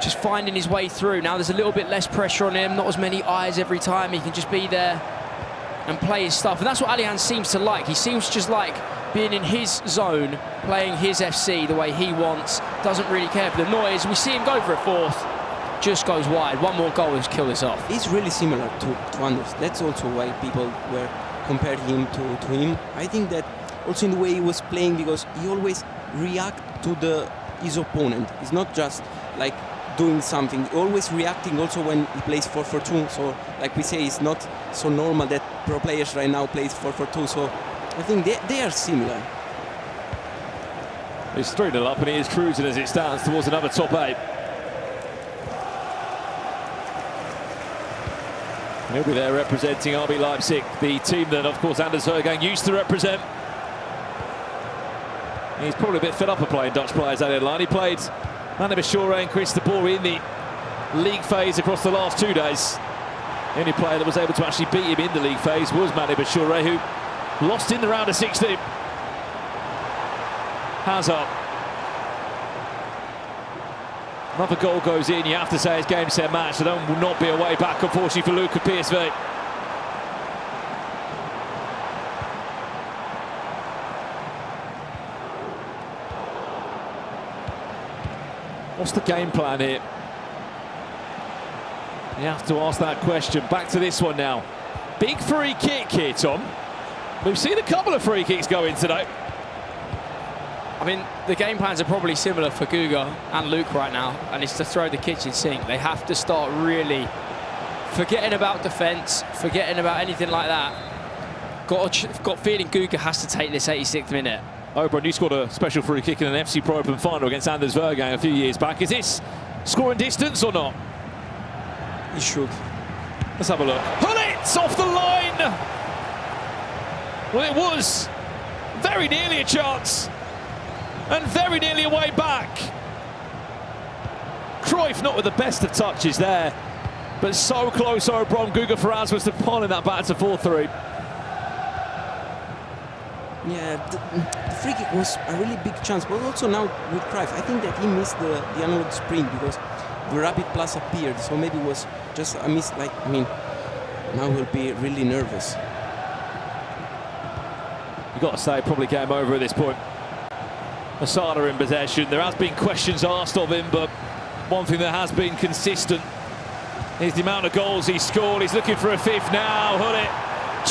just finding his way through. Now there's a little bit less pressure on him, not as many eyes every time. He can just be there and play his stuff. And that's what Alihan seems to like. He seems just like being in his zone, playing his FC the way he wants. Doesn't really care for the noise. We see him go for a 4th. Just goes wide. 1 more goal to kill this off. He's really similar to Anders. That's also why people were compared him to him. I think that also in the way he was playing, because he always react to his opponent. He's not just like doing something, always reacting also when he plays 4-4-2. So like we say, it's not so normal that pro players right now plays 4-4-2. So I think they are similar. He's 3-0 up and he is cruising as it stands towards another top 8. He'll be there representing RB Leipzig, the team that, of course, Anders Hergang used to represent. He's probably a bit fed up of playing Dutch players out in line. He played Mane Bashore and Chris de Boer in the league phase across the last 2 days. The only player that was able to actually beat him in the league phase was Mane Bashore, who lost in the round of 16. Hazard. Another goal goes in, you have to say it's game, set, match. So there will not be a way back, unfortunately, for Luke at PSV. What's the game plan here? You have to ask that question. Back to this one now. Big free kick here, Tom. We've seen a couple of free kicks go in today. I mean, the game plans are probably similar for Guga and Luke right now, and it's to throw the kitchen sink. They have to start really forgetting about defence, forgetting about anything like that. Got feeling Guga has to take this 86th minute. Oberon, you scored a special free kick in an FC Pro Open final against Anders Hergang a few years back. Is this scoring distance or not? He should. Let's have a look. Hullet off the line! Well, it was very nearly a chance. And very nearly a way back. Cruyff not with the best of touches there, but so close. Oberon. Guga Ferraz was piling that back to 4-3. Yeah, the free kick was a really big chance, but also now with Cruyff, I think that he missed the analog sprint because the rapid plus appeared, so maybe it was just a miss. Like, I mean, now he'll be really nervous. You've got to say, probably game over at this point. Asada in possession. There has been questions asked of him, but one thing that has been consistent Here's the amount of goals he scored. He's looking for a fifth now. Hullet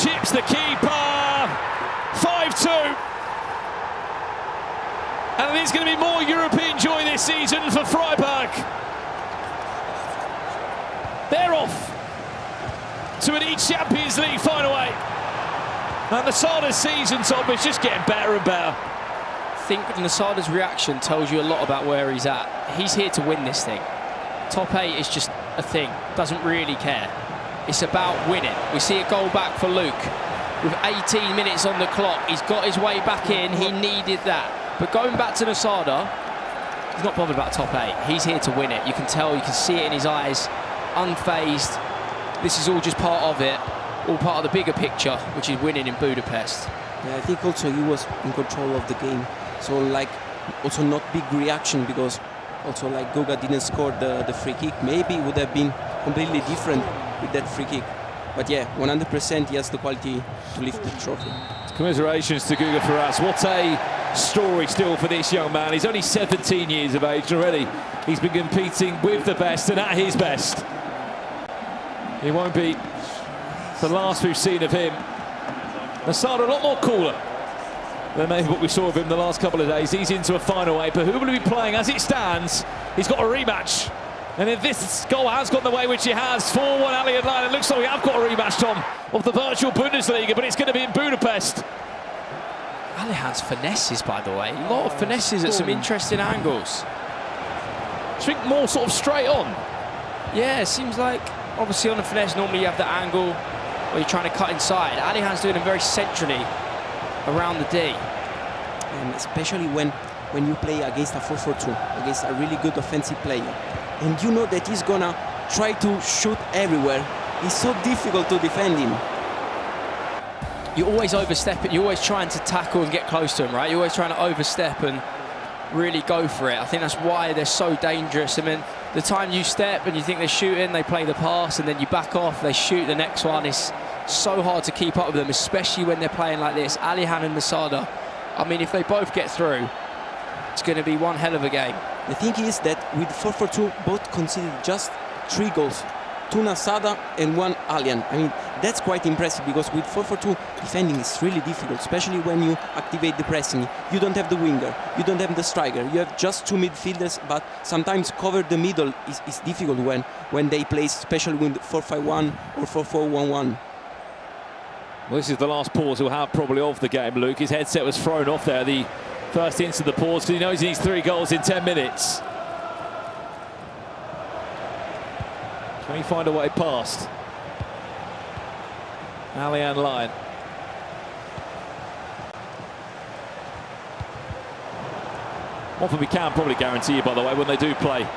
chips the keeper. 5-2. And there's going to be more European joy this season for Freiburg. They're off to an eChampionsLeague final eight. And Nasada's season, Tom, is just getting better and better. I think Nasada's reaction tells you a lot about where he's at. He's here to win this thing. Top 8 is just a thing, doesn't really care. It's about winning. We see a goal back for Luke. With 18 minutes on the clock, he's got his way back in, he needed that. But going back to Nasada, he's not bothered about top 8. He's here to win it. You can tell, you can see it in his eyes, unfazed. This is all just part of it, all part of the bigger picture, which is winning in Budapest. Yeah, I think also he was in control of the game. So like, also not big reaction, because also like Goga didn't score the free kick. Maybe it would have been completely different with that free kick. But yeah, 100% he has the quality to lift the trophy. Commiserations to Guga Ferraz. What a story still for this young man. He's only 17 years of age already. He's been competing with the best and at his best. He won't be the last we've seen of him. Nasada a lot more cooler than maybe what we saw of him the last couple of days. He's into a final eight, but who will he be playing as it stands? He's got a rematch. And if this goal has gone the way which it has, 4-1 Allianz line, it looks like we have got a rematch, Tom, of the virtual Bundesliga, but it's going to be in Budapest. Allianz finesses, by the way. A lot of finesses at some interesting angles. I think more sort of straight on. Yeah, it seems like, obviously on the finesse, normally you have the angle where you're trying to cut inside. Allianz doing it very centrally around the D. And especially when you play against a 4-4-2, against a really good offensive player. And you know that he's gonna try to shoot everywhere. It's so difficult to defend him. You always overstep it. You're always trying to tackle and get close to him, right? You're always trying to overstep and really go for it. I think that's why they're so dangerous. I mean, the time you step and you think they're shooting, they play the pass, and then you back off, they shoot the next one. It's so hard to keep up with them, especially when they're playing like this. Alihan and Nasada, I mean, if they both get through, it's going to be one hell of a game. The thing is that with 4-4-2, both conceded just 3 goals. 2 Nasada and 1 Allian. I mean, that's quite impressive, because with 4-4-2, defending is really difficult, especially when you activate the pressing. You don't have the winger, you don't have the striker, you have just 2 midfielders, but sometimes cover the middle is difficult when they play, especially with 4-5-1 or 4-4-1-1. Well, this is the last pause he'll have probably of the game, Luke. His headset was thrown off there, the first into the pause, because he knows he needs 3 goals in 10 minutes. Can he find a way past Allianz line? One thing we can probably guarantee you, by the way, when they do play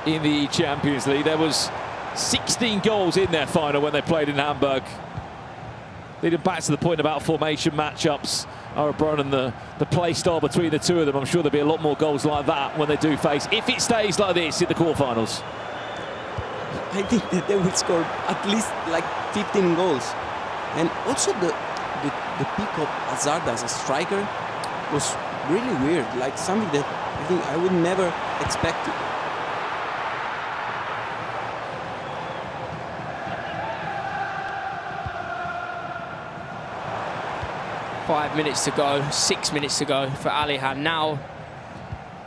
in the eChampionsLeague, there was 16 goals in their final when they played in Hamburg. Leading back to the point about formation matchups, O'Brien and the play style between the two of them. I'm sure there'll be a lot more goals like that when they do face, if it stays like this in the quarterfinals. I think that they will score at least like 15 goals. And also the pick of Hazard as a striker was really weird, like something that I think I would never expect it. Five minutes to go, 6 minutes to go for Alihan. Now,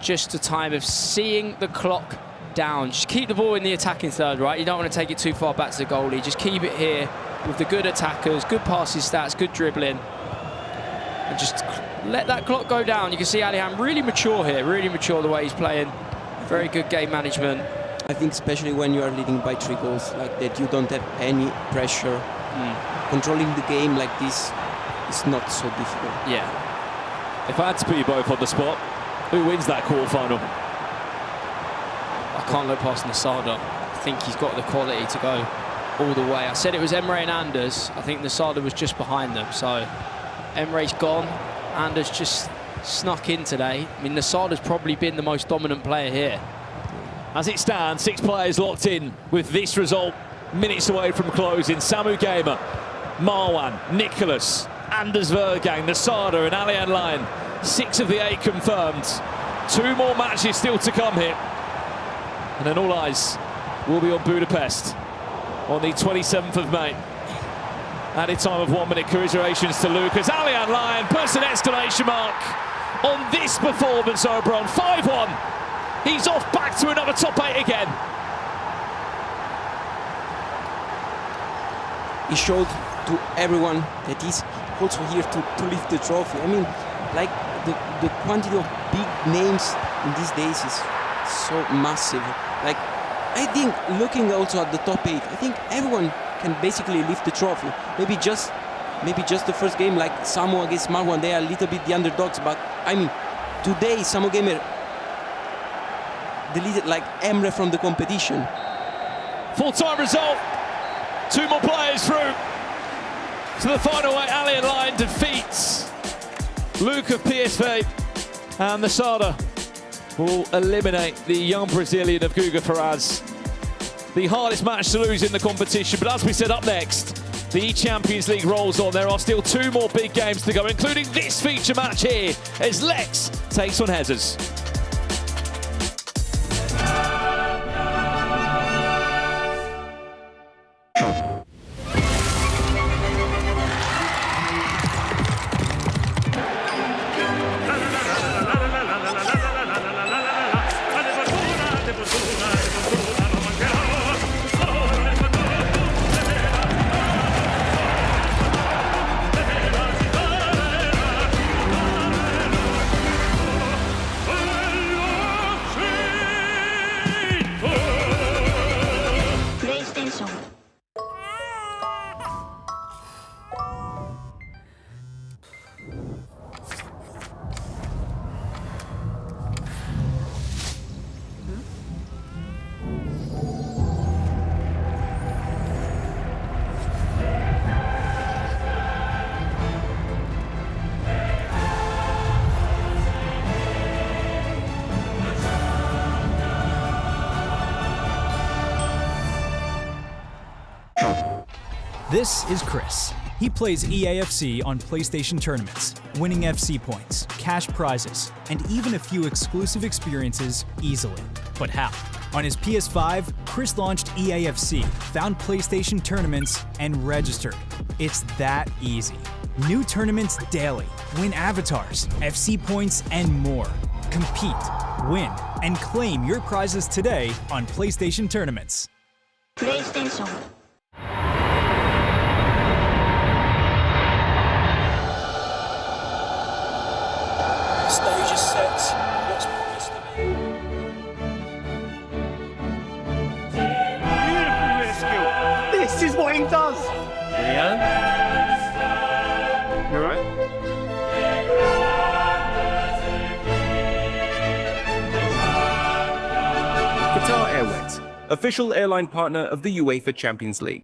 just a time of seeing the clock down. Just keep the ball in the attacking third, right? You don't want to take it too far back to the goalie. Just keep it here with the good attackers, good passing stats, good dribbling. And just let that clock go down. You can see Alihan really mature here, really mature the way he's playing. Very good game management. I think especially when you are leading by 3 goals like that, you don't have any pressure. Controlling the game like this is not so difficult. Yeah. If I had to put you both on the spot, who wins that quarter-final? I can't look past Nasada. I think he's got the quality to go all the way. I said it was Emre and Anders. I think Nasada was just behind them. So Emre's gone. Anders just snuck in today. I mean, Nasada's probably been the most dominant player here. As it stands, 6 players locked in with this result. Minutes away from closing. Samu Gamer, Marwan, Nicholas, Anders Vergang, Nasada and Allianz line. 6 of the 8 confirmed. 2 more matches still to come here. And then all eyes will be on Budapest on the 27th of May. Added time of 1 minute. Congratulations to Lucas. Alian Lyon puts an exclamation mark on this performance, Oberon. 5-1. He's off back to another top 8 again. He showed to everyone that he's also here to lift the trophy. I mean, like the quantity of big names in these days is so massive. Like, I think looking also at the top 8, I think everyone can basically lift the trophy. Maybe just the first game, like Samoa against Marwan, they are a little bit the underdogs. But I mean, today Samoa Gamer deleted like Emre from the competition. Full-time result. 2 more players through to the final 8. Alian Lyon defeats Luke of PSV, and the Sada will eliminate the young Brazilian of Guga Ferraz. The hardest match to lose in the competition, but as we said, up next, the eChampions League rolls on. There are still 2 more big games to go, including this feature match here, as Lex takes on Hezzers. This is Chris. He plays EAFC on PlayStation tournaments, winning FC points, cash prizes, and even a few exclusive experiences easily. But how? On his PS5, Chris launched EAFC, found PlayStation tournaments, and registered. It's that easy. New tournaments daily, win avatars, FC points, and more. Compete, win, and claim your prizes today on PlayStation tournaments. PlayStation. Stage is set. What's promised to be? Beautiful rescue. This is what he does. Real? You alright? Qatar Airways, official airline partner of the UEFA Champions League.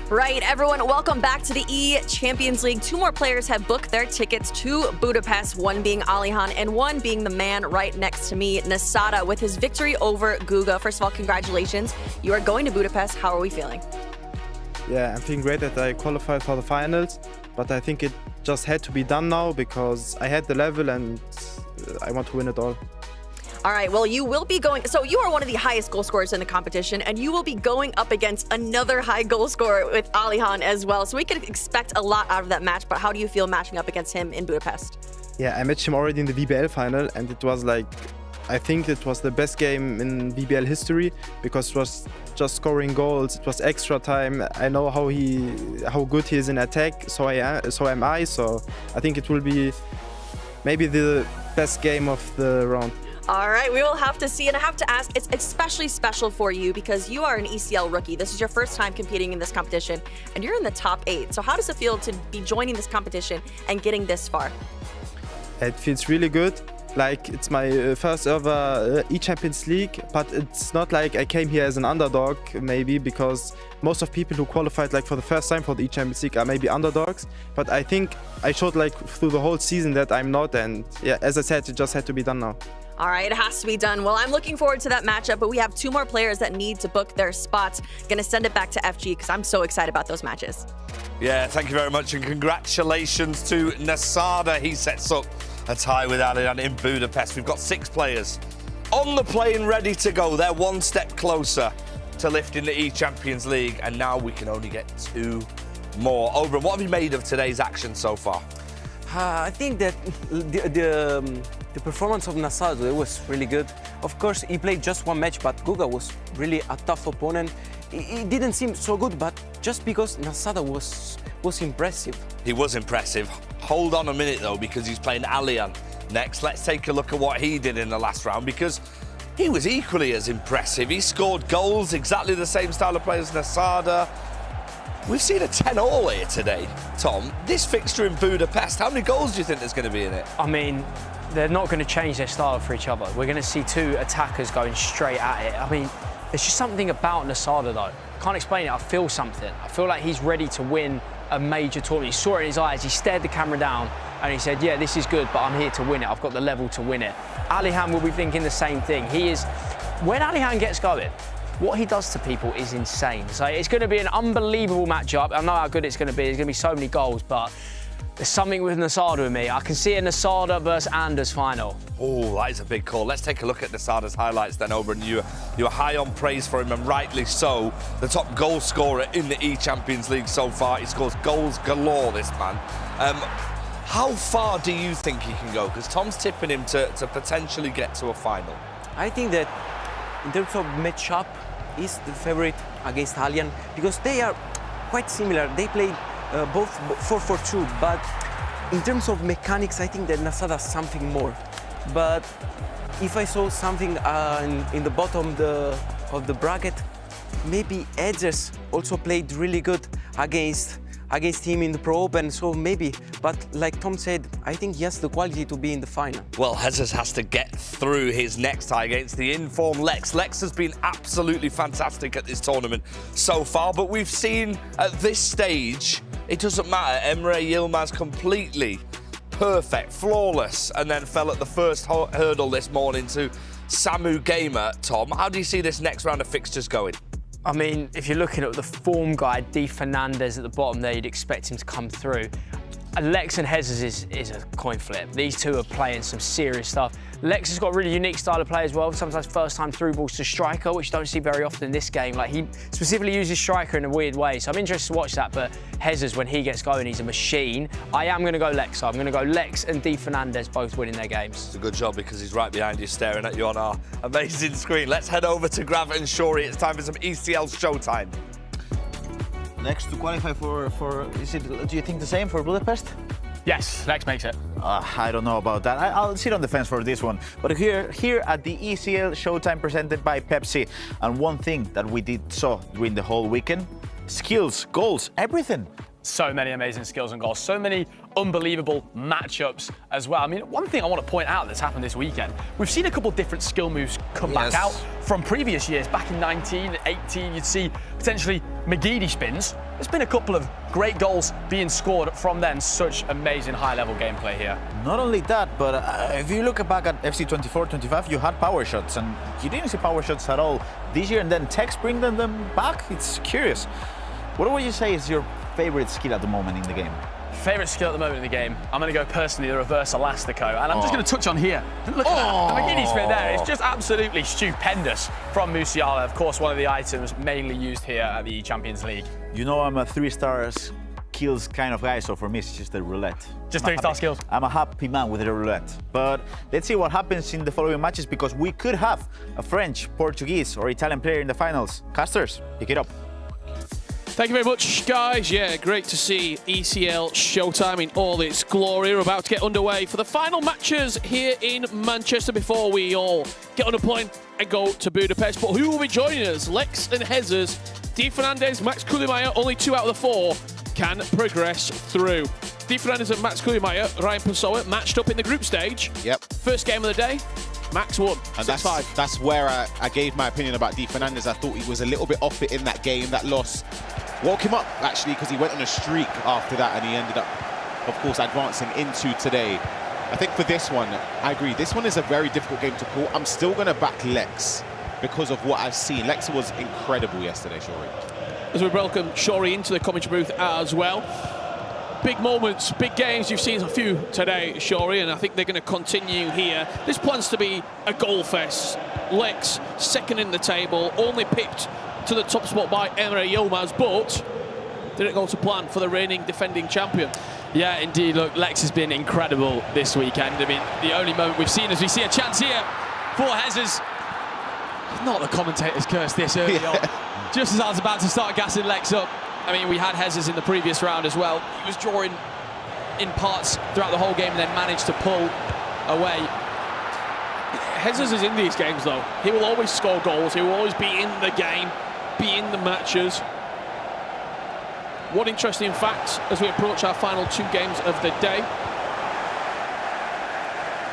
Right, everyone, welcome back to the eChampions League. 2 more players have booked their tickets to Budapest, one being Alihan and one being the man right next to me, Nasada, with his victory over Guga. First of all, congratulations. You are going to Budapest. How are we feeling? Yeah, I'm feeling great that I qualified for the finals, but I think it just had to be done now because I had the level and I want to win it all. All right, well, you will be going, so you are one of the highest goal scorers in the competition, and you will be going up against another high goal scorer with Alihan as well. So we can expect a lot out of that match, but how do you feel matching up against him in Budapest? Yeah, I met him already in the VBL final, and it was like, I think it was the best game in VBL history because it was just scoring goals. It was extra time. I know how good he is in attack. So am I. So I think it will be maybe the best game of the round. All right, we will have to see. And I have to ask, it's especially special for you because you are an ECL rookie. This is your first time competing in this competition, and you're in the top 8. So how does it feel to be joining this competition and getting this far? It feels really good. Like, it's my first ever eChampions League, but it's not like I came here as an underdog, maybe, because most of people who qualified like for the first time for the eChampions League are maybe underdogs. But I think I showed like through the whole season that I'm not, and yeah, as I said, it just had to be done now. All right, it has to be done. Well, I'm looking forward to that matchup, but we have 2 more players that need to book their spots. Gonna send it back to FG because I'm so excited about those matches. Yeah, thank you very much, and congratulations to Nasada. He sets up a tie with Alian in Budapest. We've got 6 players on the plane ready to go. They're one step closer to lifting the eChampions League, and now we can only get 2 more. Oberon, what have you made of today's action so far? I think that the performance of Nasada was really good. Of course, he played just 1 match, but Guga was really a tough opponent. It didn't seem so good, but just because Nasada was impressive. He was impressive. Hold on a minute, though, because he's playing Alian next. Let's take a look at what he did in the last round, because he was equally as impressive. He scored goals, exactly the same style of play as Nasada. We've seen a 10-all here today, Tom. This fixture in Budapest, how many goals do you think there's going to be in it? I mean, they're not going to change their style for each other. We're going to see 2 attackers going straight at it. I mean, there's just something about Nasada, though. Can't explain it. I feel something. I feel like he's ready to win a major tournament. He saw it in his eyes. He stared the camera down and he said, yeah, this is good, but I'm here to win it. I've got the level to win it. Alihan will be thinking the same thing. When Alihan gets going, what he does to people is insane. So it's going to be an unbelievable matchup. I know how good it's going to be. There's going to be so many goals, but there's something with Nasada in me. I can see a Nasada versus Anders final. Oh, that is a big call. Let's take a look at Nasada's highlights then, Oberon. You were high on praise for him, and rightly so. The top goal scorer in the eChampions League so far. He scores goals galore, this man. How far do you think he can go? Because Tom's tipping him to potentially get to a final. I think that in terms of matchup, he's the favorite against Alian because they are quite similar. They played both 4-4-2, but in terms of mechanics, I think that Nasada has something more. But if I saw something in the bottom of the bracket, maybe Edzers also played really good against him in the Pro Open, so maybe. But like Tom said, I think he has the quality to be in the final. Well, Jesus has to get through his next tie against the in-form Lex. Lex has been absolutely fantastic at this tournament so far, but we've seen at this stage, it doesn't matter. Emre Yilmaz completely perfect, flawless, and then fell at the first hurdle this morning to Samu Gamer. Tom, how do you see this next round of fixtures going? I mean, if you're looking at the form guide, D. Fernandez at the bottom there, you'd expect him to come through. Lex and Hezes is a coin flip. These 2 are playing some serious stuff. Lex has got a really unique style of play as well. Sometimes first-time through balls to striker, which you don't see very often in this game. Like, he specifically uses striker in a weird way. So I'm interested to watch that. But Hezes, when he gets going, he's a machine. I am going to go Lex. So I'm going to go Lex and D. Fernandez both winning their games. It's a good job because he's right behind you, staring at you on our amazing screen. Let's head over to Grav and Shori. It's time for some ECL showtime. Next to qualify for do you think the same for Budapest? Yes, Lex makes it. I don't know about that. I'll sit on the fence for this one. But here at the ECL Showtime presented by Pepsi, and one thing that we saw during the whole weekend, skills, goals, everything. So many amazing skills and goals, so many unbelievable matchups as well. I mean, one thing I want to point out that's happened this weekend, we've seen a couple of different skill moves come back out from previous years. Back in 19, 18, you'd see potentially McGeady spins. There's been a couple of great goals being scored from them. Such amazing high-level gameplay here. Not only that, but if you look back at FC 24-25, you had power shots, and you didn't see power shots at all this year, and then Tex bring them back. It's curious. What would you say is your favorite skill at the moment in the game? Favorite skill at the moment in the game? I'm going to go personally the reverse elastico, and I'm just going to touch on here. Look at that, the McGeady spin there. It's just absolutely stupendous from Musiala. Of course, one of the items mainly used here at the eChampions League. You know I'm a 3 stars skills kind of guy, so for me it's just the roulette. Just 3-star skills. I'm a happy man with the roulette. But let's see what happens in the following matches, because we could have a French, Portuguese or Italian player in the finals. Casters, pick it up. Thank you very much, guys. Yeah, great to see ECL Showtime in all its glory. We're about to get underway for the final matches here in Manchester before we all get on a plane and go to Budapest. But who will be joining us? Lex and Jesus, Di Fernandez, Max Kulimayer, only 2 out of the 4 can progress through. Di Fernandez and Max Kulimayer, Ryan Pessoa matched up in the group stage. Yep. First game of the day, Max won, 6-5. That's where I gave my opinion about Di Fernandez. I thought he was a little bit off it in that game. That loss woke him up, actually, because he went on a streak after that, and he ended up, of course, advancing into today. I think for this one, I agree. This one is a very difficult game to call. I'm still going to back Lex because of what I've seen. Lex was incredible yesterday, Shori. As we welcome Shori into the commentary booth as well. Big moments, big games. You've seen a few today, Shori, and I think they're going to continue here. This plans to be a goal fest. Lex, second in the table, only pipped to the top spot by Emre Yilmaz, but didn't go to plan for the reigning defending champion. Yeah, indeed. Look, Lex has been incredible this weekend. I mean, the only moment we've seen is we see a chance here for Jesus. Not the commentator's curse this early on. Just as I was about to start gassing Lex up. I mean, we had Jesus in the previous round as well. He was drawing in parts throughout the whole game and then managed to pull away. Jesus is in these games, though. He will always score goals. He will always be in the game, be in the matches. One interesting fact as we approach our final 2 games of the day.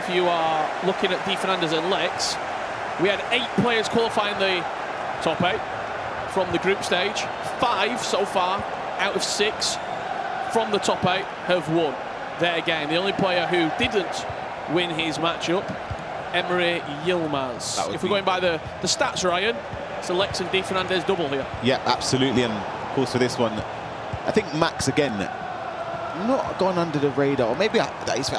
If you are looking at Di Fernandez and Lex, we had 8 players qualifying the top 8 from the group stage. 5 so far out of 6 from the top 8 have won their game. The only player who didn't win his matchup, Emre Yilmaz. If we're going by the stats, Ryan, it's a Lex and Di Fernandez double here. Yeah, absolutely. And of course, for this one, I think Max, again, not gone under the radar. Or maybe I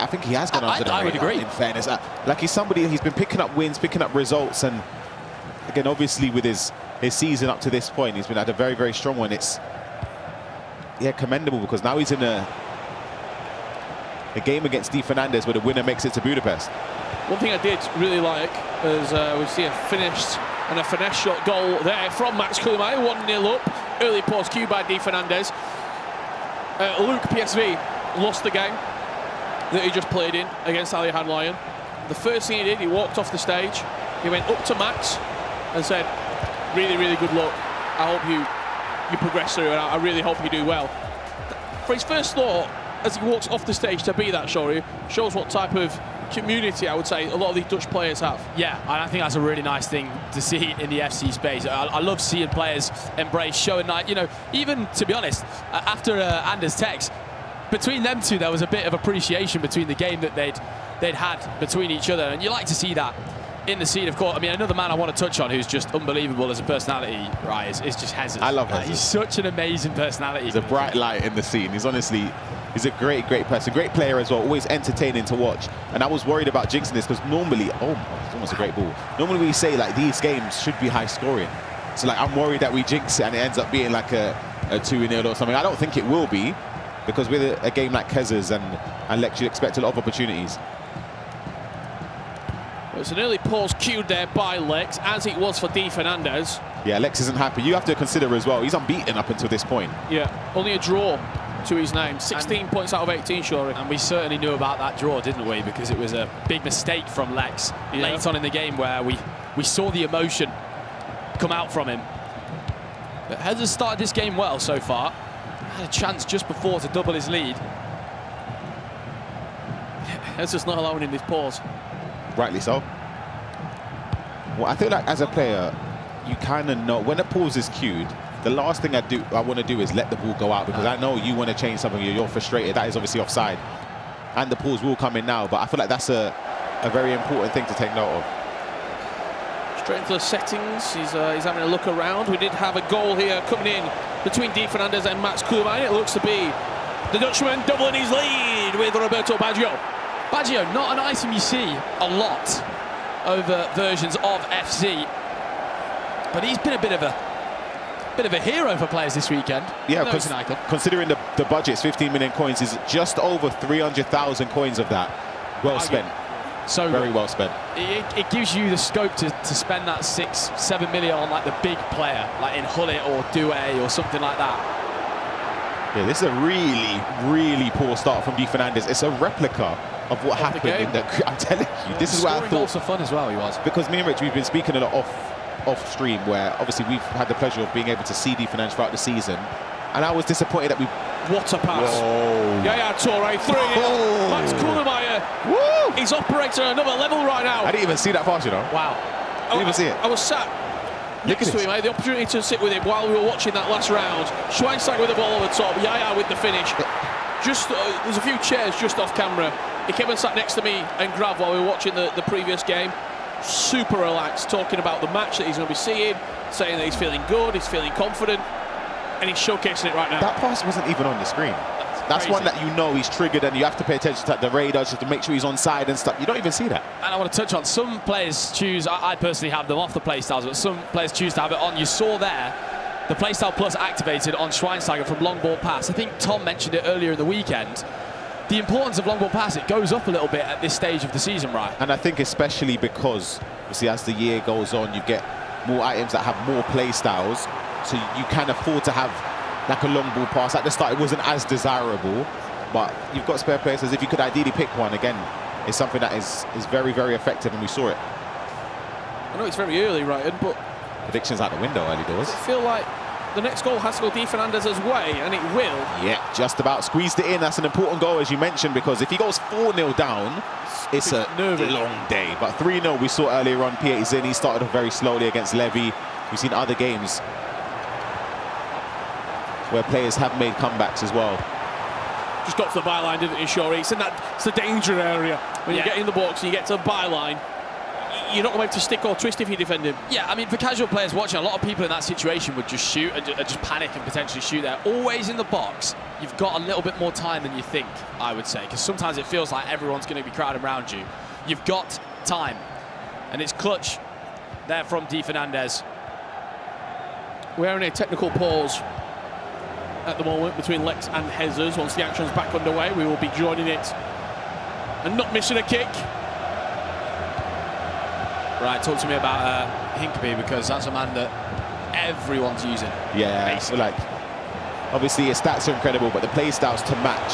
think he has gone under the radar. I would agree. In fairness, like he's somebody, he's been picking up wins, picking up results. And again, obviously, with his season up to this point, he's been at a very, very strong one. It's, yeah, commendable, because now he's in a game against Di Fernandez where the winner makes it to Budapest. One thing I did really like is we see a finished and a finesse shot goal there from Max Kulimayer, 1-0 up. Early post cue by Di Fernandez. Luke, PSV, lost the game that he just played in against Ali Hadlayan. The first thing he did, he walked off the stage. He went up to Max and said, really, really good luck. I hope you progress through, and I really hope you do well. For his first thought, as he walks off the stage to be that, Shori, shows what type of community, I would say, a lot of these Dutch players have. Yeah, and I think that's a really nice thing to see in the FC space. I love seeing players embrace, showing, like, you know, even, to be honest, after Anders text, between them two, there was a bit of appreciation between the game that they'd had between each other, and you like to see that in the scene, of course. I mean, another man I want to touch on who's just unbelievable as a personality, right, is just Jesus. I love Jesus. He's such an amazing personality. He's a bright light in the scene. He's honestly, he's a great, great person. Great player as well, always entertaining to watch. And I was worried about jinxing this because normally, oh, it's almost a great ball. Normally we say, like, these games should be high scoring. So, like, I'm worried that we jinx it and it ends up being like a 2-0 or something. I don't think it will be, because with a game like Kezes and Lex, you expect a lot of opportunities. It's an early pause cued there by Lex, as it was for Di Fernandez. Yeah, Lex isn't happy. You have to consider as well, he's unbeaten up until this point. Yeah, only a draw to his name. 16 points out of 18, Shori. And we certainly knew about that draw, didn't we? Because it was a big mistake from Lex late on in the game, where we saw the emotion come out from him. But has started this game well so far. Had a chance just before to double his lead. That's just not allowing him this pause. Rightly so. Well, I feel like as a player, you kind of know when a pause is cued, the last thing I want to do is let the ball go out, because I know you want to change something, you're frustrated. That is obviously offside, and the pause will come in now, but I feel like that's a very important thing to take note of. Straight into the settings, he's having a look around. We did have a goal here coming in between Di Fernandez and Max Kulimayer. It looks to be the Dutchman doubling his lead with Roberto Baggio. Baggio, not an item you see a lot over versions of FC, but he's been a bit of a bit of a hero for players this weekend. Yeah, No, he's an icon. considering the budget's 15 million coins, is just over 300,000 coins of that. Well spent. So very well spent. It gives you the scope to spend that 6-7 million on like the big player, like in Hullet or Doué or something like that. Yeah, this is a really, really poor start from Di Fernandez. It's a replica of what happened in the. I'm telling you, this is what I thought. Goals for fun as well. He was, because me and Rich, we've been speaking a lot off stream, where obviously we've had the pleasure of being able to see Di Fernandez throughout the season, and I was disappointed that we. What a pass! Whoa. Yaya Touré 3-0. Max Kullermeyer. Woo! He's operating at another level right now. I didn't even see that pass, you know. Wow. I didn't even see it. I was sat next to him. I had the opportunity to sit with him while we were watching that last round. Schweinsteiger with the ball over the top. Yaya with the finish. Just there's a few chairs just off camera. He came and sat next to me and Grav while we were watching the previous game. Super relaxed, talking about the match that he's going to be seeing, saying that he's feeling good, he's feeling confident, and he's showcasing it right now. That pass wasn't even on the screen. That's crazy. one that you know he's triggered, and you have to pay attention to the radar just to make sure he's on side and stuff. You don't even see that. And I want to touch on some players choose. I personally have them off the playstyles, but some players choose to have it on. You saw there the playstyle plus activated on Schweinsteiger from long ball pass. I think Tom mentioned it earlier in the weekend. The importance of long ball pass, it goes up a little bit at this stage of the season, right? And I think especially because, you see, as the year goes on, you get more items that have more play styles, so you can afford to have like a long ball pass. At the start, it wasn't as desirable, but you've got spare players. As if you could ideally pick one, again, it's something that is very, very effective, and we saw it. I know it's very early, Ryan, but predictions out the window early doors. I feel like the next goal has to go Di Fernandez's way, and it will. Yeah, just about squeezed it in. That's an important goal, as you mentioned, because if he goes 4-0 down, it's a long day. But 3-0, we saw earlier on, Pietizin, he started off very slowly against Levy. We've seen other games where players have made comebacks as well. Just got to the byline, didn't he, Shorey? It's the danger area. When you get in the box and you get to the byline, you're not going to be able to stick or twist if you defend him. Yeah, I mean, for casual players watching, a lot of people in that situation would just shoot and just panic and potentially shoot there. Always in the box, you've got a little bit more time than you think, I would say, because sometimes it feels like everyone's going to be crowded around you. You've got time, and it's clutch there from Di Fernandez. We're in a technical pause at the moment between Lex and Jesus. Once the action's back underway, we will be joining it and not missing a kick. Right, talk to me about Hinkeby, because that's a man that everyone's using. Yeah, so like, obviously his stats are incredible, but the play styles to match,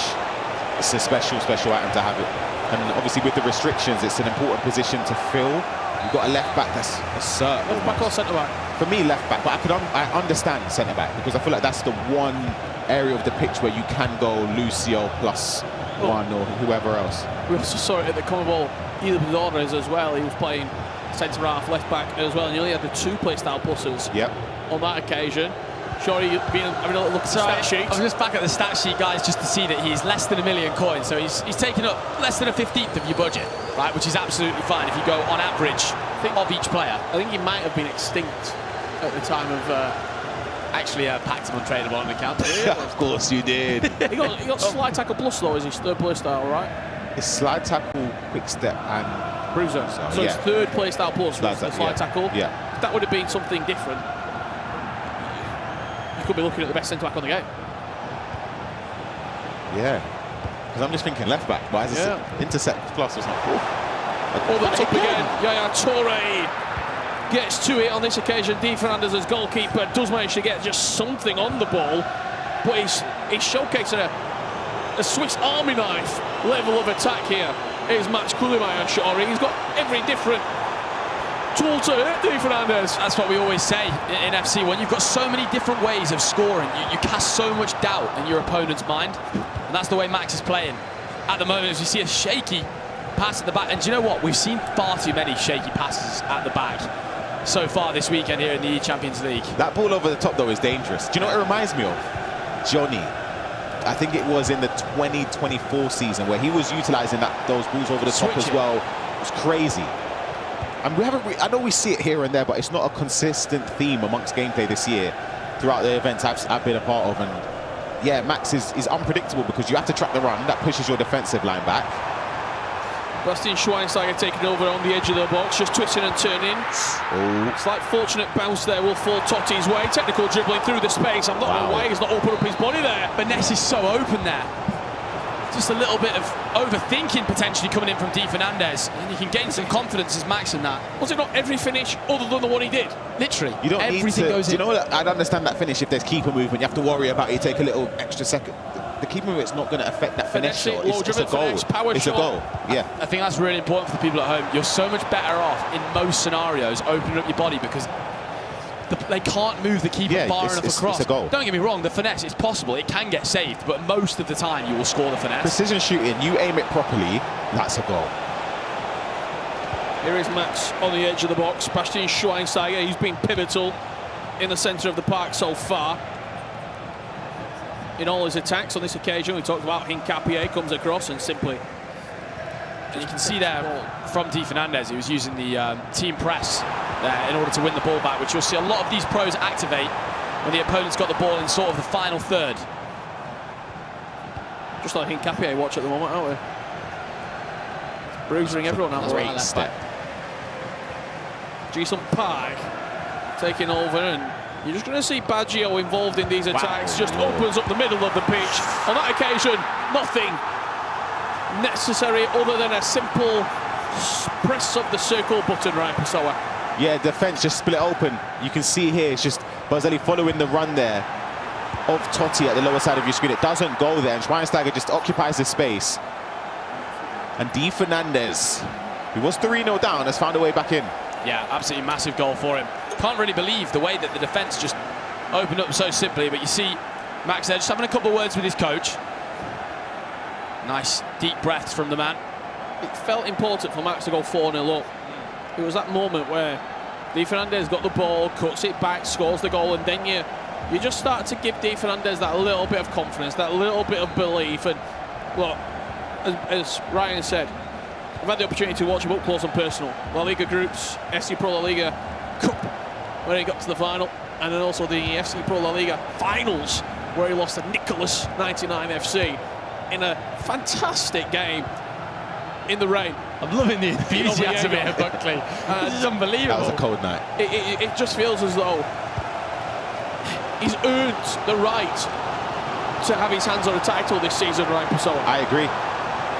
it's a special item to have it. And obviously with the restrictions, it's an important position to fill. You've got a left back that's a certain. Left back or centre back? For me, left back, but I understand centre back, because I feel like that's the one area of the pitch where you can go Lucio plus one or whoever else. We also saw it at the CONMEBOL Libertadores as well. He was playing centre half, left back as well, and he only had the 2 play style pluses on that occasion. Sure, you've been having a look at the stat sheet. I'm just back at the stat sheet, guys, just to see that he's less than 1 million coins, so he's taken up less than a 15th of your budget, right? Which is absolutely fine if you go on average of each player. I think he might have been extinct at the time of actually packed him untradeable on the account. Of course you did. he got slide tackle plus though, is his 3rd play style, right? It's slide tackle, quick step, and bruiser. So it's 3rd play style plus with the slide tackle. Yeah. If that would have been something different, you could be looking at the best centre back on the game. Yeah. Because I'm just thinking left back, but as a intercept plus or something. Over the top again, Yaya Touré gets to it on this occasion. Di Fernandez as goalkeeper does manage to get just something on the ball, but he's showcasing a Swiss Army knife level of attack here. Here's Max Kullermeyer, Shorey. He's got every different tool to hit Di Fernandez. That's what we always say in FC. When you've got so many different ways of scoring, you cast so much doubt in your opponent's mind. And that's the way Max is playing at the moment, as we see a shaky pass at the back. And do you know what? We've seen far too many shaky passes at the back so far this weekend here in the eChampions League. That ball over the top, though, is dangerous. Do you know what it reminds me of? Johnny. I think it was in the 2024 season where he was utilising those balls over the top as well. It was crazy. And I know we see it here and there, but it's not a consistent theme amongst gameplay this year throughout the events I've been a part of. And yeah, Max is unpredictable because you have to track the run. That pushes your defensive line back. Bastian Schweinsteiger taking over on the edge of the box, just twisting and turning. Slight fortunate bounce there will fall Totti's way. Technical dribbling through the space. I'm not sure why he's not opened up his body there. Ness is so open there. Just a little bit of overthinking potentially coming in from Di Fernandez. And you can gain some confidence as Max in that. Was it not every finish other than the one he did? Literally. You don't everything need to, goes do in. you know what? I'd understand that finish if there's keeper movement. You have to worry about it. You take a little extra second. The keeper movement's not going to affect that finish shot. It's a goal. It's a goal. Yeah. I think that's really important for the people at home. You're so much better off in most scenarios opening up your body because they can't move the keeper far enough across. It's a goal. Don't get me wrong, the finesse, it's possible. It can get saved, but most of the time you will score the finesse. Precision shooting, you aim it properly, that's a goal. Here is Max on the edge of the box. Bastian Schweinsteiger, he's been pivotal in the centre of the park so far. In all his attacks on this occasion, we talked about Hincapié comes across and simply... And you can see there from Di Fernandez, he was using the team press in order to win the ball back, which you'll see a lot of these pros activate when the opponent's got the ball in sort of the final third. Just like Hincapié watch at the moment, aren't we? Bruising everyone out. Great step. Jason Park taking over, and you're just going to see Baggio involved in these attacks. Just opens up the middle of the pitch. On that occasion, nothing necessary other than a simple press of the circle button, right, Pessoa? Yeah, defence just split open. You can see here, it's just Bozelli following the run there of Totti at the lower side of your screen. It doesn't go there, and Schweinsteiger just occupies the space. And Di Fernandez, who was 3-0 down, has found a way back in. Yeah, absolutely massive goal for him. Can't really believe the way that the defence just opened up so simply, but you see Max there just having a couple of words with his coach. Nice deep breaths from the man. It felt important for Max to go 4-0 up. It was that moment where Di Fernandez got the ball, cuts it back, scores the goal, and then you just start to give Di Fernandez that little bit of confidence, that little bit of belief. And look, as Ryan said, I've had the opportunity to watch him up close and personal. La Liga groups, FC Pro La Liga Cup, where he got to the final, and then also the FC Pro La Liga finals, where he lost to Nicholas 99 FC in a fantastic game in the rain. I'm loving the enthusiasm here, Buckley. This is unbelievable. That was a cold night. It just feels as though he's earned the right to have his hands on a title this season, right, Pessoa? I agree.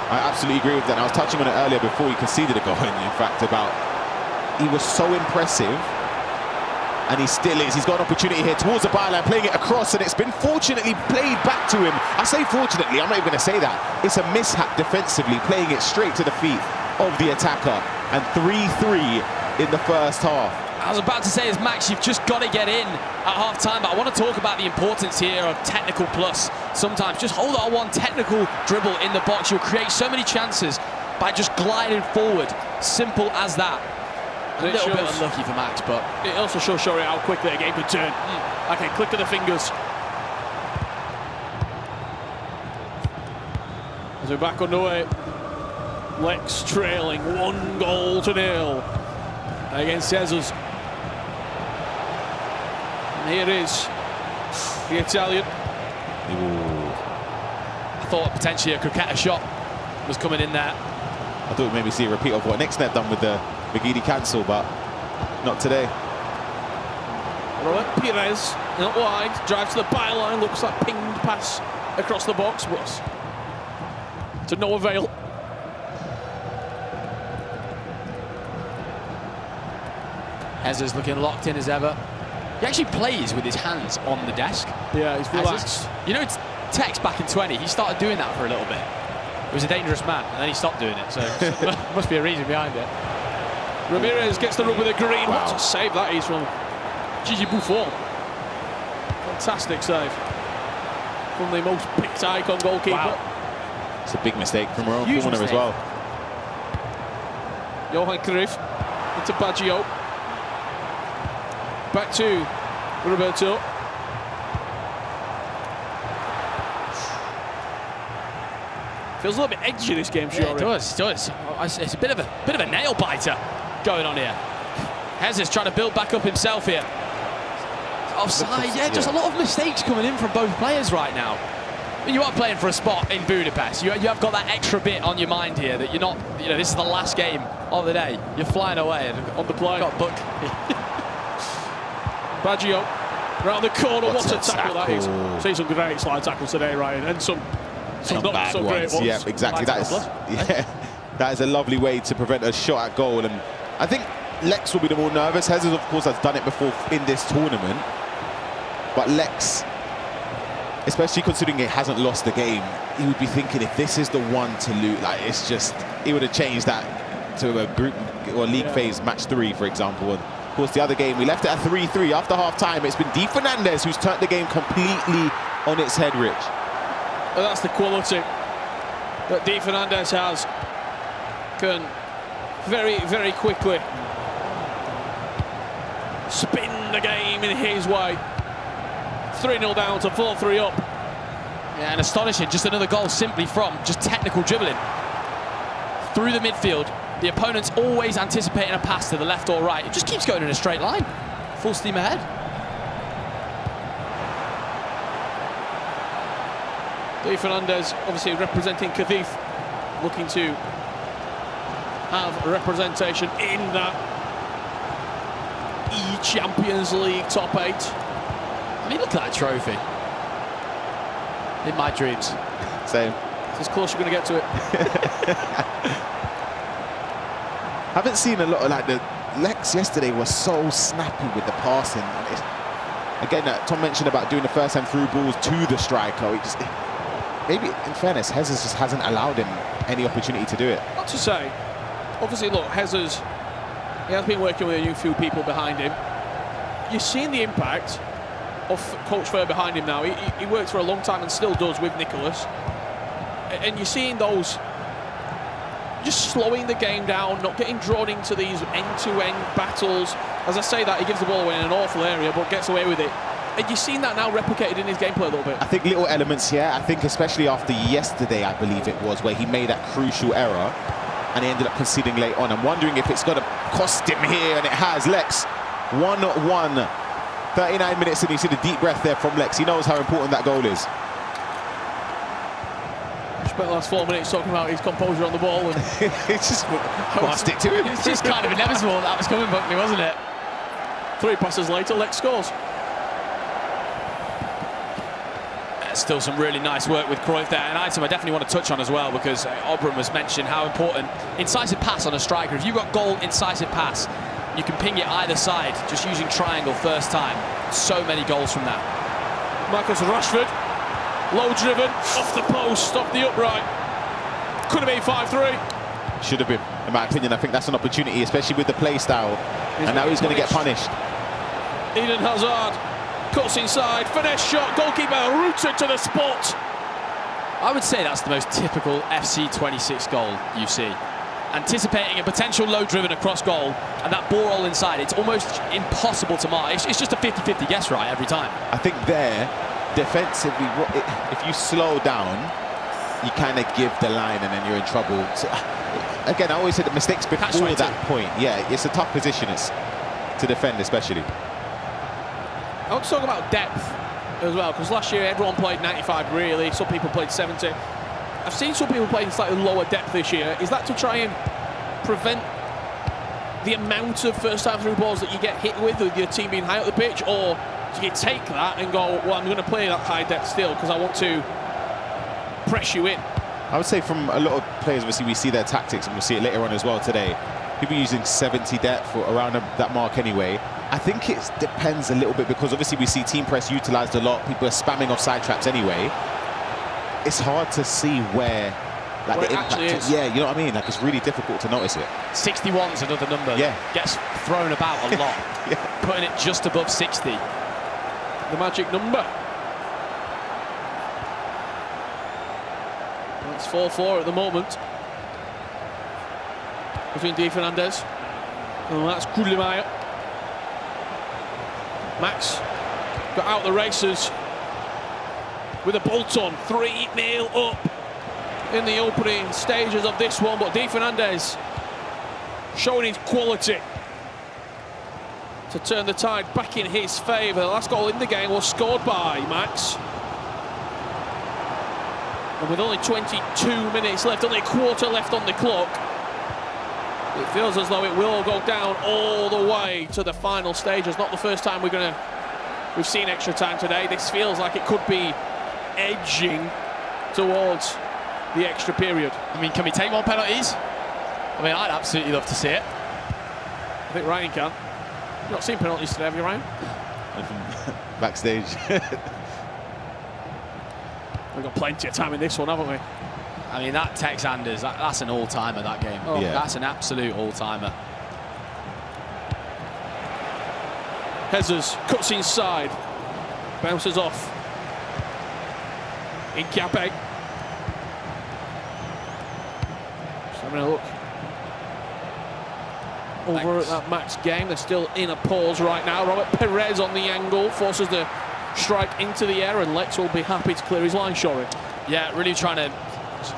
I absolutely agree with that. And I was touching on it earlier before he conceded a goal, in fact, about he was so impressive, and he still is. He's got an opportunity here towards the byline, playing it across, and it's been fortunately played back to him. I say fortunately, I'm not even going to say that. It's a mishap defensively, playing it straight to the feet of the attacker, and 3-3 in the first half. I was about to say, as Max, you've just got to get in at half-time, but I want to talk about the importance here of technical plus. Sometimes just hold on one technical dribble in the box. You'll create so many chances by just gliding forward. Simple as that. A little bit unlucky for Max, but it also shows Shori how quickly a game could turn. Okay, click of the fingers. As we're back underway, Lex trailing 1-0 against Jesus. And here is the Italian. I thought potentially a Crocetta shot was coming in there. I thought we'd maybe see a repeat of what Nixnet done with the Vigidi cancel, but not today. Robert Pires, not wide, drives to the byline, looks like pinged pass across the box, but to no avail. Hezza's looking locked in as ever. He actually plays with his hands on the desk. Yeah, he's relaxed. You know, it's Tex back in 20, he started doing that for a little bit. He was a dangerous man, and then he stopped doing it, so must be a reason behind it. Ramirez gets the rub with a green. What a save that is from Gigi Buffon. Fantastic save from the most picked icon goalkeeper. Wow. It's a big mistake from our own corner as well. Johan Cruyff into Baggio. Back to Roberto. Feels a little bit edgy this game, Shori. Yeah, it does. It's a bit of a nail biter going on here. Hezza's trying to build back up himself here. Offside, yeah, just a lot of mistakes coming in from both players right now. You are playing for a spot in Budapest. You have got that extra bit on your mind here that you're not, this is the last game of the day. You're flying away and on the play. Got booked. Baggio round the corner. What a tackle that is. See some great slide tackles today, Ryan, and some not bad so great ones. Yeah, exactly. That is a lovely way to prevent a shot at goal. And I think Lex will be the more nervous. Hezes, of course, has done it before in this tournament. But Lex, especially considering he hasn't lost the game, he would be thinking if this is the one to lose, like it's just, he would have changed that to a group or league phase match 3, for example. And of course, the other game, we left it at 3-3 after half-time. It's been Di Fernandez who's turned the game completely on its head, Rich. Well, that's the quality that Di Fernandez has. Can very, very quickly spin the game in his way. 3-0 down to 4-3 up. Yeah, and astonishing, just another goal simply from just technical dribbling. Through the midfield, the opponent's always anticipating a pass to the left or right. It just keeps going in a straight line. Full steam ahead. Di Fernandez, obviously representing Cadiz, looking to have representation in that eChampionsLeague top 8. I mean, look at that trophy. In my dreams. Same. It's as close you're going to get to it. Haven't seen a lot of the Lex yesterday was so snappy with the passing. And again, Tom mentioned about doing the first time through balls to the striker. Maybe, in fairness, Hezes just hasn't allowed him any opportunity to do it. Not to say, obviously, look, Hezes, he has been working with a few people behind him. You're seeing the impact of Coach Fer behind him now. He worked for a long time and still does with Nicholas. And you're seeing those just slowing the game down, not getting drawn into these end-to-end battles. As I say that, he gives the ball away in an awful area, but gets away with it. And you've seen that now replicated in his gameplay a little bit. I think little elements here. I think especially after yesterday, I believe it was, where he made that crucial error and he ended up conceding late on. I'm wondering if it's going to cost him here, and it has. Lex, 1-1. 39 minutes and you see the deep breath there from Lex. He knows how important that goal is. Spent the last 4 minutes talking about his composure on the ball, and it's just passed it to him. It's just kind of inevitable that was coming, Buckley, wasn't it? 3 passes later, Lex scores. Still some really nice work with Cruyff there. An item I definitely want to touch on as well, because Obram has mentioned how important incisive pass on a striker. If you've got goal incisive pass, you can ping it either side, just using triangle first time. So many goals from that. Marcus Rashford, low driven, off the post, off the upright. Could have been 5-3. Should have been, in my opinion. I think that's an opportunity, especially with the play style. And now he's going to get punished. Eden Hazard cuts inside, finesse shot, goalkeeper rooted to the spot. I would say that's the most typical FC 26 goal you see. Anticipating a potential low-driven across goal, and that ball roll inside, it's almost impossible to mark. It's just a 50-50 guess right every time. I think there, defensively, if you slow down, you kind of give the line and then you're in trouble. So, again, I always say the mistakes before that point. Yeah, it's a tough position to defend, especially. I want to talk about depth as well, because last year everyone played 95 really, some people played 70. I've seen some people playing slightly lower depth this year. Is that to try and prevent the amount of first-time through balls that you get hit with your team being high up the pitch, or do you take that and go, well, I'm going to play that high depth still because I want to press you in? I would say from a lot of players, obviously we see their tactics, and we'll see it later on as well today. People using 70 depth or around that mark anyway. I think it depends a little bit, because obviously we see team press utilised a lot. People are spamming off side traps anyway. It's hard to see where the impact is. Yeah, you know what I mean? Like, it's really difficult to notice it. 61's another number that gets thrown about a lot. Putting it just above 60. The magic number. It's 4-4 at the moment between Di Fernandez and that's Kulimayer. Max got out the races with a bolt-on, 3-0 up in the opening stages of this one, but Di Fernandez showing his quality to turn the tide back in his favour. The last goal in the game was scored by Max. And with only 22 minutes left, only a quarter left on the clock, it feels as though it will go down all the way to the final stage. It's not the first time we've seen extra time today. This feels like it could be edging towards the extra period. I mean, can we take more penalties? I mean, I'd absolutely love to see it. I think Ryan can. You've not seen penalties today, have you, Ryan? Backstage. We've got plenty of time in this one, haven't we? I mean, that Tex Anders, that's an all-timer, that game. Oh. Yeah. That's an absolute all-timer. Hezes cuts inside, bounces off. Incape. Just having a look over at that Max game. They're still in a pause right now. Robert Perez on the angle forces the strike into the air, and Lex will be happy to clear his line, Shorey. Yeah, really trying to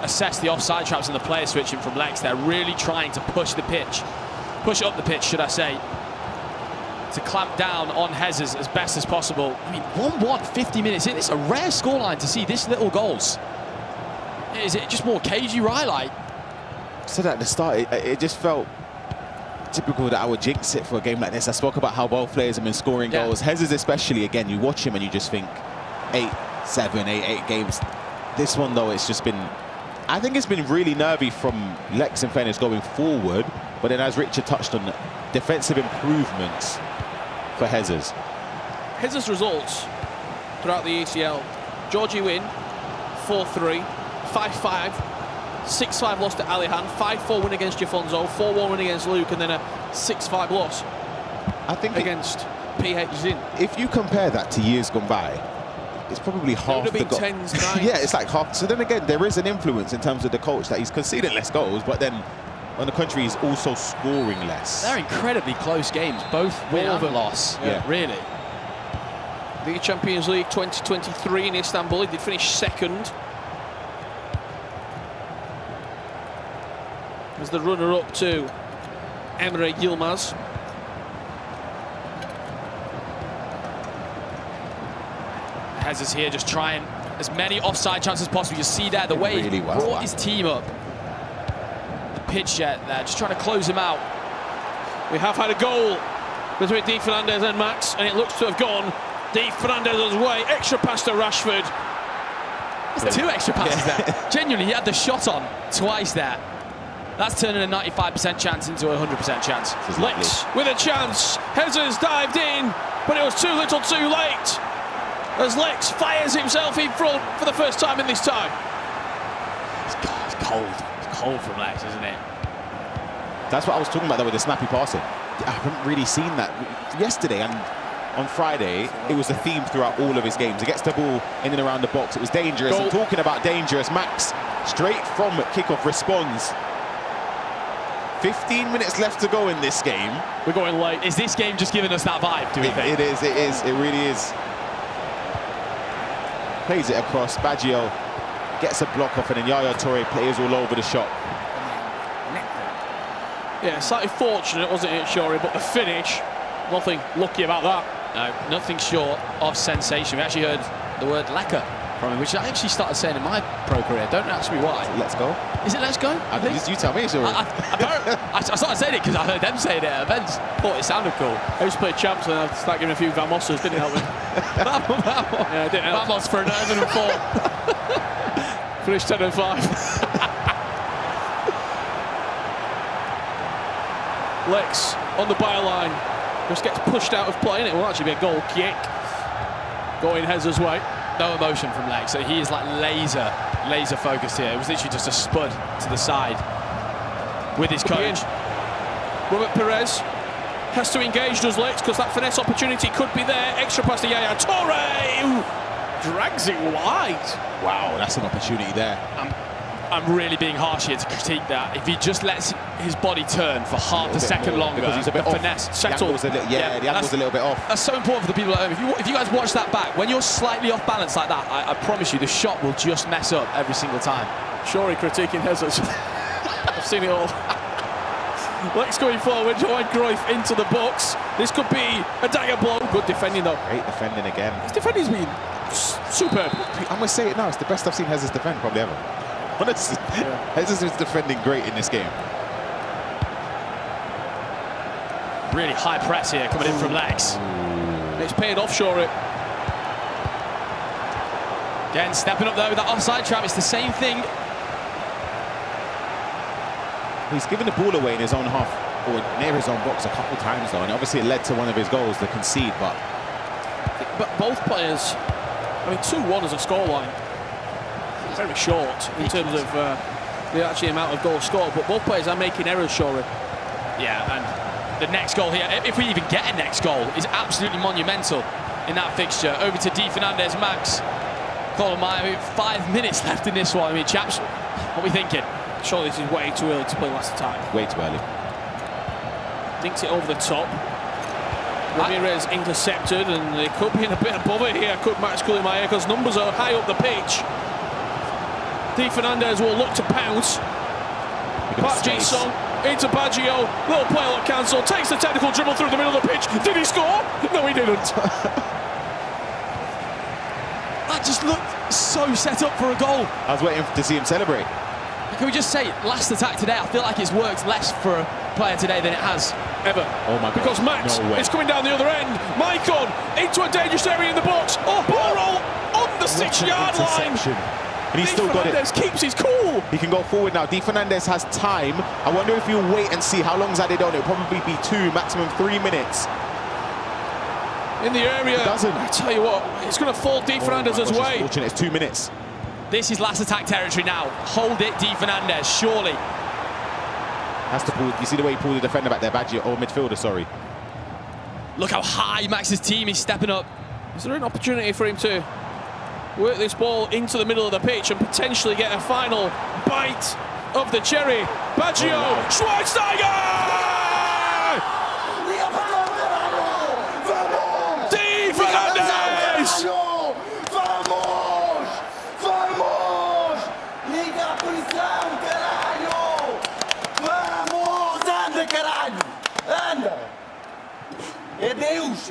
assess the offside traps and the player switching from Lex. They're really trying to push the pitch, push up the pitch, should I say, to clamp down on Hezes as best as possible. I mean, 1-1, 50 minutes in. It's a rare scoreline to see this little goals. Is it just more cagey, right? Like, I said at the start, it just felt typical that I would jinx it for a game like this. I spoke about how both players have been scoring goals. Hezes especially, again, you watch him and you just think 8-7, 8-8 games. This one, though, it's just been, I think it's been really nervy from Lex and fairness going forward. But then, as Richard touched on, defensive improvements for Hezes. Hezes results throughout the ECL. Georgie win, 4-3, 5-5, 6-5 loss to Alihan, 5-4 win against Jafonso, 4-1 win against Luke, and then a 6-5 loss against PH Zin. If you compare that to years gone by, it's probably half would the have been goals. 10s, 9s. Yeah, it's like half. So then again, there is an influence in terms of the coach that he's conceding less goals, but then on the contrary, he's also scoring less. they're incredibly close games, both win and loss. Yeah. Really. The Champions League 2023 in Istanbul. He did finish second. As the runner-up to Emre Yilmaz. Hezes here just trying as many offside chances as possible. You see there the way really he well, brought his team up. The pitch jet there, just trying to close him out. We have had a goal between Di Fernandez and Max, and it looks to have gone Di Fernandez's way. Extra pass to Rashford. There's two extra passes there. Genuinely, he had the shot on twice there. That's turning a 95% chance into a 100% chance. Lex with a chance. Hezes dived in, but it was too little too late. As Lex fires himself in front for the first time in this tie. It's cold. It's cold from Lex, isn't it? That's what I was talking about there with the snappy passing. I haven't really seen that yesterday, and on Friday it was a theme throughout all of his games. He gets the ball in and around the box. It was dangerous. Goal. And talking about dangerous, Max straight from kickoff responds. 15 minutes left to go in this game. We're going late. Is this game just giving us that vibe, do we think? It is, it really is. Plays it across, Baggio gets a block off, and then Yaya Toure plays all over the shot. Yeah, slightly fortunate, wasn't it, Shorey? But the finish, nothing lucky about that. No, nothing short of sensation. We actually heard the word lekker from him, which I actually started saying in my pro career. Don't ask me why. Let's go. Is it let's go? I think you tell me. It's I started saying it because I heard them saying it at events. Thought it sounded cool. I used to play champs and I'd start giving a few Vamosas, didn't help me. Yeah, it didn't help. Vamos for 11 and 4. Finished 10 and 5. Lex on the byline just gets pushed out of play, and it will actually be a goal kick going Hezes' way. No emotion from Lex, so he is like laser focused here. It was literally just a spud to the side with his coach. Robert Perez has to engage, does Lex, because that finesse opportunity could be there. Extra pass to Yaya Toure, who drags it wide. Wow, that's an opportunity there. I'm really being harsh here to critique that. If he just lets his body turn for half a second longer, because he's a bit the off. finesse Settles. The angle's a little bit off. That's so important for the people at home. If you guys watch that back, when you're slightly off balance like that, I promise you the shot will just mess up every single time. Shorey critiquing Hezes. I've seen it all. Lex going forward, Johan Cruyff into the box. This could be a dagger blow. Good defending though. Great defending again. His defending's been Superb. I'm gonna say it now. It's the best I've seen Jesus defend probably ever. Honestly, Jesus is defending great in this game. Really high press here coming in from legs. It's paid offshore it. Again, stepping up though with that offside trap. It's the same thing. He's given the ball away in his own half, or near his own box a couple times though, and obviously it led to one of his goals, the concede, but both players, I mean, 2-1 as a scoreline. Very short in terms of the actual amount of goals scored, but both players are making errors, surely. Yeah, and the next goal here, if we even get a next goal, is absolutely monumental in that fixture. Over to Di Fernandez, Max. I mean, 5 minutes left in this one. I mean, chaps, what are we thinking? Surely this is way too early to play last attack. Way too early. Dinks it over the top. Ramirez intercepted, and they could be in a bit of bother here, could Max Kulimayer, because numbers are high up the pitch. Di Fernandez will look to pounce. Park Ji-sung into Baggio. Little play look cancelled. Takes the technical dribble through the middle of the pitch. Did he score? No, he didn't. That just looked so set up for a goal. I was waiting to see him celebrate. Can we just say, last attack today, I feel like it's worked less for a player today than it has ever. Oh my God. Because Max is coming down the other end. Maicon into a dangerous area in the box. Oh, ball roll on the 6-yard line. And he's still got it. Keeps his cool. He can go forward now. Di Fernandez has time. I wonder if he'll wait and see how long's added on. It'll probably be 2, maximum 3 minutes. In the area. It doesn't. I tell you what, it's going to fall Di Fernandez's way. It's fortunate. It's 2 minutes. This is last attack territory now. Hold it, Di Fernandez, surely. Has to pull. You see the way he pulled the defender back there, Baggio, or midfielder, sorry. Look how high Max's team is stepping up. Is there an opportunity for him to work this ball into the middle of the pitch and potentially get a final bite of the cherry? Baggio, Schweinsteiger! Di Fernandez!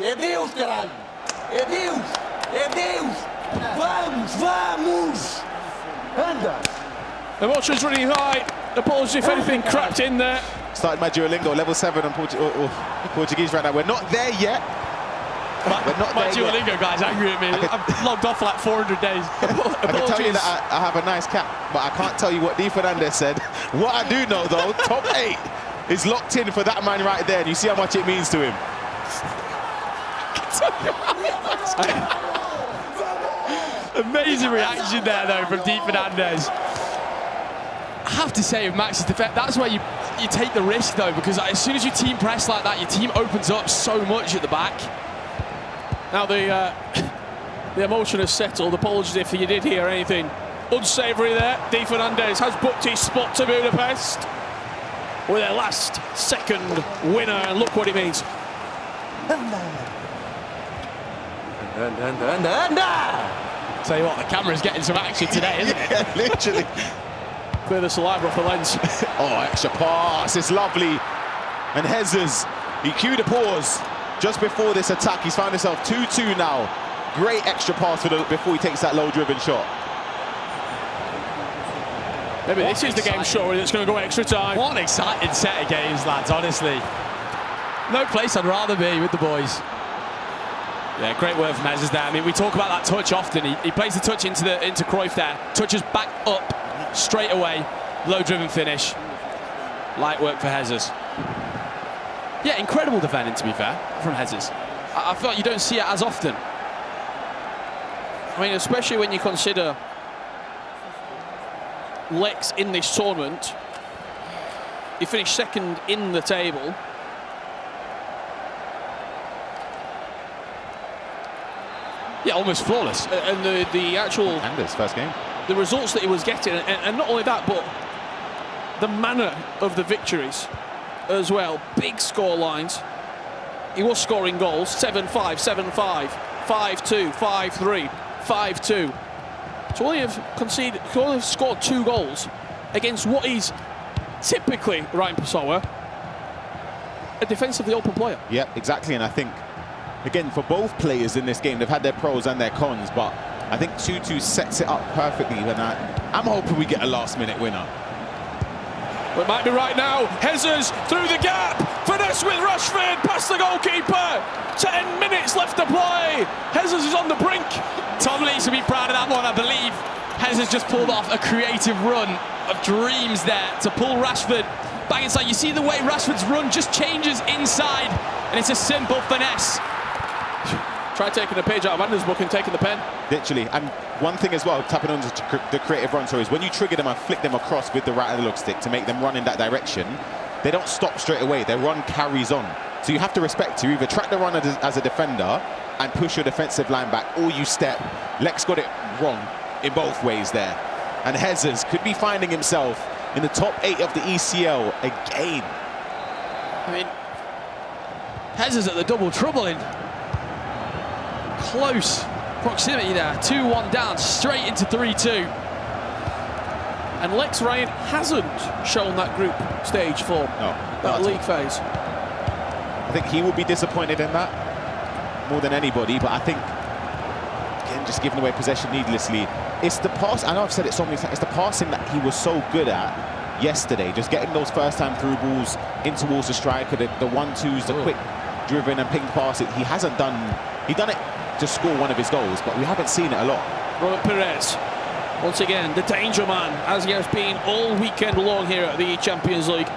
É Deus, caralho! É Deus! É Deus! Vamos! Anda! Emotions running high. Apologies if anything crapped in there. Started Maduolingo, level 7 on Portuguese right now. We're not there yet. We're not there yet. Maduolingo guy's angry at me. I've logged off for like 400 days. I can tell you that I have a nice cap, but I can't tell you what Di Fernandez said. What I do know though, top 8 is locked in for that man right there, and you see how much it means to him. Amazing reaction there though from Di Fernandez. I have to say, with Max's defense, that's where you take the risk though, because as soon as you team press like that, your team opens up so much at the back. Now the emotion has settled. Apologies if you did hear anything unsavoury there. Di Fernandez has booked his spot to Budapest with their last second winner, and look what it means. Tell you what, the camera's getting some action today, isn't it? Yeah, literally. Clear the saliva off the lens. Oh, extra pass, it's lovely. And Jesus, he cued a pause just before this attack. He's found himself 2-2 now. Great extra pass before he takes that low-driven shot. Maybe this is the game show that's going to go extra time. What an exciting set of games, lads, honestly. No place I'd rather be with the boys. Yeah, great work from Jesus there. I mean, we talk about that touch often. He plays the touch into Cruyff there. Touches back up, straight away. Low-driven finish. Light work for Jesus. Yeah, incredible defending, to be fair, from Jesus. I feel like you don't see it as often. I mean, especially when you consider Lex in this tournament. He finished second in the table. Yeah, almost flawless. And the actual... And his first game. The results that he was getting, and not only that, but the manner of the victories as well. Big score lines. He was scoring goals. 7-5, 7-5, 5-2, 5-3, 5-2. To only have scored 2 goals against what is typically, Ryan Pessoa, a defensively open player. Yeah, exactly. And I think, again, for both players in this game, they've had their pros and their cons, but I think 2-2 sets it up perfectly, and I'm hoping we get a last-minute winner. Well, it might be right now. Jesus through the gap. Finesse with Rashford past the goalkeeper. 10 minutes left to play. Jesus is on the brink. Tom Lee should be proud of that one, I believe. Jesus just pulled off a creative run of dreams there to pull Rashford back inside. You see the way Rashford's run just changes inside, and it's a simple finesse. Try taking a page out of Anders' book and taking the pen. Literally. And one thing as well, tapping on the creative run, is when you trigger them and flick them across with the right analog stick to make them run in that direction, they don't stop straight away. Their run carries on. So you have to respect, you either track the run as a defender and push your defensive line back, or you step. Lex got it wrong in both ways there. And Jesus could be finding himself in the top 8 of the ECL again. I mean, Jesus at the double trouble in close proximity there. 2-1 down, straight into 3-2. And Lex Ryan hasn't shown that group stage form, that league phase. I think he would be disappointed in that more than anybody, but I think, again, just giving away possession needlessly. It's the pass, I know I've said it so many times, it's the passing that he was so good at yesterday, just getting those first-time through balls in towards the striker, the 1-2s, the quick driven and ping pass. He hasn't done, he done it to score one of his goals, but we haven't seen it a lot. Robert Perez, once again, the danger man, as he has been all weekend long here at the eChampionsLeague.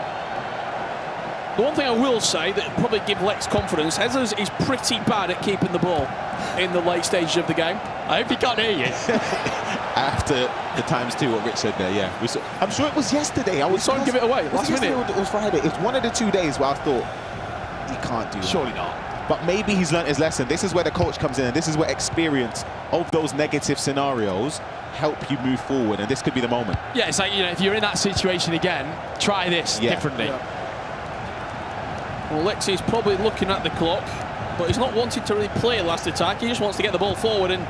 The one thing I will say that probably give Lex confidence, Jesus is pretty bad at keeping the ball in the late stages of the game. I hope he can't hear you. After the ×2 what Rich said there, yeah. I'm sure it was yesterday. We saw him give it away last minute. It was Friday. It was one of the 2 days where I thought, he can't do that. Surely not. But maybe he's learned his lesson. This is where the coach comes in, and this is where experience of those negative scenarios help you move forward, and this could be the moment. Yeah, it's like, you know, if you're in that situation again, try this differently. Yeah. Well, Lexi's probably looking at the clock, but he's not wanting to really play last attack. He just wants to get the ball forward and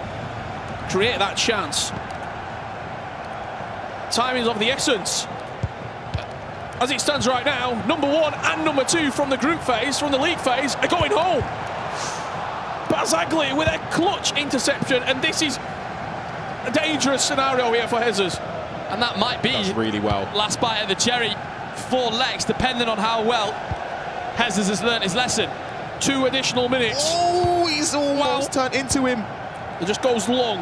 create that chance. Timing's of the essence. As it stands right now, number 1 and number 2 from the group phase, from the league phase, are going home. Bazagli with a clutch interception, and this is a dangerous scenario here for Jesus. And that might be really well. Last bite of the cherry for Lex, depending on how well Jesus has learned his lesson. 2 additional minutes. Oh, he's almost turned into him. It just goes long.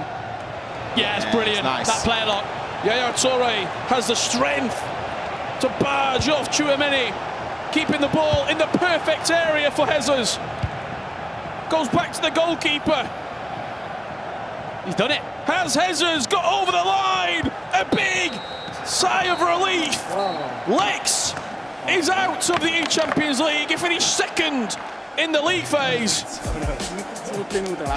Yeah, it's brilliant. Nice. That play a lot. Yaya Toure has the strength to barge off Tchouaméni, keeping the ball in the perfect area for Jesus. Goes back to the goalkeeper. He's done it. Has Jesus got over the line? A big sigh of relief. Lex is out of the eChampionsLeague. He finished second in the league phase.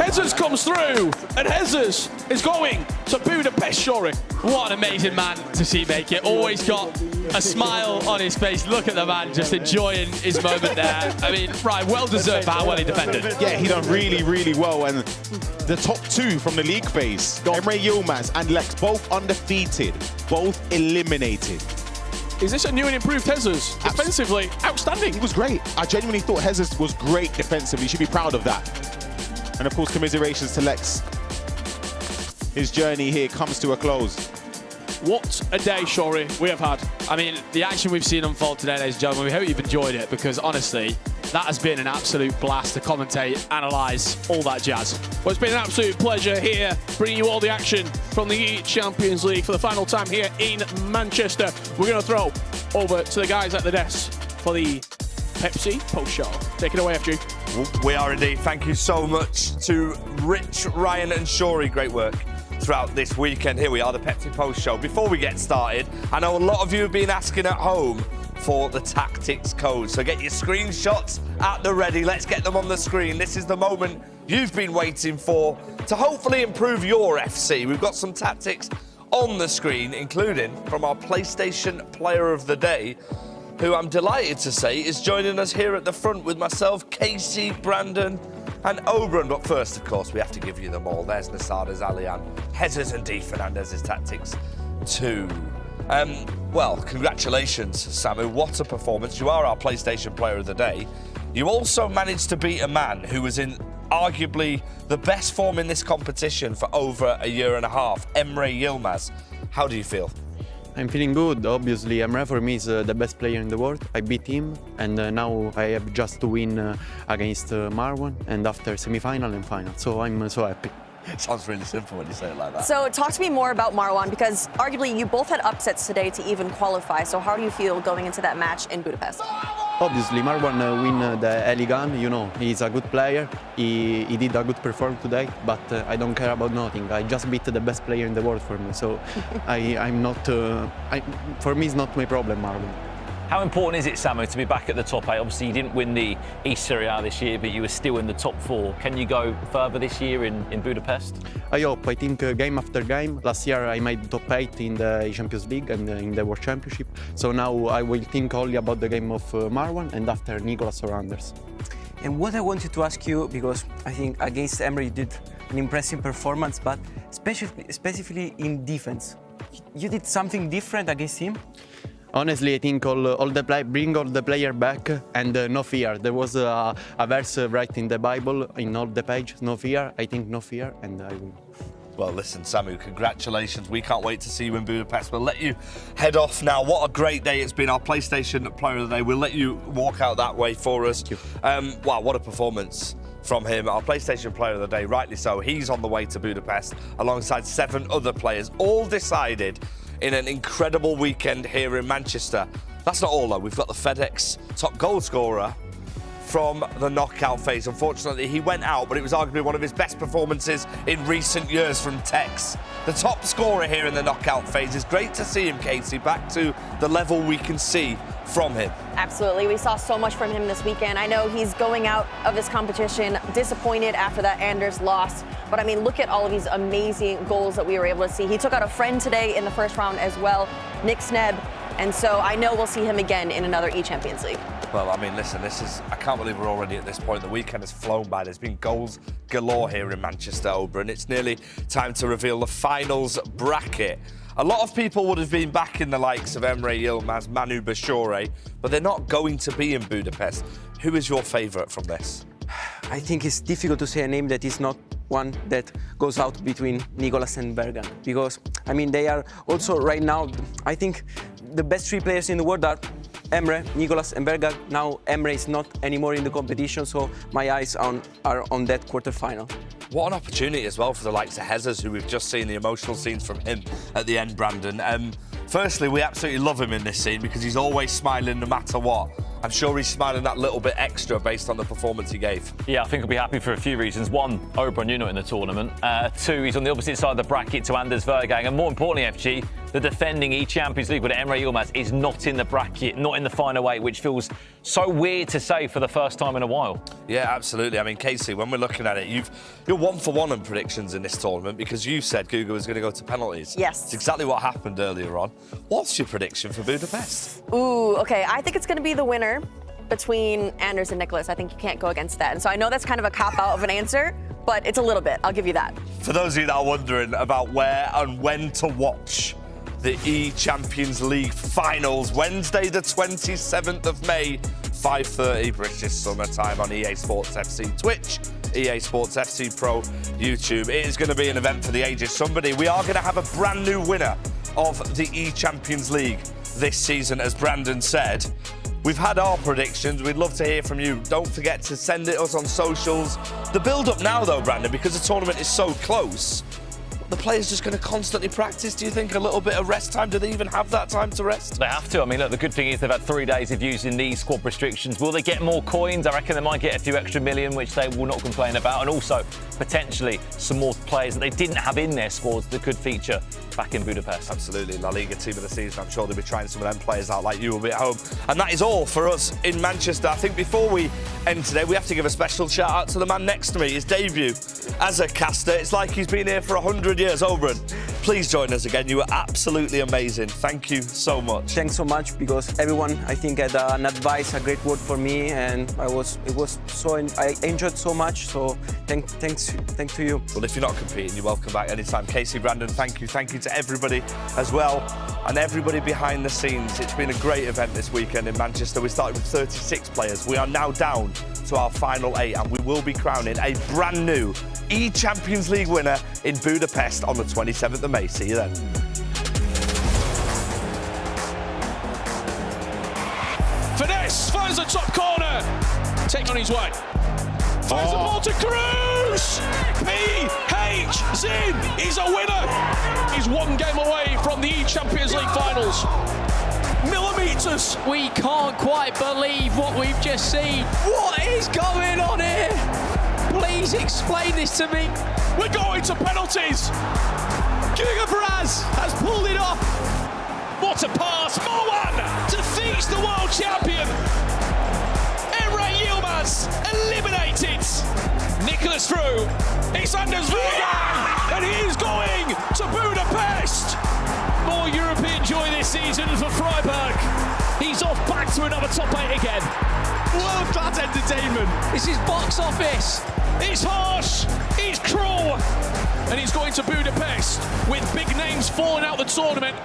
Jesus comes through, and Jesus is going to Budapest, Shori. What an amazing man to see make it. Always got a smile on his face. Look at the man just enjoying his moment there. I mean, right, well deserved for how well he defended. Yeah, he done really, really well. And the top 2 from the league phase, Emre Yilmaz and Lex, both undefeated, both eliminated. Is this a new and improved Jesus? Defensively, outstanding. He was great. I genuinely thought Jesus was great defensively. He should be proud of that. And of course, commiserations to Lex. His journey here comes to a close. What a day, Shori, we have had. I mean, the action we've seen unfold today, ladies and gentlemen, we hope you've enjoyed it, because honestly, that has been an absolute blast to commentate, analyse, all that jazz. Well, it's been an absolute pleasure here, bringing you all the action from the eChampionsLeague for the final time here in Manchester. We're going to throw over to the guys at the desk for the Pepsi post-show. Take it away, FG. We are indeed. Thank you so much to Rich, Ryan and Shori. Great work throughout this weekend. Here we are, the Pepsi Post Show. Before we get started, I know a lot of you have been asking at home for the tactics code. So get your screenshots at the ready. Let's get them on the screen. This is the moment you've been waiting for to hopefully improve your FC. We've got some tactics on the screen, including from our PlayStation Player of the Day, who I'm delighted to say is joining us here at the front with myself, Casey, Brandon and Oberon. But first, of course, we have to give you them all. There's Nasada's Alian, Jesus and D. Fernandez's tactics too. Well, congratulations, Samu. What a performance. You are our PlayStation Player of the Day. You also managed to beat a man who was in arguably the best form in this competition for over a year and a half, Emre Yilmaz. How do you feel? I'm feeling good. Obviously, Emre for me is the best player in the world. I beat him, and now I have just to win against Marwan, and after semi-final and final. So I'm so happy. It sounds really simple when you say it like that. So talk to me more about Marwan, because arguably you both had upsets today to even qualify. So how do you feel going into that match in Budapest? Obviously, Marwan win the Eligan. You know, he's a good player. He did a good performance today, but I don't care about nothing. I just beat the best player in the world for me. So I'm not. For me, it's not my problem, Marwan. How important is it, Samu, to be back at the top 8? Obviously, you didn't win the East Serie A this year, but you were still in the top 4. Can you go further this year in Budapest? I hope. I think game after game. Last year I made top 8 in the eChampionsLeague and in the World Championship. So now I will think only about the game of Marwan and after Nicolas or Anders. And what I wanted to ask you, because I think against Emre you did an impressive performance, but specifically in defense, you did something different against him? Honestly, I think bring all the player back and no fear. There was a verse right in the Bible, in all the pages, no fear. I think no fear, and I will. Well, listen, Samu, congratulations. We can't wait to see you in Budapest. We'll let you head off now. What a great day it's been. Our PlayStation Player of the Day. We'll let you walk out that way for us. Wow, what a performance from him. Our PlayStation Player of the Day, rightly so. He's on the way to Budapest alongside 7 other players, all decided in an incredible weekend here in Manchester. That's not all, though. We've got the FedEx top goal scorer from the knockout phase. Unfortunately, he went out, but it was arguably one of his best performances in recent years from Tex. The top scorer here in the knockout phase. Is great to see him, Casey, back to the level we can see from him. Absolutely. We saw so much from him this weekend. I know he's going out of this competition disappointed after that Anders loss. But I mean, look at all of these amazing goals that we were able to see. He took out a friend today in the first round as well, Nick Sneb. And so I know we'll see him again in another eChampions League. Well, I mean, listen, I can't believe we're already at this point. The weekend has flown by. There's been goals galore here in Manchester, Oberon. It's nearly time to reveal the finals bracket. A lot of people would have been back in the likes of Emre Yilmaz, Manu Bashore, but they're not going to be in Budapest. Who is your favourite from this? I think it's difficult to say a name that is not one that goes out between Nicolas and Bergan, because, I mean, they are also right now, I think the best 3 players in the world are Emre, Nicolas and Bergan. Now Emre is not anymore in the competition, so my eyes are on that quarter-final. What an opportunity as well for the likes of Hezes, who we've just seen the emotional scenes from him at the end, Brandon. Firstly, we absolutely love him in this scene because he's always smiling no matter what. I'm sure he's smiling that little bit extra based on the performance he gave. Yeah, I think he'll be happy for a few reasons. 1, Oberon, you're not in the tournament. 2, he's on the opposite side of the bracket to Anders Vergang. And more importantly, FG, the defending eChampions League with Emre Yilmaz is not in the bracket, not in the final 8, which feels so weird to say for the first time in a while. Yeah, absolutely. I mean, Casey, when we're looking at it, you're 1 for 1 on predictions in this tournament because you said Guga was going to go to penalties. Yes. It's exactly what happened earlier on. What's your prediction for Budapest? Ooh, okay. I think it's going to be the winner between Anders and Nicolas. I think you can't go against that. And so I know that's kind of a cop-out of an answer, but it's a little bit. I'll give you that. For those of you that are wondering about where and when to watch the eChampions League finals, Wednesday the 27th of May, 5:30 British Summer Time on EA Sports FC Twitch, EA Sports FC Pro YouTube. It is going to be an event for the ages. We are going to have a brand new winner of the eChampions League this season, as Brandon said. We've had our predictions. We'd love to hear from you. Don't forget to send it us on socials. The build-up now, though, Brandon, because the tournament is so close, the players just going to constantly practice? Do you think a little bit of rest time? Do they even have that time to rest? They have to. I mean, look, the good thing is they've had 3 days of using these squad restrictions. Will they get more coins? I reckon they might get a few extra million, which they will not complain about. And also, potentially, some more players that they didn't have in their squads that could feature back in Budapest. Absolutely. La Liga team of the season. I'm sure they'll be trying some of them players out like you will be at home. And that is all for us in Manchester. I think before we end today, we have to give a special shout out to the man next to me. His debut as a caster. It's like he's been here for 100 years. Oberon, please join us again. You were absolutely amazing. Thank you so much. Thanks so much, because everyone, I think, had an advice, a great word for me, and I enjoyed so much. So thanks to you. Well, if you're not competing, you're welcome back anytime. Casey, Brandon, thank you. Thank you to everybody as well, and everybody behind the scenes. It's been a great event this weekend in Manchester. We started with 36 players. We are now down to our final 8, and we will be crowning a brand new eChampions League winner in Budapest on the 27th of May. See you then. Finesse finds the top corner. Takes on his way. Finds the ball to Cruz. PH Zin is a winner. He's one game away from the eChampions League finals. Millimetres. We can't quite believe what we've just seen. What is going on here? Please explain this to me. We're going to penalties. Gugabraz has pulled it off. What a pass. Moan defeats the world champion. Emre Yilmaz eliminated. Nicholas through. It's Anders Vergaang, and he is going to Budapest. More European joy this season for Freiburg. He's off back to another top 8 again. World-class entertainment. This is box office. It's harsh, it's cruel, and he's going to Budapest with big names falling out the tournament.